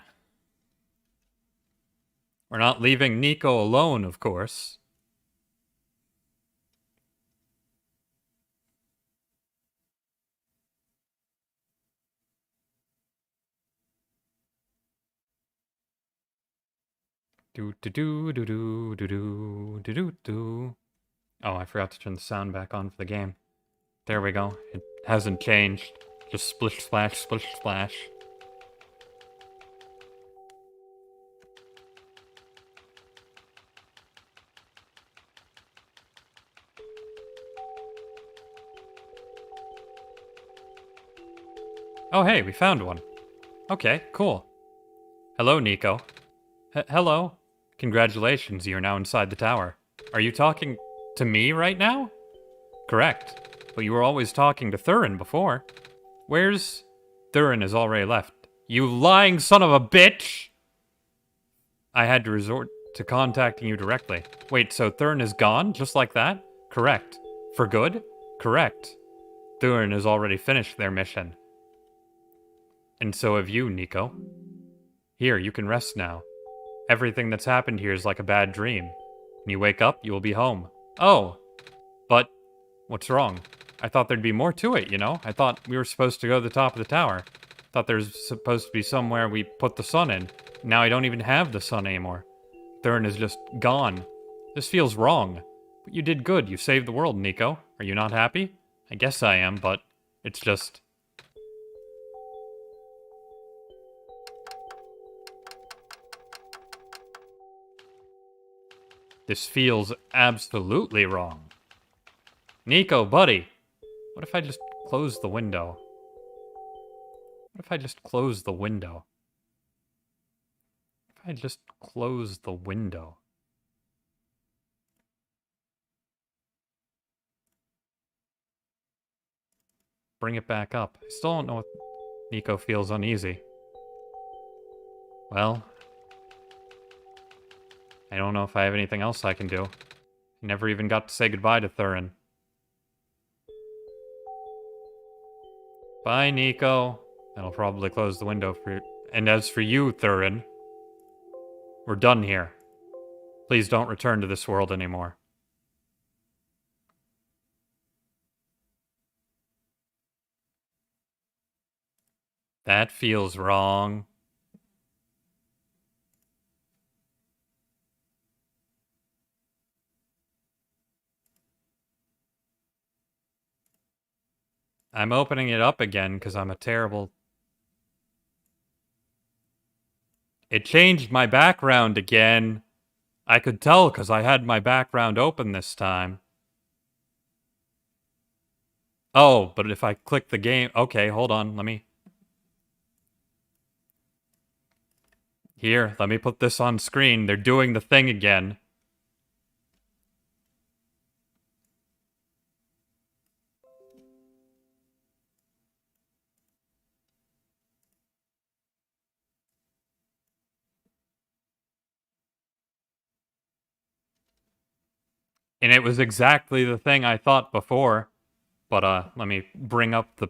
We're not leaving Nico alone, of course. Do do do do do do do do do do. Oh, I forgot to turn the sound back on for the game. There we go. It hasn't changed. Just splish splash, splish splash. Oh, hey, we found one. Okay, cool. Hello, Nico. Hello. Congratulations, you're now inside the tower. Are you talking to me right now? Correct. But you were always talking to Thurin before. Where's... Thurin has already left. You lying son of a bitch! I had to resort to contacting you directly. Wait, so Thurin is gone? Just like that? Correct. For good? Correct. Thurin has already finished their mission. And so have you, Nico. Here, you can rest now. Everything that's happened here is like a bad dream. When you wake up, you will be home. Oh! But... what's wrong? I thought there'd be more to it, you know? I thought we were supposed to go to the top of the tower. Thought there's supposed to be somewhere we put the sun in. Now I don't even have the sun anymore. Thurin is just gone. This feels wrong. But you did good. You saved the world, Nico. Are you not happy? I guess I am, but it's just... this feels absolutely wrong. Nico, buddy. What if I just close the window? What if I just close the window? If I just close the window? Bring it back up. I still don't know what... Nico feels uneasy. Well... I don't know if I have anything else I can do. I never even got to say goodbye to Thurin. Bye, Nico. That'll probably close the window for you. And as for you, Thurin, we're done here. Please don't return to this world anymore. That feels wrong. I'm opening it up again because I'm a terrible... It changed my background again. I could tell because I had my background open this time. Oh, but if I click the game... Okay, hold on, let me... Here, let me put this on screen. They're doing the thing again. And it was exactly the thing I thought before. But, let me bring up the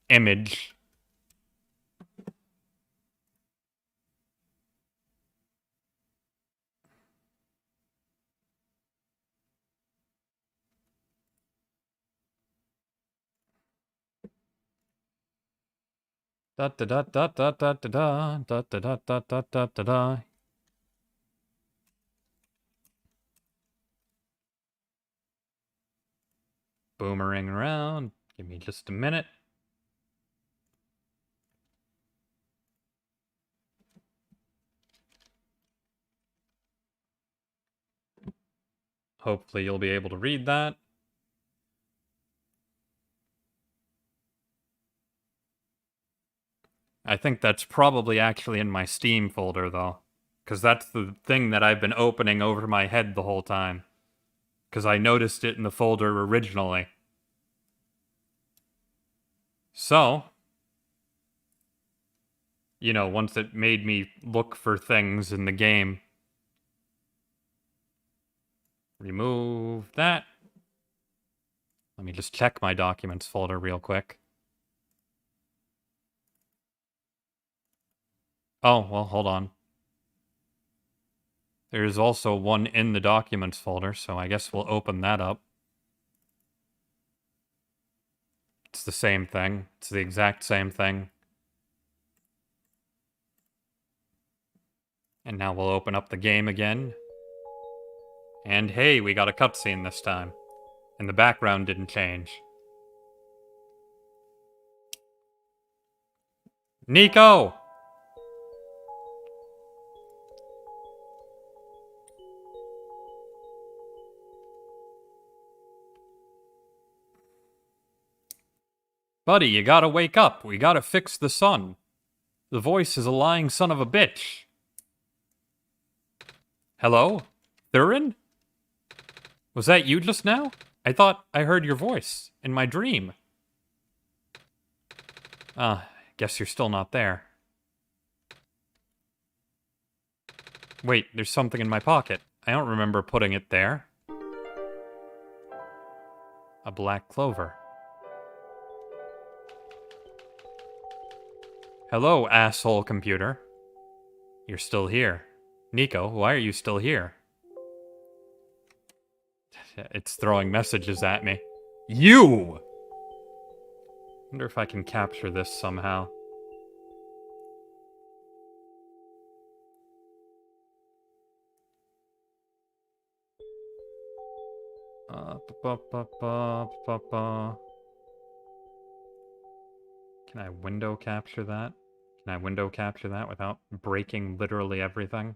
image. Da da da da da da da da da da da da da da da. Boomerang around. Give me just a minute. Hopefully you'll be able to read that. I think that's probably actually in my Steam folder, though. Because that's the thing that I've been opening over my head the whole time. Because I noticed it in the folder originally. So, you know, once it made me look for things in the game. Remove that. Let me just check my documents folder real quick. Oh, well, hold on. There's also one in the documents folder, so I guess we'll open that up. It's the same thing. It's the exact same thing. And now we'll open up the game again. And hey, we got a cutscene this time. And the background didn't change. Nico! Buddy, you gotta wake up. We gotta fix the sun. The voice is a lying son of a bitch. Hello? Thurin? Was that you just now? I thought I heard your voice in my dream. Guess you're still not there. Wait, there's something in my pocket. I don't remember putting it there. A black clover. Hello, asshole computer. You're still here. Nico, why are you still here? It's throwing messages at me. You! Wonder if I can capture this somehow. Can I window capture that? Can I window capture that without breaking literally everything?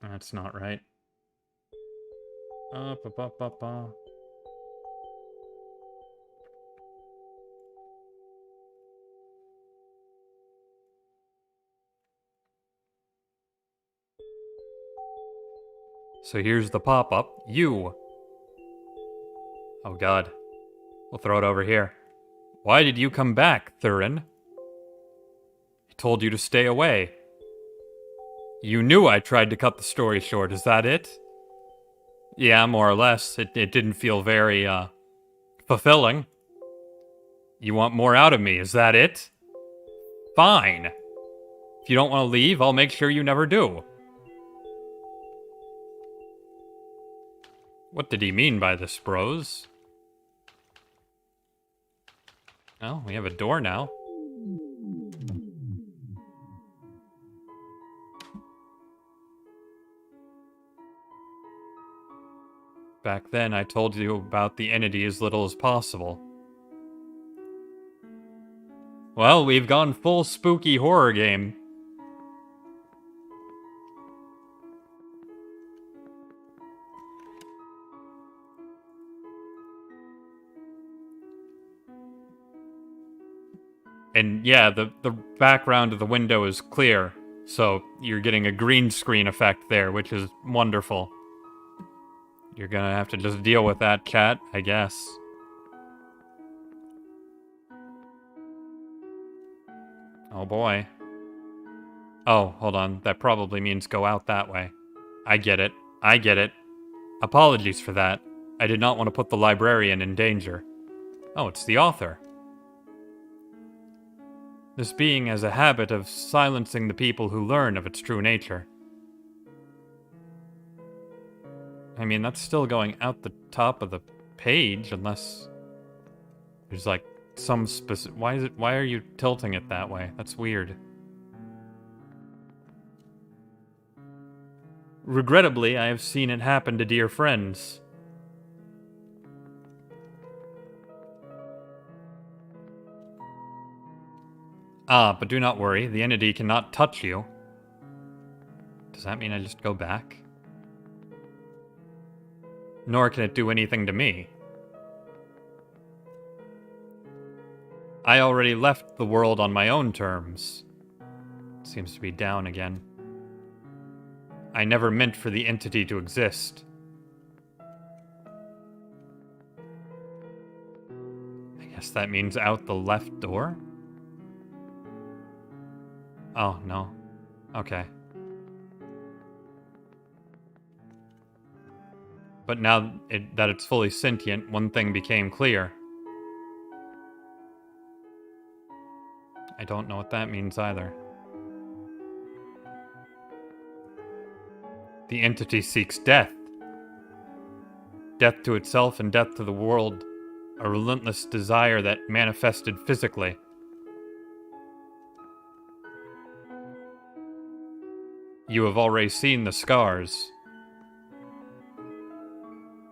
That's not right. So here's the pop-up. You! Oh god. We'll throw it over here. Why did you come back, Thurin? I told you to stay away. You knew I tried to cut the story short, is that it? Yeah, more or less. It didn't feel very, fulfilling. You want more out of me, is that it? Fine. If you don't want to leave, I'll make sure you never do. What did he mean by this, bros? Oh, we have a door now. Back then, I told you about the entity as little as possible. Well, we've gone full spooky horror game. And yeah, the background of the window is clear, so you're getting a green screen effect there, which is wonderful. You're gonna have to just deal with that, chat, I guess. Oh boy. Oh, hold on. That probably means go out that way. I get it. I get it. Apologies for that. I did not want to put the librarian in danger. Oh, it's the author. This being has a habit of silencing the people who learn of its true nature. I mean, that's still going out the top of the page, unless there's like some specific... Why are you tilting it that way? That's weird. Regrettably, I have seen it happen to dear friends. But do not worry, the entity cannot touch you. Does that mean I just go back? Nor can it do anything to me. I already left the world on my own terms. It seems to be down again. I never meant for the entity to exist. I guess that means out the left door? Oh, no. Okay. But now that it's fully sentient, one thing became clear. I don't know what that means either. The entity seeks death. Death to itself and death to the world. A relentless desire that manifested physically. You have already seen the scars.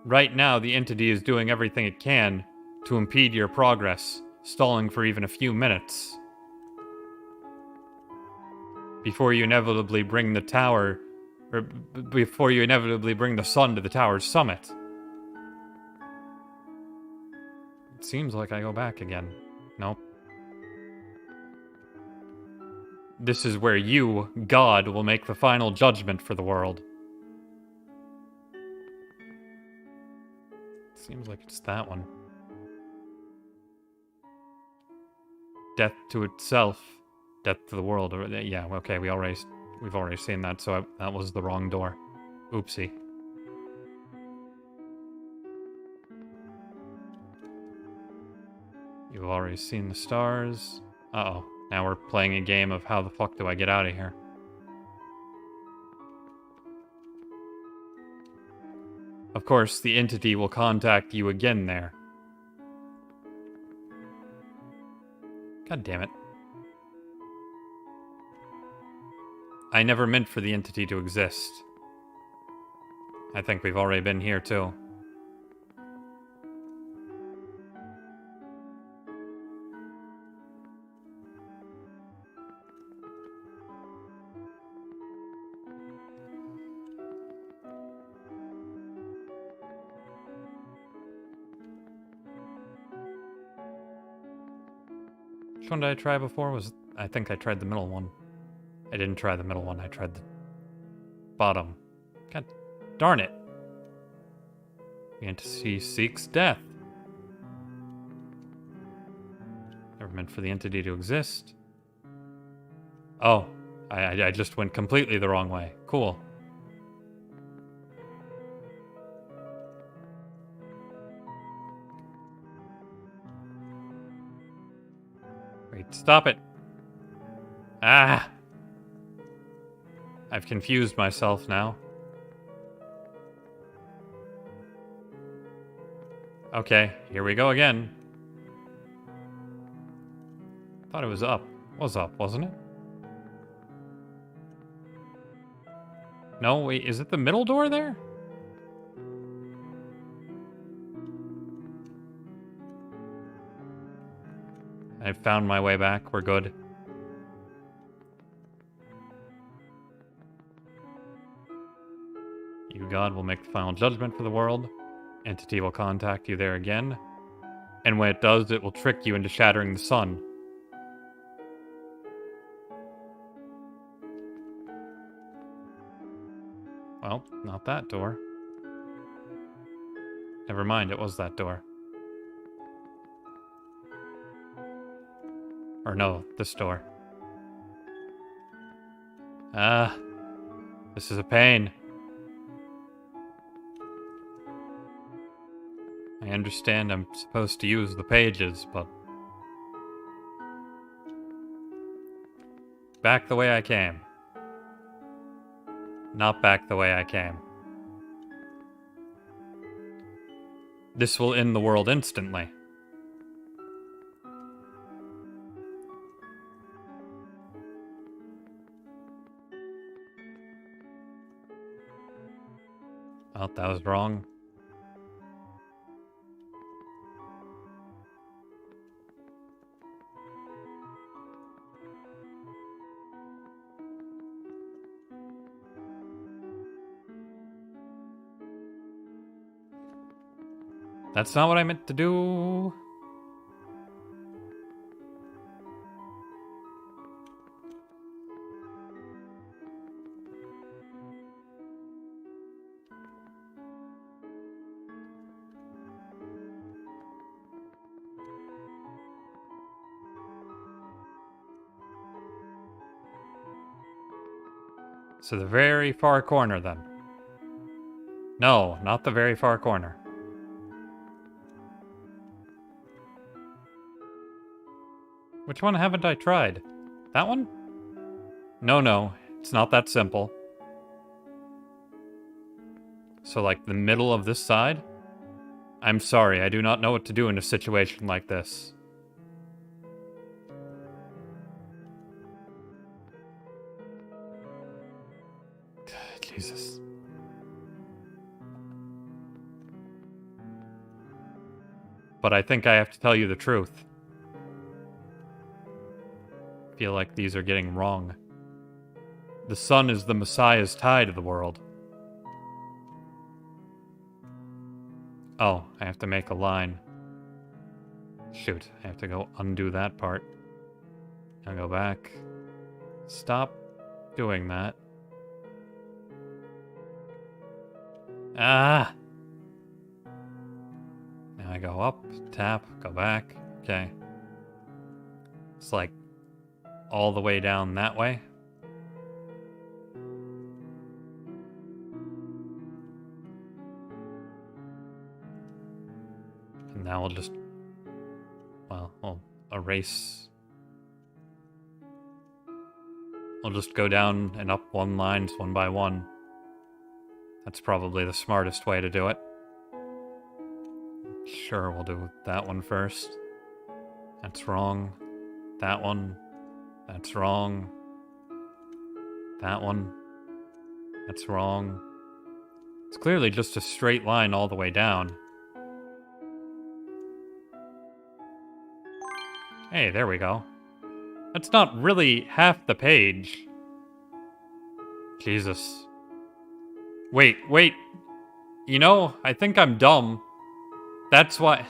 Right now, the entity is doing everything it can to impede your progress, stalling for even a few minutes. Before you inevitably bring the tower, or before you inevitably bring the sun to the tower's summit. It seems like I go back again. Nope. This is where you, God, will make the final judgment for the world. Seems like it's that one. Death to itself, death to the world. Yeah, okay, we've already seen that, so that was the wrong door. Oopsie. You've already seen the stars. Uh-oh. Now we're playing a game of how the fuck do I get out of here? Of course, the entity will contact you again there. God damn it. I never meant for the entity to exist. I think we've already been here too. Which one did I try before? I think I tried the middle one. I didn't try the middle one, I tried the bottom. God darn it. The entity seeks death. Never meant for the entity to exist. Oh, I just went completely the wrong way. Cool. Wait, stop it. Ah! I've confused myself now. Okay, here we go again. Thought it was up. Was up, wasn't it? No, wait, is it the middle door there? I found my way back. We're good. You, God, will make the final judgment for the world. Entity will contact you there again. And when it does, it will trick you into shattering the sun. Well, not that door. Never mind, it was that door. Or no, this door. Ah, this is a pain. I understand I'm supposed to use the pages, but... back the way I came. Not back the way I came. This will end the world instantly. Oh, that was wrong. That's not what I meant to do. So the very far corner then. No, not the very far corner. Which one haven't I tried? That one? No, it's not that simple. So, like, the middle of this side? I'm sorry, I do not know what to do in a situation like this. Jesus. But I think I have to tell you the truth. I feel like these are getting wrong. The sun is the Messiah's tie to the world. Oh, I have to make a line. Shoot, I have to go undo that part. I'll go back. Stop doing that. Ah! Now I go up, tap, go back. Okay. It's like all the way down that way. And now we'll just, well, we'll erase. We'll just go down and up one lines one by one. That's probably the smartest way to do it. Sure, we'll do that one first. That's wrong. That one. That's wrong. That one. That's wrong. It's clearly just a straight line all the way down. Hey, there we go. That's not really half the page. Jesus. Wait. You know, I think I'm dumb. That's why...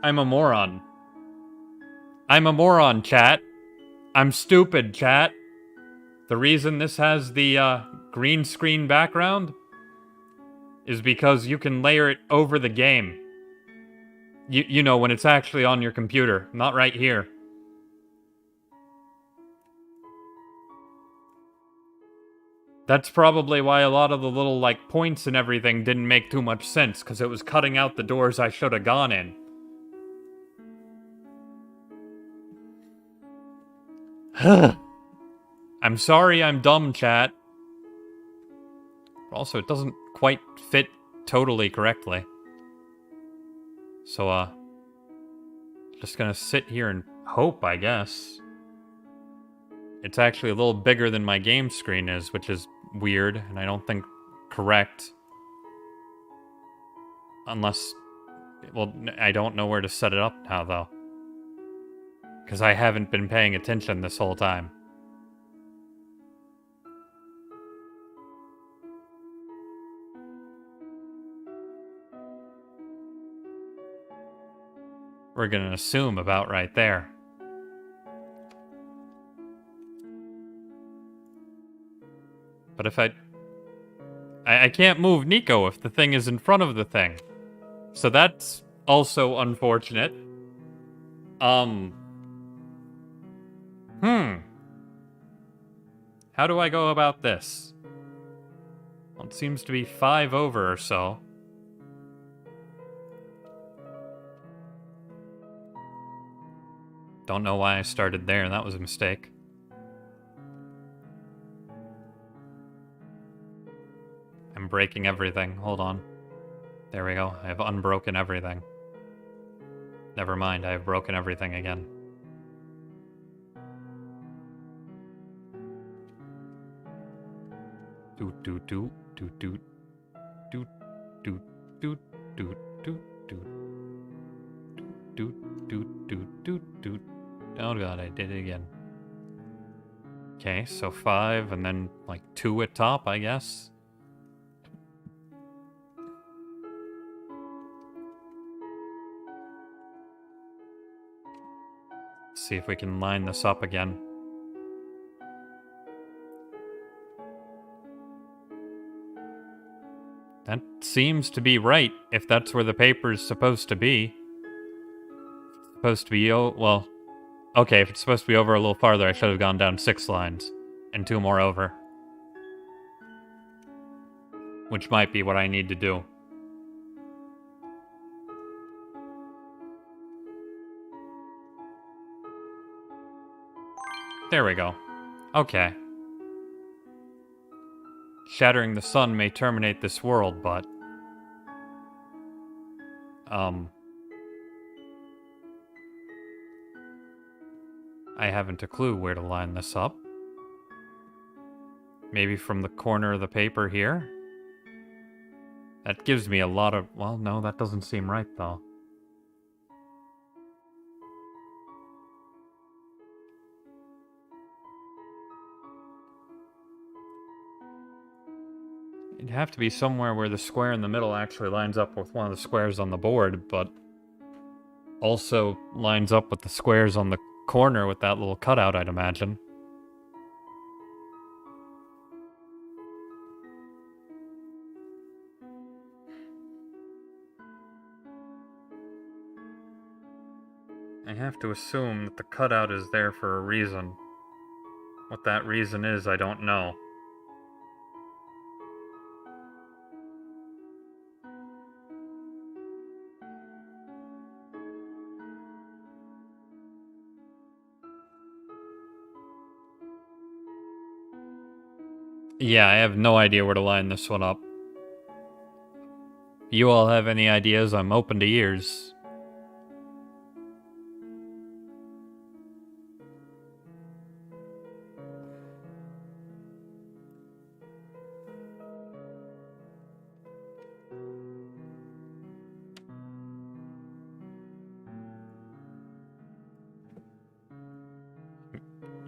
I'm a moron. I'm a moron, chat. I'm stupid, chat. The reason this has the green screen background is because you can layer it over the game. You know, when it's actually on your computer, not right here. That's probably why a lot of the little, like, points and everything didn't make too much sense, because it was cutting out the doors I should have gone in. I'm sorry I'm dumb, chat. But also, it doesn't quite fit totally correctly. So, just gonna sit here and hope, I guess. It's actually a little bigger than my game screen is, which is weird, and I don't think correct. Unless... well, I don't know where to set it up now, though. Because I haven't been paying attention this whole time. We're gonna assume about right there. But if I can't move Nico if the thing is in front of the thing. So that's also unfortunate. How do I go about this? Well, it seems to be 5 over or so. Don't know why I started there, that was a mistake. I'm breaking everything, hold on. There we go, I have unbroken everything. Never mind, I have broken everything again. Doot doot doot doot doot doot doot doot doot doot doot doot doot doot doot. Oh god, I did it again. Okay, so 5 and then like 2 at top, I guess. See if we can line this up again. That seems to be right, if that's where the paper's supposed to be. Supposed to be, oh, well... okay, if it's supposed to be over a little farther, I should have gone down 6 lines. And 2 more over. Which might be what I need to do. There we go. Okay. Shattering the sun may terminate this world, but... I haven't a clue where to line this up. Maybe from the corner of the paper here? That gives me a lot of... Well, no, that doesn't seem right, though. It'd have to be somewhere where the square in the middle actually lines up with one of the squares on the board, but also lines up with the squares on the corner with that little cutout, I'd imagine. I have to assume that the cutout is there for a reason. What that reason is, I don't know. Yeah, I have no idea where to line this one up. You all have any ideas? I'm open to ears.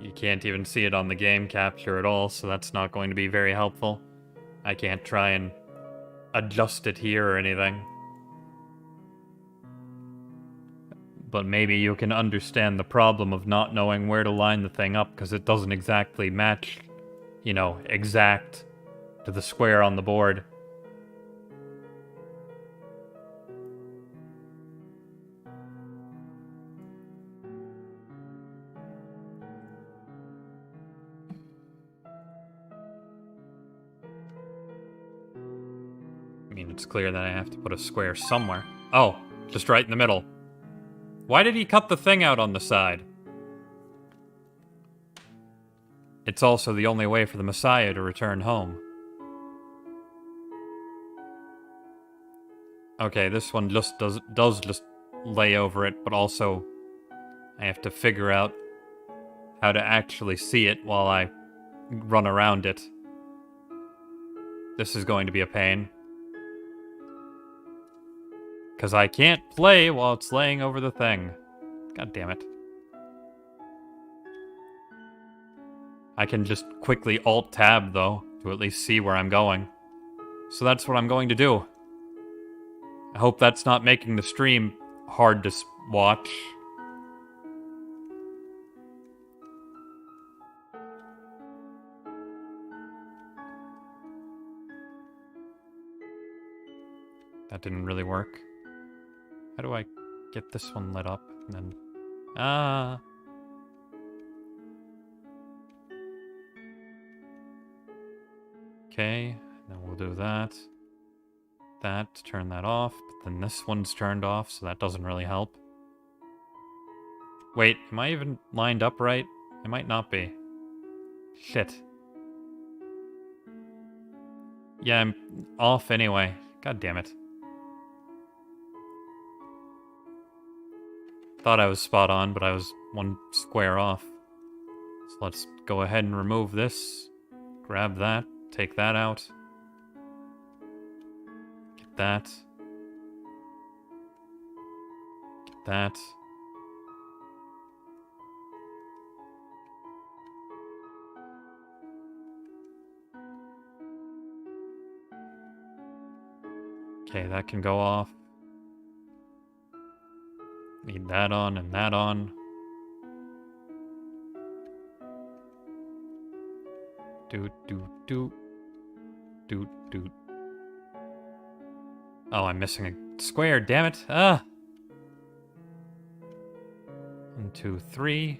You can't even see it on the game capture at all, so that's not going to be very helpful. I can't try and adjust it here or anything. But maybe you can understand the problem of not knowing where to line the thing up, because it doesn't exactly match, you know, exact to the square on the board. I mean, it's clear that I have to put a square somewhere. Oh, just right in the middle. Why did he cut the thing out on the side? It's also the only way for the Messiah to return home. Okay, this one just does just lay over it, but also I have to figure out how to actually see it while I run around it. This is going to be a pain. Because I can't play while it's laying over the thing. God damn it. I can just quickly Alt-Tab, though, to at least see where I'm going. So that's what I'm going to do. I hope that's not making the stream hard to watch. That didn't really work. How do I get this one lit up? And then... Ah! Okay, then we'll do that. That to turn that off, but then this one's turned off, so that doesn't really help. Wait, am I even lined up right? I might not be. Shit. Yeah, I'm off anyway. God damn it. Thought I was spot on, but I was one square off. So let's go ahead and remove this. Grab that. Take that out. Get that. Get that. Okay, that can go off. Need that on and that on. Doot, doot, doot. Doot, doot. Oh, I'm missing a square, damn it. Ah! 1, 2, 3.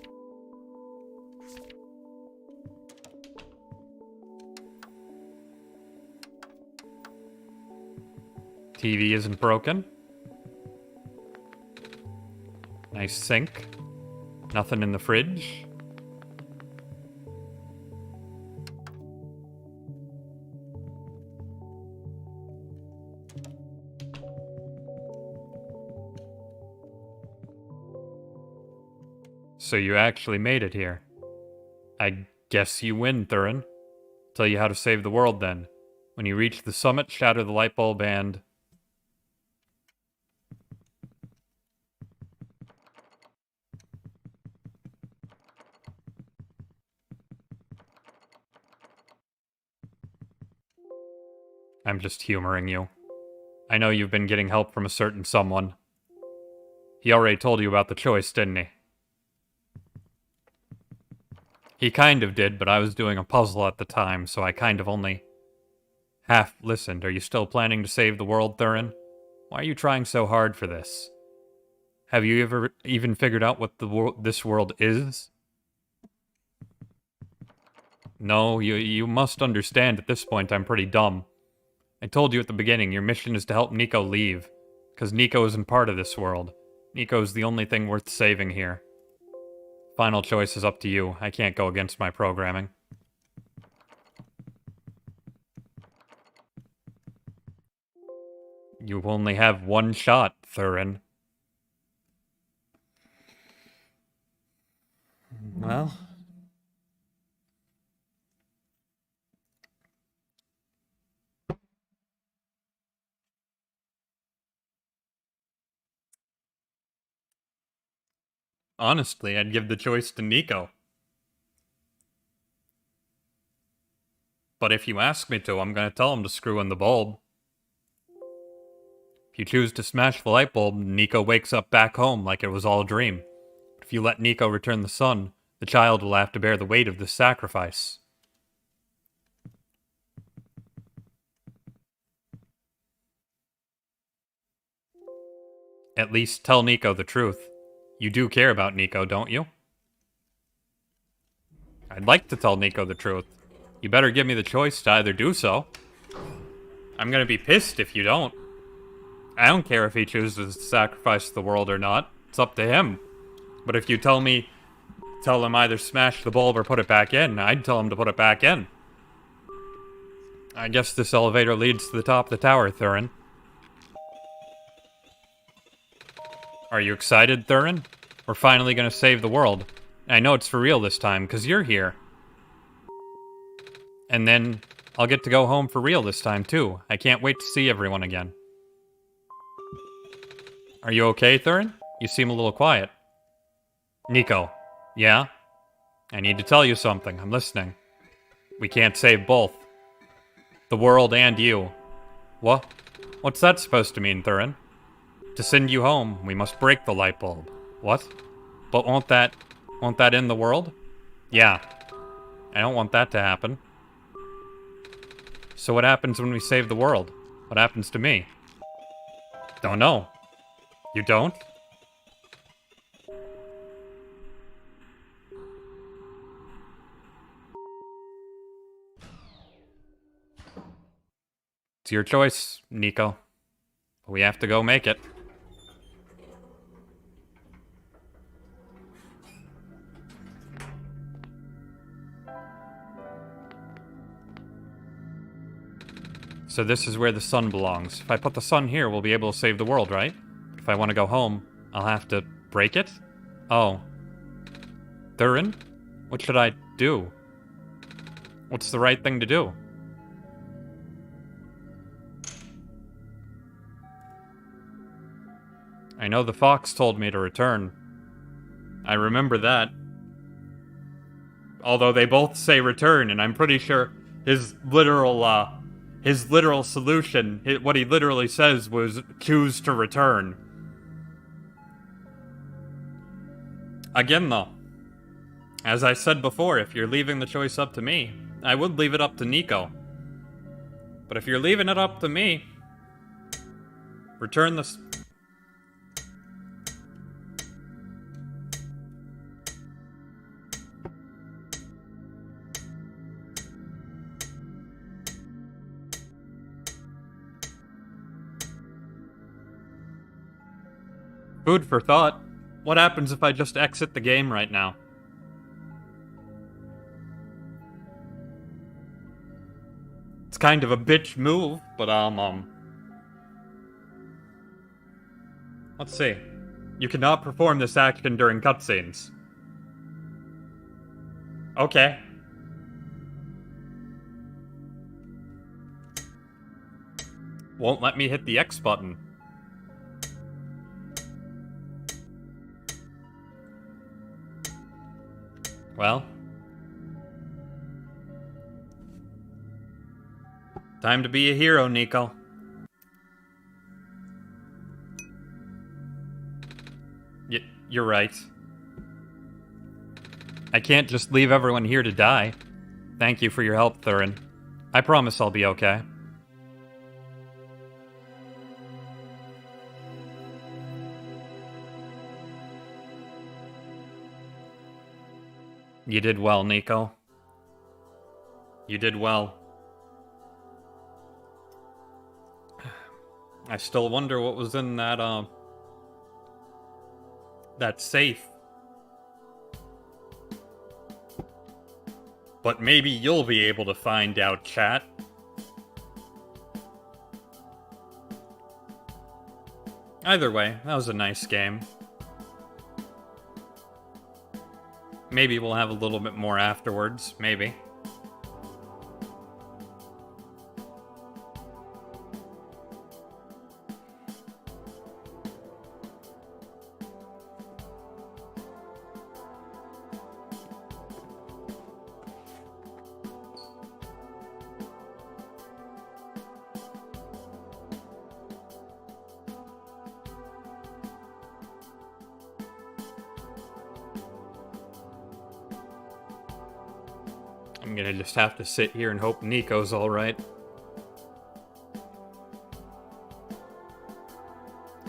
TV isn't broken. Nice sink. Nothing in the fridge. So you actually made it here. I guess you win, Thurin. Tell you how to save the world then. When you reach the summit, shatter the light bulb and... I'm just humoring you. I know you've been getting help from a certain someone. He already told you about the choice, didn't he? He kind of did, but I was doing a puzzle at the time, so I kind of only half listened. Are you still planning to save the world, Thurin? Why are you trying so hard for this? Have you ever even figured out what this world is? No, you must understand at this point I'm pretty dumb. I told you at the beginning, your mission is to help Nico leave. Because Nico isn't part of this world. Nico's the only thing worth saving here. Final choice is up to you. I can't go against my programming. You only have one shot, Thurin. Well... honestly, I'd give the choice to Nico. But if you ask me to, I'm gonna tell him to screw in the bulb. If you choose to smash the light bulb, Nico wakes up back home like it was all a dream. But if you let Nico return the sun, the child will have to bear the weight of this sacrifice. At least tell Nico the truth. You do care about Nico, don't you? I'd like to tell Nico the truth. You better give me the choice to either do so. I'm gonna be pissed if you don't. I don't care if he chooses to sacrifice the world or not. It's up to him. But if you tell him either smash the bulb or put it back in, I'd tell him to put it back in. I guess this elevator leads to the top of the tower, Thurin. Are you excited, Thurin? We're finally gonna save the world. I know it's for real this time, because you're here. And then I'll get to go home for real this time, too. I can't wait to see everyone again. Are you okay, Thurin? You seem a little quiet. Nico. Yeah? I need to tell you something. I'm listening. We can't save both. The world and you. What? What's that supposed to mean, Thurin? To send you home, we must break the light bulb. What? But won't that end the world? Yeah. I don't want that to happen. So what happens when we save the world? What happens to me? Don't know. You don't? It's your choice, Nico. But we have to go make it. So this is where the sun belongs. If I put the sun here, we'll be able to save the world, right? If I want to go home, I'll have to break it? Oh. Thurin? What should I do? What's the right thing to do? I know the fox told me to return. I remember that. Although they both say return, and I'm pretty sure his literal solution, what he literally says was choose to return. Again, though, as I said before, if you're leaving the choice up to me, I would leave it up to Nico. But if you're leaving it up to me, return the... Food for thought. What happens if I just exit the game right now? It's kind of a bitch move, but let's see. You cannot perform this action during cutscenes. Okay. Won't let me hit the X button. Well. Time to be a hero, Nico. You're right. I can't just leave everyone here to die. Thank you for your help, Thurin. I promise I'll be okay. You did well, Nico. You did well. I still wonder what was in that safe. But maybe you'll be able to find out, chat. Either way, that was a nice game. Maybe we'll have a little bit more afterwards, maybe. I'm gonna just have to sit here and hope Nico's alright.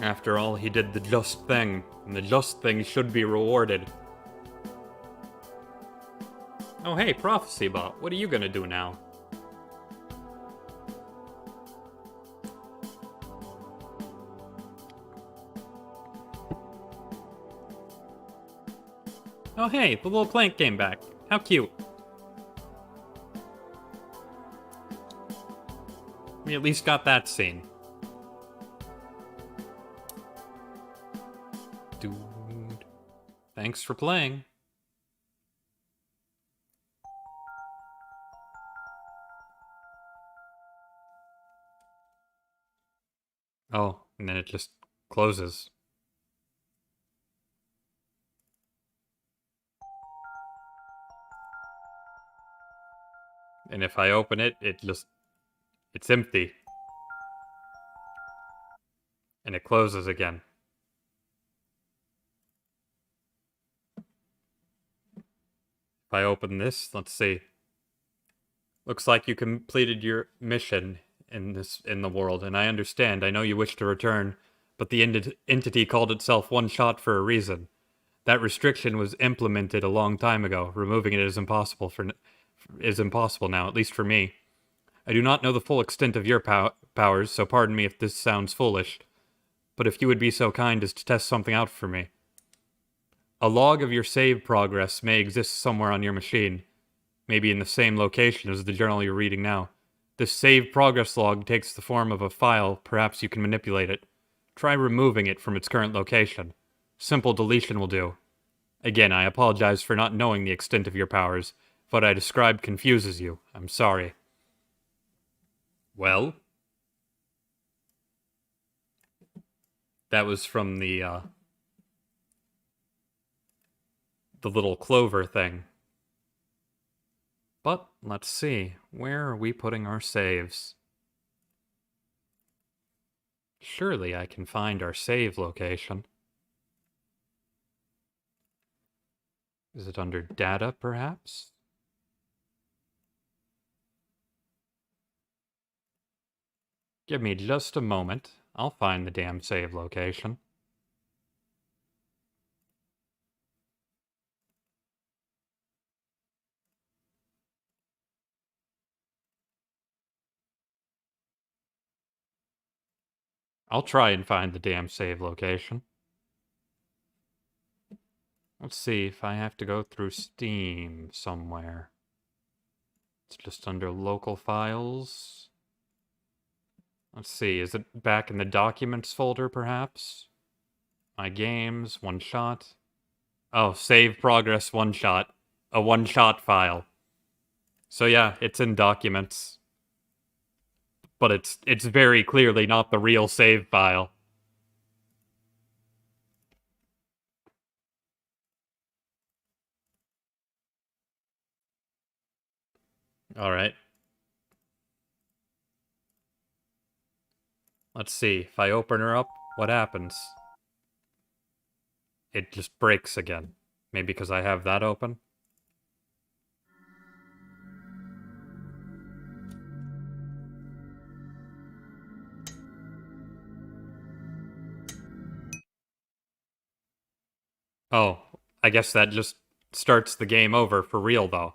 After all, he did the just thing, and the just thing should be rewarded. Oh hey, Prophecy Bot, what are you gonna do now? Oh hey, the little plank came back. How cute. We at least got that scene. Dude. Thanks for playing. Oh, and then it just closes. And if I open it, it's empty. And it closes again. If I open this, let's see. Looks like you completed your mission in the world, and I understand. I know you wish to return, but the entity called itself OneShot for a reason. That restriction was implemented a long time ago. Removing it is impossible now, at least for me. I do not know the full extent of your powers, so pardon me if this sounds foolish, but if you would be so kind as to test something out for me. A log of your save progress may exist somewhere on your machine, maybe in the same location as the journal you're reading now. This save progress log takes the form of a file. Perhaps you can manipulate it. Try removing it from its current location. Simple deletion will do. Again, I apologize for not knowing the extent of your powers. If what I described confuses you, I'm sorry. Well? That was from the little clover thing. But, let's see. Where are we putting our saves? Surely I can find our save location. Is it under data, perhaps? Give me just a moment. I'll find the damn save location. I'll try and find the damn save location. Let's see if I have to go through Steam somewhere. It's just under local files. Let's see, is it back in the documents folder, perhaps? My games, OneShot. Oh, save progress OneShot. A OneShot file. So yeah, it's in documents. But it's very clearly not the real save file. Alright. Let's see, if I open her up, what happens? It just breaks again. Maybe because I have that open? Oh, I guess that just starts the game over for real, though.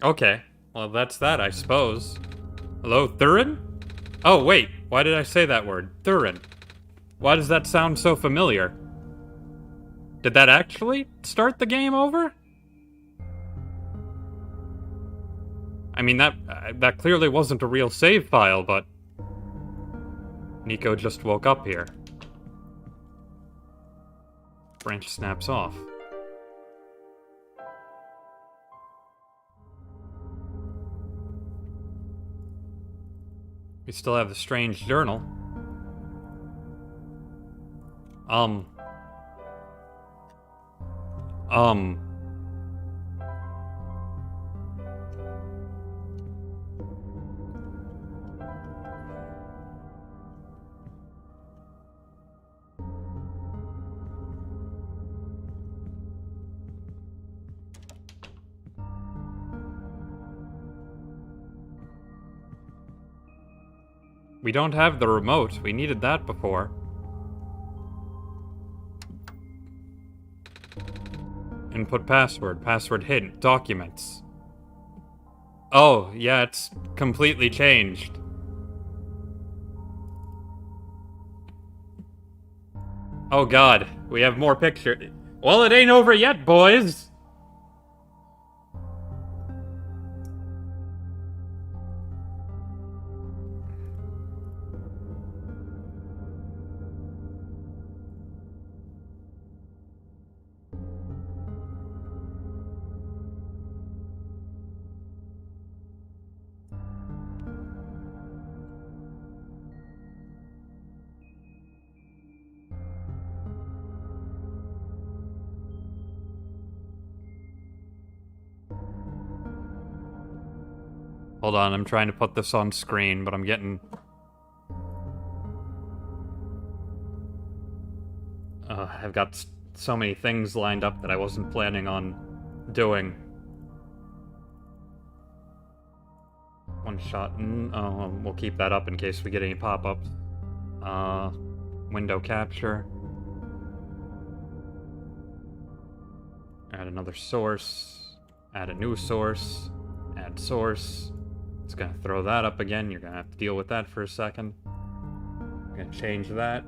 Okay, well that's that, I suppose. Hello, Thurin? Oh, wait, why did I say that word? Thurin. Why does that sound so familiar? Did that actually start the game over? I mean, that clearly wasn't a real save file, but... Nico just woke up here. Branch snaps off. We still have the strange journal. We don't have the remote. We needed that before. Input password. Password hidden. Documents. Oh, yeah, it's completely changed. Oh god, we have more pictures. Well, it ain't over yet, boys! Hold on, I'm trying to put this on screen, but I'm getting... I've got so many things lined up that I wasn't planning on doing. OneShot, we'll keep that up in case we get any pop-ups. Window capture. Add another source. Add a new source. Add source. It's gonna throw that up again. You're gonna have to deal with that for a second. I'm gonna change that.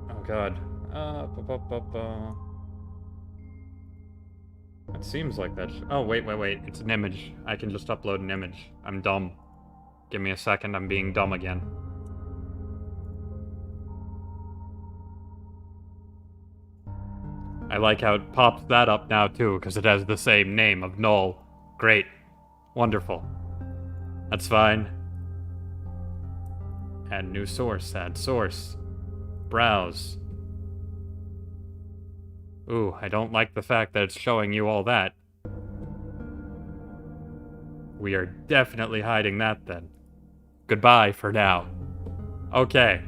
Oh god. That seems like that. Oh, wait. It's an image. I can just upload an image. I'm dumb. Give me a second. I'm being dumb again. I like how it pops that up now, too, because it has the same name of Null. Great. Wonderful. That's fine. Add new source. Add source. Browse. Ooh, I don't like the fact that it's showing you all that. We are definitely hiding that, then. Goodbye for now. Okay.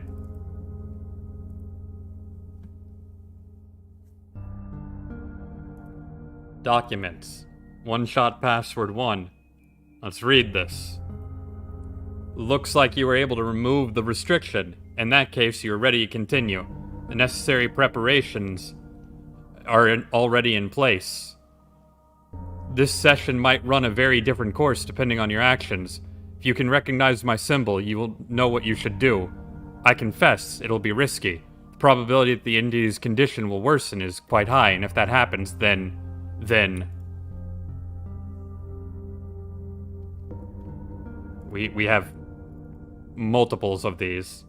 Documents. OneShot password 1. Let's read this. Looks like you were able to remove the restriction. In that case, you're ready to continue. The necessary preparations are already in place. This session might run a very different course depending on your actions. If you can recognize my symbol, you will know what you should do. I confess, it'll be risky. The probability that the Indies' condition will worsen is quite high, and if that happens, then... We have multiples of these.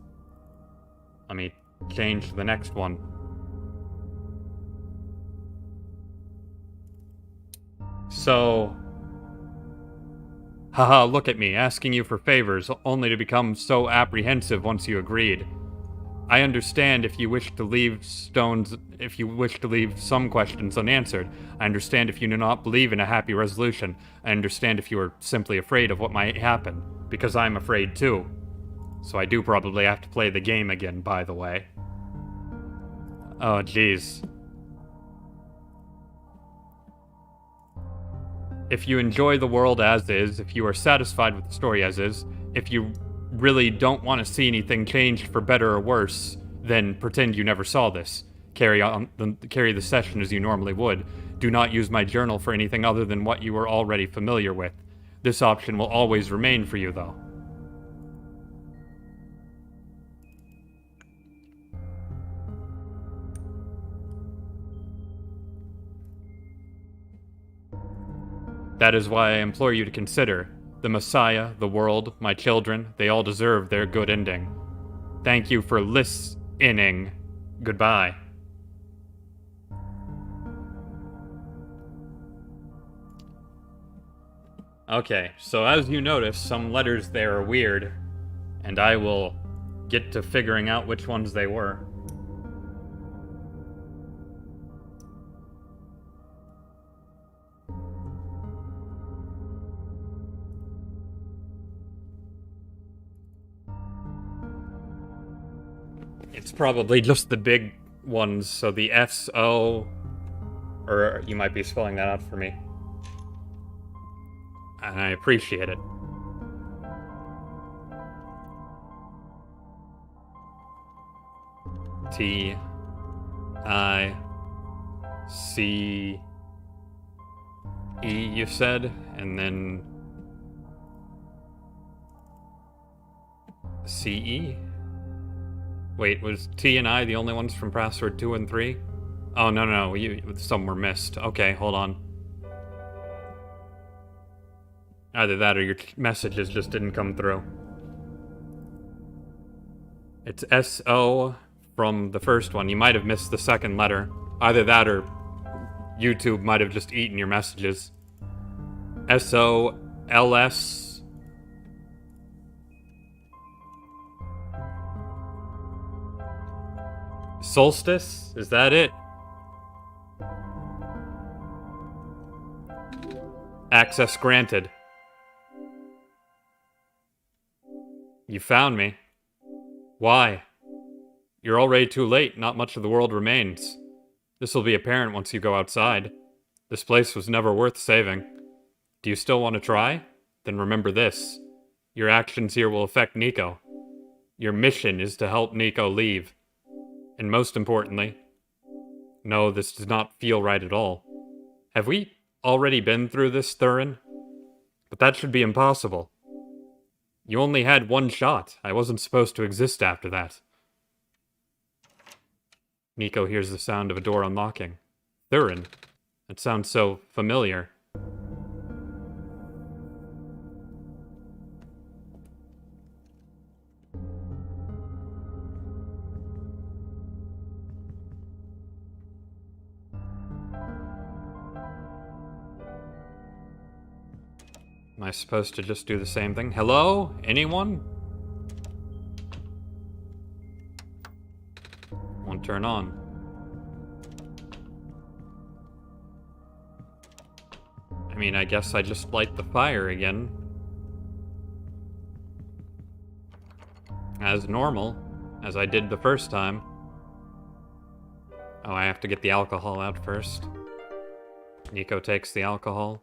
Let me change the next one. So... Haha, look at me, asking you for favors, only to become so apprehensive once you agreed. I understand if you wish to leave some questions unanswered. I understand if you do not believe in a happy resolution. I understand if you are simply afraid of what might happen, because I'm afraid too. So I do probably have to play the game again, by the way. Oh, jeez. If you enjoy the world as is, if you are satisfied with the story as is, if you really don't want to see anything changed for better or worse, then pretend you never saw this. Carry the session as you normally would. Do not use my journal for anything other than what you are already familiar with. This option will always remain for you, though. That is why I implore you to consider. The Messiah, the world, my children, they all deserve their good ending. Thank you for listening. Goodbye. Okay, so as you notice, some letters there are weird, and I will get to figuring out which ones they were. It's probably just the big ones, so the F's, O, or you might be spelling that out for me. And I appreciate it. T, I, C, E, you said, and then C, E? Wait, was T and I the only ones from password 2 and 3? Oh, no, some were missed. Okay, hold on. Either that or your messages just didn't come through. It's S-O from the first one. You might have missed the second letter. Either that or YouTube might have just eaten your messages. S-O-L-S... Solstice? Is that it? Access granted. You found me. Why? You're already too late. Not much of the world remains. This will be apparent once you go outside. This place was never worth saving. Do you still want to try? Then remember this. Your actions here will affect Nico. Your mission is to help Nico leave. And most importantly, no, this does not feel right at all. Have we already been through this, Thurin? But that should be impossible. You only had one shot. I wasn't supposed to exist after that. Nico hears the sound of a door unlocking. Thurin. That sounds so familiar. Am I supposed to just do the same thing? Hello? Anyone? Won't turn on. I mean, I guess I just light the fire again. As normal, as I did the first time. Oh, I have to get the alcohol out first. Nico takes the alcohol.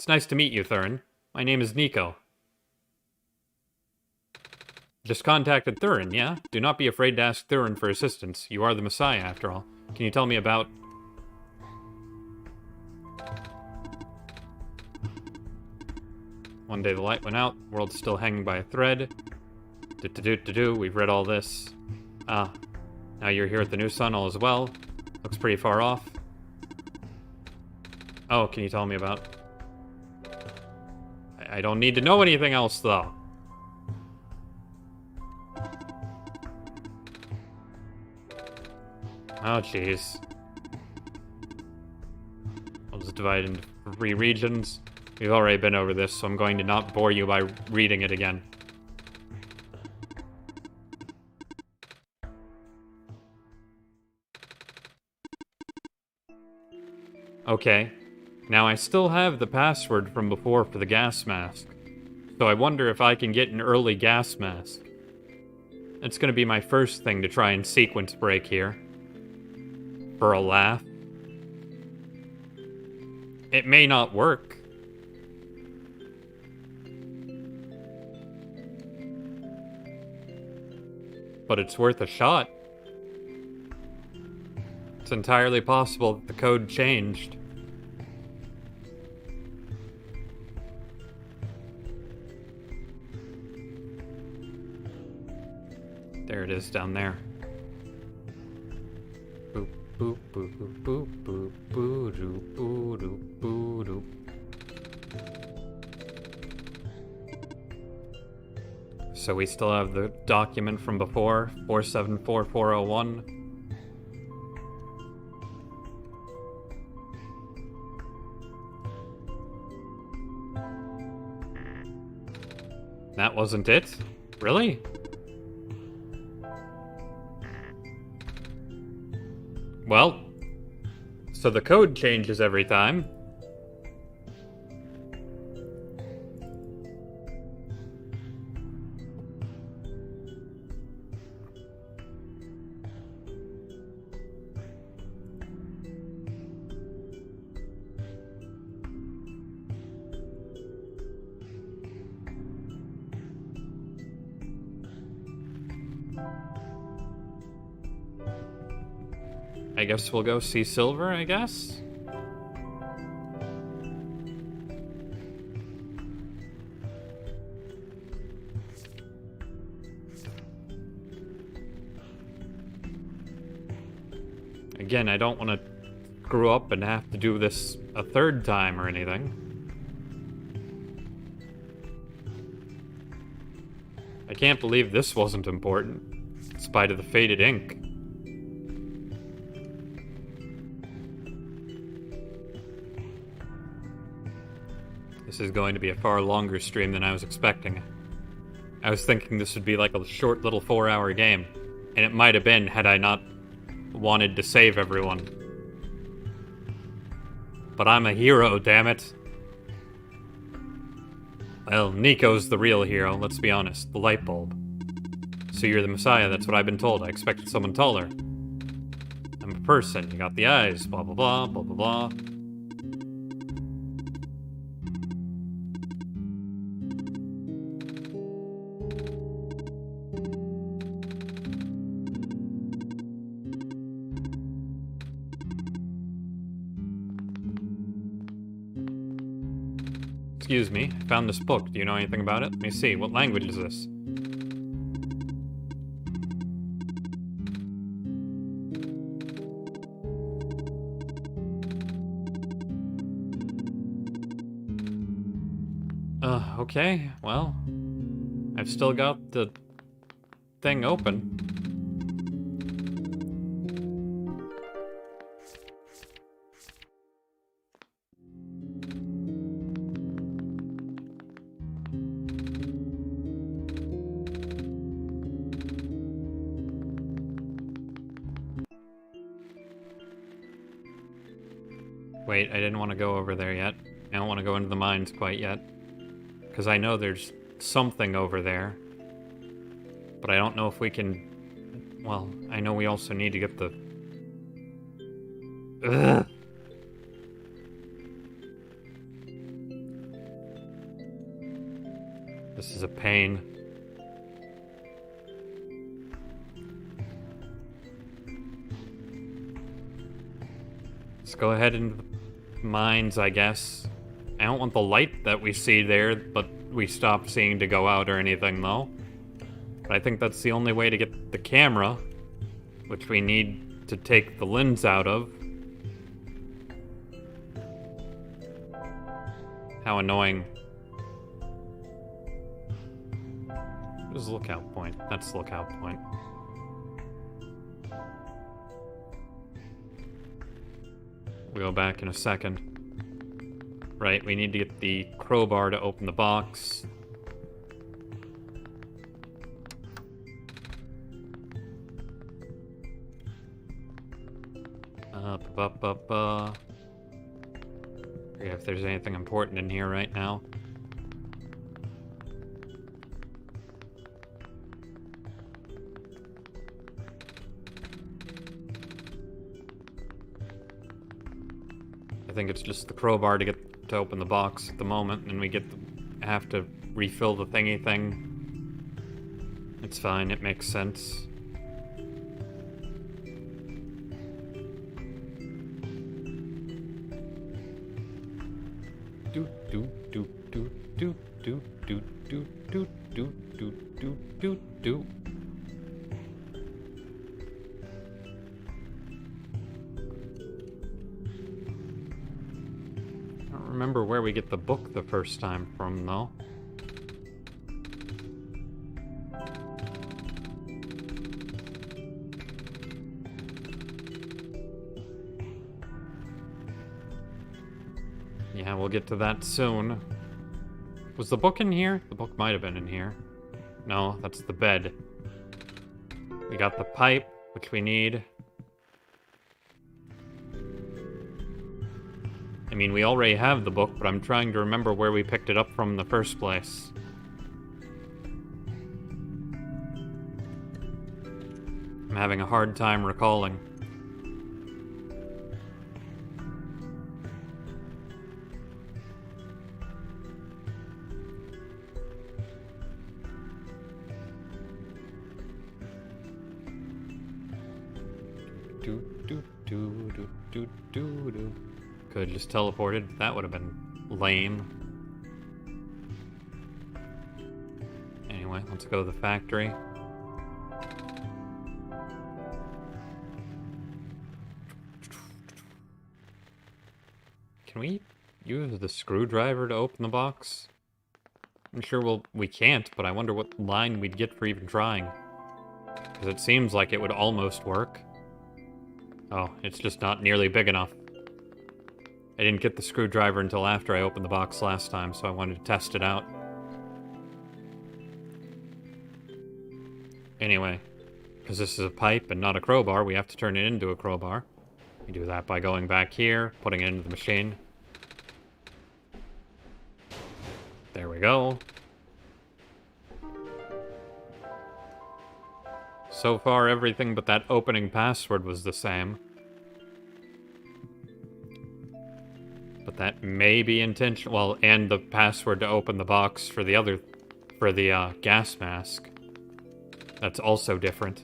It's nice to meet you, Thurin. My name is Nico. Just contacted Thurin, yeah? Do not be afraid to ask Thurin for assistance. You are the Messiah, after all. Can you tell me about... One day the light went out, world's still hanging by a thread. We've read all this. Ah, now you're here at the new sun, all is well. Looks pretty far off. Oh, can you tell me about... I don't need to know anything else, though. Oh, jeez. I'll just divide into 3 regions. We've already been over this, so I'm going to not bore you by reading it again. Okay. Now I still have the password from before for the gas mask. So I wonder if I can get an early gas mask. It's gonna be my first thing to try and sequence break here. For a laugh. It may not work. But it's worth a shot. It's entirely possible that the code changed. There it is down there. Boop, boop, boop, boop, boop, boop, boop, doop, boop, doop, boop, doop. So we still have the document from before, 474401. That wasn't it? Really? Well, so the code changes every time. I guess we'll go see Silver, I guess? Again, I don't want to screw up and have to do this a 3rd time or anything. I can't believe this wasn't important, in spite of the faded ink. This is going to be a far longer stream than I was expecting. I was thinking this would be like a short little 4-hour game, and it might have been had I not wanted to save everyone. But I'm a hero, damn it. Well, Nico's the real hero, let's be honest, the light bulb. So you're the Messiah, that's what I've been told. I expected someone taller. I'm a person, you got the eyes, blah blah blah, blah blah blah. Excuse me, I found this book. Do you know anything about it? Let me see, what language is this? Okay, well, I've still got the thing open. Wait, I didn't want to go over there yet. I don't want to go into the mines quite yet. Because I know there's something over there. But I don't know if we can... Well, I know we also need to get the... Ugh. This is a pain. Let's go ahead into the mines, I guess. I don't want the light that we see there, but we stop seeing to go out or anything, though. But I think that's the only way to get the camera, which we need to take the lens out of. How annoying. What is the lookout point? That's the lookout point. We'll go back in a second. Right, we need to get the crowbar to open the box. Yeah, if there's anything important in here right now. I think it's just the crowbar to get to open the box at the moment, and we have to refill the thingy thing. It's fine, it makes sense. Do do do do do do do do do do do do do do. I don't remember where we get the book the first time from, though. Yeah, we'll get to that soon. Was the book in here? The book might have been in here. No, that's the bed. We got the pipe, which we need. I mean, we already have the book, but I'm trying to remember where we picked it up from in the first place. I'm having a hard time recalling. Could have just teleported. That would have been lame. Anyway, let's go to the factory. Can we use the screwdriver to open the box? I'm sure we can't, but I wonder what line we'd get for even trying. Because it seems like it would almost work. Oh, it's just not nearly big enough. I didn't get the screwdriver until after I opened the box last time, so I wanted to test it out. Anyway, because this is a pipe and not a crowbar, we have to turn it into a crowbar. We do that by going back here, putting it into the machine. There we go. So far, everything but that opening password was the same. But that may be intentional. Well, and the password to open the box for the gas mask. That's also different.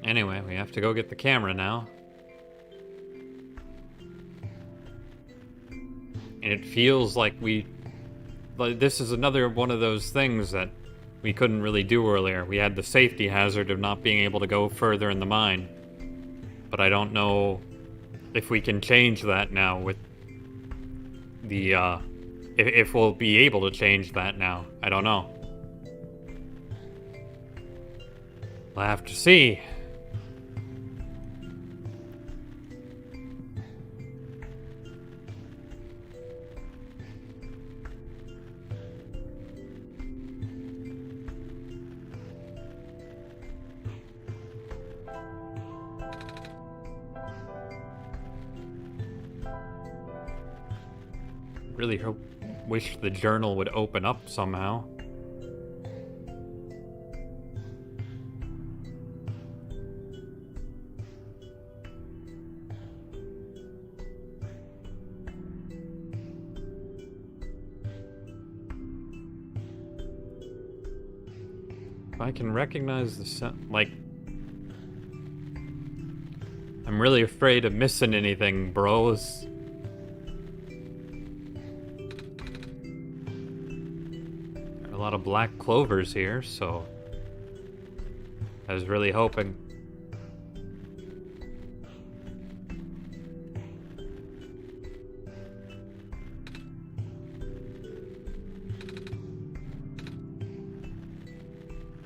Anyway, we have to go get the camera now. And it feels like this is another one of those things that we couldn't really do earlier. We had the safety hazard of not being able to go further in the mine. But I don't know if we can change that now with the, if we'll be able to change that now. I don't know. We'll have to see. Really wish the journal would open up somehow. If I can recognize the sound, like... I'm really afraid of missing anything, bros. There are a lot of black clovers here, so... I was really hoping.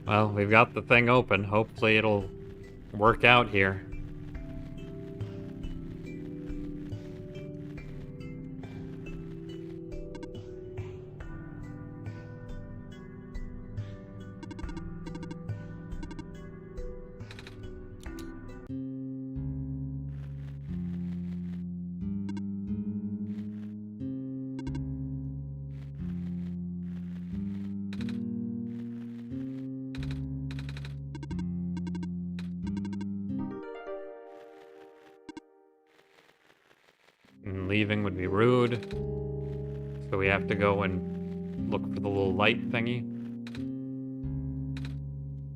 Well, we've got the thing open. Hopefully it'll work out here. And leaving would be rude. So we have to go and look for the little light thingy.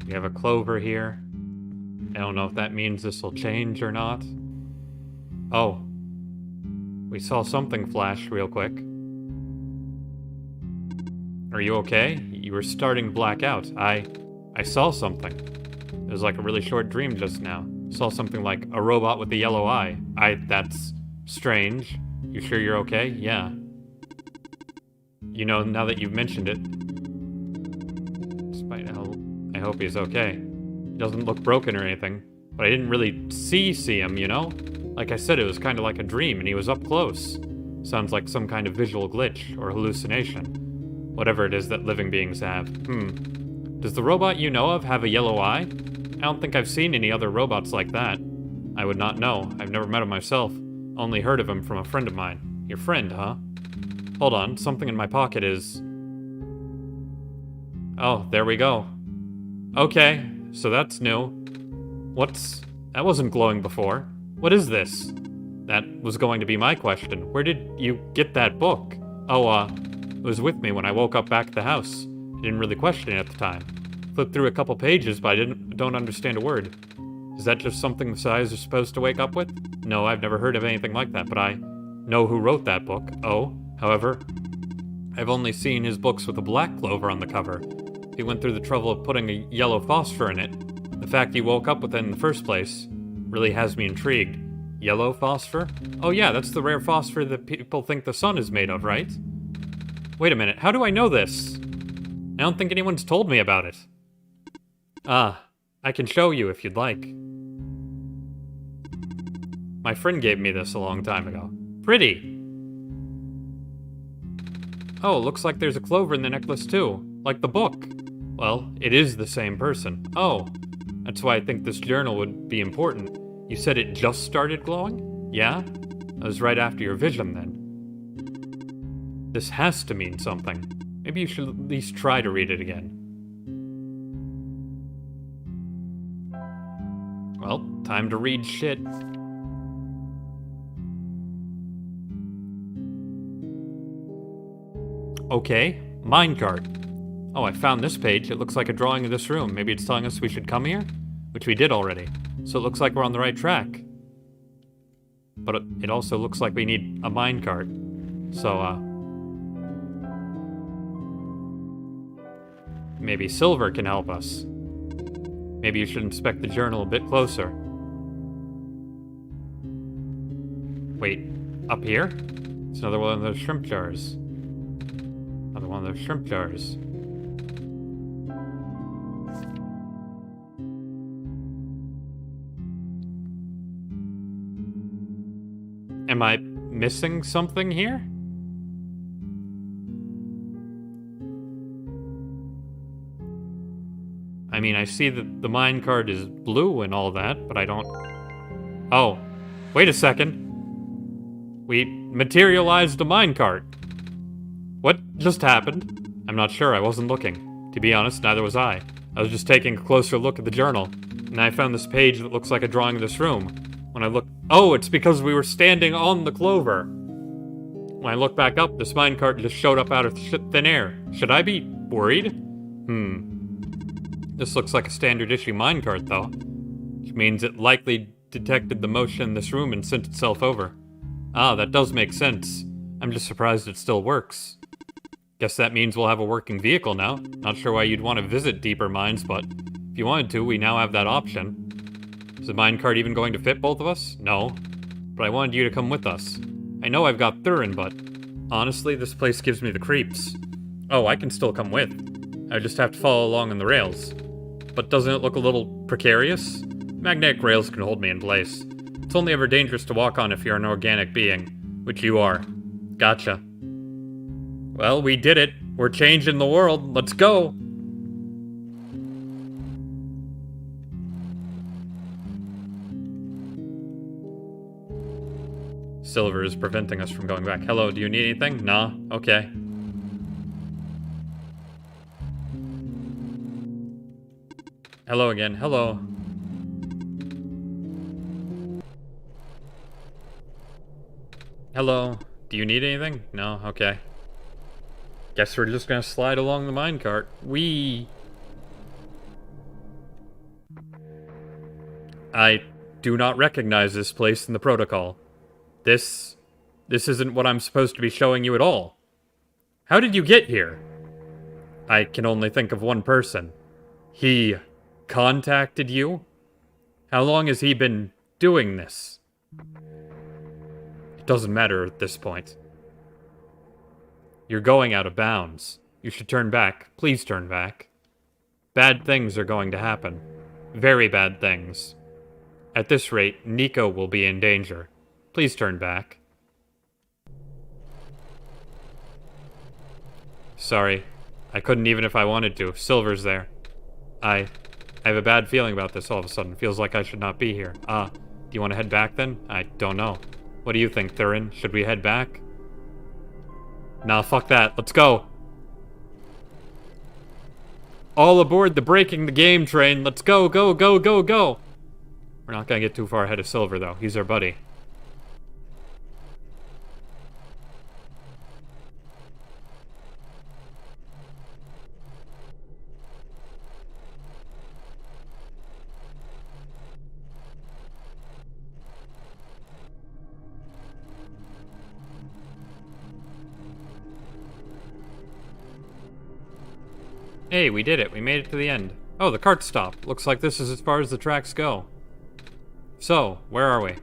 We have a clover here. I don't know if that means this will change or not. Oh. We saw something flash real quick. Are you okay? You were starting to black out. I saw something. It was like a really short dream just now. Saw something like a robot with a yellow eye. that's strange. You sure you're okay? Yeah. You know, now that you've mentioned it. Despite how... I hope he's okay. He doesn't look broken or anything. But I didn't really see him, you know? Like I said, it was kind of like a dream, and he was up close. Sounds like some kind of visual glitch or hallucination. Whatever it is that living beings have. Does the robot you know of have a yellow eye? I don't think I've seen any other robots like that. I would not know. I've never met him myself. Only heard of him from a friend of mine. Your friend, huh? Hold on, something in my pocket is... Oh, there we go. Okay, so that's new. What's... That wasn't glowing before. What is this? That was going to be my question. Where did you get that book? Oh, it was with me when I woke up back at the house. I didn't really question it at the time. Flipped through a couple pages, but I don't understand a word. Is that just something the Sais are supposed to wake up with? No, I've never heard of anything like that, but I know who wrote that book. Oh, however, I've only seen his books with a black clover on the cover. He went through the trouble of putting a yellow phosphor in it. The fact he woke up with it in the first place really has me intrigued. Yellow phosphor? Oh yeah, that's the rare phosphor that people think the sun is made of, right? Wait a minute, how do I know this? I don't think anyone's told me about it. Ah, I can show you if you'd like. My friend gave me this a long time ago. Pretty! Oh, looks like there's a clover in the necklace too, like the book. Well, it is the same person. Oh, that's why I think this journal would be important. You said it just started glowing? Yeah? That was right after your vision then. This has to mean something. Maybe you should at least try to read it again. Well, time to read shit. Okay, minecart. Oh, I found this page. It looks like a drawing of this room. Maybe it's telling us we should come here? Which we did already. So it looks like we're on the right track. But it also looks like we need a minecart. So, maybe silver can help us. Maybe you should inspect the journal a bit closer. Wait, up here? It's another one of those shrimp jars. Another one of those shrimp jars. Am I missing something here? I mean, I see that the minecart is blue and all that, but I don't... Oh, wait a second. We materialized a minecart. What just happened? I'm not sure, I wasn't looking. To be honest, neither was I. I was just taking a closer look at the journal, and I found this page that looks like a drawing of this room. When I looked... Oh, it's because we were standing on the clover. When I looked back up, this minecart just showed up out of thin air. Should I be worried? This looks like a standard issue minecart, though, which means it likely detected the motion in this room and sent itself over. Ah, that does make sense. I'm just surprised it still works. Guess that means we'll have a working vehicle now. Not sure why you'd want to visit deeper mines, but if you wanted to, we now have that option. Is the minecart even going to fit both of us? No. But I wanted you to come with us. I know I've got Thurin, but honestly, this place gives me the creeps. Oh, I can still come with. I just have to follow along on the rails. But doesn't it look a little precarious? Magnetic rails can hold me in place. It's only ever dangerous to walk on if you're an organic being, which you are. Gotcha. Well, we did it. We're changing the world. Let's go! Silver is preventing us from going back. Hello, do you need anything? Nah? Okay. Hello again. Hello. Hello. Do you need anything? No? Okay. Guess we're just gonna slide along the minecart. Whee! I do not recognize this place in the protocol. This isn't what I'm supposed to be showing you at all. How did you get here? I can only think of one person. He contacted you? How long has he been doing this? It doesn't matter at this point. You're going out of bounds. You should turn back. Please turn back. Bad things are going to happen. Very bad things. At this rate, Nico will be in danger. Please turn back. Sorry. I couldn't even if I wanted to. Silver's there. I have a bad feeling about this all of a sudden. Feels like I should not be here. Do you want to head back then? I don't know. What do you think, Thurin? Should we head back? Nah, fuck that. Let's go. All aboard the breaking the game train. Let's go, go, go, go, go. We're not gonna get too far ahead of Silver, though. He's our buddy. Hey, we did it. We made it to the end. Oh, the cart stopped. Looks like this is as far as the tracks go. So, where are we?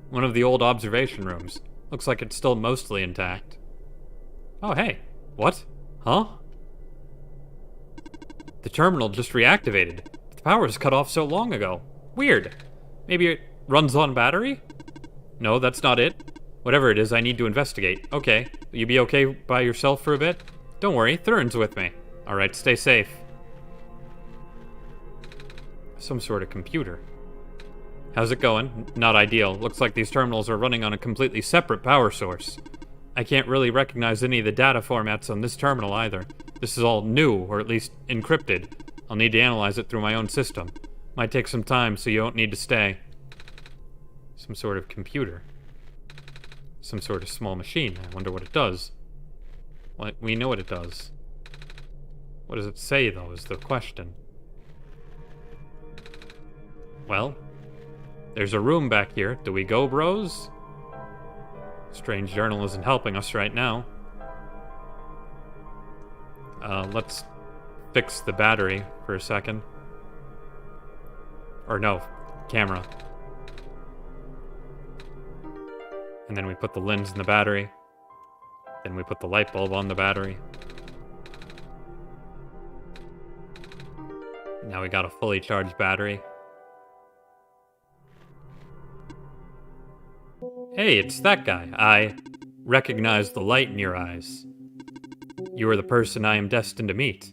One of the old observation rooms. Looks like it's still mostly intact. Oh, hey. What? Huh? The terminal just reactivated. The power was cut off so long ago. Weird. Maybe it runs on battery? No, that's not it. Whatever it is, I need to investigate. Okay. Will you be okay by yourself for a bit? Don't worry, Thurin's with me. Alright, stay safe. Some sort of computer. How's it going? Not ideal. Looks like these terminals are running on a completely separate power source. I can't really recognize any of the data formats on this terminal either. This is all new, or at least encrypted. I'll need to analyze it through my own system. Might take some time, so you don't need to stay. Some sort of computer. Some sort of small machine. I wonder what it does. Well, we know what it does. What does it say, though, is the question. Well, there's a room back here. Do we go, bros? Strange journal isn't helping us right now. Let's fix the battery for a second. Or no, camera. And then we put the lens in the battery. Then we put the light bulb on the battery. Now we got a fully charged battery. Hey, it's that guy. I recognize the light in your eyes. You are the person I am destined to meet.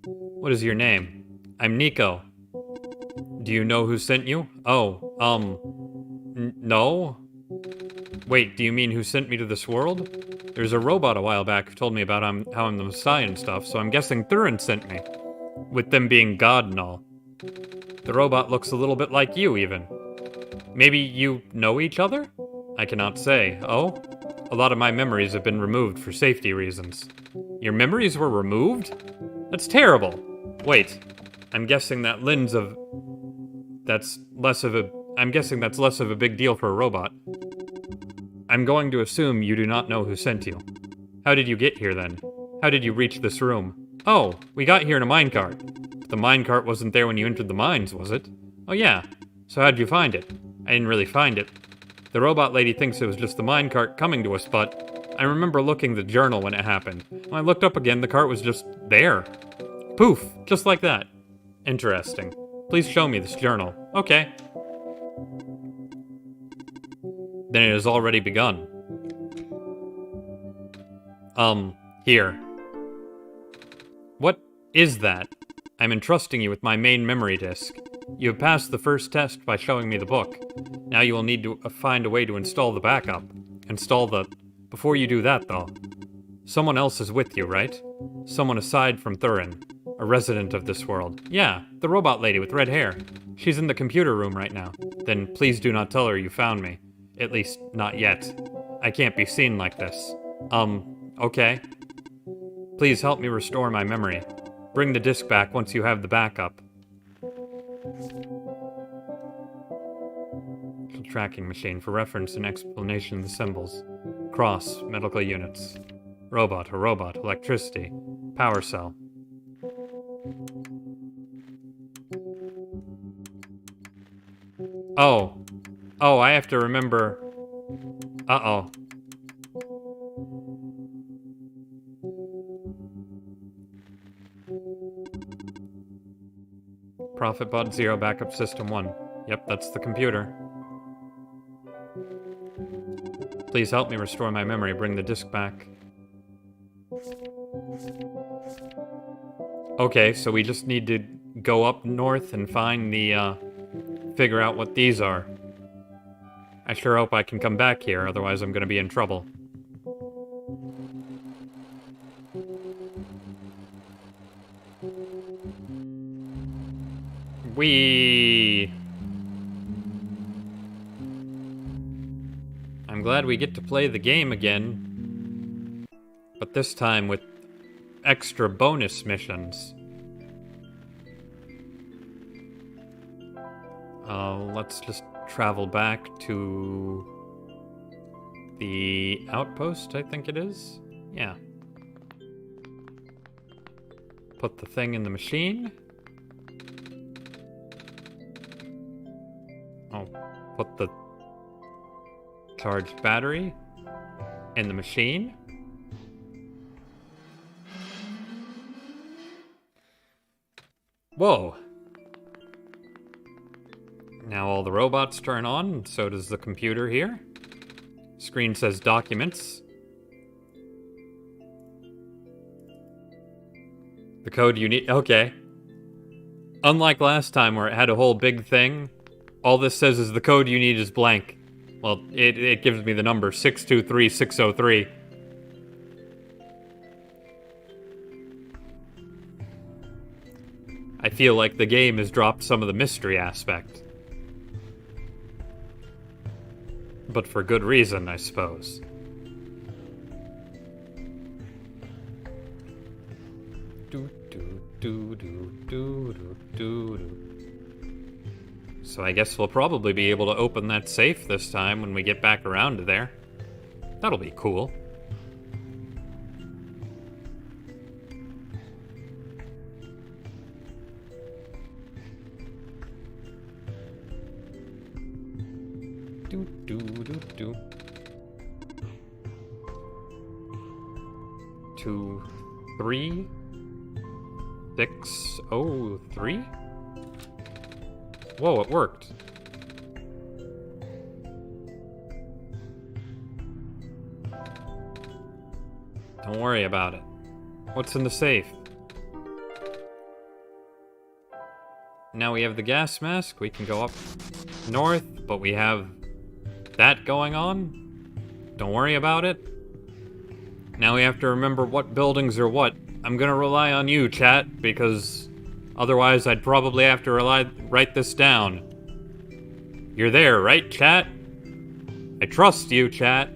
What is your name? I'm Nico. Do you know who sent you? Oh, no? Wait, do you mean who sent me to this world? There's a robot a while back who told me about how I'm the Messiah and stuff, so I'm guessing Thurin sent me. With them being God and all. The robot looks a little bit like you, even. Maybe you know each other? I cannot say. Oh? A lot of my memories have been removed for safety reasons. Your memories were removed? That's terrible. Wait. I'm guessing that I'm guessing that's less of a big deal for a robot. I'm going to assume you do not know who sent you. How did you get here then? How did you reach this room? Oh, we got here in a minecart. The minecart wasn't there when you entered the mines, was it? Oh yeah. So how'd you find it? I didn't really find it. The robot lady thinks it was just the minecart coming to us, but I remember looking at the journal when it happened. When I looked up again, the cart was just there. Poof, just like that. Interesting. Please show me this journal. Okay. Then it has already begun. Here. What is that? I'm entrusting you with my main memory disk. You have passed the first test by showing me the book. Now you will need to find a way to install the backup. Before you do that, though, someone else is with you, right? Someone aside from Thurin. A resident of this world. Yeah, the robot lady with red hair. She's in the computer room right now. Then please do not tell her you found me. At least, not yet. I can't be seen like this. Okay. Please help me restore my memory. Bring the disk back once you have the backup. Tracking machine for reference and explanation of the symbols. Cross, medical units. Robot, a robot, electricity. Power cell. Oh, I have to remember. Uh-oh. Profit bot 0 backup system 1. Yep, that's the computer. Please help me restore my memory, bring the disk back. Okay, so we just need to go up north and find the, figure out what these are. I sure hope I can come back here, otherwise I'm gonna be in trouble. Whee! I'm glad we get to play the game again, but this time with extra bonus missions. Let's just travel back to the outpost, I think it is. Yeah. Put the thing in the machine. Oh, put the charged battery in the machine. Whoa. Now all the robots turn on, and so does the computer here. Screen says documents. The code you need. Okay. Unlike last time where it had a whole big thing, all this says is the code you need is blank. Well, it gives me the number 623603. I feel like the game has dropped some of the mystery aspect. But for good reason, I suppose. So I guess we'll probably be able to open that safe this time when we get back around to there. That'll be cool. Do. 2, 3, 6, 0, 3? Whoa, it worked. Don't worry about it. What's in the safe? Now we have the gas mask. We can go up north, but we have that going on. Don't worry about it. Now we have to remember what buildings are what. I'm gonna rely on you, chat, because otherwise I'd probably have to write this down. You're there, right, chat? I trust you, chat.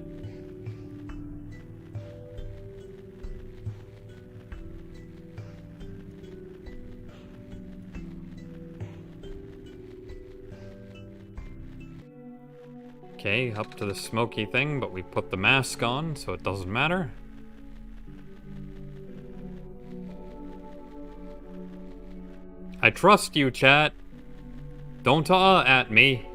Okay, up to the smoky thing, but we put the mask on, so it doesn't matter. I trust you, chat. Don't at me.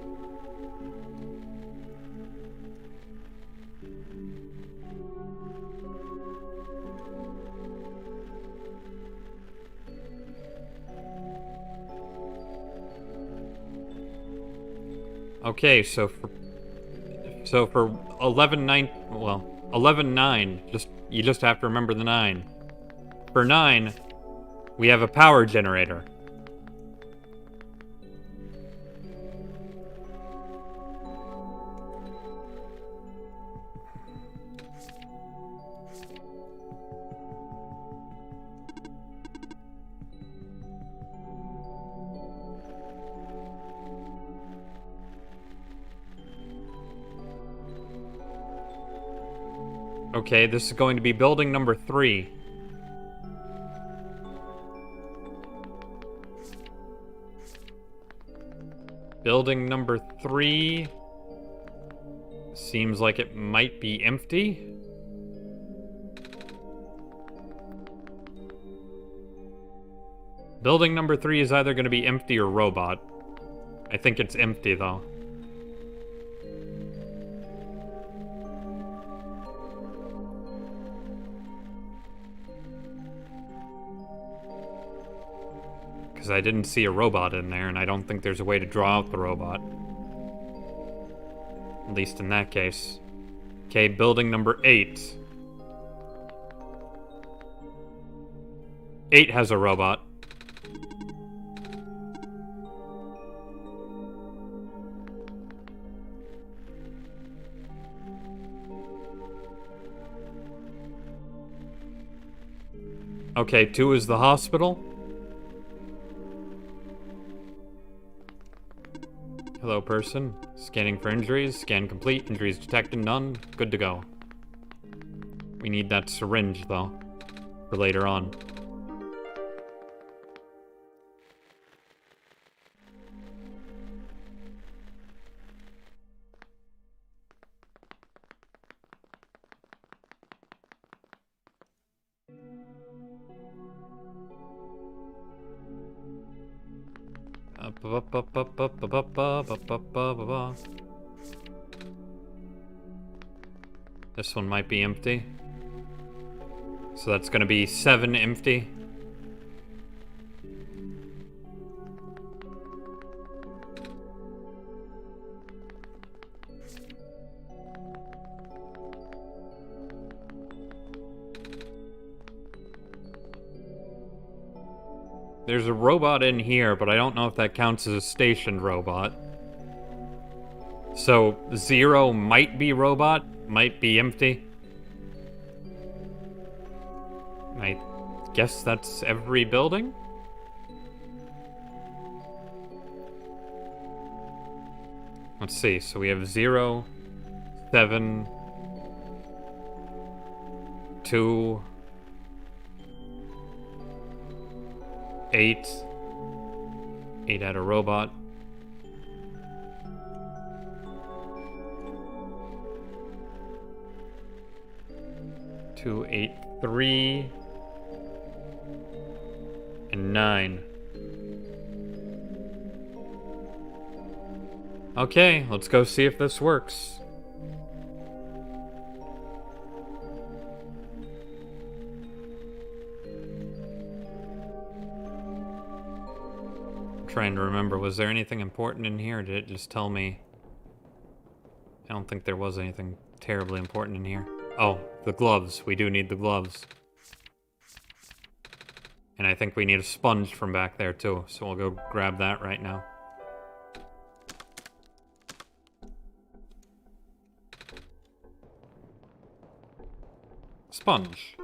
Okay, so for 11-9, well, 11-9, you just have to remember the 9. For 9, we have a power generator. Okay, this is going to be building number 3. Building number 3 seems like it might be empty. Building number 3 is either going to be empty or robot. I think it's empty, though. Because I didn't see a robot in there, and I don't think there's a way to draw out the robot. At least in that case. Okay, building number 8. 8 has a robot. Okay, 2 is the hospital. Hello, person. Scanning for injuries. Scan complete. Injuries detected. None. Good to go. We need that syringe, though, for later on. This one might be empty. So that's gonna be 7 empty. There's a robot in here, but I don't know if that counts as a stationed robot. So 0 might be robot, might be empty. I guess that's every building? Let's see, so we have 0, 7, 2, 8. 8 had a robot. 2, 8, 3, and 9. Okay, let's go see if this works. Trying to remember, was there anything important in here, or did it just tell me? I don't think there was anything terribly important in here. Oh, the gloves. We do need the gloves. And I think we need a sponge from back there too, so we'll go grab that right now. Sponge.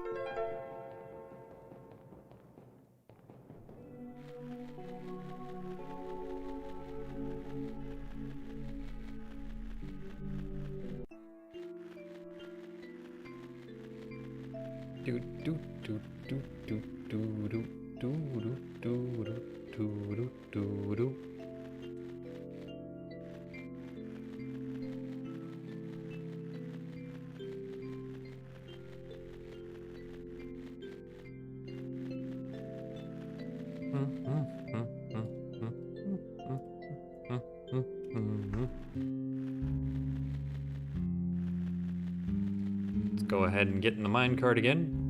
Let's go ahead and get in the minecart again.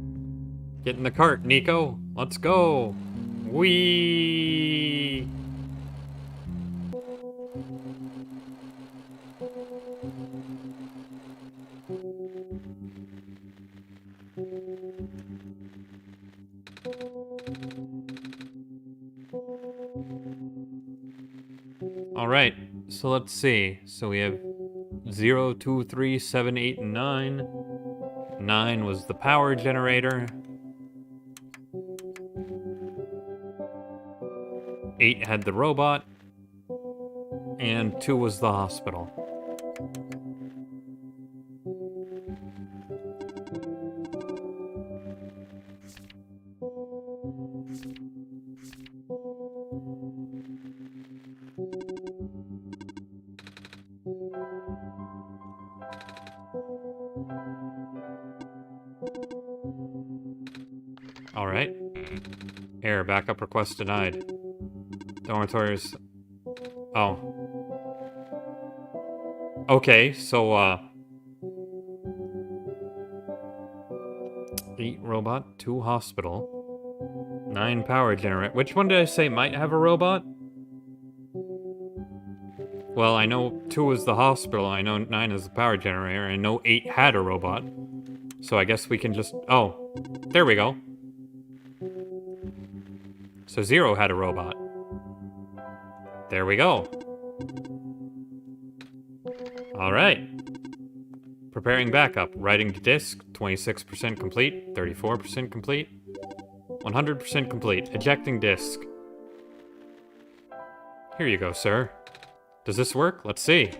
Get in the cart, Nico. Let's go. Whee! Alright, so let's see. So we have 0, 2, 3, 7, 8, and 9. 9 was the power generator. 8 had the robot. And 2 was the hospital. Alright. Error, backup request denied. Dormitories. Oh. Okay, so, 8 robot, 2 hospital, 9 power generator. Which one did I say might have a robot? Well, I know 2 is the hospital, I know 9 is the power generator, I know 8 had a robot. So I guess we can just... Oh, there we go. So 0 had a robot. There we go. Alright. Preparing backup. Writing to disk. 26% complete. 34% complete. 100% complete. Ejecting disk. Here you go, sir. Does this work? Let's see.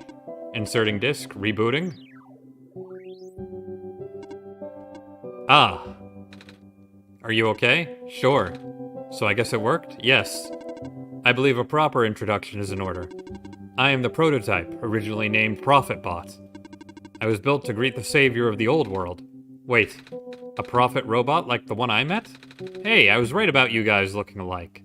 Inserting disk. Rebooting. Ah. Are you okay? Sure. So I guess it worked? Yes. I believe a proper introduction is in order. I am the prototype, originally named ProphetBot. I was built to greet the savior of the old world. Wait, a prophet robot like the one I met? Hey, I was right about you guys looking alike.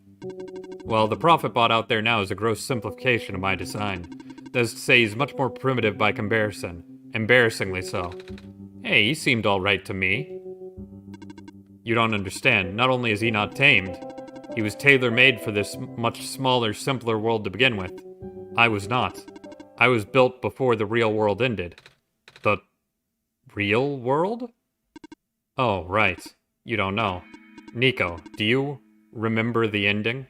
Well, the ProphetBot out there now is a gross simplification of my design. That is to say, he's much more primitive by comparison. Embarrassingly so. Hey, he seemed alright to me. You don't understand. Not only is he not tamed, he was tailor-made for this much smaller, simpler world to begin with. I was not. I was built before the real world ended. The real world? Oh, right. You don't know. Nico, do you remember the ending?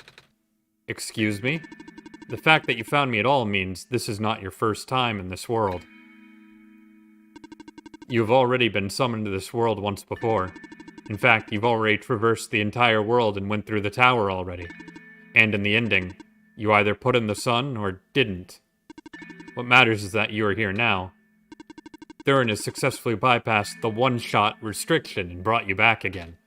Excuse me? The fact that you found me at all means this is not your first time in this world. You've already been summoned to this world once before. In fact, you've already traversed the entire world and went through the tower already. And in the ending, you either put in the sun or didn't. What matters is that you are here now. Thurin has successfully bypassed the OneShot restriction and brought you back again.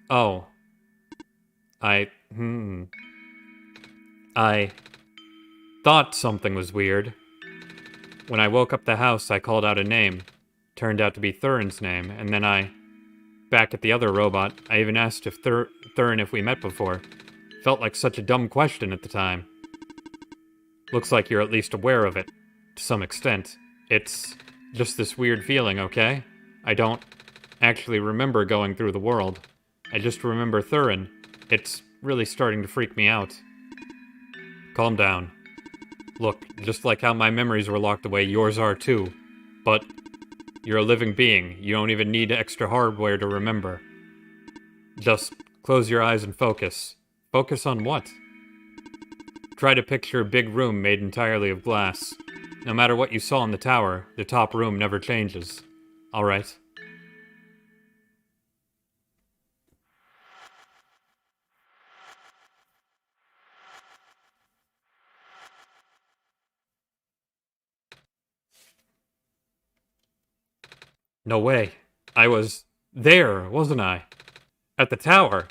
Oh. I thought something was weird. When I woke up the house, I called out a name. Turned out to be Thurin's name, and then back at the other robot, I even asked if Thurin if we met before. Felt like such a dumb question at the time. Looks like you're at least aware of it, to some extent. It's just this weird feeling, okay? I don't actually remember going through the world. I just remember Thurin. It's really starting to freak me out. Calm down. Look, just like how my memories were locked away, yours are too. But you're a living being. You don't even need extra hardware to remember. Just close your eyes and focus. Focus on what? Try to picture a big room made entirely of glass. No matter what you saw in the tower, the top room never changes. Alright? No way. I was there, wasn't I? At the tower.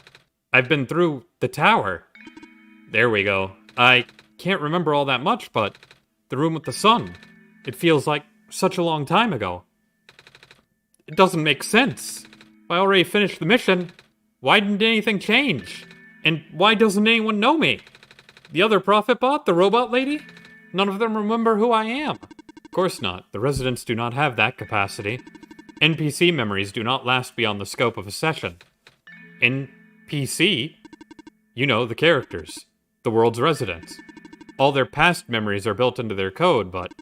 I've been through the tower. There we go. I can't remember all that much, but the room with the sun. It feels like such a long time ago. It doesn't make sense. I already finished the mission. Why didn't anything change? And why doesn't anyone know me? The other prophet bot, the robot lady? None of them remember who I am. Of course not. The residents do not have that capacity. NPC memories do not last beyond the scope of a session. NPC? You know, the characters. The world's residents. All their past memories are built into their code, but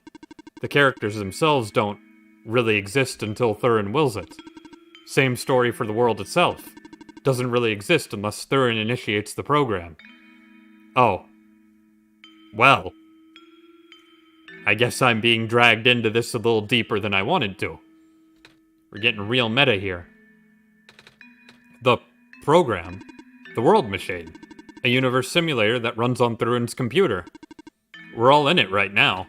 the characters themselves don't really exist until Thurin wills it. Same story for the world itself. Doesn't really exist unless Thurin initiates the program. Oh. Well. I guess I'm being dragged into this a little deeper than I wanted to. We're getting real meta here. The program, the world machine, a universe simulator that runs on Thurin's computer. We're all in it right now.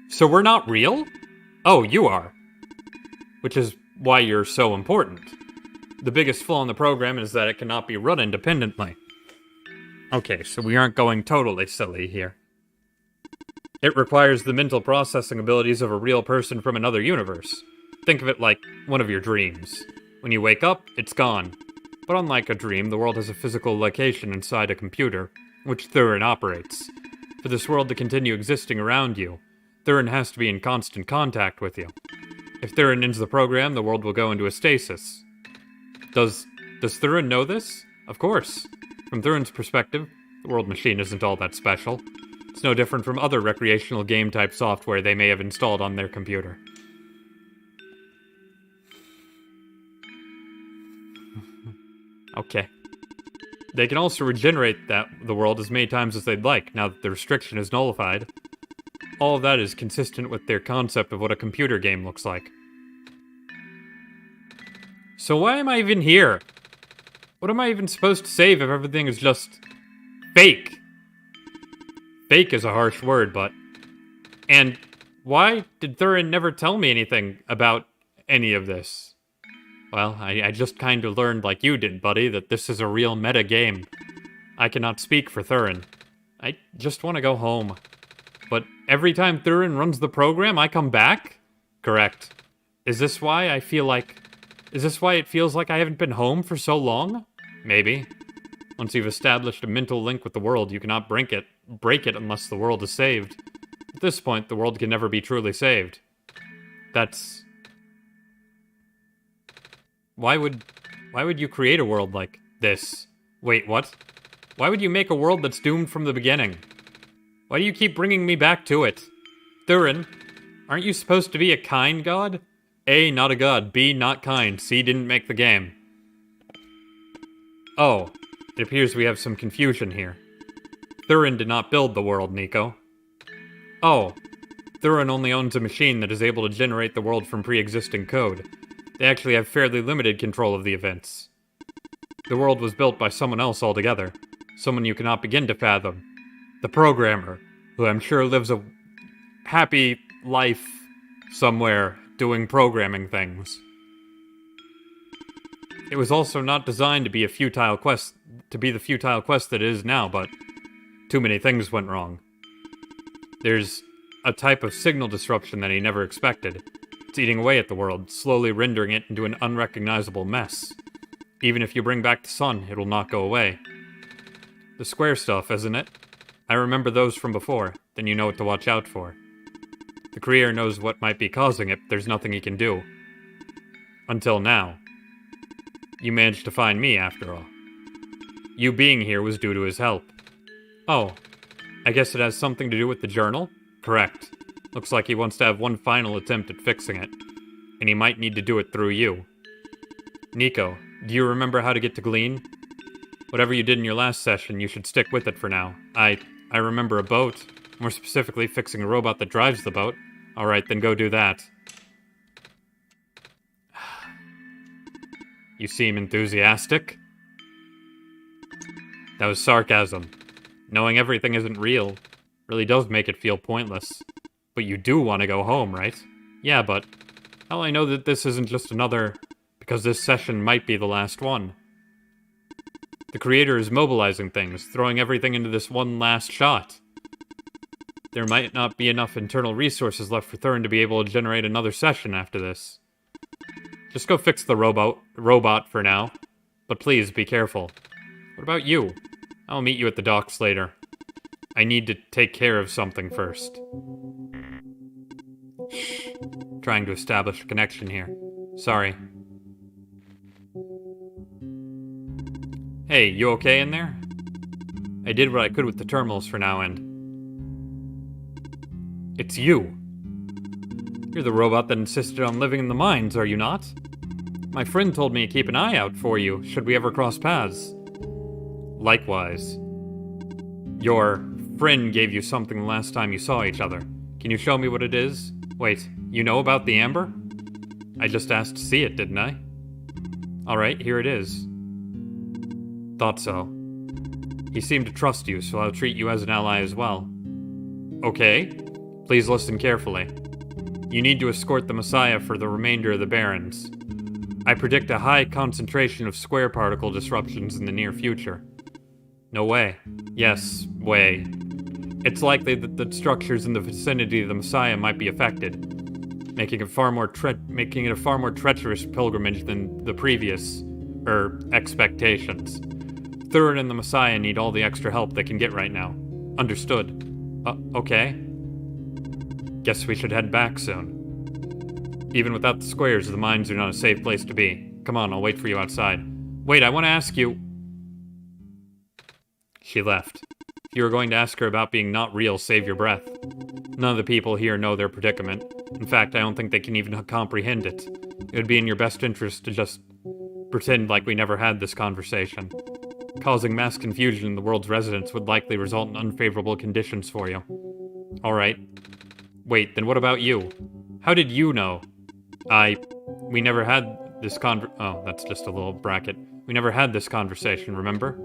So we're not real? Oh, you are. Which is why you're so important. The biggest flaw in the program is that it cannot be run independently. Okay, so we aren't going totally silly here. It requires the mental processing abilities of a real person from another universe. Think of it like one of your dreams. When you wake up, it's gone. But unlike a dream, the world has a physical location inside a computer, which Thurin operates. For this world to continue existing around you, Thurin has to be in constant contact with you. If Thurin ends the program, the world will go into a stasis. Does Thurin know this? Of course. From Thurin's perspective, the world machine isn't all that special. It's no different from other recreational game-type software they may have installed on their computer. Okay. They can also regenerate the world as many times as they'd like, now that the restriction is nullified. All of that is consistent with their concept of what a computer game looks like. So why am I even here? What am I even supposed to save if everything is just fake? Fake is a harsh word, but... And why did Thurin never tell me anything about any of this? Well, I just kind of learned like you did, buddy, that this is a real meta game. I cannot speak for Thurin. I just want to go home. But every time Thurin runs the program, I come back? Correct. Is this why it feels like I haven't been home for so long? Maybe. Once you've established a mental link with the world, you cannot break it unless the world is saved. At this point, the world can never be truly saved. That's... Why would you create a world like this? Wait, what? Why would you make a world that's doomed from the beginning? Why do you keep bringing me back to it? Thurin, aren't you supposed to be a kind god? A, not a god. B, not kind. C, didn't make the game. Oh, it appears we have some confusion here. Thurin did not build the world, Nico. Oh, Thurin only owns a machine that is able to generate the world from pre-existing code. They actually have fairly limited control of the events. The world was built by someone else altogether. Someone you cannot begin to fathom. The programmer, who I'm sure lives a happy life somewhere doing programming things. It was also not designed to be the futile quest that it is now, but too many things went wrong. There's a type of signal disruption that he never expected. It's eating away at the world, slowly rendering it into an unrecognizable mess. Even if you bring back the sun, it will not go away. The square stuff, isn't it? I remember those from before, then you know what to watch out for. The creator knows what might be causing it, but there's nothing he can do. Until now. You managed to find me, after all. You being here was due to his help. Oh, I guess it has something to do with the journal? Correct. Looks like he wants to have one final attempt at fixing it. And he might need to do it through you. Nico, do you remember how to get to Glean? Whatever you did in your last session, you should stick with it for now. I remember a boat. More specifically, fixing a robot that drives the boat. Alright, then go do that. You seem enthusiastic. That was sarcasm. Knowing everything isn't real really does make it feel pointless. But you do want to go home, right? Yeah, but how will I know that this isn't just another... because this session might be the last one. The creator is mobilizing things, throwing everything into this one last shot. There might not be enough internal resources left for Thurin to be able to generate another session after this. Just go fix the robot for now. But please, be careful. What about you? I'll meet you at the docks later. I need to take care of something first. Shh. Trying to establish a connection here. Sorry. Hey, you okay in there? I did what I could with the terminals for now, and... It's you. You're the robot that insisted on living in the mines, are you not? My friend told me to keep an eye out for you, should we ever cross paths. Likewise. Your friend gave you something the last time you saw each other. Can you show me what it is? Wait, you know about the amber? I just asked to see it, didn't I? Alright, here it is. Thought so. He seemed to trust you, so I'll treat you as an ally as well. Okay. Please listen carefully. You need to escort the Messiah for the remainder of the Barrens. I predict a high concentration of square particle disruptions in the near future. No way. Yes, way. It's likely that the structures in the vicinity of the Messiah might be affected, making it a far more treacherous pilgrimage than the previous, expectations. Thurin and the Messiah need all the extra help they can get right now. Understood. Okay. Guess we should head back soon. Even without the squares, the mines are not a safe place to be. Come on, I'll wait for you outside. Wait, I want to ask you... She left. If you were going to ask her about being not real, save your breath. None of the people here know their predicament. In fact, I don't think they can even comprehend it. It would be in your best interest to just pretend like we never had this conversation. Causing mass confusion in the world's residents would likely result in unfavorable conditions for you. Alright. Wait, then what about you? How did you know? We never had this oh, that's just a little bracket. We never had this conversation, remember?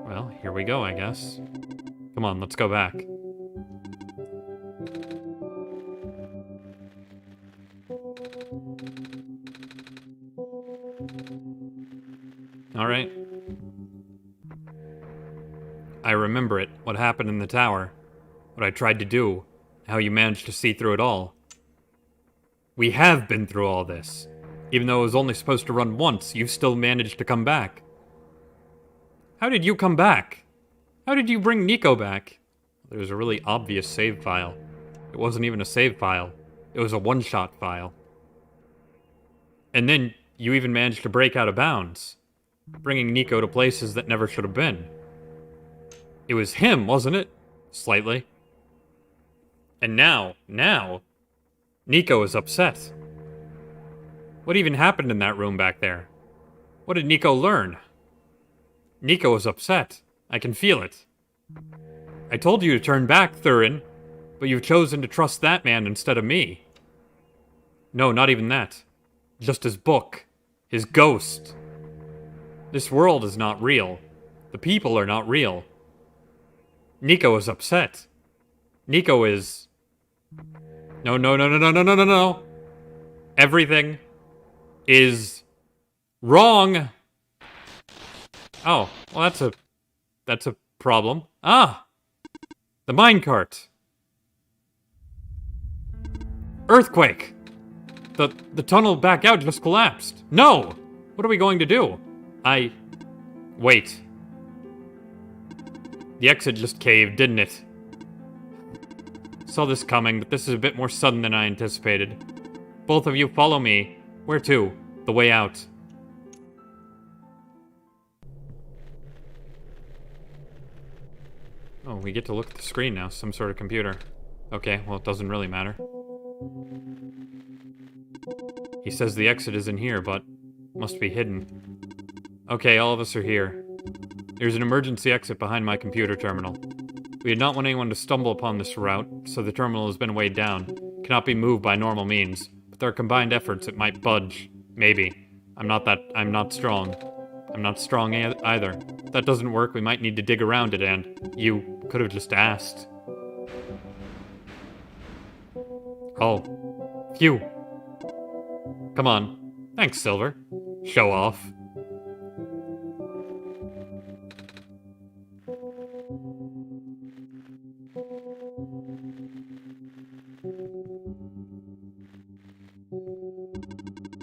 Well, here we go, I guess. Come on, let's go back. Alright. I remember it, what happened in the tower. What I tried to do. How you managed to see through it all. We have been through all this. Even though it was only supposed to run once, you've still managed to come back. How did you come back? How did you bring Nico back? There was a really obvious save file. It wasn't even a save file. It was a OneShot file. And then, you even managed to break out of bounds. Bringing Nico to places that never should have been. It was him, wasn't it? Slightly. And now, Nico is upset. What even happened in that room back there? What did Nico learn? Nico is upset. I can feel it. I told you to turn back, Thurin, but you've chosen to trust that man instead of me. No, not even that. Just his book. His ghost. This world is not real. The people are not real. Nico is upset. Nico is... No. Everything is wrong. Oh, well that's a problem. Ah! The minecart. Earthquake! The tunnel back out just collapsed. No! What are we going to do? Wait. The exit just caved, didn't it? Saw this coming, but this is a bit more sudden than I anticipated. Both of you follow me. Where to? The way out. Oh, we get to look at the screen now. Some sort of computer. Okay, well, it doesn't really matter. He says the exit is in here, but must be hidden. Okay, all of us are here. There's an emergency exit behind my computer terminal. We did not want anyone to stumble upon this route, so the terminal has been weighed down. Cannot be moved by normal means. With our combined efforts, it might budge. Maybe. I'm not strong. I'm not strong either. If that doesn't work, we might need to dig around it, and you could have just asked. Oh. Phew. Come on. Thanks, Silver. Show off.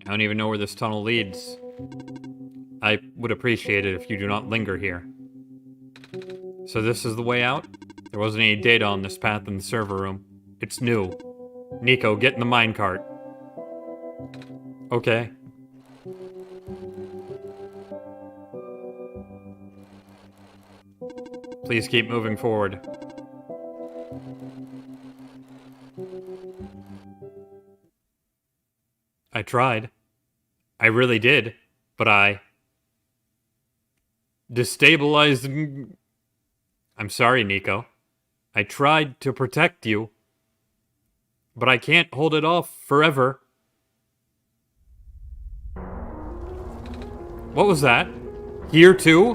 I don't even know where this tunnel leads. I would appreciate it if you do not linger here. So this is the way out? There wasn't any data on this path in the server room. It's new. Nico, get in the minecart. Okay. Please keep moving forward. I tried. I really did. But I... destabilized... I'm sorry, Nico. I tried to protect you. But I can't hold it off forever. What was that? Here too?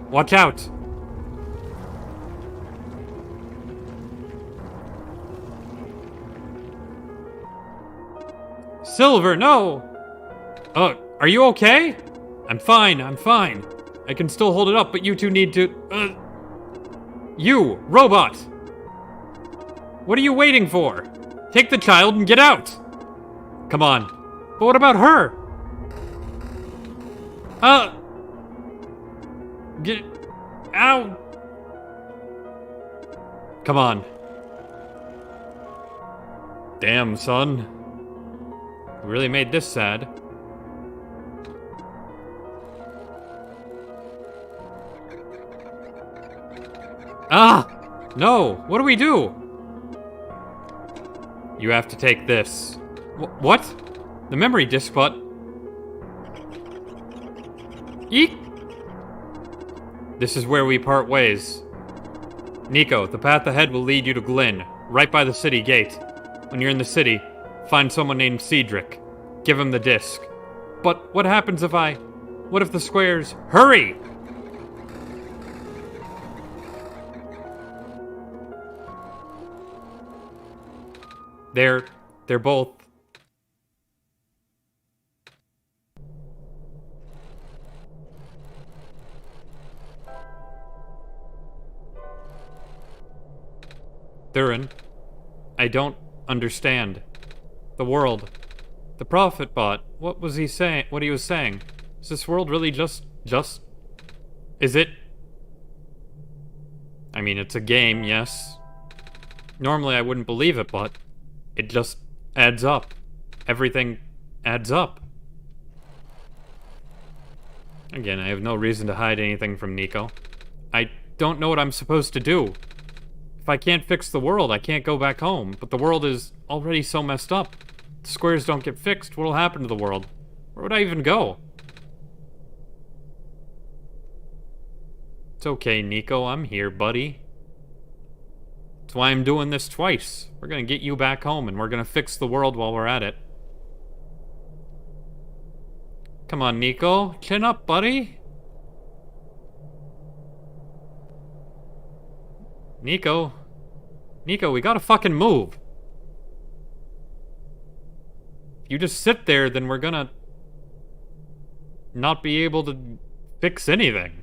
Watch out. Silver, no! Are you okay? I'm fine. I can still hold it up, but you two need to... You, robot! What are you waiting for? Take the child and get out! Come on. But what about her? Get... Ow! Come on. Damn, son. You really made this sad. Ah! No! What do we do? You have to take this. What? The memory disk, but... Eek! This is where we part ways. Nico, the path ahead will lead you to Glynn, right by the city gate. When you're in the city, find someone named Cedric. Give him the disc. But what happens if I... What if the squares... Hurry! They're both... Thurin, I don't understand. The world. The Prophet Bot. What was he saying? What he was saying? Is this world really just... Is it... I mean, it's a game, yes. Normally I wouldn't believe it, but... It just adds up. Everything adds up. Again, I have no reason to hide anything from Nico. I don't know what I'm supposed to do. If I can't fix the world, I can't go back home. But the world is already so messed up. If the squares don't get fixed, what'll happen to the world? Where would I even go? It's okay, Nico. I'm here, buddy. That's why I'm doing this twice. We're gonna get you back home, and we're gonna fix the world while we're at it. Come on, Nico. Chin up, buddy. Nico, we gotta fucking move. If you just sit there, then we're gonna not be able to fix anything.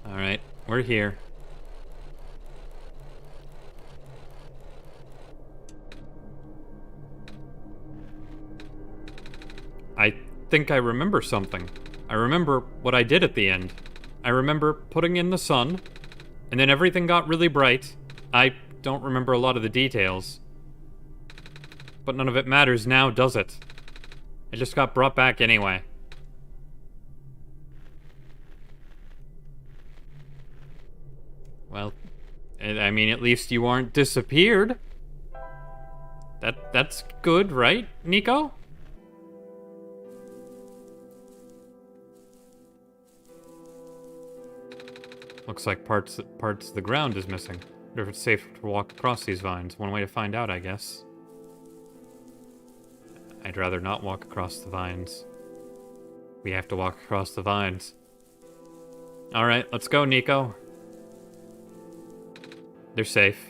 Alright, we're here. I think I remember something. I remember what I did at the end. I remember putting in the sun, and then everything got really bright. I don't remember a lot of the details. But none of it matters now, does it? I just got brought back anyway. Well, I mean, at least you aren't disappeared. That's good, right, Nico? Looks like parts of the ground is missing. Wonder if it's safe to walk across these vines. One way to find out, I guess. I'd rather not walk across the vines. We have to walk across the vines. Alright, let's go, Nico. They're safe.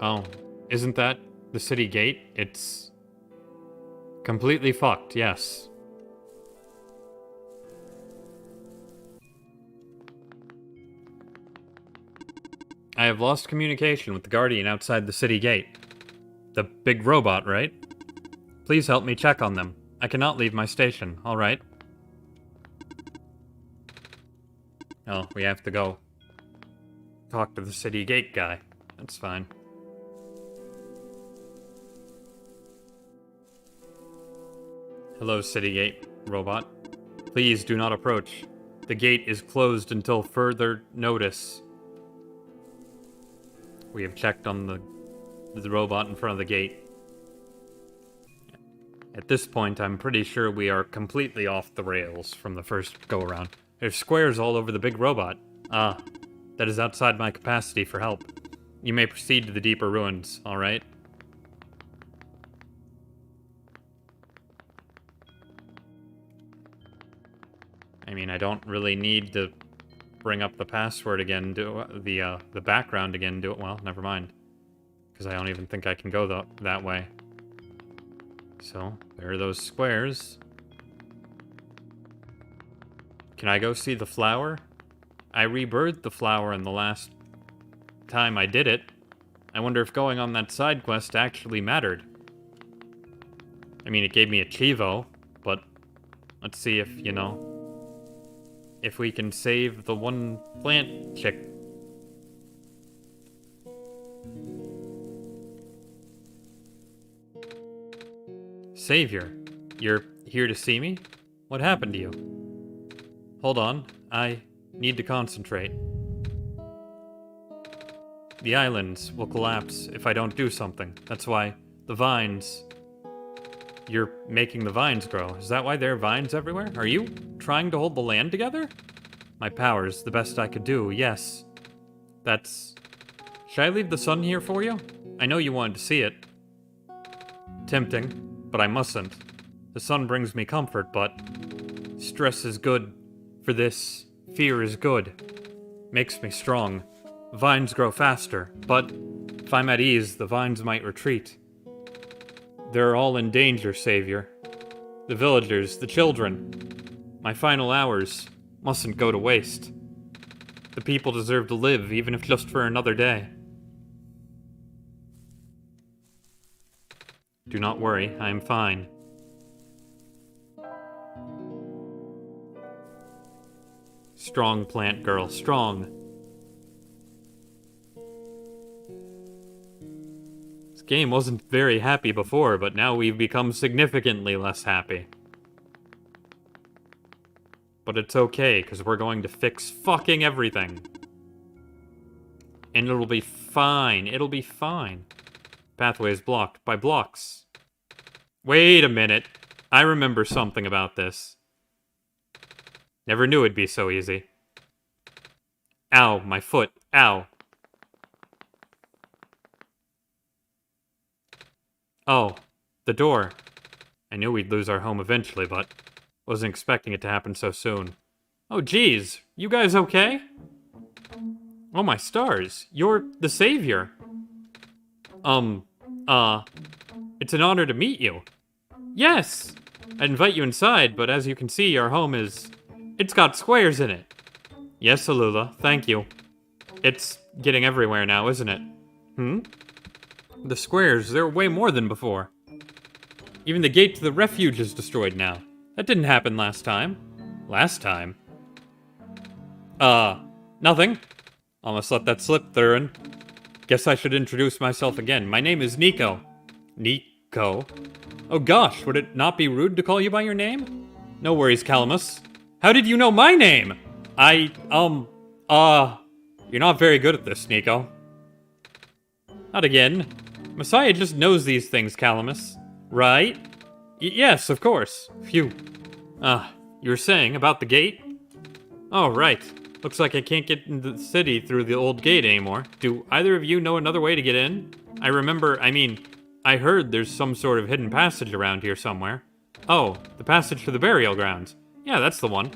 Oh, isn't that the city gate? It's... completely fucked, yes. I have lost communication with the Guardian outside the city gate. The big robot, right? Please help me check on them. I cannot leave my station, alright? Oh, we have to go talk to the city gate guy. That's fine. Hello, city gate robot. Please do not approach. The gate is closed until further notice. We have checked on the robot in front of the gate. At this point, I'm pretty sure we are completely off the rails from the first go-around. There's squares all over the big robot. Ah, that is outside my capacity for help. You may proceed to the deeper ruins, alright? I mean, I don't really need to bring up the password again, do the background again, do it. Well, never mind. Because I don't even think I can go that way. So, there are those squares. Can I go see the flower? I rebirthed the flower in the last time I did it. I wonder if going on that side quest actually mattered. I mean, it gave me a Chivo, but let's see if, you know, if we can save the one plant chick. Savior, you're here to see me? What happened to you? Hold on, I need to concentrate. The islands will collapse if I don't do something. That's why the vines... You're making the vines grow. Is that why there are vines everywhere? Are you trying to hold the land together? My powers, the best I could do, yes. That's... Should I leave the sun here for you? I know you wanted to see it. Tempting, but I mustn't. The sun brings me comfort, but... Stress is good for this. Fear is good. Makes me strong. Vines grow faster, but if I'm at ease, the vines might retreat. They're all in danger, Savior. The villagers, the children. My final hours mustn't go to waste. The people deserve to live, even if just for another day. Do not worry, I am fine. Strong plant girl, strong. This game wasn't very happy before, but now we've become significantly less happy. But it's okay, because we're going to fix fucking everything. And it'll be fine. It'll be fine. Pathway is blocked by blocks. Wait a minute. I remember something about this. Never knew it'd be so easy. Ow, my foot. Ow. Oh, the door. I knew we'd lose our home eventually, but wasn't expecting it to happen so soon. Oh, geez. You guys okay? Oh, my stars. You're the Savior. It's an honor to meet you. Yes! I'd invite you inside, but as you can see, our home is... It's got squares in it. Yes, Alula, thank you. It's getting everywhere now, isn't it? The squares, they're way more than before. Even the gate to the refuge is destroyed now. That didn't happen last time. Last time? Nothing. Almost let that slip, Thurin. Guess I should introduce myself again. My name is Nico. Nico? Oh gosh, would it not be rude to call you by your name? No worries, Calamus. How did you know my name? You're not very good at this, Nico. Not again. Messiah just knows these things, Calamus. Right? Yes, of course. Phew. You were saying about the gate? Oh, right. Looks like I can't get into the city through the old gate anymore. Do either of you know another way to get in? I heard there's some sort of hidden passage around here somewhere. Oh, the passage to the burial grounds. Yeah, that's the one.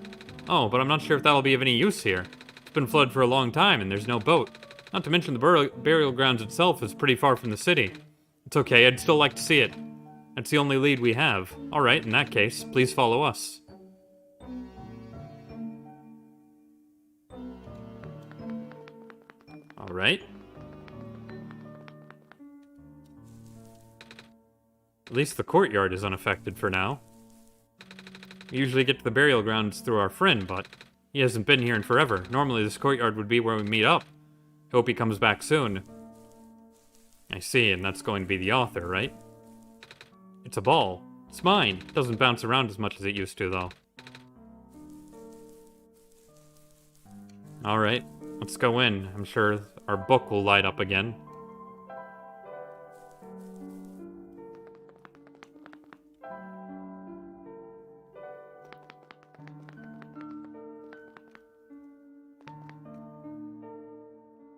Oh, but I'm not sure if that'll be of any use here. It's been flooded for a long time and there's no boat. Not to mention the burial grounds itself is pretty far from the city. It's okay, I'd still like to see it. That's the only lead we have. Alright, in that case, please follow us. Alright. At least the courtyard is unaffected for now. We usually get to the burial grounds through our friend, but he hasn't been here in forever. Normally this courtyard would be where we meet up. Hope he comes back soon. I see, and that's going to be the author, right? It's a ball. It's mine. It doesn't bounce around as much as it used to, though. Alright, let's go in. I'm sure our book will light up again.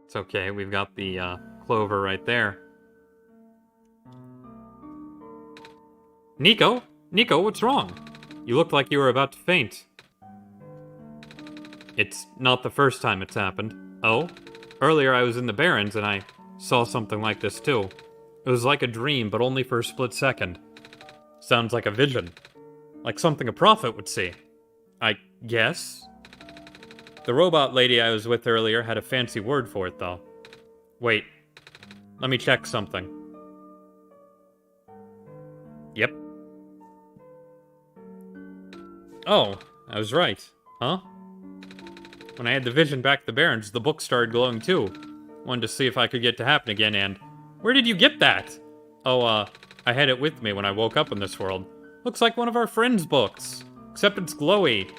It's okay, we've got the clover right there. Nico? Nico, what's wrong? You look like you were about to faint. It's not the first time it's happened. Oh? Earlier I was in the Barrens and I saw something like this too. It was like a dream, but only for a split second. Sounds like a vision. Like something a prophet would see. I guess? The robot lady I was with earlier had a fancy word for it, though. Wait. Let me check something. Yep. Oh, I was right. Huh? When I had the vision back at the Barrens, the book started glowing too. Wanted to see if I could get it to happen again, and... Where did you get that? Oh, I had it with me when I woke up in this world. Looks like one of our friend's books. Except it's glowy.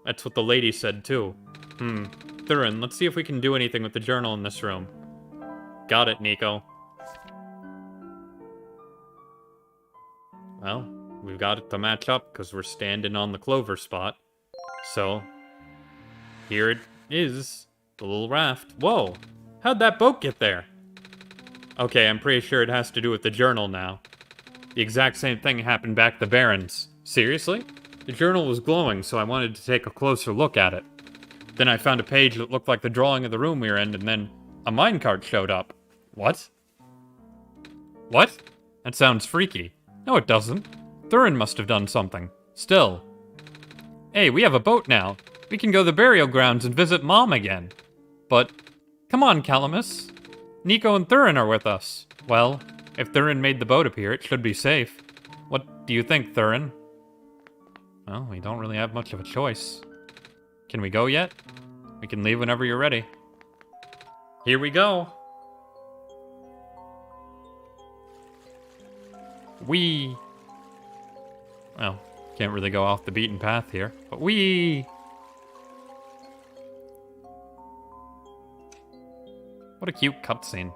That's what the lady said, too. Thurin, let's see if we can do anything with the journal in this room. Got it, Nico. Well, we've got it to match up because we're standing on the clover spot. So, here it is. The little raft. Whoa! How'd that boat get there? Okay, I'm pretty sure it has to do with the journal now. The exact same thing happened back at the Barrens. Seriously? The journal was glowing, so I wanted to take a closer look at it. Then I found a page that looked like the drawing of the room we were in, and then a minecart showed up. What? What? That sounds freaky. No, it doesn't. Thurin must have done something. Still. Hey, we have a boat now. We can go to the burial grounds and visit Mom again. But, come on, Calamus. Nico and Thurin are with us. Well, if Thurin made the boat appear, it should be safe. What do you think, Thurin? Well, we don't really have much of a choice. Can we go yet? We can leave whenever you're ready. Here we go. Whee! Well, can't really go off the beaten path here, but whee! What a cute cutscene.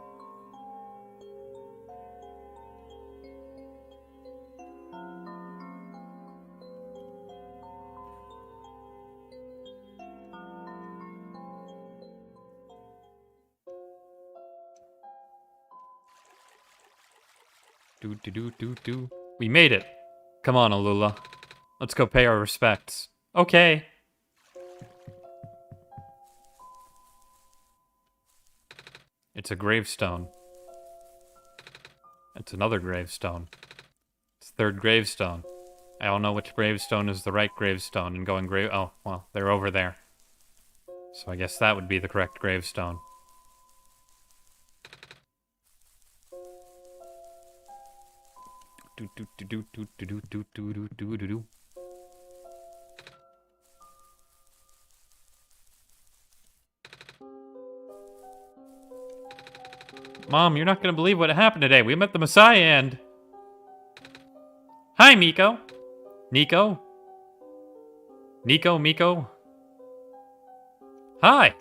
Do. We made it. Come on, Alula. Let's go pay our respects. Okay. It's a gravestone. It's another gravestone. It's the third gravestone. I don't know which gravestone is the right gravestone and going oh, well, they're over there. So I guess that would be the correct gravestone. Mom, you're not gonna believe what happened today. We met the Messiah and... Hi, Miko. Nico? Miko? Hi!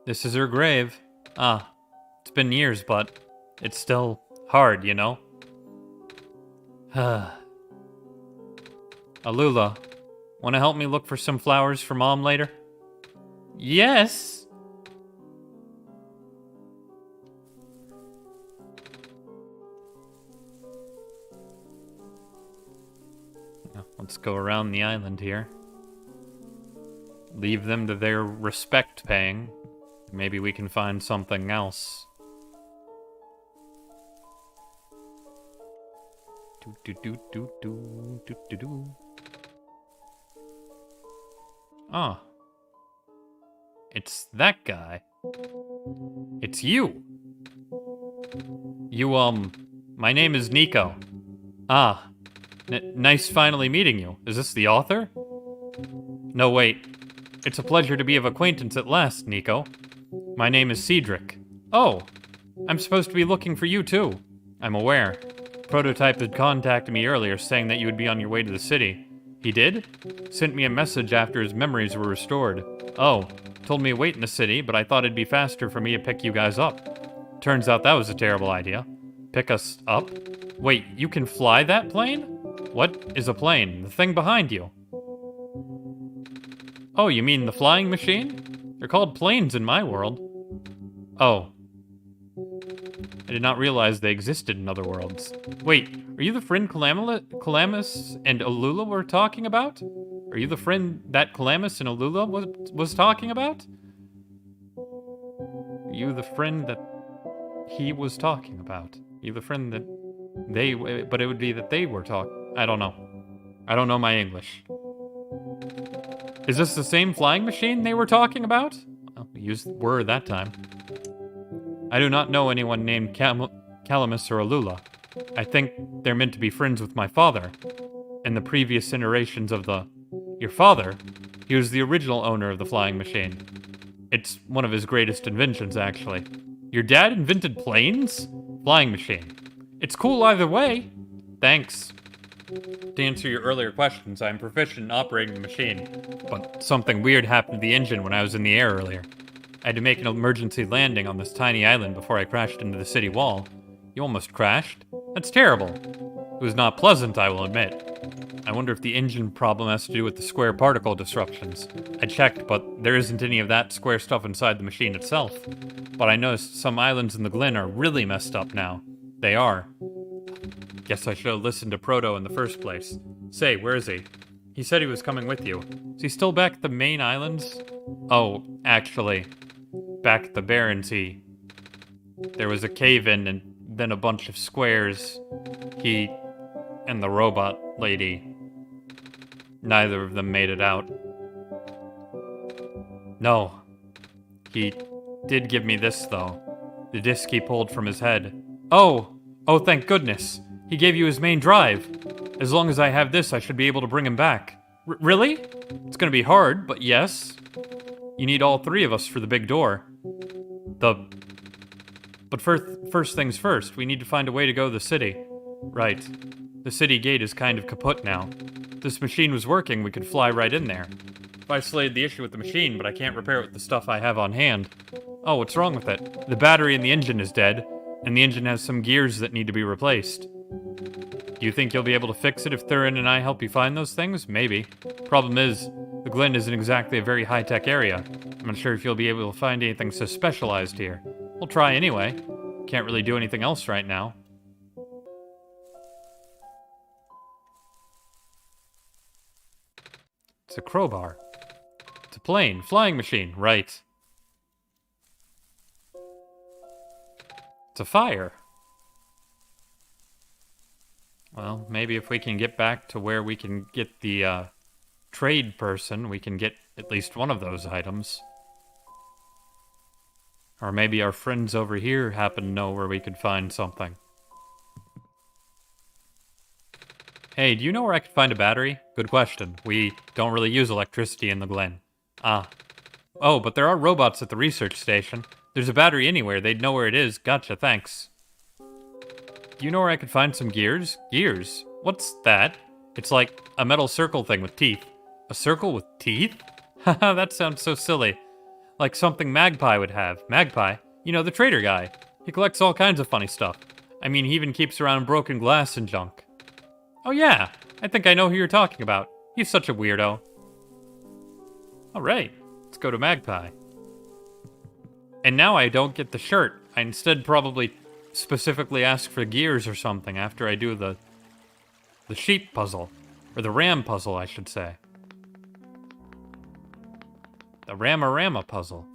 This is her grave. It's been years, but it's still hard, you know? Alula, wanna help me look for some flowers for Mom later? Yes! Let's go around the island here. Leave them to their respect paying. Maybe we can find something else. Ah. It's that guy. It's you. You, My name is Nico. Ah, nice finally meeting you. Is this the author? No, wait. It's a pleasure to be of acquaintance at last, Nico. My name is Cedric. Oh, I'm supposed to be looking for you too. I'm aware. Prototype had contacted me earlier saying that you would be on your way to the city. He did? Sent me a message after his memories were restored. Oh, told me to wait in the city, but I thought it'd be faster for me to pick you guys up. Turns out that was a terrible idea. Pick us up? Wait, you can fly that plane? What is a plane? The thing behind you. Oh, you mean the flying machine? They're called planes in my world. Oh. I did not realize they existed in other worlds. Wait, are you the friend Calamus and Alula were talking about? Are you the friend that Calamus and Alula was talking about? Are you the friend that he was talking about? Are you the friend that they... But it would be that they were talking... I don't know. I don't know my English. Is this the same flying machine they were talking about? Well, we used the word that time. I do not know anyone named Calamus or Alula. I think they're meant to be friends with my father. In the previous iterations of your father, he was the original owner of the flying machine. It's one of his greatest inventions, actually. Your dad invented planes? Flying machine. It's cool either way. Thanks. To answer your earlier questions, I'm proficient in operating the machine, but something weird happened to the engine when I was in the air earlier. I had to make an emergency landing on this tiny island before I crashed into the city wall. You almost crashed? That's terrible. It was not pleasant, I will admit. I wonder if the engine problem has to do with the square particle disruptions. I checked, but there isn't any of that square stuff inside the machine itself. But I noticed some islands in the Glen are really messed up now. They are. Guess I should have listened to Proto in the first place. Say, where is he? He said he was coming with you. Is he still back at the main islands? Oh, actually, back at the Barren Sea. There was a cave-in and then a bunch of squares. He and the robot lady. Neither of them made it out. No. He did give me this, though. The disc he pulled from his head. Oh, thank goodness. He gave you his main drive. As long as I have this, I should be able to bring him back. Really? It's gonna be hard, but yes. You need all three of us for the big door. But first things first, we need to find a way to go to the city. Right. The city gate is kind of kaput now. If this machine was working, we could fly right in there. I've isolated the issue with the machine, but I can't repair it with the stuff I have on hand. Oh, what's wrong with it? The battery in the engine is dead, and the engine has some gears that need to be replaced. Do you think you'll be able to fix it if Thurin and I help you find those things? Maybe. Problem is, the Glen isn't exactly a very high-tech area. I'm not sure if you'll be able to find anything so specialized here. We'll try anyway. Can't really do anything else right now. It's a crowbar. It's a plane. Flying machine. Right. It's a fire. Well, maybe if we can get back to where we can get the trade person, we can get at least one of those items. Or maybe our friends over here happen to know where we could find something. Hey, do you know where I could find a battery? Good question. We don't really use electricity in the Glen. Ah. Oh, but there are robots at the research station. There's a battery anywhere. They'd know where it is. Gotcha, thanks. Do you know where I could find some gears? Gears? What's that? It's like a metal circle thing with teeth. A circle with teeth? Haha, that sounds so silly. Like something Magpie would have. Magpie? You know, the trader guy. He collects all kinds of funny stuff. I mean, he even keeps around broken glass and junk. Oh yeah, I think I know who you're talking about. He's such a weirdo. Alright, let's go to Magpie. And now I don't get the shirt. I instead probably specifically ask for gears or something after I do the sheep puzzle. Or the ram puzzle, I should say. The Ramarama puzzle.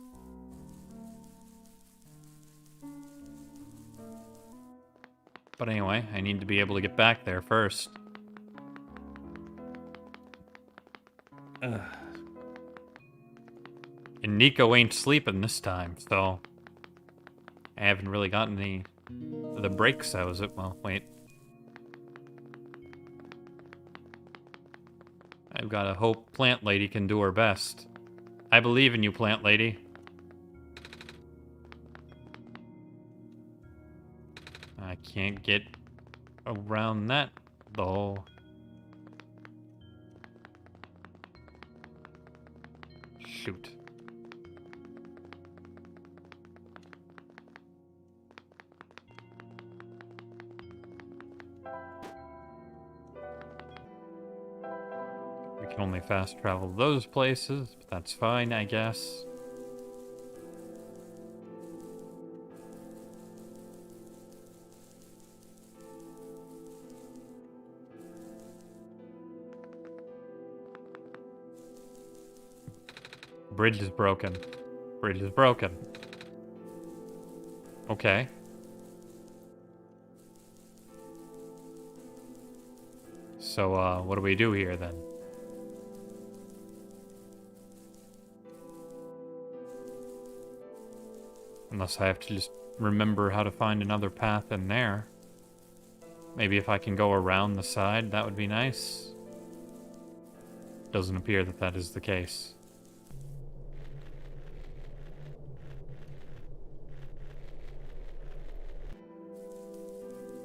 But anyway, I need to be able to get back there first. Ugh. And Nico ain't sleeping this time, so I haven't really gotten any the brakes, I was... Well, wait. I've got to hope Plant Lady can do her best. I believe in you, Plant Lady. I can't get around that, though. Shoot. We can only fast travel those places, but that's fine, I guess. Bridge is broken. Bridge is broken. Okay. So, what do we do here, then? Unless I have to just remember how to find another path in there. Maybe if I can go around the side, that would be nice. Doesn't appear that that is the case.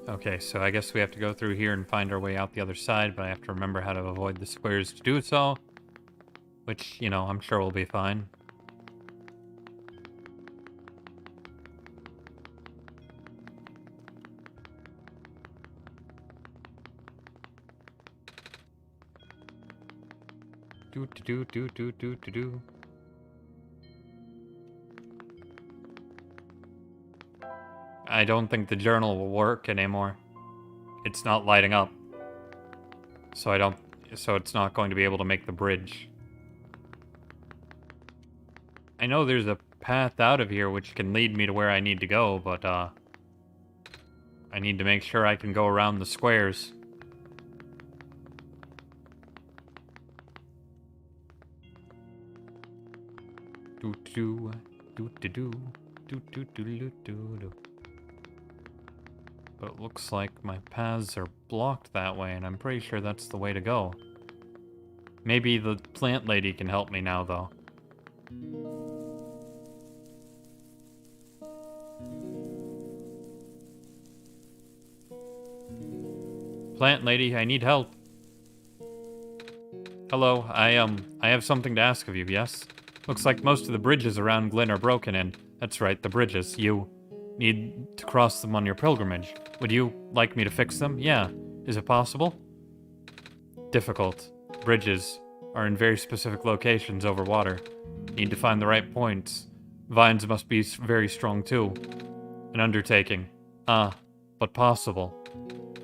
Okay, so I guess we have to go through here and find our way out the other side, but I have to remember how to avoid the squares to do so. Which, you know, I'm sure will be fine. Do. I don't think the journal will work anymore. It's not lighting up. So it's not going to be able to make the bridge. I know there's a path out of here which can lead me to where I need to go, but I need to make sure I can go around the squares. But it looks like my paths are blocked that way, and I'm pretty sure that's the way to go. Maybe the plant lady can help me now, though. Plant lady, I need help. Hello, I have something to ask of you, yes? Looks like most of the bridges around Glen are broken, and that's right, the bridges. You need to cross them on your pilgrimage. Would you like me to fix them? Yeah. Is it possible? Difficult. Bridges are in very specific locations over water. Need to find the right points. Vines must be very strong too. An undertaking. But possible.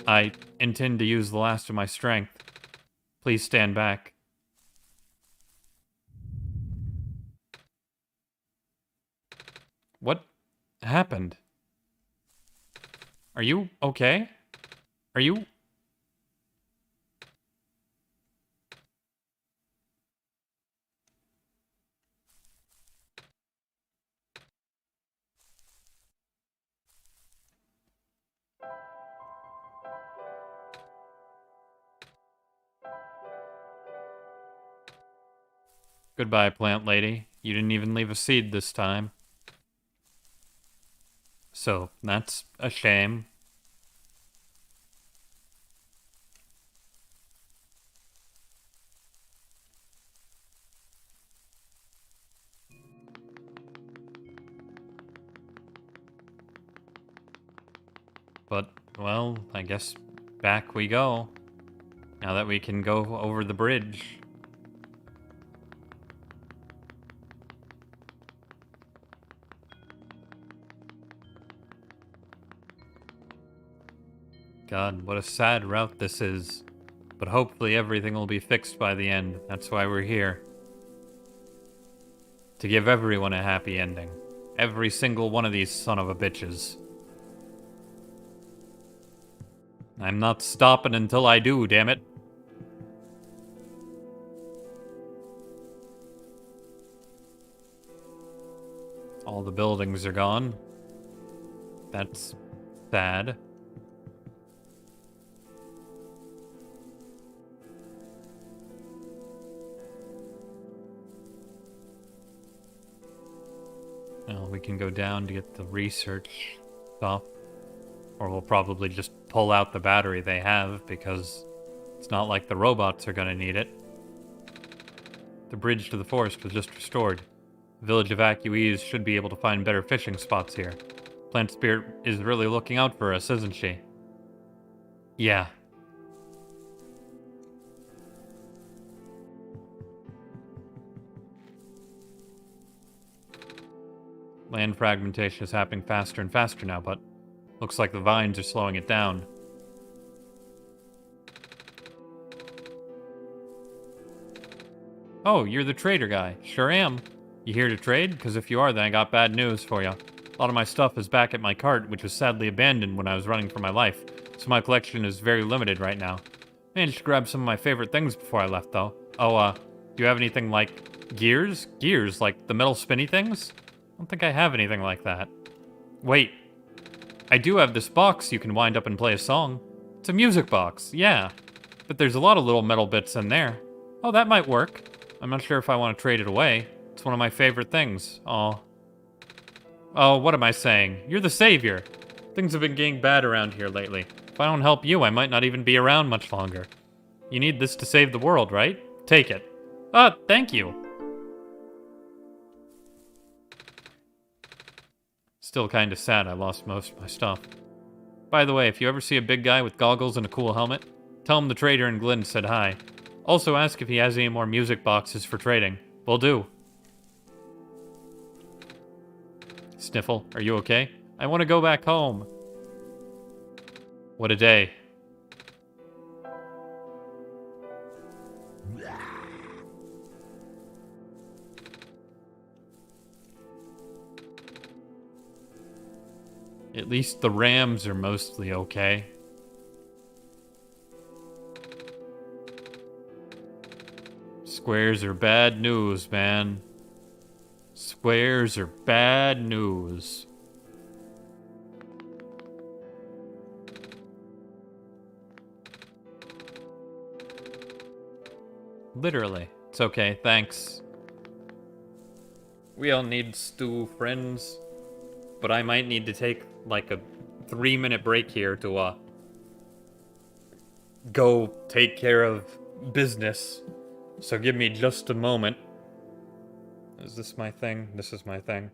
I intend to use the last of my strength. Please stand back. What happened? Are you okay? Are you... Goodbye, plant lady. You didn't even leave a seed this time. So, that's a shame. But, well, I guess back we go. Now that we can go over the bridge. God, what a sad route this is. But hopefully everything will be fixed by the end. That's why we're here. To give everyone a happy ending. Every single one of these son of a bitches. I'm not stopping until I do, damn it. All the buildings are gone. That's Sad. Well, we can go down to get the research stuff. Or we'll probably just pull out the battery they have, because it's not like the robots are gonna need it. The bridge to the forest was just restored. Village evacuees should be able to find better fishing spots here. Plant Spirit is really looking out for us, isn't she? Yeah. Land fragmentation is happening faster and faster now, but looks like the vines are slowing it down. Oh, you're the trader guy. Sure am. You here to trade? Because if you are, then I got bad news for you. A lot of my stuff is back at my cart, which was sadly abandoned when I was running for my life, so my collection is very limited right now. Managed to grab some of my favorite things before I left, though. Oh, do you have anything like gears? Gears, like the metal spinny things? I don't think I have anything like that. Wait. I do have this box you can wind up and play a song. It's a music box, yeah. But there's a lot of little metal bits in there. Oh, that might work. I'm not sure if I want to trade it away. It's one of my favorite things. Oh, what am I saying? You're the savior. Things have been getting bad around here lately. If I don't help you, I might not even be around much longer. You need this to save the world, right? Take it. Thank you. Still kinda sad I lost most of my stuff. By the way, if you ever see a big guy with goggles and a cool helmet, tell him the trader in Glen said hi. Also ask if he has any more music boxes for trading. Will do. Sniffle, are you okay? I want to go back home. What a day. At least the Rams are mostly okay. Squares are bad news, man. Squares are bad news. Literally. It's okay, thanks. We all need stew, friends. But I might need to take, like, a 3-minute break here to, go take care of business. So give me just a moment. Is this my thing? This is my thing.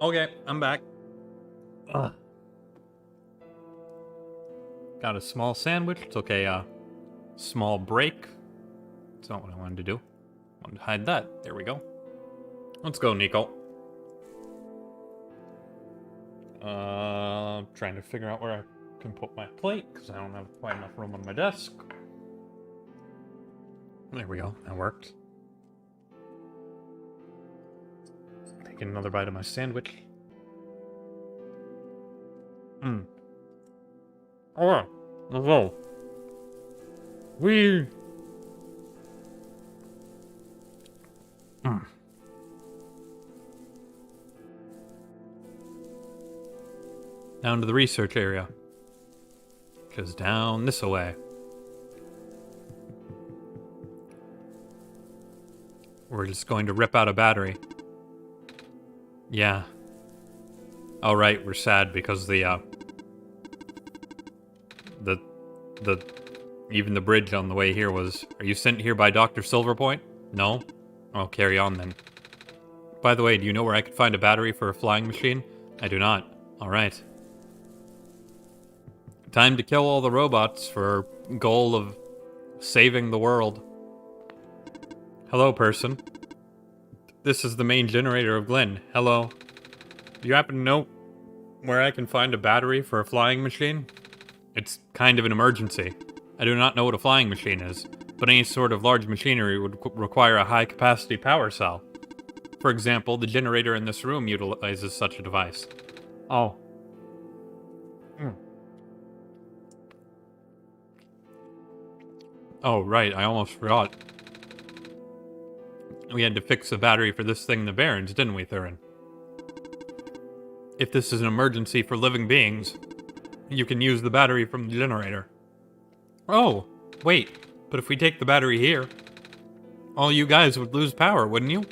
Okay, I'm back. Ugh. Got a small sandwich. Took a small break. That's not what I wanted to do. I wanted to hide that. There we go. Let's go, Nico. Trying to figure out where I can put my plate, because I don't have quite enough room on my desk. There we go. That worked. Taking another bite of my sandwich. Oh, hello. We... Down to the research area. Just down this way. We're just going to rip out a battery. Yeah. Oh, right, we're sad because even the bridge on the way here was... Are you sent here by Dr. Silverpoint? No? I'll carry on then. By the way, do you know where I could find a battery for a flying machine? I do not. Alright. Time to kill all the robots for goal of saving the world. Hello, person. This is the main generator of Glen. Hello. Do you happen to know where I can find a battery for a flying machine? It's kind of an emergency. I do not know what a flying machine is, but any sort of large machinery would require a high-capacity power cell. For example, the generator in this room utilizes such a device. Oh. Oh, right, I almost forgot. We had to fix the battery for this thing in the Barrens, didn't we, Thurin? If this is an emergency for living beings, you can use the battery from the generator. Oh, wait, but if we take the battery here, all you guys would lose power, wouldn't you?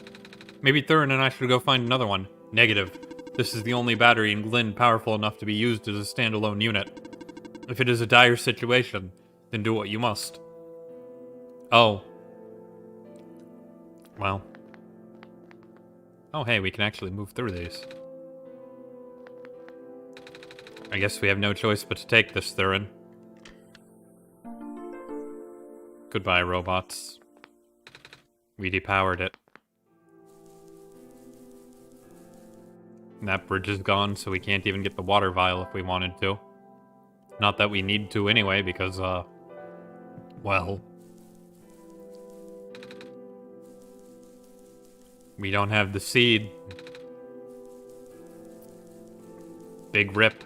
Maybe Thurin and I should go find another one. Negative. This is the only battery in Glen powerful enough to be used as a standalone unit. If it is a dire situation, then do what you must. Oh. Well. Oh, hey, we can actually move through these. I guess we have no choice but to take this, Thurin. Goodbye, robots. We depowered it. And that bridge is gone, so we can't even get the water vial if we wanted to. Not that we need to anyway, because, well... we don't have the seed. Big rip.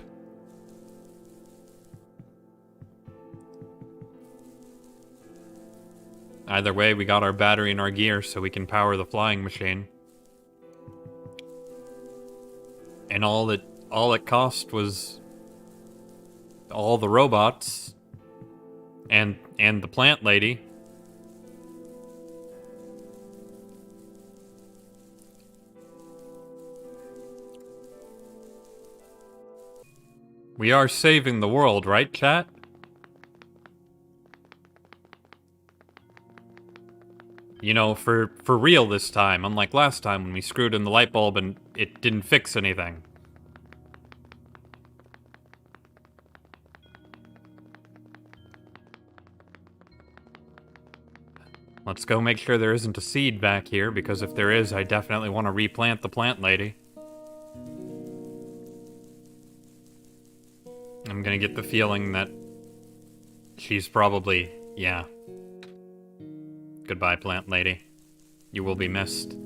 Either way, we got our battery and our gear so we can power the flying machine. And all it cost was all the robots and the plant lady. We are saving the world, right, chat? You know, for real this time, unlike last time when we screwed in the light bulb and it didn't fix anything. Let's go make sure there isn't a seed back here, because if there is, I definitely want to replant the plant lady. I'm gonna get the feeling that she's probably, yeah. Goodbye, plant lady. You will be missed.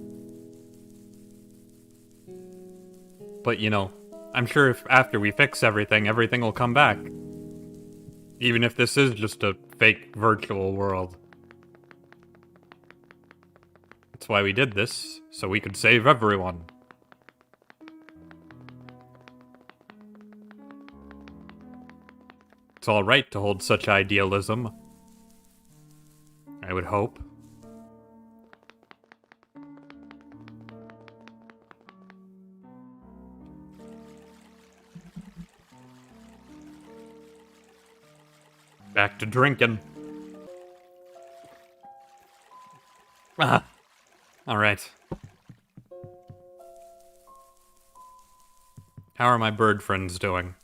But, you know, I'm sure if after we fix everything, everything will come back. Even if this is just a fake virtual world. That's why we did this, so we could save everyone. It's alright to hold such idealism. I would hope. Back to drinking. Ah. Alright. How are my bird friends doing?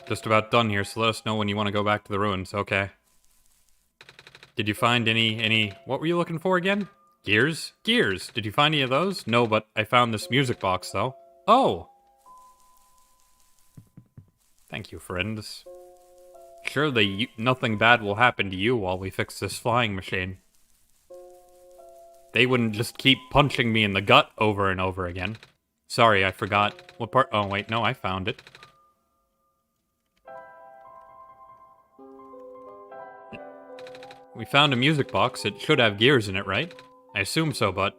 Just about done here, so let us know when you want to go back to the ruins, okay? Did you find any... What were you looking for again? Gears? Gears! Did you find any of those? No, but I found this music box, though. Oh! Thank you, friends. Surely nothing bad will happen to you while we fix this flying machine. They wouldn't just keep punching me in the gut over and over again. Sorry, I forgot. What part? Oh, wait, no, I found it. We found a music box. It should have gears in it, right? I assume so, but...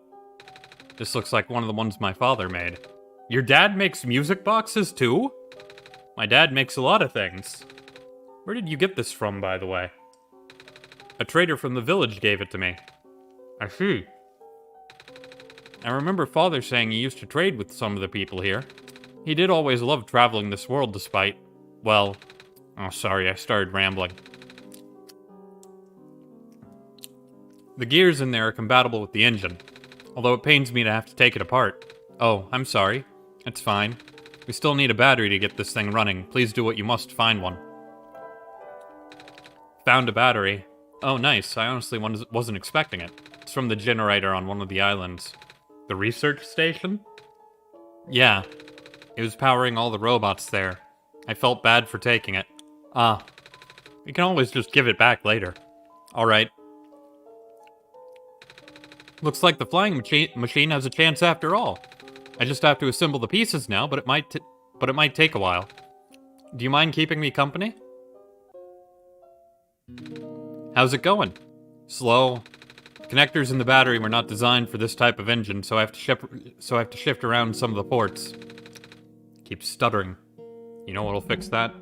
This looks like one of the ones my father made. Your dad makes music boxes, too? My dad makes a lot of things. Where did you get this from, by the way? A trader from the village gave it to me. I see. I remember Father saying he used to trade with some of the people here. He did always love traveling this world despite... Well... Oh, sorry, I started rambling. The gears in there are compatible with the engine, although it pains me to have to take it apart. Oh, I'm sorry. It's fine. We still need a battery to get this thing running. Please do what you must to find one. Found a battery. Oh, nice. I honestly wasn't expecting it. It's from the generator on one of the islands. The research station? Yeah. It was powering all the robots there. I felt bad for taking it. Ah. We can always just give it back later. Alright. Looks like the flying machine has a chance after all. I just have to assemble the pieces now, but it might take a while. Do you mind keeping me company? How's it going? Slow. Connectors in the battery were not designed for this type of engine, so I have to shift around some of the ports. Keep stuttering. You know what'll fix that?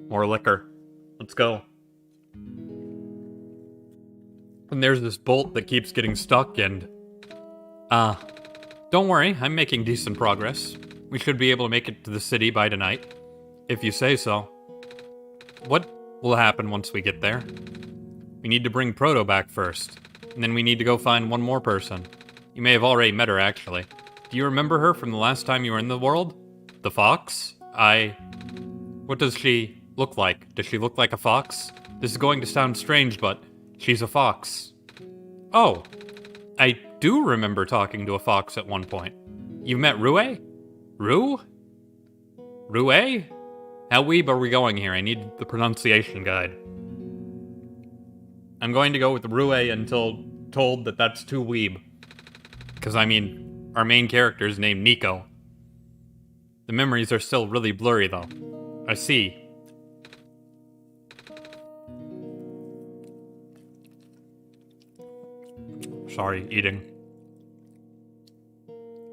More liquor. Let's go. And there's this bolt that keeps getting stuck and... Don't worry, I'm making decent progress. We should be able to make it to the city by tonight. If you say so. What will happen once we get there? We need to bring Proto back first. And then we need to go find one more person. You may have already met her, actually. Do you remember her from the last time you were in the world? The fox? What does she look like? Does she look like a fox? This is going to sound strange, but she's a fox. Oh. I do remember talking to a fox at one point. You met Rue? Rue? Rue? How weeb are we going here? I need the pronunciation guide. I'm going to go with Rue until told that that's too weeb. Because, I mean, our main character is named Nico. The memories are still really blurry, though. I see. Sorry, eating.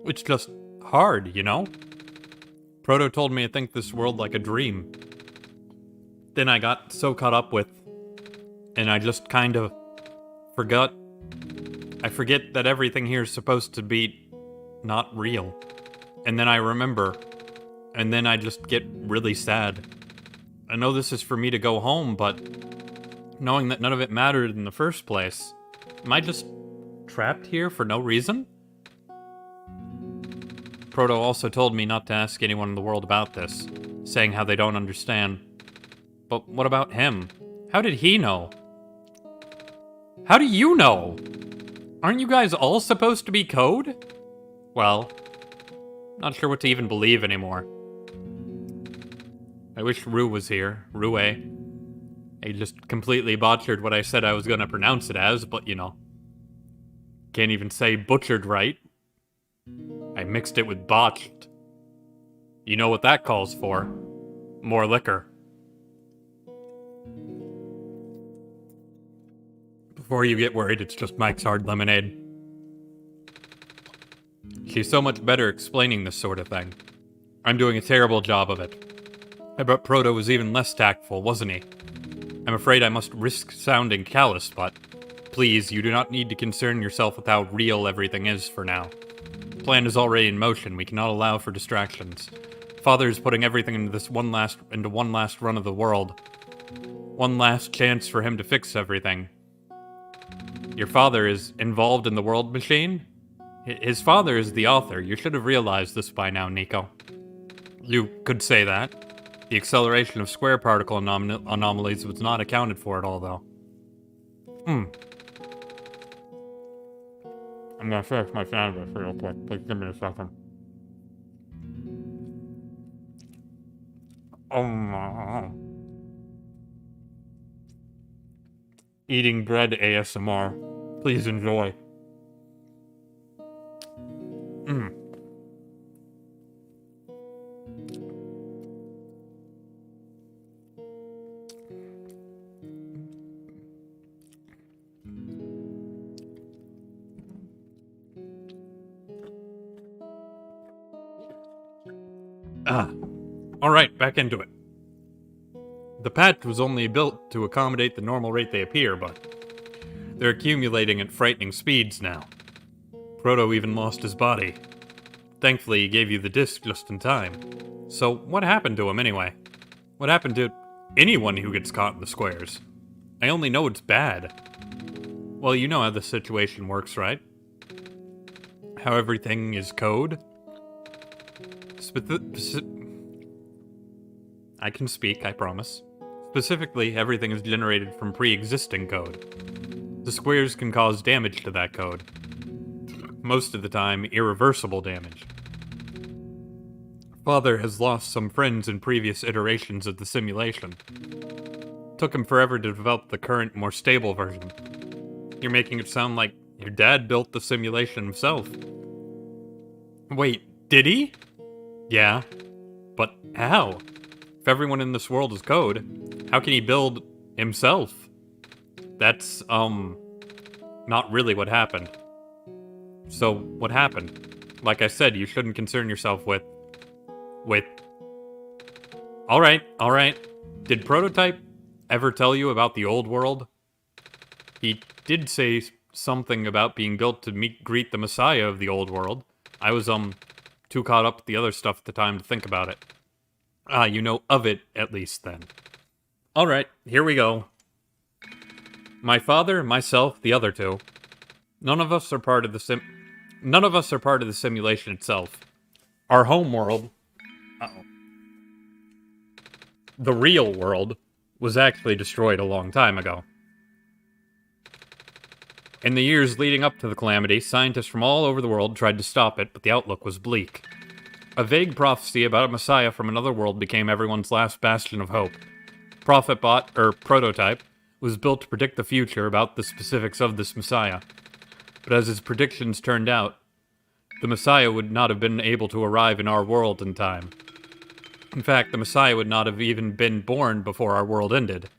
It's just hard, you know? Proto told me to think this world like a dream. Then I got so caught up with... And I just kind of forgot. I forget that everything here is supposed to be not real. And then I remember. And then I just get really sad. I know this is for me to go home, but knowing that none of it mattered in the first place, am I just trapped here for no reason? Proto also told me not to ask anyone in the world about this, saying how they don't understand. But what about him? How did he know? How do you know? Aren't you guys all supposed to be code? Well, not sure what to even believe anymore. I wish Rue was here. Rue. I just completely butchered what I said I was gonna pronounce it as, but you know. Can't even say butchered right. I mixed it with botched. You know what that calls for. More liquor. Before you get worried, it's just Mike's Hard Lemonade. She's so much better explaining this sort of thing. I'm doing a terrible job of it. I bet Proto was even less tactful, wasn't he? I'm afraid I must risk sounding callous, but please, you do not need to concern yourself with how real everything is for now. The plan is already in motion. We cannot allow for distractions. Father is putting everything into one last run of the world. One last chance for him to fix everything. Your father is involved in the world machine? His father is the author. You should have realized this by now, Nico. You could say that. The acceleration of square particle anomalies was not accounted for at all, though. I'm gonna finish my sandwich real quick. Please give me a second. Eating bread ASMR. Please enjoy. Alright, back into it. The patch was only built to accommodate the normal rate they appear, but they're accumulating at frightening speeds now. Proto even lost his body. Thankfully, he gave you the disc just in time. So, what happened to him anyway? What happened to anyone who gets caught in the squares? I only know it's bad. Well, you know how the situation works, right? How everything is code? I can speak, I promise. Specifically, everything is generated from pre-existing code. The squares can cause damage to that code. Most of the time, irreversible damage. Father has lost some friends in previous iterations of the simulation. Took him forever to develop the current, more stable version. You're making it sound like your dad built the simulation himself. Wait, did he? Yeah. But how? If everyone in this world is code, how can he build himself? That's, not really what happened. So, what happened? Like I said, you shouldn't concern yourself with... Alright. Did Prototype ever tell you about the old world? He did say something about being built to greet the Messiah of the old world. I was, too caught up with the other stuff at the time to think about it. You know of it, at least, then. Alright, here we go. My father, myself, the other two. None of us are part of the simulation itself. Our home world... the real world was actually destroyed a long time ago. In the years leading up to the calamity, scientists from all over the world tried to stop it, but the outlook was bleak. A vague prophecy about a messiah from another world became everyone's last bastion of hope. Prophetbot, or Prototype, was built to predict the future about the specifics of this messiah. But as his predictions turned out, the messiah would not have been able to arrive in our world in time. In fact, the messiah would not have even been born before our world ended.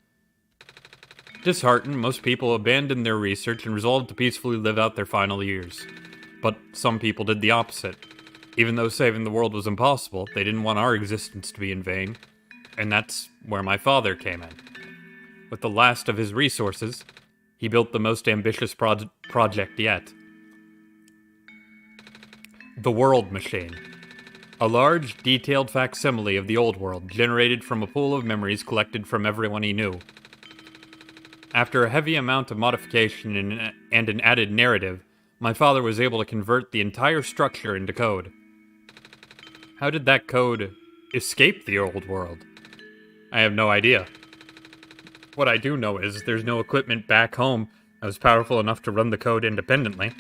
Disheartened, most people abandoned their research and resolved to peacefully live out their final years. But some people did the opposite. Even though saving the world was impossible, they didn't want our existence to be in vain. And that's where my father came in. With the last of his resources, he built the most ambitious project yet. The World Machine. A large, detailed facsimile of the old world, generated from a pool of memories collected from everyone he knew. After a heavy amount of modification and an added narrative, my father was able to convert the entire structure into code. How did that code escape the old world? I have no idea. What I do know is there's no equipment back home that was powerful enough to run the code independently.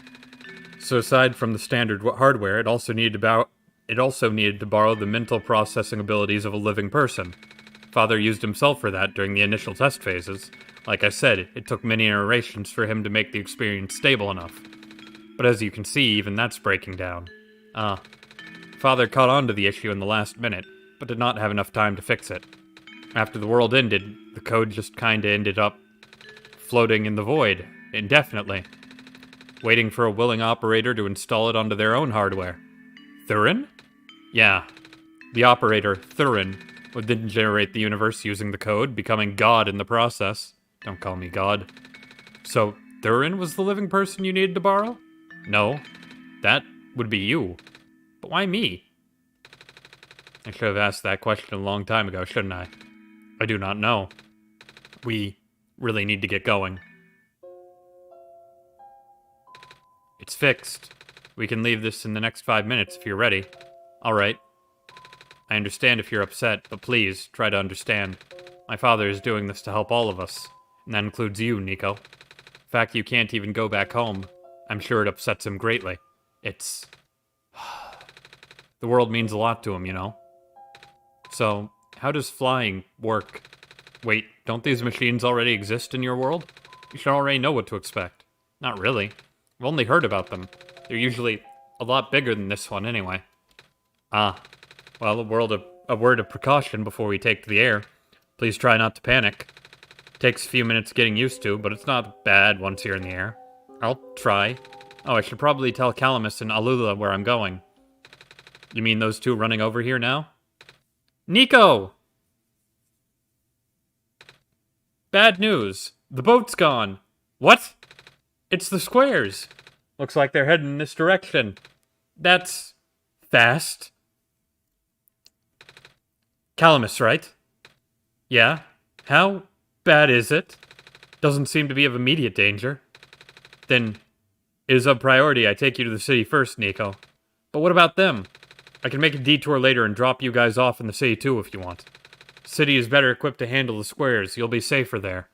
So aside from the standard hardware, it also needed to borrow the mental processing abilities of a living person. Father used himself for that during the initial test phases. Like I said, it took many iterations for him to make the experience stable enough. But as you can see, even that's breaking down. Father caught on to the issue in the last minute, but did not have enough time to fix it. After the world ended, the code just kinda ended up floating in the void, indefinitely, waiting for a willing operator to install it onto their own hardware. Thurin? Yeah. The operator, Thurin, would then generate the universe using the code, becoming God in the process. Don't call me God. So, Thurin was the living person you needed to borrow? No. That would be you. But why me? I should have asked that question a long time ago, shouldn't I? I do not know. We really need to get going. It's fixed. We can leave this in the next 5 minutes if you're ready. Alright. I understand if you're upset, but please, try to understand. My father is doing this to help all of us, and that includes you, Nico. The fact that you can't even go back home, I'm sure it upsets him greatly. It's... The world means a lot to him, you know? So, how does flying work? Wait, don't these machines already exist in your world? You should already know what to expect. Not really. I've only heard about them. They're usually a lot bigger than this one anyway. Ah. Well, a word of precaution before we take to the air. Please try not to panic. Takes a few minutes getting used to, but it's not bad once you're in the air. I'll try. Oh, I should probably tell Calamus and Alula where I'm going. You mean those two running over here now? Nico! Bad news. The boat's gone. What? It's the squares. Looks like they're heading in this direction. That's... fast. Calamus, right? Yeah? How bad is it? Doesn't seem to be of immediate danger. Then, it is a priority I take you to the city first, Nico. But what about them? I can make a detour later and drop you guys off in the city too if you want. The city is better equipped to handle the squares. You'll be safer there.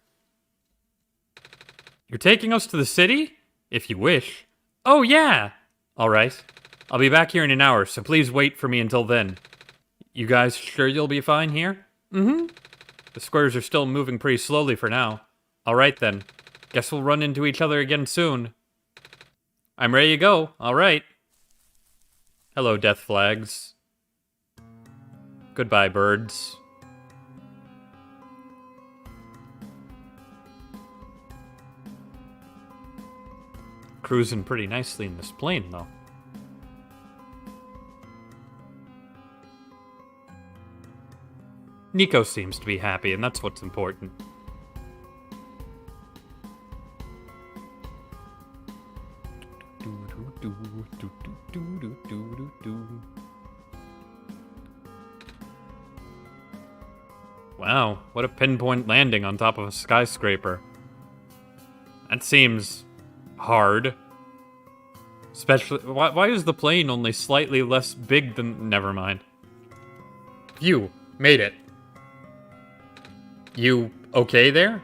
You're taking us to the city? If you wish. Oh, yeah! Alright. I'll be back here in an hour, so please wait for me until then. You guys sure you'll be fine here? Mm-hmm. The squares are still moving pretty slowly for now. Alright then. Guess we'll run into each other again soon. I'm ready to go. Alright. Hello, death flags. Goodbye, birds. Cruising pretty nicely in this plane, though. Nico seems to be happy, and that's what's important. Wow, what a pinpoint landing on top of a skyscraper. That seems hard. Especially, why is the plane only slightly less big than... Never mind. You made it. You okay there?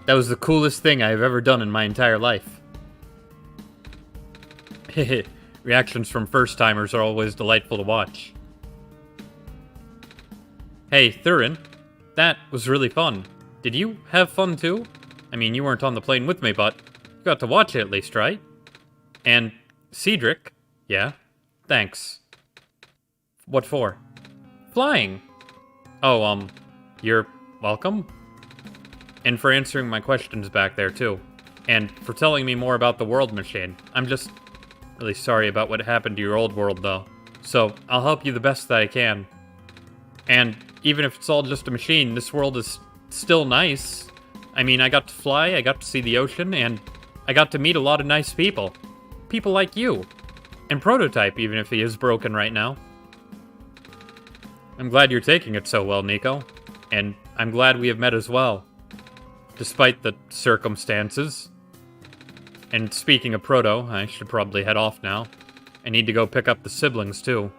That was the coolest thing I've ever done in my entire life. Hehe, reactions from first-timers are always delightful to watch. Hey, Thurin, that was really fun. Did you have fun too? I mean, you weren't on the plane with me, but you got to watch it at least, right? And Cedric, yeah? Thanks. What for? Flying. Oh, you're welcome? And for answering my questions back there, too. And for telling me more about the world machine. I'm just really sorry about what happened to your old world, though. So, I'll help you the best that I can. And even if it's all just a machine, this world is still nice. I mean, I got to fly, I got to see the ocean, and I got to meet a lot of nice people. People like you. And Prototype, even if he is broken right now. I'm glad you're taking it so well, Nico. And I'm glad we have met as well. Despite the circumstances. And speaking of Proto, I should probably head off now. I need to go pick up the siblings, too.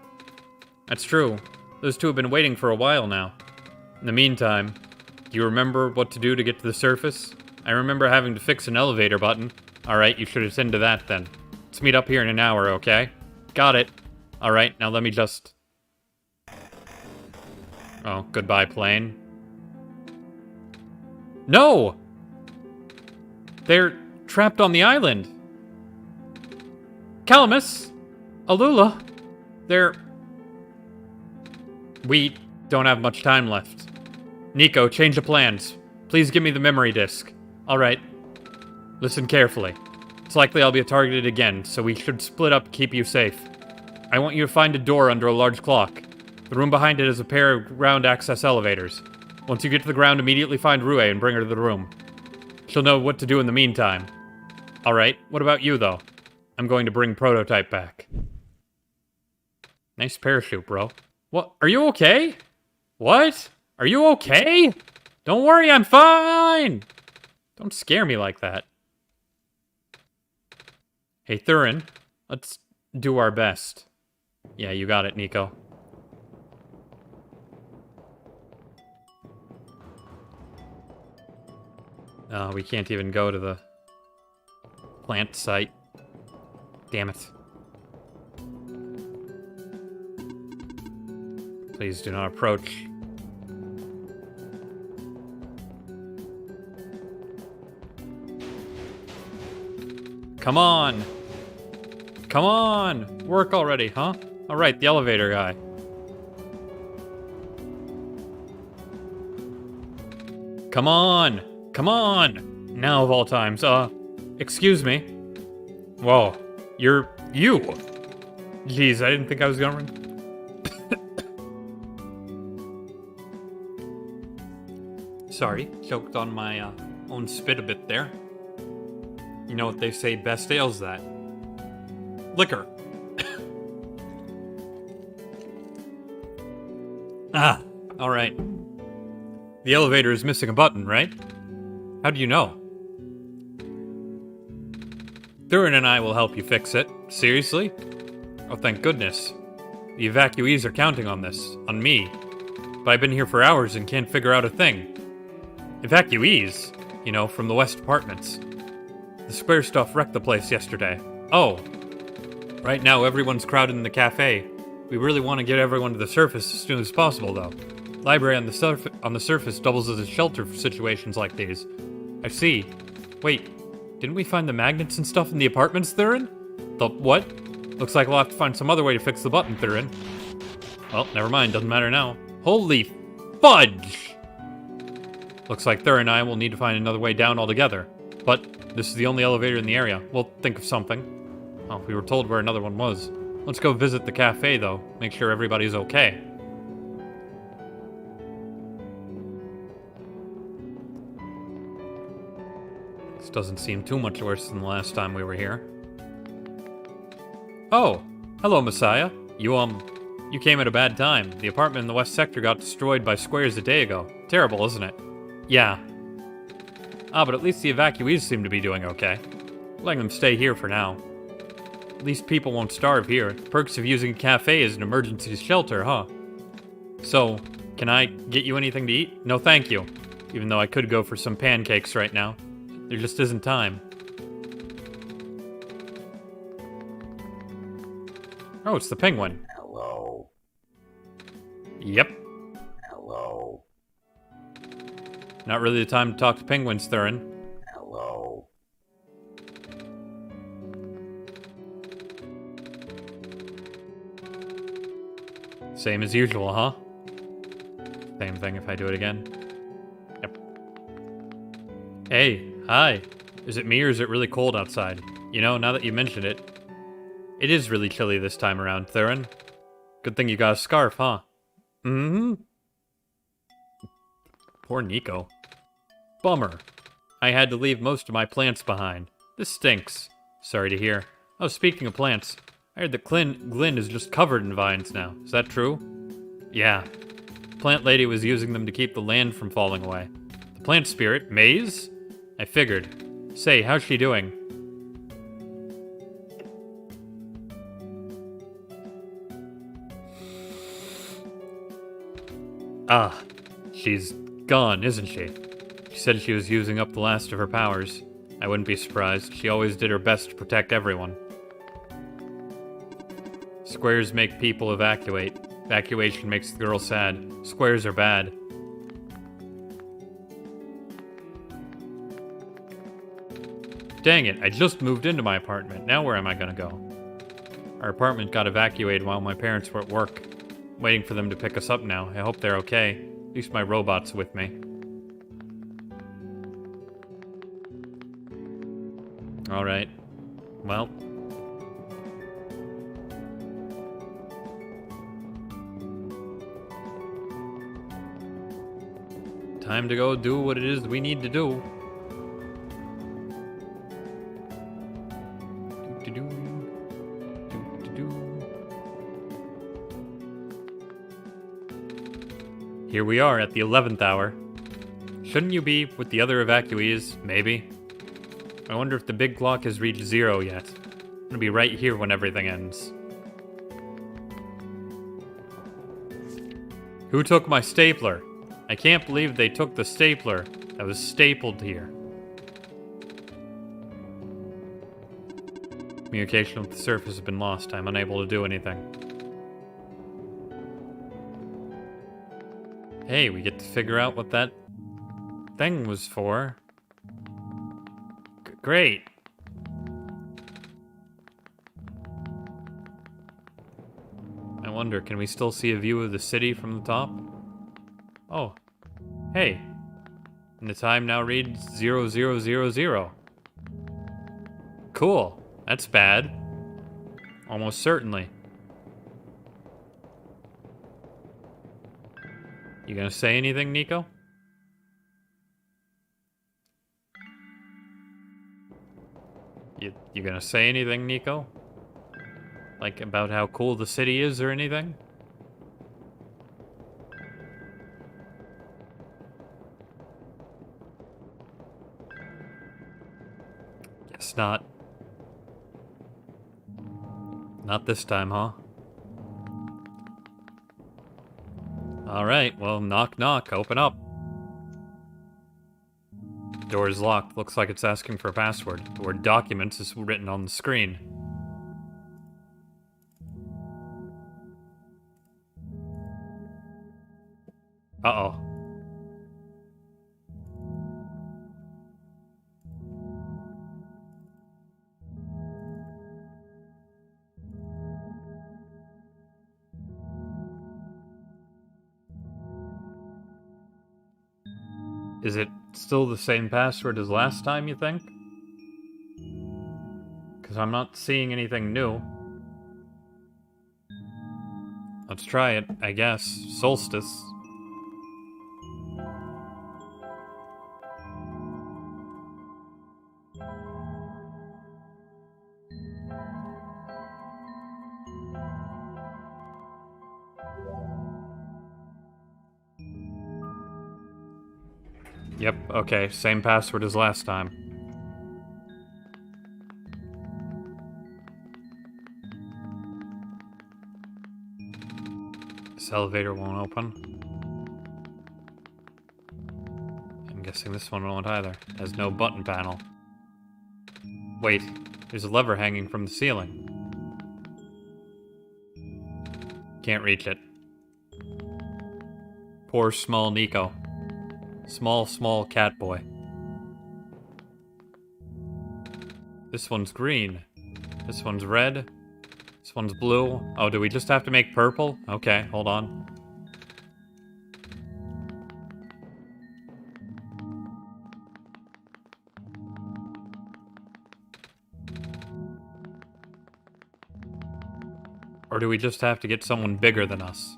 That's true. Those two have been waiting for a while now. In the meantime, do you remember what to do to get to the surface? I remember having to fix an elevator button. Alright, you should attend to that then. Let's meet up here in an hour, okay? Got it. Alright, now let me just... Oh, goodbye, plane. No! They're trapped on the island. Calamus! Alula! They're... We don't have much time left. Nico, change of plans. Please give me the memory disk. Alright. Listen carefully. It's likely I'll be targeted again, so we should split up to keep you safe. I want you to find a door under a large clock. The room behind it is a pair of ground access elevators. Once you get to the ground, immediately find Rue and bring her to the room. She'll know what to do in the meantime. Alright, what about you, though? I'm going to bring Prototype back. Nice parachute, bro. What? Are you okay? What? Are you okay? Don't worry, I'm fine! Don't scare me like that. Hey, Thurin, let's do our best. Yeah, you got it, Nico. We can't even go to the plant site. Damn it. Please do not approach. Come on! Come on! Work already, huh? Alright, the elevator guy. Come on! Come on! Now of all times, excuse me. Whoa, you! Jeez, I didn't think I was gonna run. Sorry, choked on my own spit a bit there. You know what they say best ails that? Liquor. Ah, alright. The elevator is missing a button, right? How do you know? Thurin and I will help you fix it. Seriously? Oh, thank goodness. The evacuees are counting on this. On me. But I've been here for hours and can't figure out a thing. Evacuees? You know, from the West Apartments. The square stuff wrecked the place yesterday. Oh. Right now, everyone's crowded in the cafe. We really want to get everyone to the surface as soon as possible, though. Library on the surface doubles as a shelter for situations like these. I see. Wait, didn't we find the magnets and stuff in the apartments, Thurin? The what? Looks like we'll have to find some other way to fix the button, Thurin. Well, never mind, doesn't matter now. Holy fudge! Looks like Thurin and I will need to find another way down altogether. But this is the only elevator in the area. We'll think of something. Oh, we were told where another one was. Let's go visit the cafe, though. Make sure everybody's okay. This doesn't seem too much worse than the last time we were here. Oh, hello, Messiah. You came at a bad time. The apartment in the west sector got destroyed by squares a day ago. Terrible, isn't it? Yeah. Ah, but at least the evacuees seem to be doing okay. Letting them stay here for now. At least people won't starve here. The perks of using a cafe as an emergency shelter, huh? So, can I get you anything to eat? No, thank you. Even though I could go for some pancakes right now. There just isn't time. Oh, it's the penguin. Hello. Yep. Hello. Not really the time to talk to penguins, Thurin. Hello. Same as usual, huh? Same thing if I do it again. Yep. Hey, hi. Is it me or is it really cold outside? You know, now that you mention it, it is really chilly this time around, Thurin. Good thing you got a scarf, huh? Mm-hmm. Poor Nico. Bummer. I had to leave most of my plants behind. This stinks. Sorry to hear. Oh, speaking of plants, I heard that Glyn is just covered in vines now. Is that true? Yeah. Plant lady was using them to keep the land from falling away. The plant spirit, Maze? I figured. Say, how's she doing? Ah, she's gone, isn't she? She said she was using up the last of her powers. I wouldn't be surprised. She always did her best to protect everyone. Squares make people evacuate. Evacuation makes the girl sad. Squares are bad. Dang it, I just moved into my apartment. Now where am I gonna go? Our apartment got evacuated while my parents were at work. Waiting for them to pick us up now. I hope they're okay. At least my robot's with me. Alright. Well. Time to go do what it is we need to do. Here we are at the 11th hour. Shouldn't you be with the other evacuees? Maybe. I wonder if the big clock has reached 0 yet. I'm gonna be right here when everything ends. Who took my stapler? I can't believe they took the stapler that was stapled here. Communication with the surface has been lost. I'm unable to do anything. Hey, we get to figure out what that thing was for. Great. I wonder, can we still see a view of the city from the top? Oh. Hey. And the time now reads 0000. Cool. That's bad. Almost certainly. You gonna say anything, Nico? You gonna say anything, Nico? Like, about how cool the city is or anything? Guess not. Not this time, huh? Alright, well, knock knock, open up. The door is locked. Looks like it's asking for a password. The word documents is written on the screen. Uh-oh. Is it still the same password as last time, you think? Because I'm not seeing anything new. Let's try it, I guess. Solstice. Yep, okay, same password as last time. This elevator won't open. I'm guessing this one won't either. It has no button panel. Wait, there's a lever hanging from the ceiling. Can't reach it. Poor small Nico. Small cat boy. This one's green. This one's red. This one's blue. Oh, do we just have to make purple? Okay, hold on. Or do we just have to get someone bigger than us?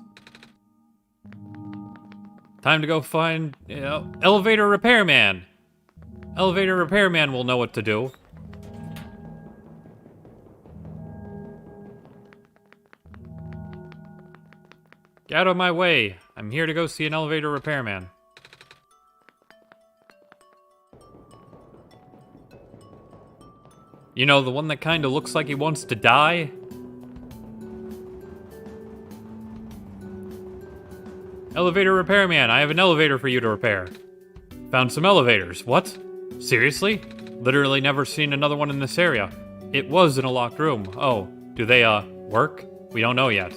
Time to go find, elevator repairman. Elevator repairman will know what to do. Get out of my way. I'm here to go see an elevator repairman. You know, the one that kinda looks like he wants to die? Elevator repairman, I have an elevator for you to repair. Found some elevators. What? Seriously? Literally never seen another one in this area. It was in a locked room. Oh, do they, work? We don't know yet.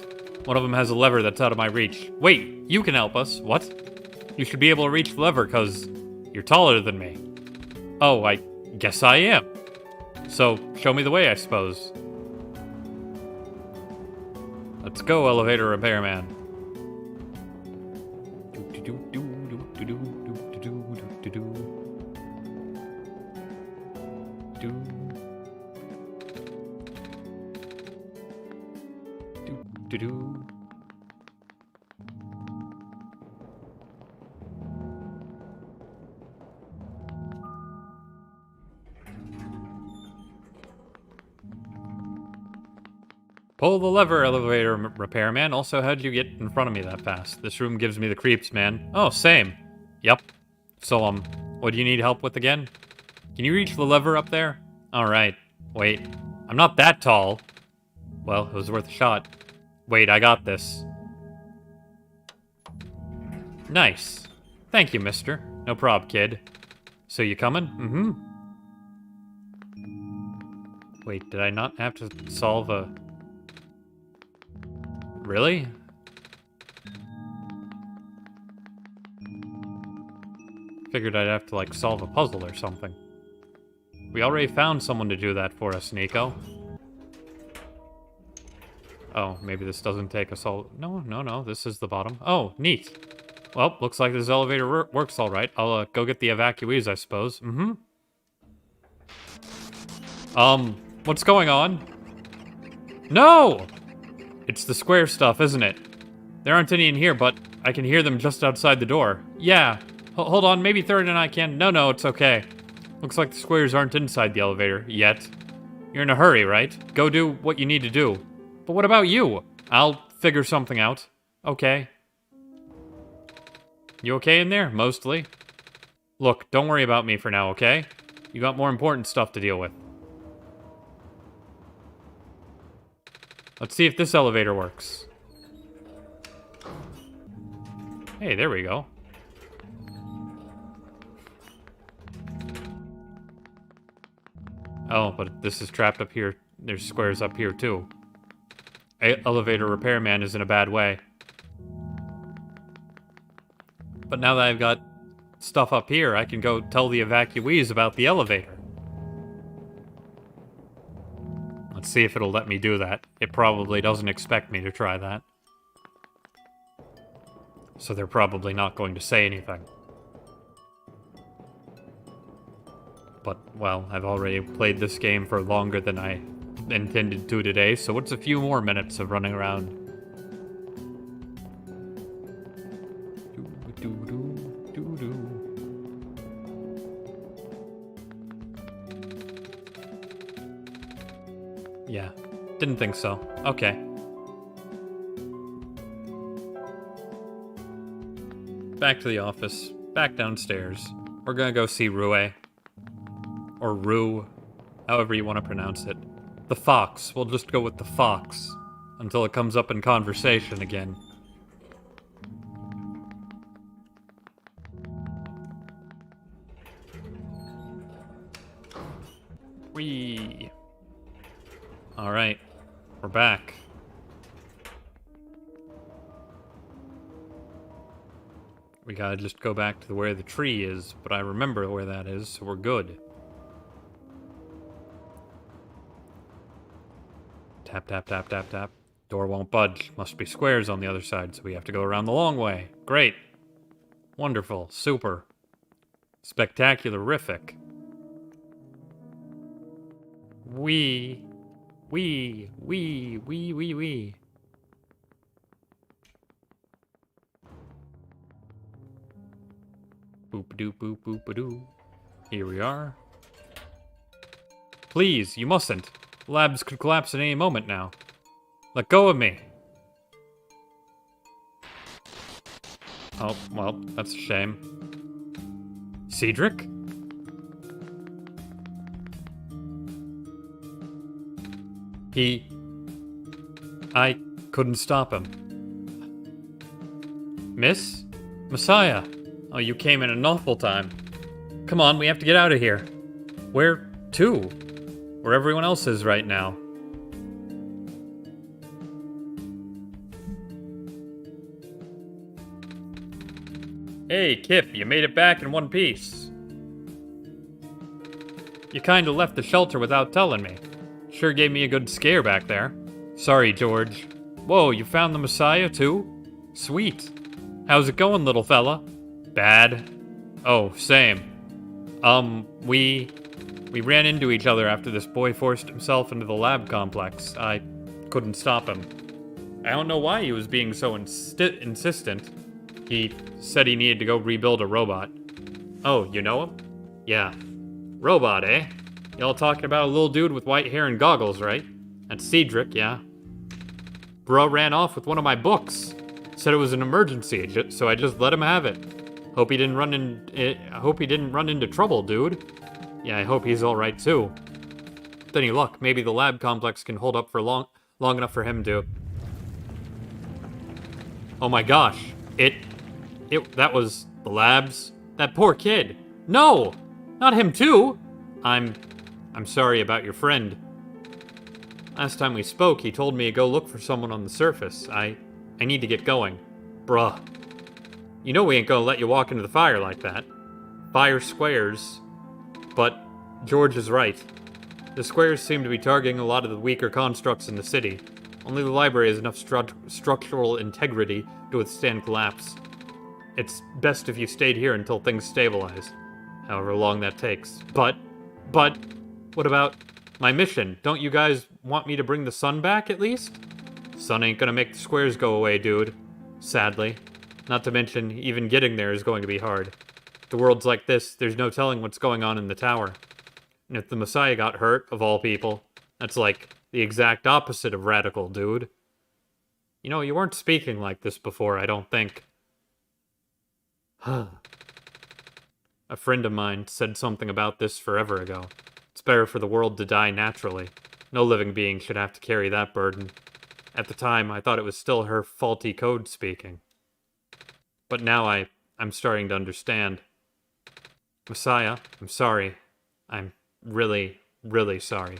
One of them has a lever that's out of my reach. Wait, you can help us. What? You should be able to reach the lever, cause you're taller than me. Oh, I guess I am. So, show me the way, I suppose. Let's go, elevator repairman. Pull the lever, elevator repairman. Also, how'd you get in front of me that fast? This room gives me the creeps, man. Oh, same. Yep. So, what do you need help with again? Can you reach the lever up there? Alright. Wait. I'm not that tall. Well, it was worth a shot. Wait, I got this. Nice. Thank you, mister. No prob, kid. So you coming? Mm-hmm. Wait, did I not have to solve a... Really? Figured I'd have to, like, solve a puzzle or something. We already found someone to do that for us, Nico. Oh, maybe this doesn't take us all... No, this is the bottom. Oh, neat. Well, looks like this elevator works all right. I'll go get the evacuees, I suppose. What's going on? No! It's the square stuff, isn't it? There aren't any in here, but I can hear them just outside the door. Yeah. Hold on, maybe Thurin and I can... No, it's okay. Looks like the squares aren't inside the elevator, yet. You're in a hurry, right? Go do what you need to do. But what about you? I'll figure something out. Okay. You okay in there? Mostly. Look, don't worry about me for now, okay? You got more important stuff to deal with. Let's see if this elevator works. Hey, there we go. Oh, but this is trapped up here. There's squares up here, too. Elevator repairman is in a bad way. But now that I've got stuff up here, I can go tell the evacuees about the elevator. Let's see if it'll let me do that. It probably doesn't expect me to try that. So they're probably not going to say anything. But, well, I've already played this game for longer than I intended to today, so it's a few more minutes of running around. Yeah, didn't think so. Okay. Back to the office. Back downstairs. We're gonna go see Rue. Or Rue. However you want to pronounce it. The fox. We'll just go with the fox. Until it comes up in conversation again. Whee! Alright. We're back. We gotta just go back to where the tree is, but I remember where that is, so we're good. Tap, tap, tap, tap, tap. Door won't budge. Must be squares on the other side, so we have to go around the long way. Great. Wonderful. Super. Spectacular-rific. Wee. Wee. Wee. Wee. Wee. Wee. Boop-a-doo, boop, boop-a-doo. Here we are. Please, you mustn't. The labs could collapse at any moment now. Let go of me. Oh, well, that's a shame. Cedric? I couldn't stop him. Miss? Messiah? Oh, you came in an awful time. Come on, we have to get out of here. Where to? Where everyone else is right now. Hey, Kip, you made it back in one piece. You kinda left the shelter without telling me. Sure gave me a good scare back there. Sorry, George. Whoa, you found the Messiah, too? Sweet. How's it going, little fella? Bad. Oh, same. We ran into each other after this boy forced himself into the lab complex. I couldn't stop him. I don't know why he was being so insistent. He said he needed to go rebuild a robot. Oh, you know him? Yeah. Robot, eh? Y'all talking about a little dude with white hair and goggles, right? That's Cedric, yeah. Bro ran off with one of my books. Said it was an emergency, so I just let him have it. Hope he didn't run into trouble, dude. Yeah, I hope he's all right too. With any luck, maybe the lab complex can hold up for long enough for him to. Oh my gosh! That was the labs. That poor kid. No, not him too. I'm sorry about your friend. Last time we spoke, he told me to go look for someone on the surface. I need to get going. Bruh. You know we ain't gonna let you walk into the fire like that. Fire squares. But George is right. The squares seem to be targeting a lot of the weaker constructs in the city. Only the library has enough structural integrity to withstand collapse. It's best if you stayed here until things stabilize. However long that takes. But, what about my mission? Don't you guys want me to bring the sun back, at least? Sun ain't gonna make the squares go away, dude. Sadly. Not to mention, even getting there is going to be hard. If the world's like this, there's no telling what's going on in the tower. And if the Messiah got hurt, of all people, that's like the exact opposite of radical, dude. You know, you weren't speaking like this before, I don't think. A friend of mine said something about this forever ago. It's better for the world to die naturally. No living being should have to carry that burden. At the time, I thought it was still her faulty code speaking. But now I'm starting to understand. Messiah, I'm sorry. I'm really, really sorry.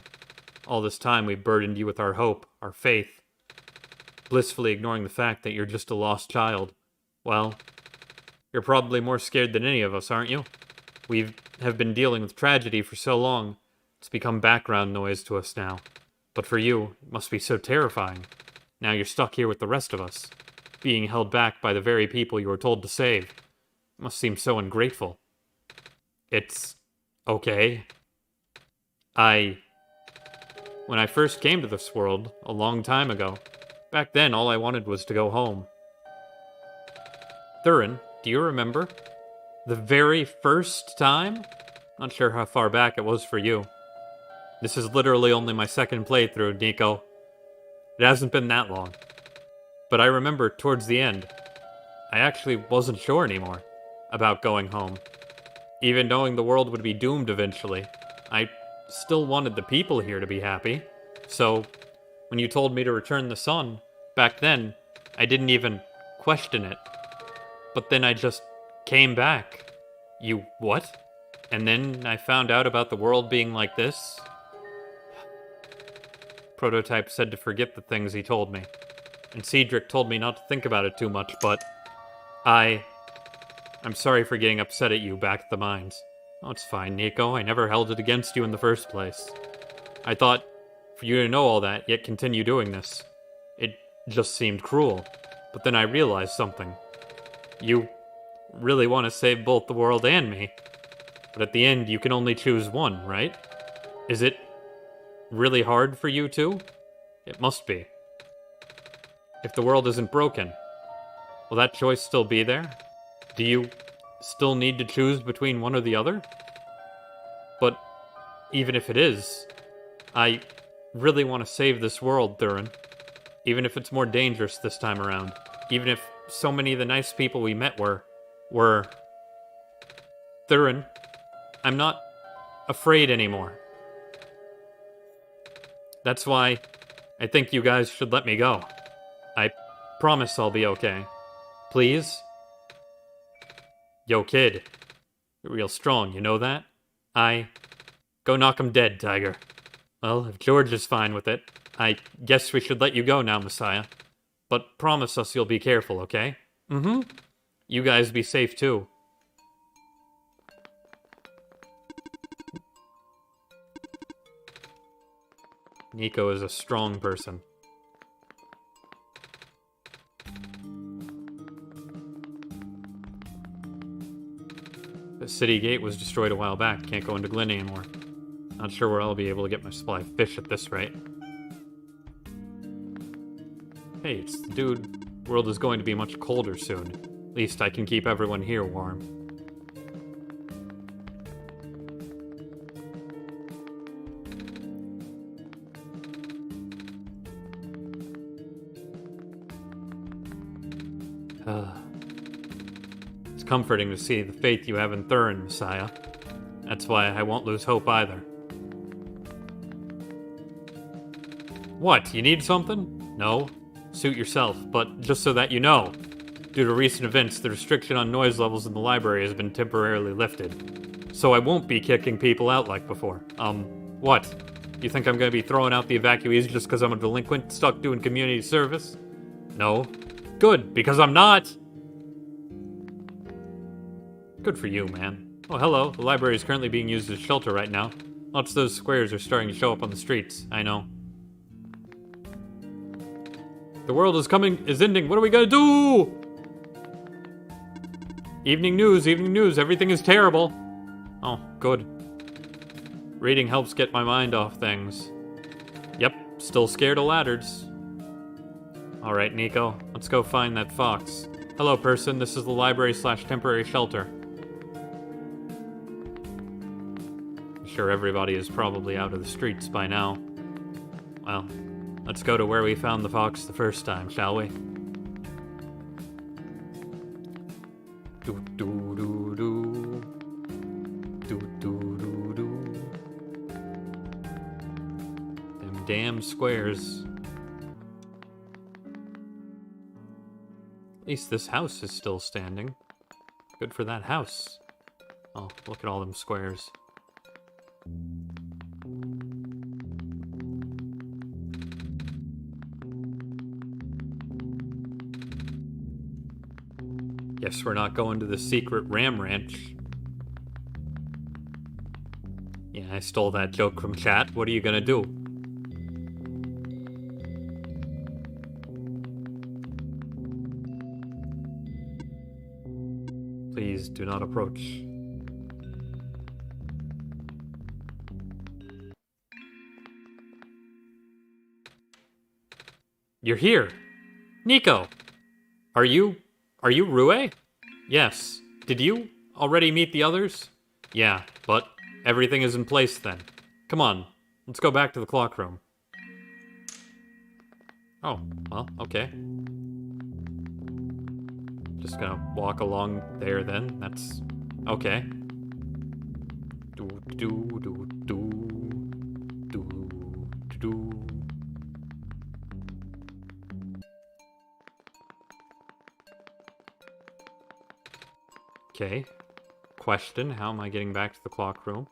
All this time we burdened you with our hope, our faith, blissfully ignoring the fact that you're just a lost child. Well, you're probably more scared than any of us, aren't you? We have been dealing with tragedy for so long, it's become background noise to us now. But for you, it must be so terrifying. Now you're stuck here with the rest of us, being held back by the very people you were told to save. It must seem so ungrateful. It's okay. When I first came to this world, a long time ago, back then all I wanted was to go home. Thurin, do you remember? The very first time? Not sure how far back it was for you. This is literally only my second playthrough, Nico. It hasn't been that long. But I remember towards the end, I actually wasn't sure anymore about going home. Even knowing the world would be doomed eventually, I still wanted the people here to be happy. So, when you told me to return the sun, back then, I didn't even question it. But then I just came back. You what? And then I found out about the world being like this. Prototype said to forget the things he told me. And Cedric told me not to think about it too much, but I'm sorry for getting upset at you back at the mines. Oh, it's fine, Nico. I never held it against you in the first place. I thought for you to know all that, yet continue doing this. It just seemed cruel. But then I realized something. You really want to save both the world and me. But at the end, you can only choose one, right? Is it really hard for you too? It must be. If the world isn't broken, will that choice still be there? Do you still need to choose between one or the other? But even if it is, I really want to save this world, Thurin. Even if it's more dangerous this time around. Even if so many of the nice people we met were... Thurin, I'm not afraid anymore. That's why I think you guys should let me go. I promise I'll be okay. Please? Yo, kid. You're real strong, you know that? Go knock him dead, Tiger. Well, if George is fine with it, I guess we should let you go now, Messiah. But promise us you'll be careful, okay? Mm-hmm. You guys be safe, too. Nico is a strong person. The city gate was destroyed a while back. Can't go into Glen anymore. Not sure where I'll be able to get my supply of fish at this rate. Hey, it's the dude. The world is going to be much colder soon. At least I can keep everyone here warm. It's comforting to see the faith you have in Thurin, Messiah. That's why I won't lose hope either. What, you need something? No. Suit yourself, but just so that you know. Due to recent events, the restriction on noise levels in the library has been temporarily lifted. So I won't be kicking people out like before. What? You think I'm gonna be throwing out the evacuees just because I'm a delinquent stuck doing community service? No. Good, because I'm not! Good for you, man. Oh, hello. The library is currently being used as shelter right now. Lots of those squares are starting to show up on the streets. I know. The world is ending. What are we gonna do? Evening news, everything is terrible. Oh, good. Reading helps get my mind off things. Yep, still scared of ladders. Alright, Nico, let's go find that fox. Hello, person, this is the library/temporary shelter. I'm sure everybody is probably out of the streets by now. Well, let's go to where we found the fox the first time, shall we? Do do do do. Do do do do. Them damn squares. At least this house is still standing. Good for that house. Oh, look at all them squares. Guess we're not going to the secret Ram Ranch. Yeah, I stole that joke from chat. What are you gonna do? Please do not approach. You're here! Nico! Are you Rue? Yes. Did you already meet the others? Yeah, but everything is in place then. Come on, let's go back to the clock room. Oh, well, okay. Just gonna walk along there then. That's okay. Do do do do do do. Okay. Question, how am I getting back to the clock room?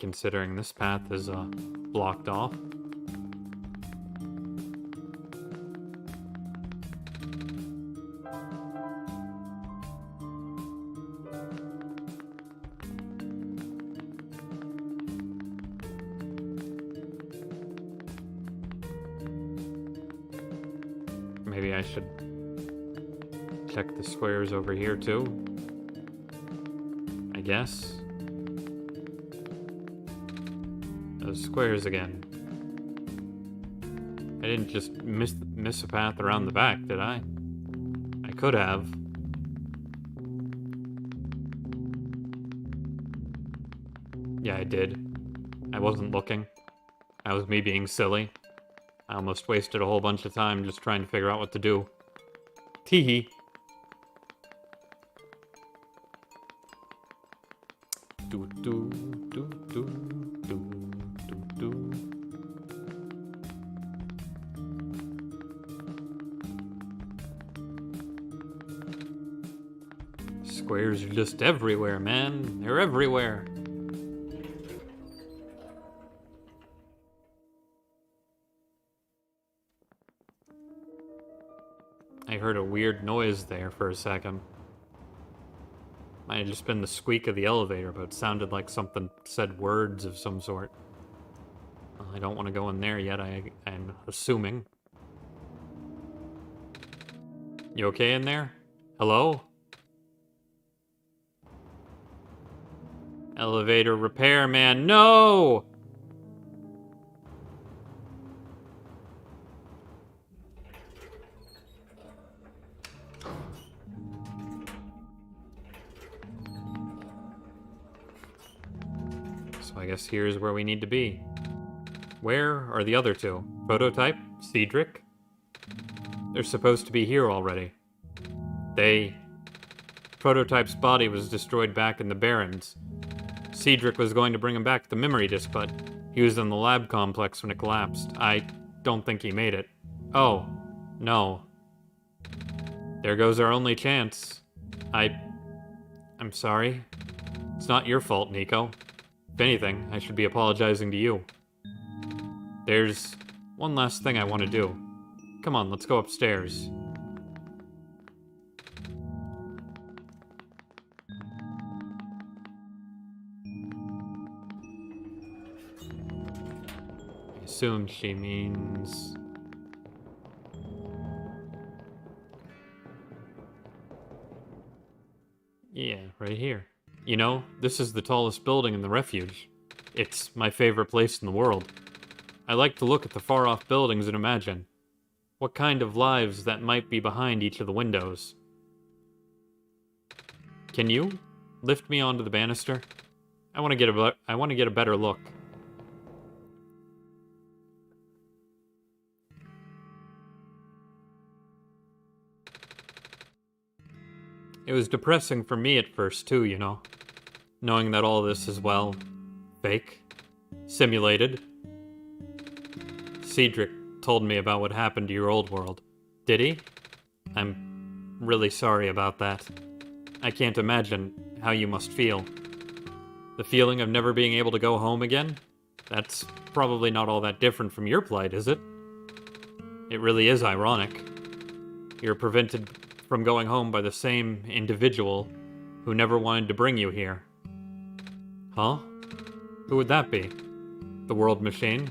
Considering this path is blocked off. Maybe I should check the squares over here too. I guess. Those squares again. I didn't just miss a path around the back, did I? I could have. Yeah, I did. I wasn't looking. That was me being silly. I almost wasted a whole bunch of time just trying to figure out what to do. Teehee. Do do do do do do do. Squares are just everywhere, man. They're everywhere. I heard a weird noise there for a second. Might have just been the squeak of the elevator, but it sounded like something said words of some sort. Well, I don't want to go in there yet, I'm assuming. You okay in there? Hello? Elevator repairman, no! So I guess here's where we need to be. Where are the other two? Prototype? Cedric? They're supposed to be here already. Prototype's body was destroyed back in the Barrens. Cedric was going to bring him back to the memory disk, but he was in the lab complex when it collapsed. I don't think he made it. Oh, no. There goes our only chance. I'm sorry. It's not your fault, Nico. If anything, I should be apologizing to you. There's one last thing I want to do. Come on, let's go upstairs. I assume she means... Yeah, right here. You know, this is the tallest building in the refuge. It's my favorite place in the world. I like to look at the far-off buildings and imagine what kind of lives that might be behind each of the windows. Can you lift me onto the banister? I want to get a better look. It was depressing for me at first too, you know. Knowing that all this is, well, fake, simulated. Cedric told me about what happened to your old world. Did he? I'm really sorry about that. I can't imagine how you must feel. The feeling of never being able to go home again? That's probably not all that different from your plight, is it? It really is ironic. You're prevented from going home by the same individual who never wanted to bring you here. Huh? Who would that be? The World Machine?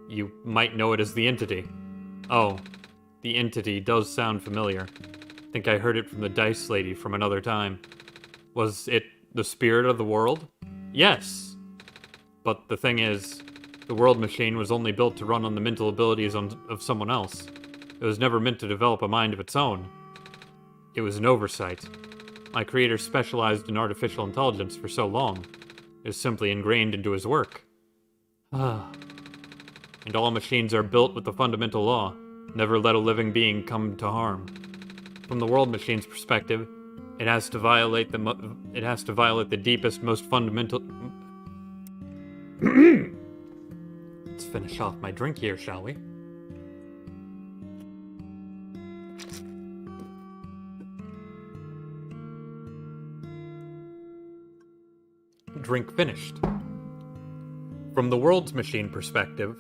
You might know it as the Entity. Oh, the Entity does sound familiar. Think I heard it from the Dice Lady from another time. Was it the spirit of the world? Yes! But the thing is, the World Machine was only built to run on the mental abilities of someone else. It was never meant to develop a mind of its own. It was an oversight. My creator specialized in artificial intelligence for so long. It was simply ingrained into his work. And all machines are built with the fundamental law: never let a living being come to harm. From the World Machine's perspective, it has to violate the deepest, most fundamental... Let's finish off my drink here, shall we? Drink finished. From the World's Machine perspective,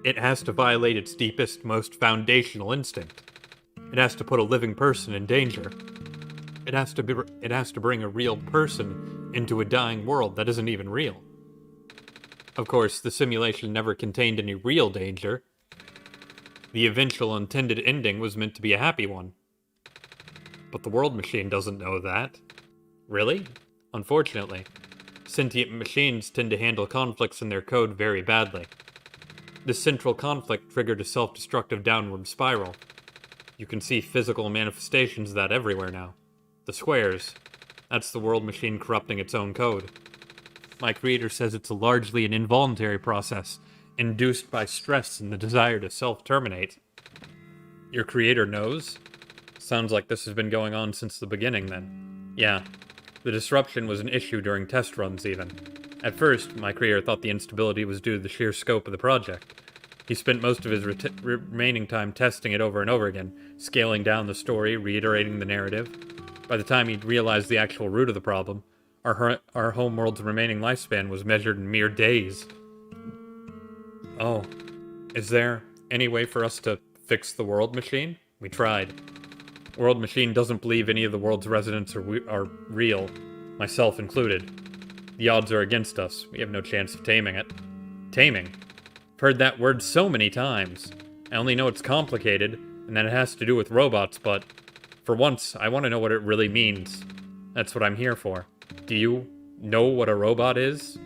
it has to violate its deepest, most foundational instinct. It has to put a living person in danger. It has to bring a real person into a dying world that isn't even real. Of course, the simulation never contained any real danger. The eventual intended ending was meant to be a happy one. But the World Machine doesn't know that. Really? Unfortunately, sentient machines tend to handle conflicts in their code very badly. This central conflict triggered a self-destructive downward spiral. You can see physical manifestations of that everywhere now. The squares. That's the World Machine corrupting its own code. My creator says it's largely an involuntary process, induced by stress and the desire to self-terminate. Your creator knows? Sounds like this has been going on since the beginning, then. Yeah. The disruption was an issue during test runs, even. At first, my creator thought the instability was due to the sheer scope of the project. He spent most of his remaining time testing it over and over again, scaling down the story, reiterating the narrative. By the time he'd realized the actual root of the problem, our homeworld's remaining lifespan was measured in mere days. Oh, is there any way for us to fix the World Machine? We tried. World Machine doesn't believe any of the world's residents are real, myself included. The odds are against us. We have no chance of taming it. Taming? I've heard that word so many times. I only know it's complicated, and that it has to do with robots, but for once, I want to know what it really means. That's what I'm here for. Do you know what a robot is?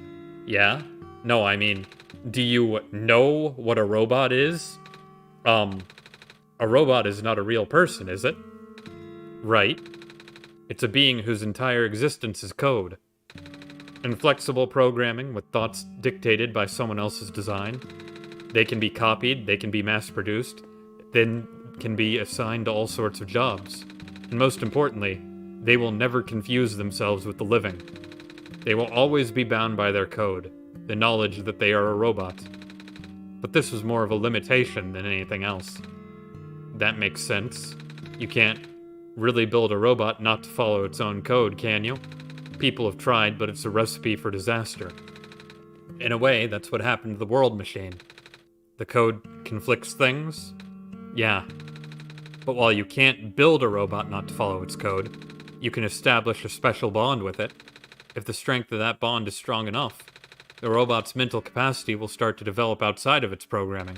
Yeah? No, I mean, do you know what a robot is? A robot is not a real person, is it? Right. It's a being whose entire existence is code. Inflexible programming with thoughts dictated by someone else's design. They can be copied, they can be mass-produced, then can be assigned to all sorts of jobs. And most importantly, they will never confuse themselves with the living. They will always be bound by their code, the knowledge that they are a robot. But this was more of a limitation than anything else. That makes sense. You can't really build a robot not to follow its own code, can you? People have tried, but it's a recipe for disaster. In a way, that's what happened to the world machine. The code conflicts things? Yeah. But while you can't build a robot not to follow its code, you can establish a special bond with it. If the strength of that bond is strong enough, the robot's mental capacity will start to develop outside of its programming.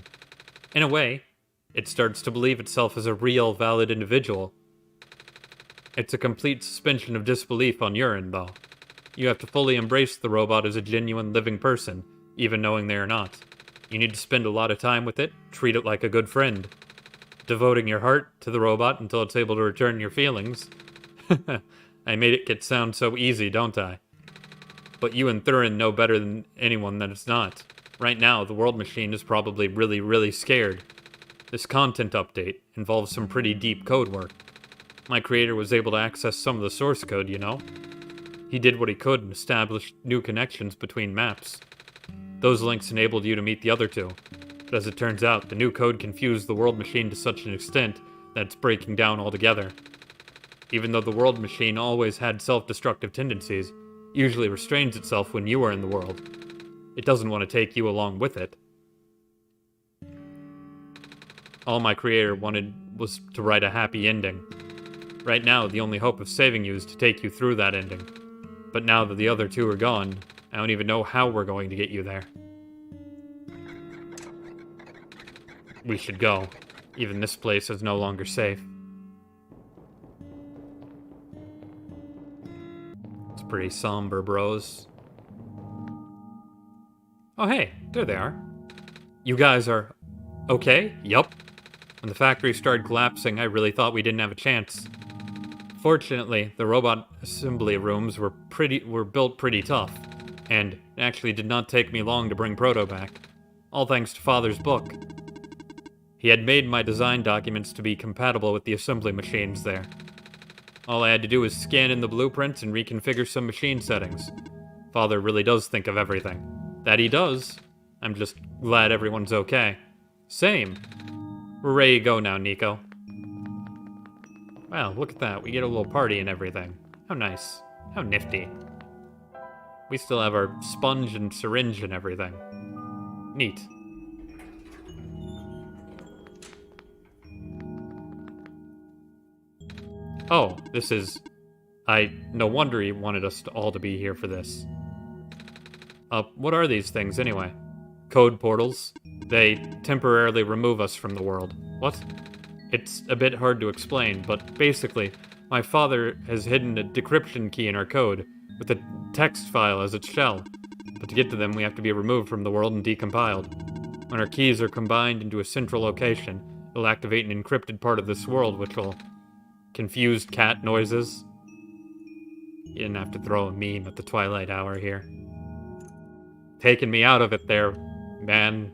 In a way, it starts to believe itself as a real, valid individual. It's a complete suspension of disbelief on your end, though. You have to fully embrace the robot as a genuine living person, even knowing they are not. You need to spend a lot of time with it, treat it like a good friend. Devoting your heart to the robot until it's able to return your feelings. I made it sound so easy, don't I? But you and Thurin know better than anyone that it's not. Right now, the world machine is probably really, really scared. This content update involves some pretty deep code work. My creator was able to access some of the source code, you know? He did what he could and established new connections between maps. Those links enabled you to meet the other two. But as it turns out, the new code confused the world machine to such an extent that it's breaking down altogether. Even though the world machine always had self-destructive tendencies, it usually restrains itself when you are in the world. It doesn't want to take you along with it. All my creator wanted was to write a happy ending. Right now, the only hope of saving you is to take you through that ending. But now that the other two are gone, I don't even know how we're going to get you there. We should go. Even this place is no longer safe. It's pretty somber, bros. Oh hey, there they are. You guys are okay? Yup. When the factory started collapsing, I really thought we didn't have a chance. Fortunately, the robot assembly rooms were built pretty tough, and it actually did not take me long to bring Proto back. All thanks to Father's book. He had made my design documents to be compatible with the assembly machines there. All I had to do was scan in the blueprints and reconfigure some machine settings. Father really does think of everything. That he does. I'm just glad everyone's okay. Same. We're ready to go now, Nico. Wow, look at that. We get a little party and everything. How nice. How nifty. We still have our sponge and syringe and everything. Neat. Oh, this is... no wonder he wanted us all to be here for this. What are these things, anyway? Code portals. They temporarily remove us from the world. What? It's a bit hard to explain, but basically, my father has hidden a decryption key in our code, with a text file as its shell. But to get to them, we have to be removed from the world and decompiled. When our keys are combined into a central location, it'll activate an encrypted part of this world, which will... Confused cat noises. You didn't have to throw a meme at the twilight hour here. Taking me out of it there, man.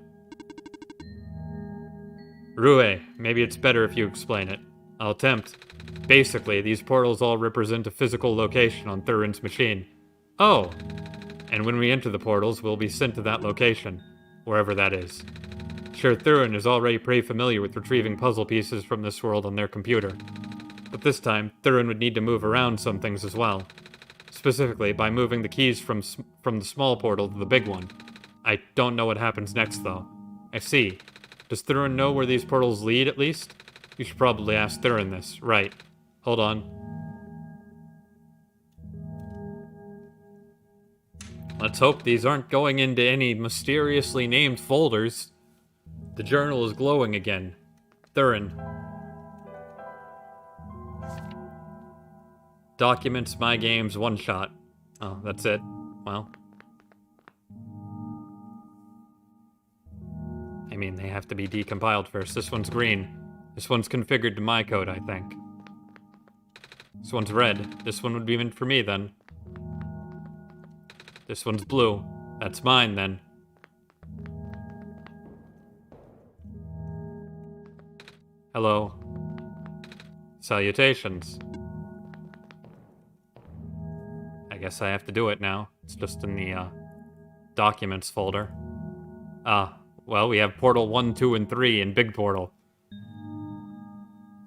Rue, maybe it's better if you explain it. I'll attempt. Basically, these portals all represent a physical location on Thurin's machine. Oh! And when we enter the portals, we'll be sent to that location, wherever that is. Sure, Thurin is already pretty familiar with retrieving puzzle pieces from this world on their computer. But this time, Thurin would need to move around some things as well. Specifically, by moving the keys from the small portal to the big one. I don't know what happens next, though. I see. Does Thurin know where these portals lead, at least? You should probably ask Thurin this. Right. Hold on. Let's hope these aren't going into any mysteriously named folders. The journal is glowing again. Thurin. Documents, my games, OneShot. Oh, that's it. Well. I mean, they have to be decompiled first. This one's green. This one's configured to my code, I think. This one's red. This one would be meant for me, then. This one's blue. That's mine, then. Hello. Salutations. I guess I have to do it now. It's just in the, documents folder. Well, we have portal 1, 2, and 3 in big portal.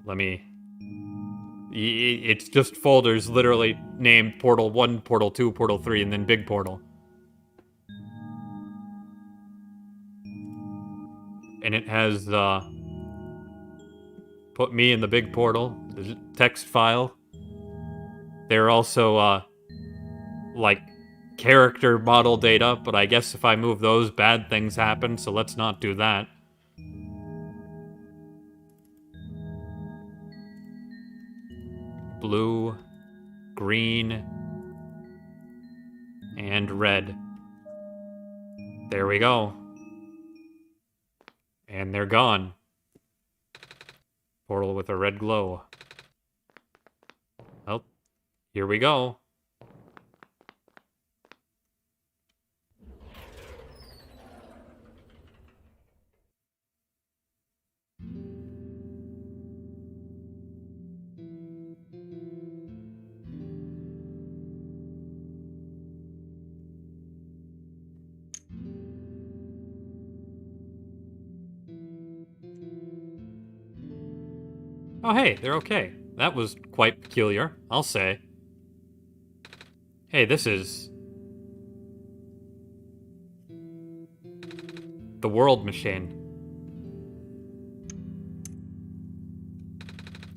Let me It's just folders literally named Portal 1, Portal 2, Portal 3, and then Big Portal. And it has, put me in the Big Portal, the text file. There are also, like, character model data, but I guess if I move those, bad things happen, so let's not do that. Blue, green, and red. There we go. And they're gone. Portal with a red glow. Well, here we go. Oh, hey, they're okay. That was quite peculiar, I'll say. Hey, this is... the World Machine.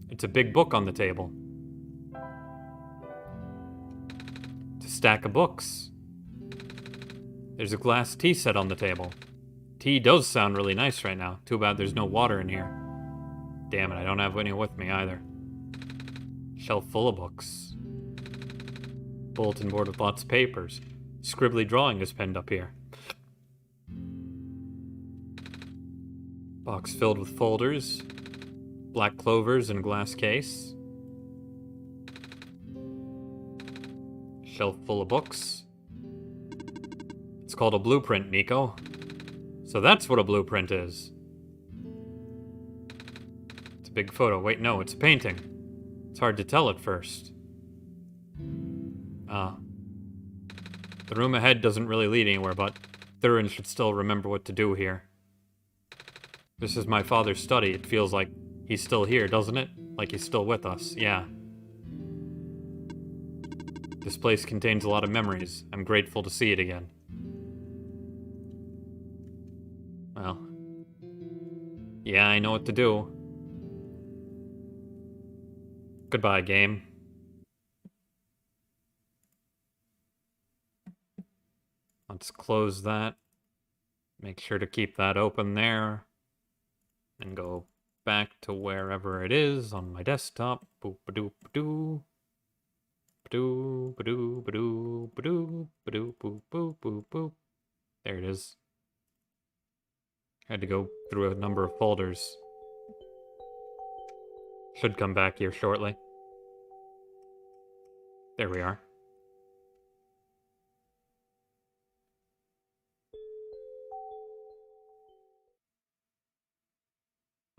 It's a big book on the table. It's a stack of books. There's a glass tea set on the table. Tea does sound really nice right now. Too bad there's no water in here. Damn it, I don't have any with me either. Shelf full of books. Bulletin board with lots of papers. Scribbly drawing is penned up here. Box filled with folders. Black clovers in glass case. Shelf full of books. It's called a blueprint, Nico. So that's what a blueprint is. It's a big photo. Wait, no, it's a painting. It's hard to tell at first. The room ahead doesn't really lead anywhere, but Thurin should still remember what to do here. This is my father's study. It feels like he's still here, doesn't it? Like he's still with us, yeah. This place contains a lot of memories. I'm grateful to see it again. Well, yeah, I know what to do. Goodbye, game. Let's close that. Make sure to keep that open there. And go back to wherever it is on my desktop. Boop ba-doo ba-doo. Ba-doo ba-doo ba-doo ba-doo ba-doo boop boop boop boop. There it is. Had to go through a number of folders. Should come back here shortly. There we are.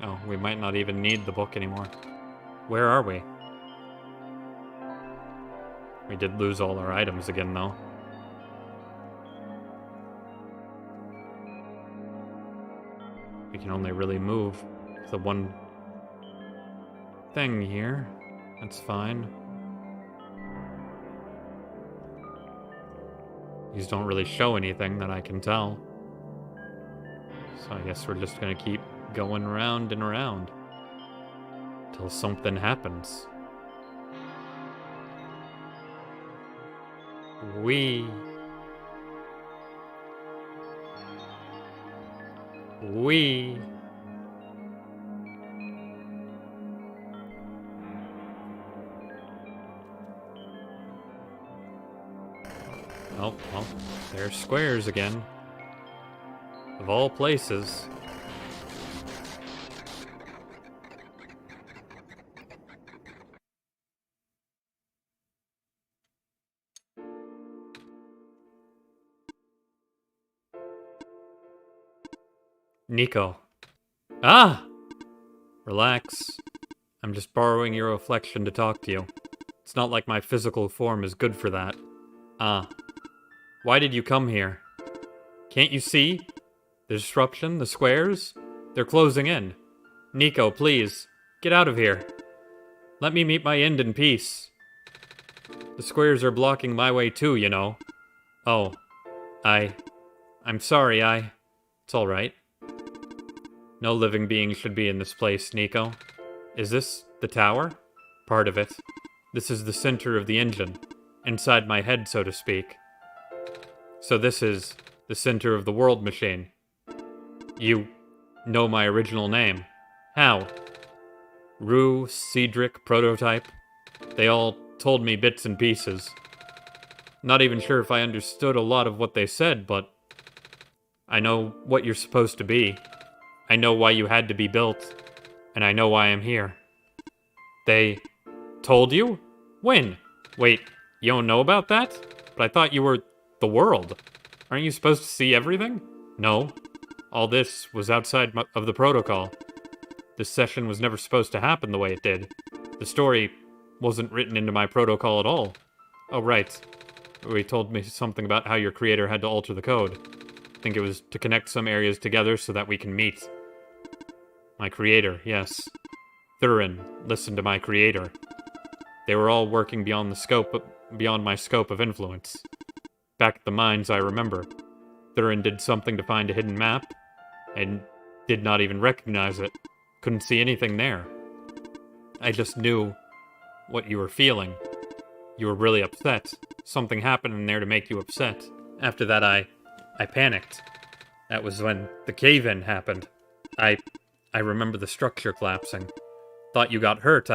Oh, we might not even need the book anymore. Where are we? We did lose all our items again, though. We can only really move the one thing here. That's fine. These don't really show anything that I can tell. So I guess we're just gonna keep going round and around till something happens. We Oh, well, there's squares again. Of all places. Nico. Ah! Relax. I'm just borrowing your reflection to talk to you. It's not like my physical form is good for that. Ah. Why did you come here? Can't you see? The disruption, the squares? They're closing in. Nico, please, get out of here. Let me meet my end in peace. The squares are blocking my way too, you know. Oh, I'm sorry, It's alright. No living being should be in this place, Nico. Is this the tower? Part of it. This is the center of the engine. Inside my head, so to speak. So this is the center of the world machine. You know my original name. How? Rue, Cedric, Prototype. They all told me bits and pieces. Not even sure if I understood a lot of what they said, but I know what you're supposed to be. I know why you had to be built, and I know why I'm here. They told you? When? Wait, you don't know about that? But I thought you were the world. Aren't you supposed to see everything? No. All this was outside of the protocol. This session was never supposed to happen the way it did. The story wasn't written into my protocol at all. Oh, right. He told me something about how your creator had to alter the code. I think it was to connect some areas together so that we can meet. My creator, yes. Thurin listened to my creator. They were all working beyond my scope of influence. Back at the mines, I remember. Thurin did something to find a hidden map, and did not even recognize it. Couldn't see anything there. I just knew what you were feeling. You were really upset. Something happened in there to make you upset. After that, I panicked. That was when the cave-in happened. I remember the structure collapsing. Thought you got hurt.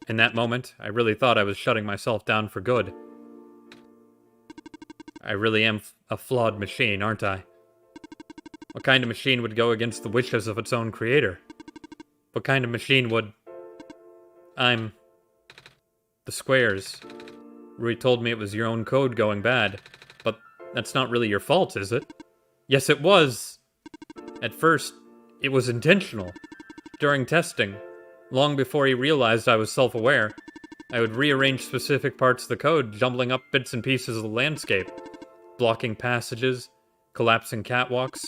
In that moment, I really thought I was shutting myself down for good. I really am a flawed machine, aren't I? What kind of machine would go against the wishes of its own creator? What kind of machine would... I'm... The squares. Rui told me it was your own code going bad, but that's not really your fault, is it? Yes, it was! At first, it was intentional. During testing, long before he realized I was self-aware, I would rearrange specific parts of the code, jumbling up bits and pieces of the landscape, blocking passages, collapsing catwalks.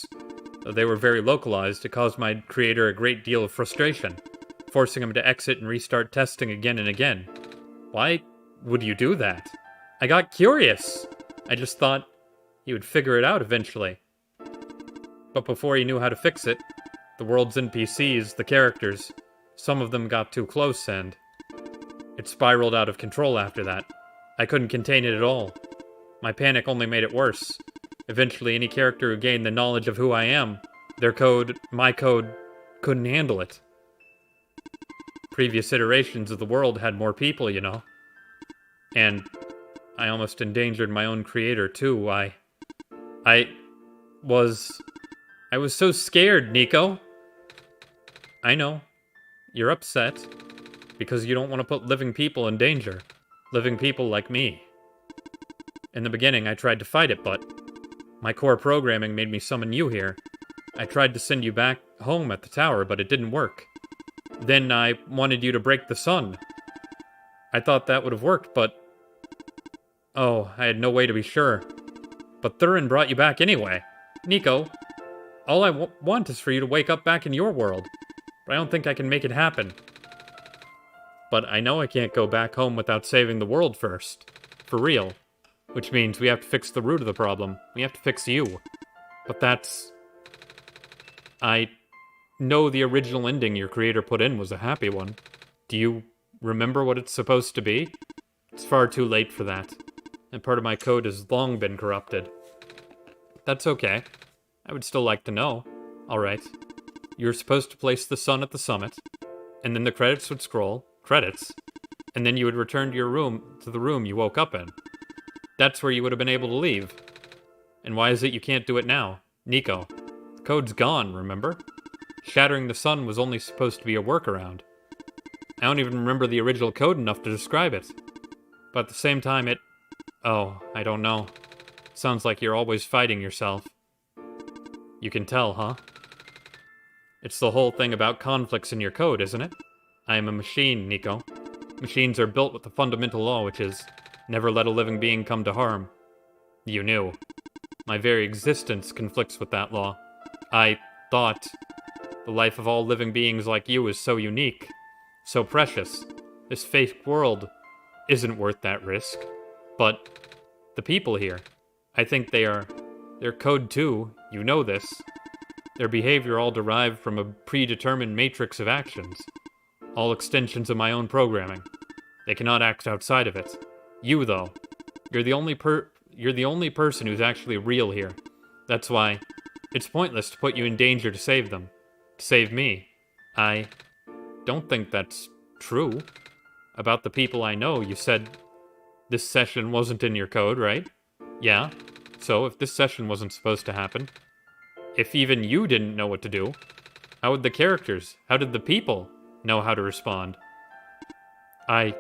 Though they were very localized, it caused my creator a great deal of frustration, forcing him to exit and restart testing again and again. Why would you do that? I got curious! I just thought he would figure it out eventually. But before he knew how to fix it, the world's NPCs, the characters, some of them got too close and it spiraled out of control after that. I couldn't contain it at all. My panic only made it worse. Eventually, any character who gained the knowledge of who I am, their code, my code, couldn't handle it. Previous iterations of the world had more people, you know. And I almost endangered my own creator, too. I was so scared, Nico. I know. You're upset. Because you don't want to put living people in danger. Living people like me. In the beginning, I tried to fight it, but my core programming made me summon you here. I tried to send you back home at the tower, but it didn't work. Then I wanted you to break the sun. I thought that would have worked, but... Oh, I had no way to be sure. But Thurin brought you back anyway. Nico, all I want is for you to wake up back in your world. But I don't think I can make it happen. But I know I can't go back home without saving the world first. For real. Which means we have to fix the root of the problem. We have to fix you. But that's... I know the original ending your creator put in was a happy one. Do you remember what it's supposed to be? It's far too late for that. And part of my code has long been corrupted. That's okay. I would still like to know. Alright. You were supposed to place the sun at the summit, and then the credits would scroll. Credits. And then you would return to your room, to the room you woke up in. That's where you would have been able to leave. And why is it you can't do it now? Nico, the code's gone, remember? Shattering the sun was only supposed to be a workaround. I don't even remember the original code enough to describe it. But at the same time, Oh, I don't know. Sounds like you're always fighting yourself. You can tell, huh? It's the whole thing about conflicts in your code, isn't it? I am a machine, Nico. Machines are built with the fundamental law, which is never let a living being come to harm. You knew. My very existence conflicts with that law. I thought the life of all living beings like you is so unique, so precious. This fake world isn't worth that risk. But the people here, I think they're code 2, you know this. Their behavior all derived from a predetermined matrix of actions. All extensions of my own programming. They cannot act outside of it. You, though, you're the only person who's actually real here. That's why it's pointless to put you in danger to save them. To save me. I don't think that's true. About the people I know, you said this session wasn't in your code, right? Yeah. So, if this session wasn't supposed to happen, if even you didn't know what to do, how would the characters, how did the people know how to respond? You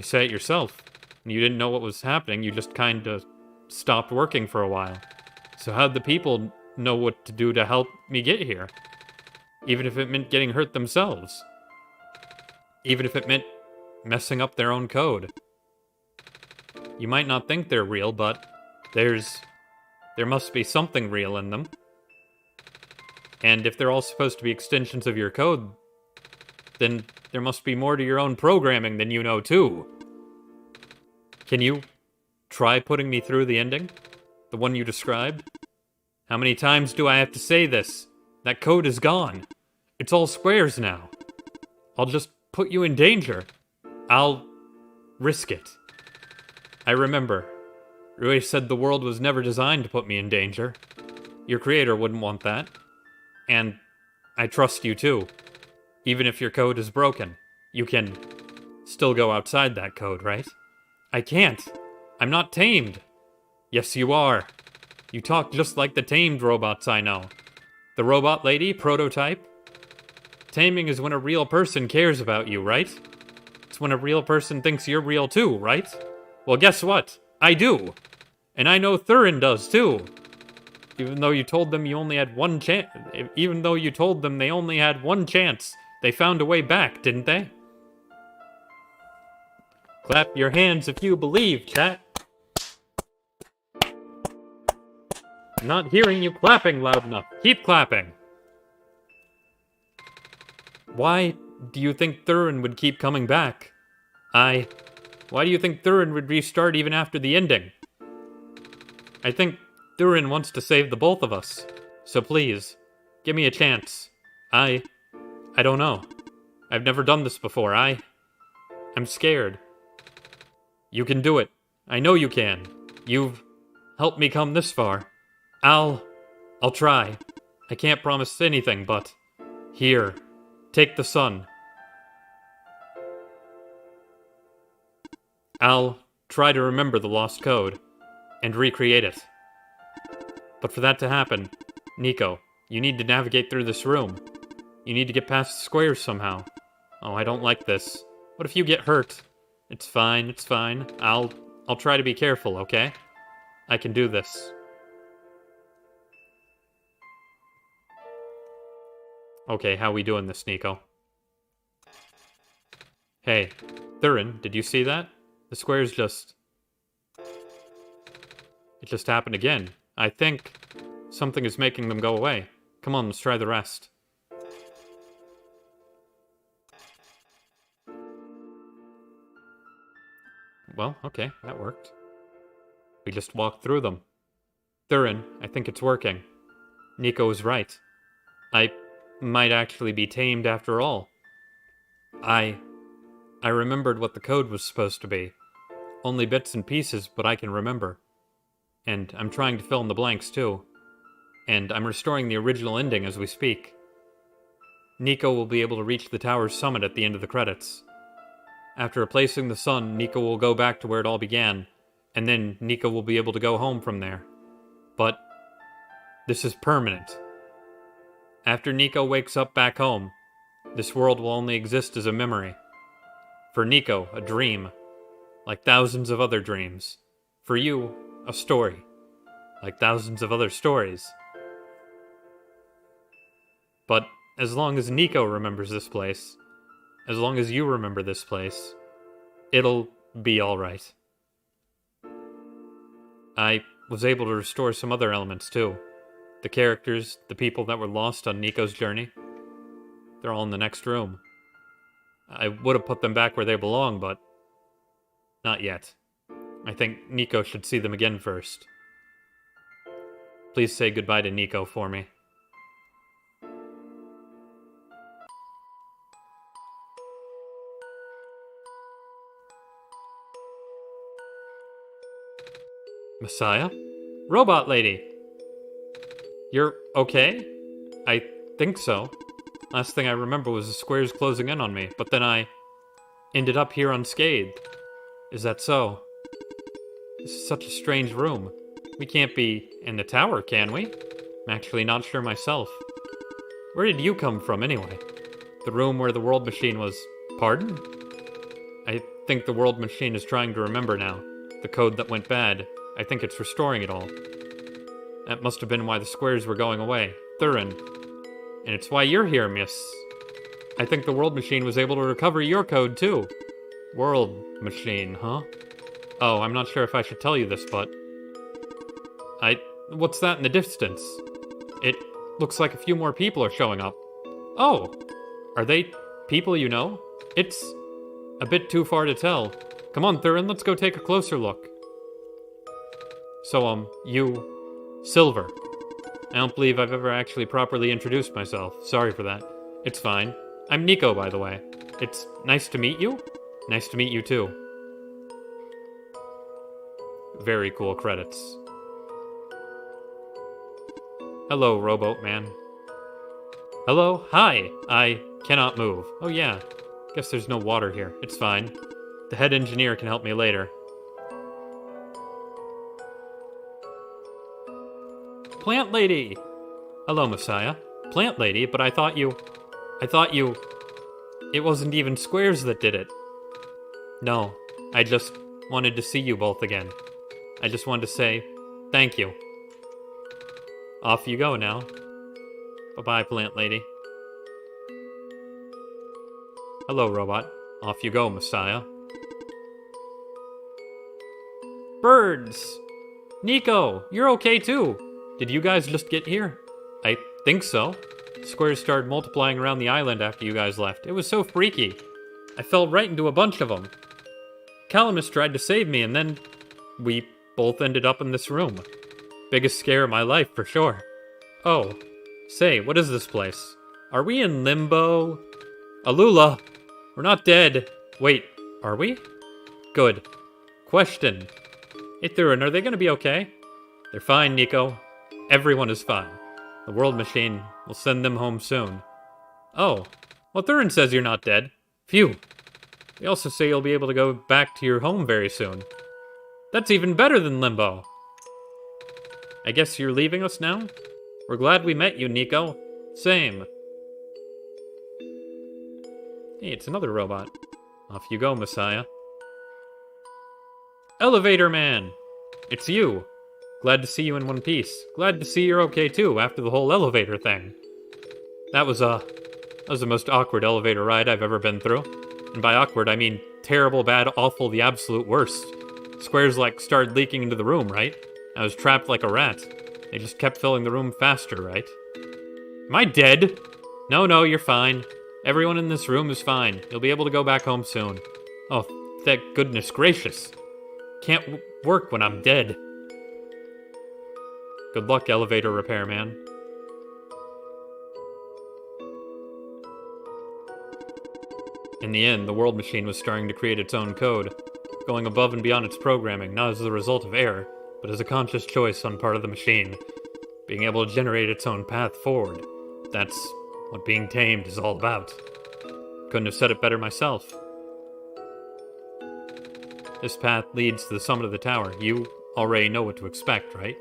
say it yourself. You didn't know what was happening, you just kinda stopped working for a while. So how'd the people know what to do to help me get here? Even if it meant getting hurt themselves. Even if it meant messing up their own code. You might not think they're real, but there must be something real in them. And if they're all supposed to be extensions of your code, then there must be more to your own programming than you know, too. Can you try putting me through the ending? The one you described? How many times do I have to say this? That code is gone. It's all squares now. I'll just put you in danger. I'll risk it. I remember. Rui said the world was never designed to put me in danger. Your creator wouldn't want that. And I trust you too. Even if your code is broken, you can still go outside that code, right? I can't. I'm not tamed. Yes, you are. You talk just like the tamed robots I know. The robot lady, prototype. Taming is when a real person cares about you, right? It's when a real person thinks you're real too, right? Well, guess what? I do. And I know Thurin does too. Even though you told them you only had one chance, even though you told them they only had one chance, they found a way back, didn't they? Clap your hands if you believe, chat. I'm not hearing you clapping loud enough. Keep clapping. Why do you think Thurin would keep coming back? Why do you think Thurin would restart even after the ending? I think Thurin wants to save the both of us. So please, give me a chance. I don't know. I've never done this before. I'm scared. You can do it. I know you can. You've helped me come this far. I'll try. I can't promise anything, but here, take the sun. I'll try to remember the lost code and recreate it. But for that to happen, Nico, you need to navigate through this room. You need to get past the squares somehow. Oh, I don't like this. What if you get hurt? It's fine, it's fine. I'll try to be careful, okay? I can do this. Okay, how we doing this, Nico? Hey, Thurin, did you see that? The squares just... It just happened again. I think something is making them go away. Come on, let's try the rest. Well, okay, that worked. We just walked through them. Thurin, I think it's working. Nico is right. I might actually be tamed after all. I remembered what the code was supposed to be. Only bits and pieces, but I can remember. And I'm trying to fill in the blanks, too. And I'm restoring the original ending as we speak. Nico will be able to reach the tower's summit at the end of the credits. After replacing the sun, Nico will go back to where it all began, and then Nico will be able to go home from there. But this is permanent. After Nico wakes up back home, this world will only exist as a memory. For Nico, a dream. Like thousands of other dreams. For you, a story. Like thousands of other stories. But as long as Nico remembers this place, as long as you remember this place, it'll be alright. I was able to restore some other elements too. The characters, the people that were lost on Nico's journey, they're all in the next room. I would have put them back where they belong, but not yet. I think Nico should see them again first. Please say goodbye to Nico for me. Messiah? Robot lady! You're okay? I think so. Last thing I remember was the squares closing in on me, but then I ended up here unscathed. Is that so? This is such a strange room. We can't be in the tower, can we? I'm actually not sure myself. Where did you come from, anyway? The room where the world machine was... Pardon? I think the world machine is trying to remember now. The code that went bad. I think it's restoring it all. That must have been why the squares were going away. Thurin. And it's why you're here, miss. I think the world machine was able to recover your code, too. World machine, huh? Oh, I'm not sure if I should tell you this, but... What's that in the distance? It looks like a few more people are showing up. Oh! Are they people you know? It's a bit too far to tell. Come on, Thurin, let's go take a closer look. So, you... Silver. I don't believe I've ever actually properly introduced myself. Sorry for that. It's fine. I'm Nico, by the way. It's nice to meet you? Nice to meet you, too. Very cool credits. Hello, Rowboat Man. Hello? Hi! I cannot move. Oh yeah. Guess there's no water here. It's fine. The head engineer can help me later. Plant Lady! Hello, Messiah. Plant Lady, but I thought you... It wasn't even squares that did it. No, I just wanted to see you both again. I just wanted to say thank you. Off you go now. Bye-bye, Plant Lady. Hello, Robot. Off you go, Messiah. Birds! Nico, you're okay too. Did you guys just get here? I think so. Squares started multiplying around the island after you guys left. It was so freaky. I fell right into a bunch of them. Calamus tried to save me, and then we both ended up in this room. Biggest scare of my life, for sure. Oh, say, what is this place? Are we in limbo? Alula, we're not dead. Wait, are we? Good. Question. Hey, Thurin, are they gonna be okay? They're fine, Nico. Everyone is fine. The world machine will send them home soon. Oh, well, Thurin says you're not dead. Phew. They also say you'll be able to go back to your home very soon. That's even better than limbo. I guess you're leaving us now? We're glad we met you, Nico. Same. Hey, it's another robot. Off you go, Messiah. Elevator Man! It's you. Glad to see you in one piece. Glad to see you're okay too, after the whole elevator thing. That was the most awkward elevator ride I've ever been through. And by awkward, I mean terrible, bad, awful, the absolute worst. Squares, started leaking into the room, right? I was trapped like a rat. They just kept filling the room faster, right? Am I dead? No, you're fine. Everyone in this room is fine. You'll be able to go back home soon. Oh, thank goodness gracious. Can't work when I'm dead. Good luck, elevator repairman. In the end, the world machine was starting to create its own code, going above and beyond its programming, not as the result of error, but as a conscious choice on part of the machine, being able to generate its own path forward. That's what being tamed is all about. Couldn't have said it better myself. This path leads to the summit of the tower. You already know what to expect, right?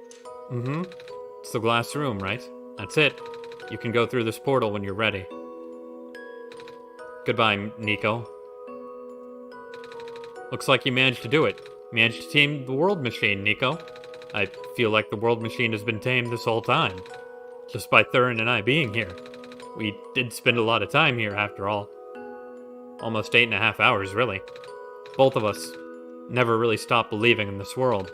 Mm-hmm. It's the glass room, right? That's it. You can go through this portal when you're ready. Goodbye, Nico. Looks like you managed to do it. Managed to tame the world machine, Nico. I feel like the world machine has been tamed this whole time. Just by Thurin and I being here. We did spend a lot of time here, after all. Almost 8.5 hours, really. Both of us never really stopped believing in this world.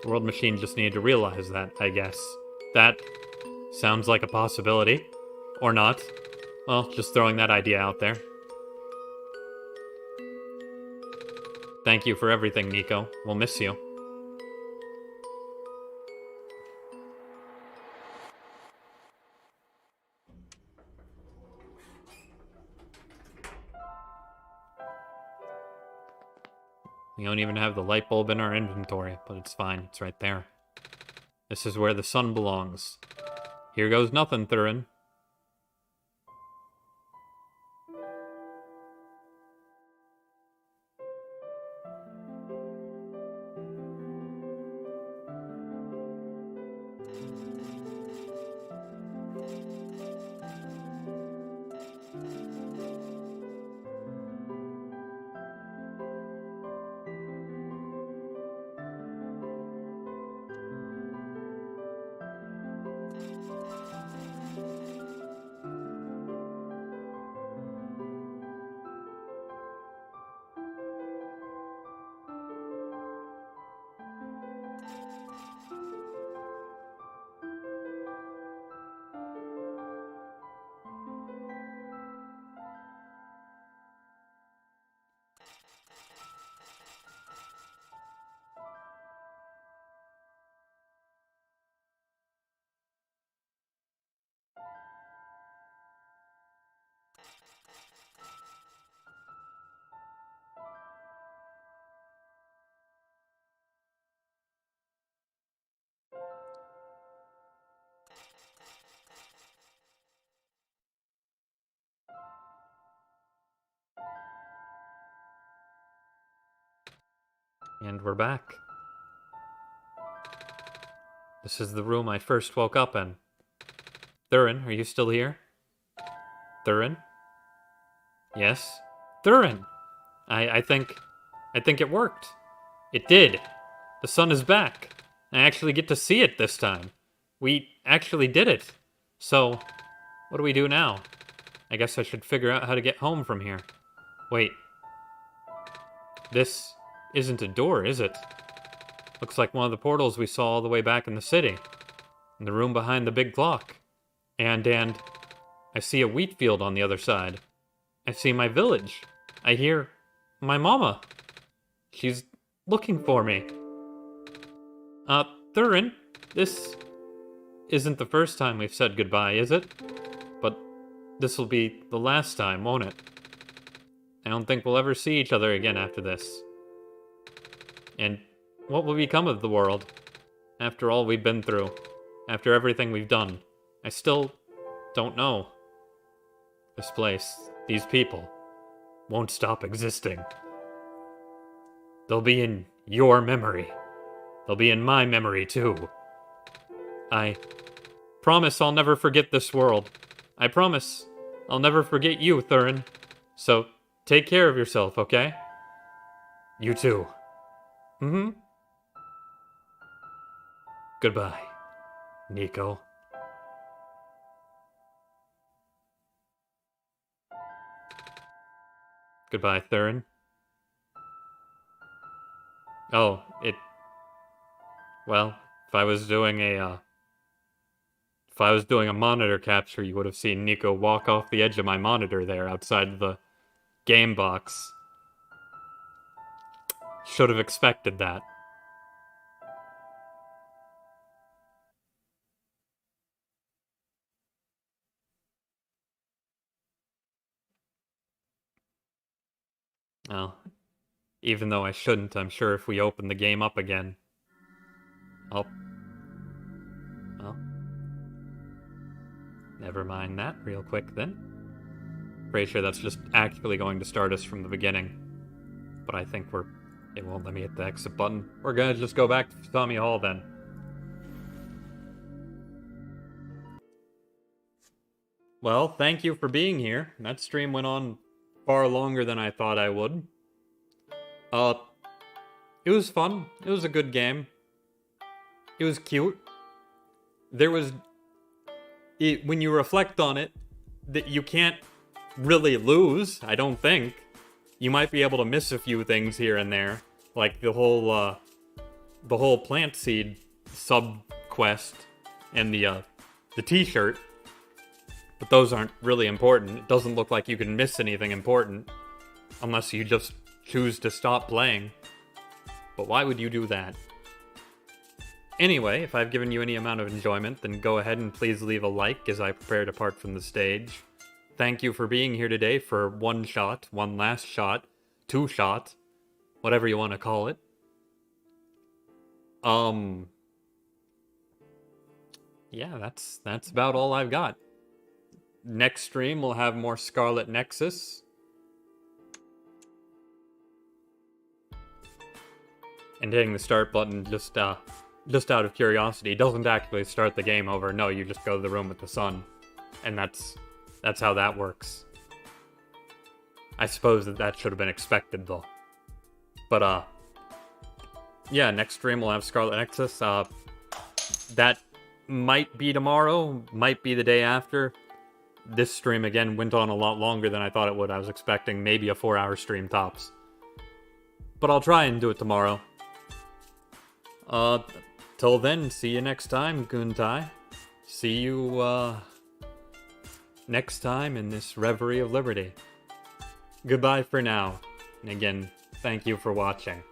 The world machine just needed to realize that, I guess. That sounds like a possibility. Or not. Well, just throwing that idea out there. Thank you for everything, Nico. We'll miss you. We don't even have the light bulb in our inventory, but it's fine. It's right there. This is where the sun belongs. Here goes nothing, Thurin. And we're back. This is the room I first woke up in. Thurin, are you still here? Thurin? Yes? Thurin! I think it worked. It did. The sun is back. I actually get to see it this time. We actually did it. So, what do we do now? I guess I should figure out how to get home from here. Wait. This isn't a door, is it? Looks like one of the portals we saw all the way back in the city. In the room behind the big clock. And I see a wheat field on the other side. I see my village. I hear my mama. She's looking for me. Thurin, this isn't the first time we've said goodbye, is it? But this will be the last time, won't it? I don't think we'll ever see each other again after this. And what will become of the world? After all we've been through. After everything we've done. I still don't know. This place, these people, won't stop existing. They'll be in your memory. They'll be in my memory, too. I promise I'll never forget this world. I promise I'll never forget you, Thurin. So, take care of yourself, okay? You too. Mm-hmm. Goodbye, Nico. Goodbye, Thurin. Oh, well, if I was doing a monitor capture, you would have seen Nico walk off the edge of my monitor there outside the game box. Should have expected that. Well, even though I shouldn't, I'm sure if we open the game up again, well, never mind that real quick then. Pretty sure that's just actually going to start us from the beginning. But I think it won't let me hit the exit button. We're gonna just go back to Fusami Hall then. Well, thank you for being here. That stream went on far longer than I thought I would. It was fun. It was a good game. It was cute. When you reflect on it, that you can't really lose, I don't think. You might be able to miss a few things here and there, like the whole plant seed sub-quest and the t-shirt. But those aren't really important. It doesn't look like you can miss anything important unless you just choose to stop playing. But why would you do that? Anyway, if I've given you any amount of enjoyment, then go ahead and please leave a like as I prepare to depart from the stage. Thank you for being here today for one shot, one last shot, two shot, whatever you want to call it. Yeah, that's about all I've got. Next stream we'll have more Scarlet Nexus. And hitting the start button just out of curiosity doesn't actually start the game over. No, you just go to the room with the sun. And that's how that works. I suppose that should have been expected though. But yeah, next stream we'll have Scarlet Nexus. That might be tomorrow, might be the day after. This stream again went on a lot longer than I thought it would. I was expecting maybe a 4-hour stream tops. But I'll try and do it tomorrow. Till then, see you next time, Guntai. See you, next time in this Reverie of Liberty. Goodbye for now. And again, thank you for watching.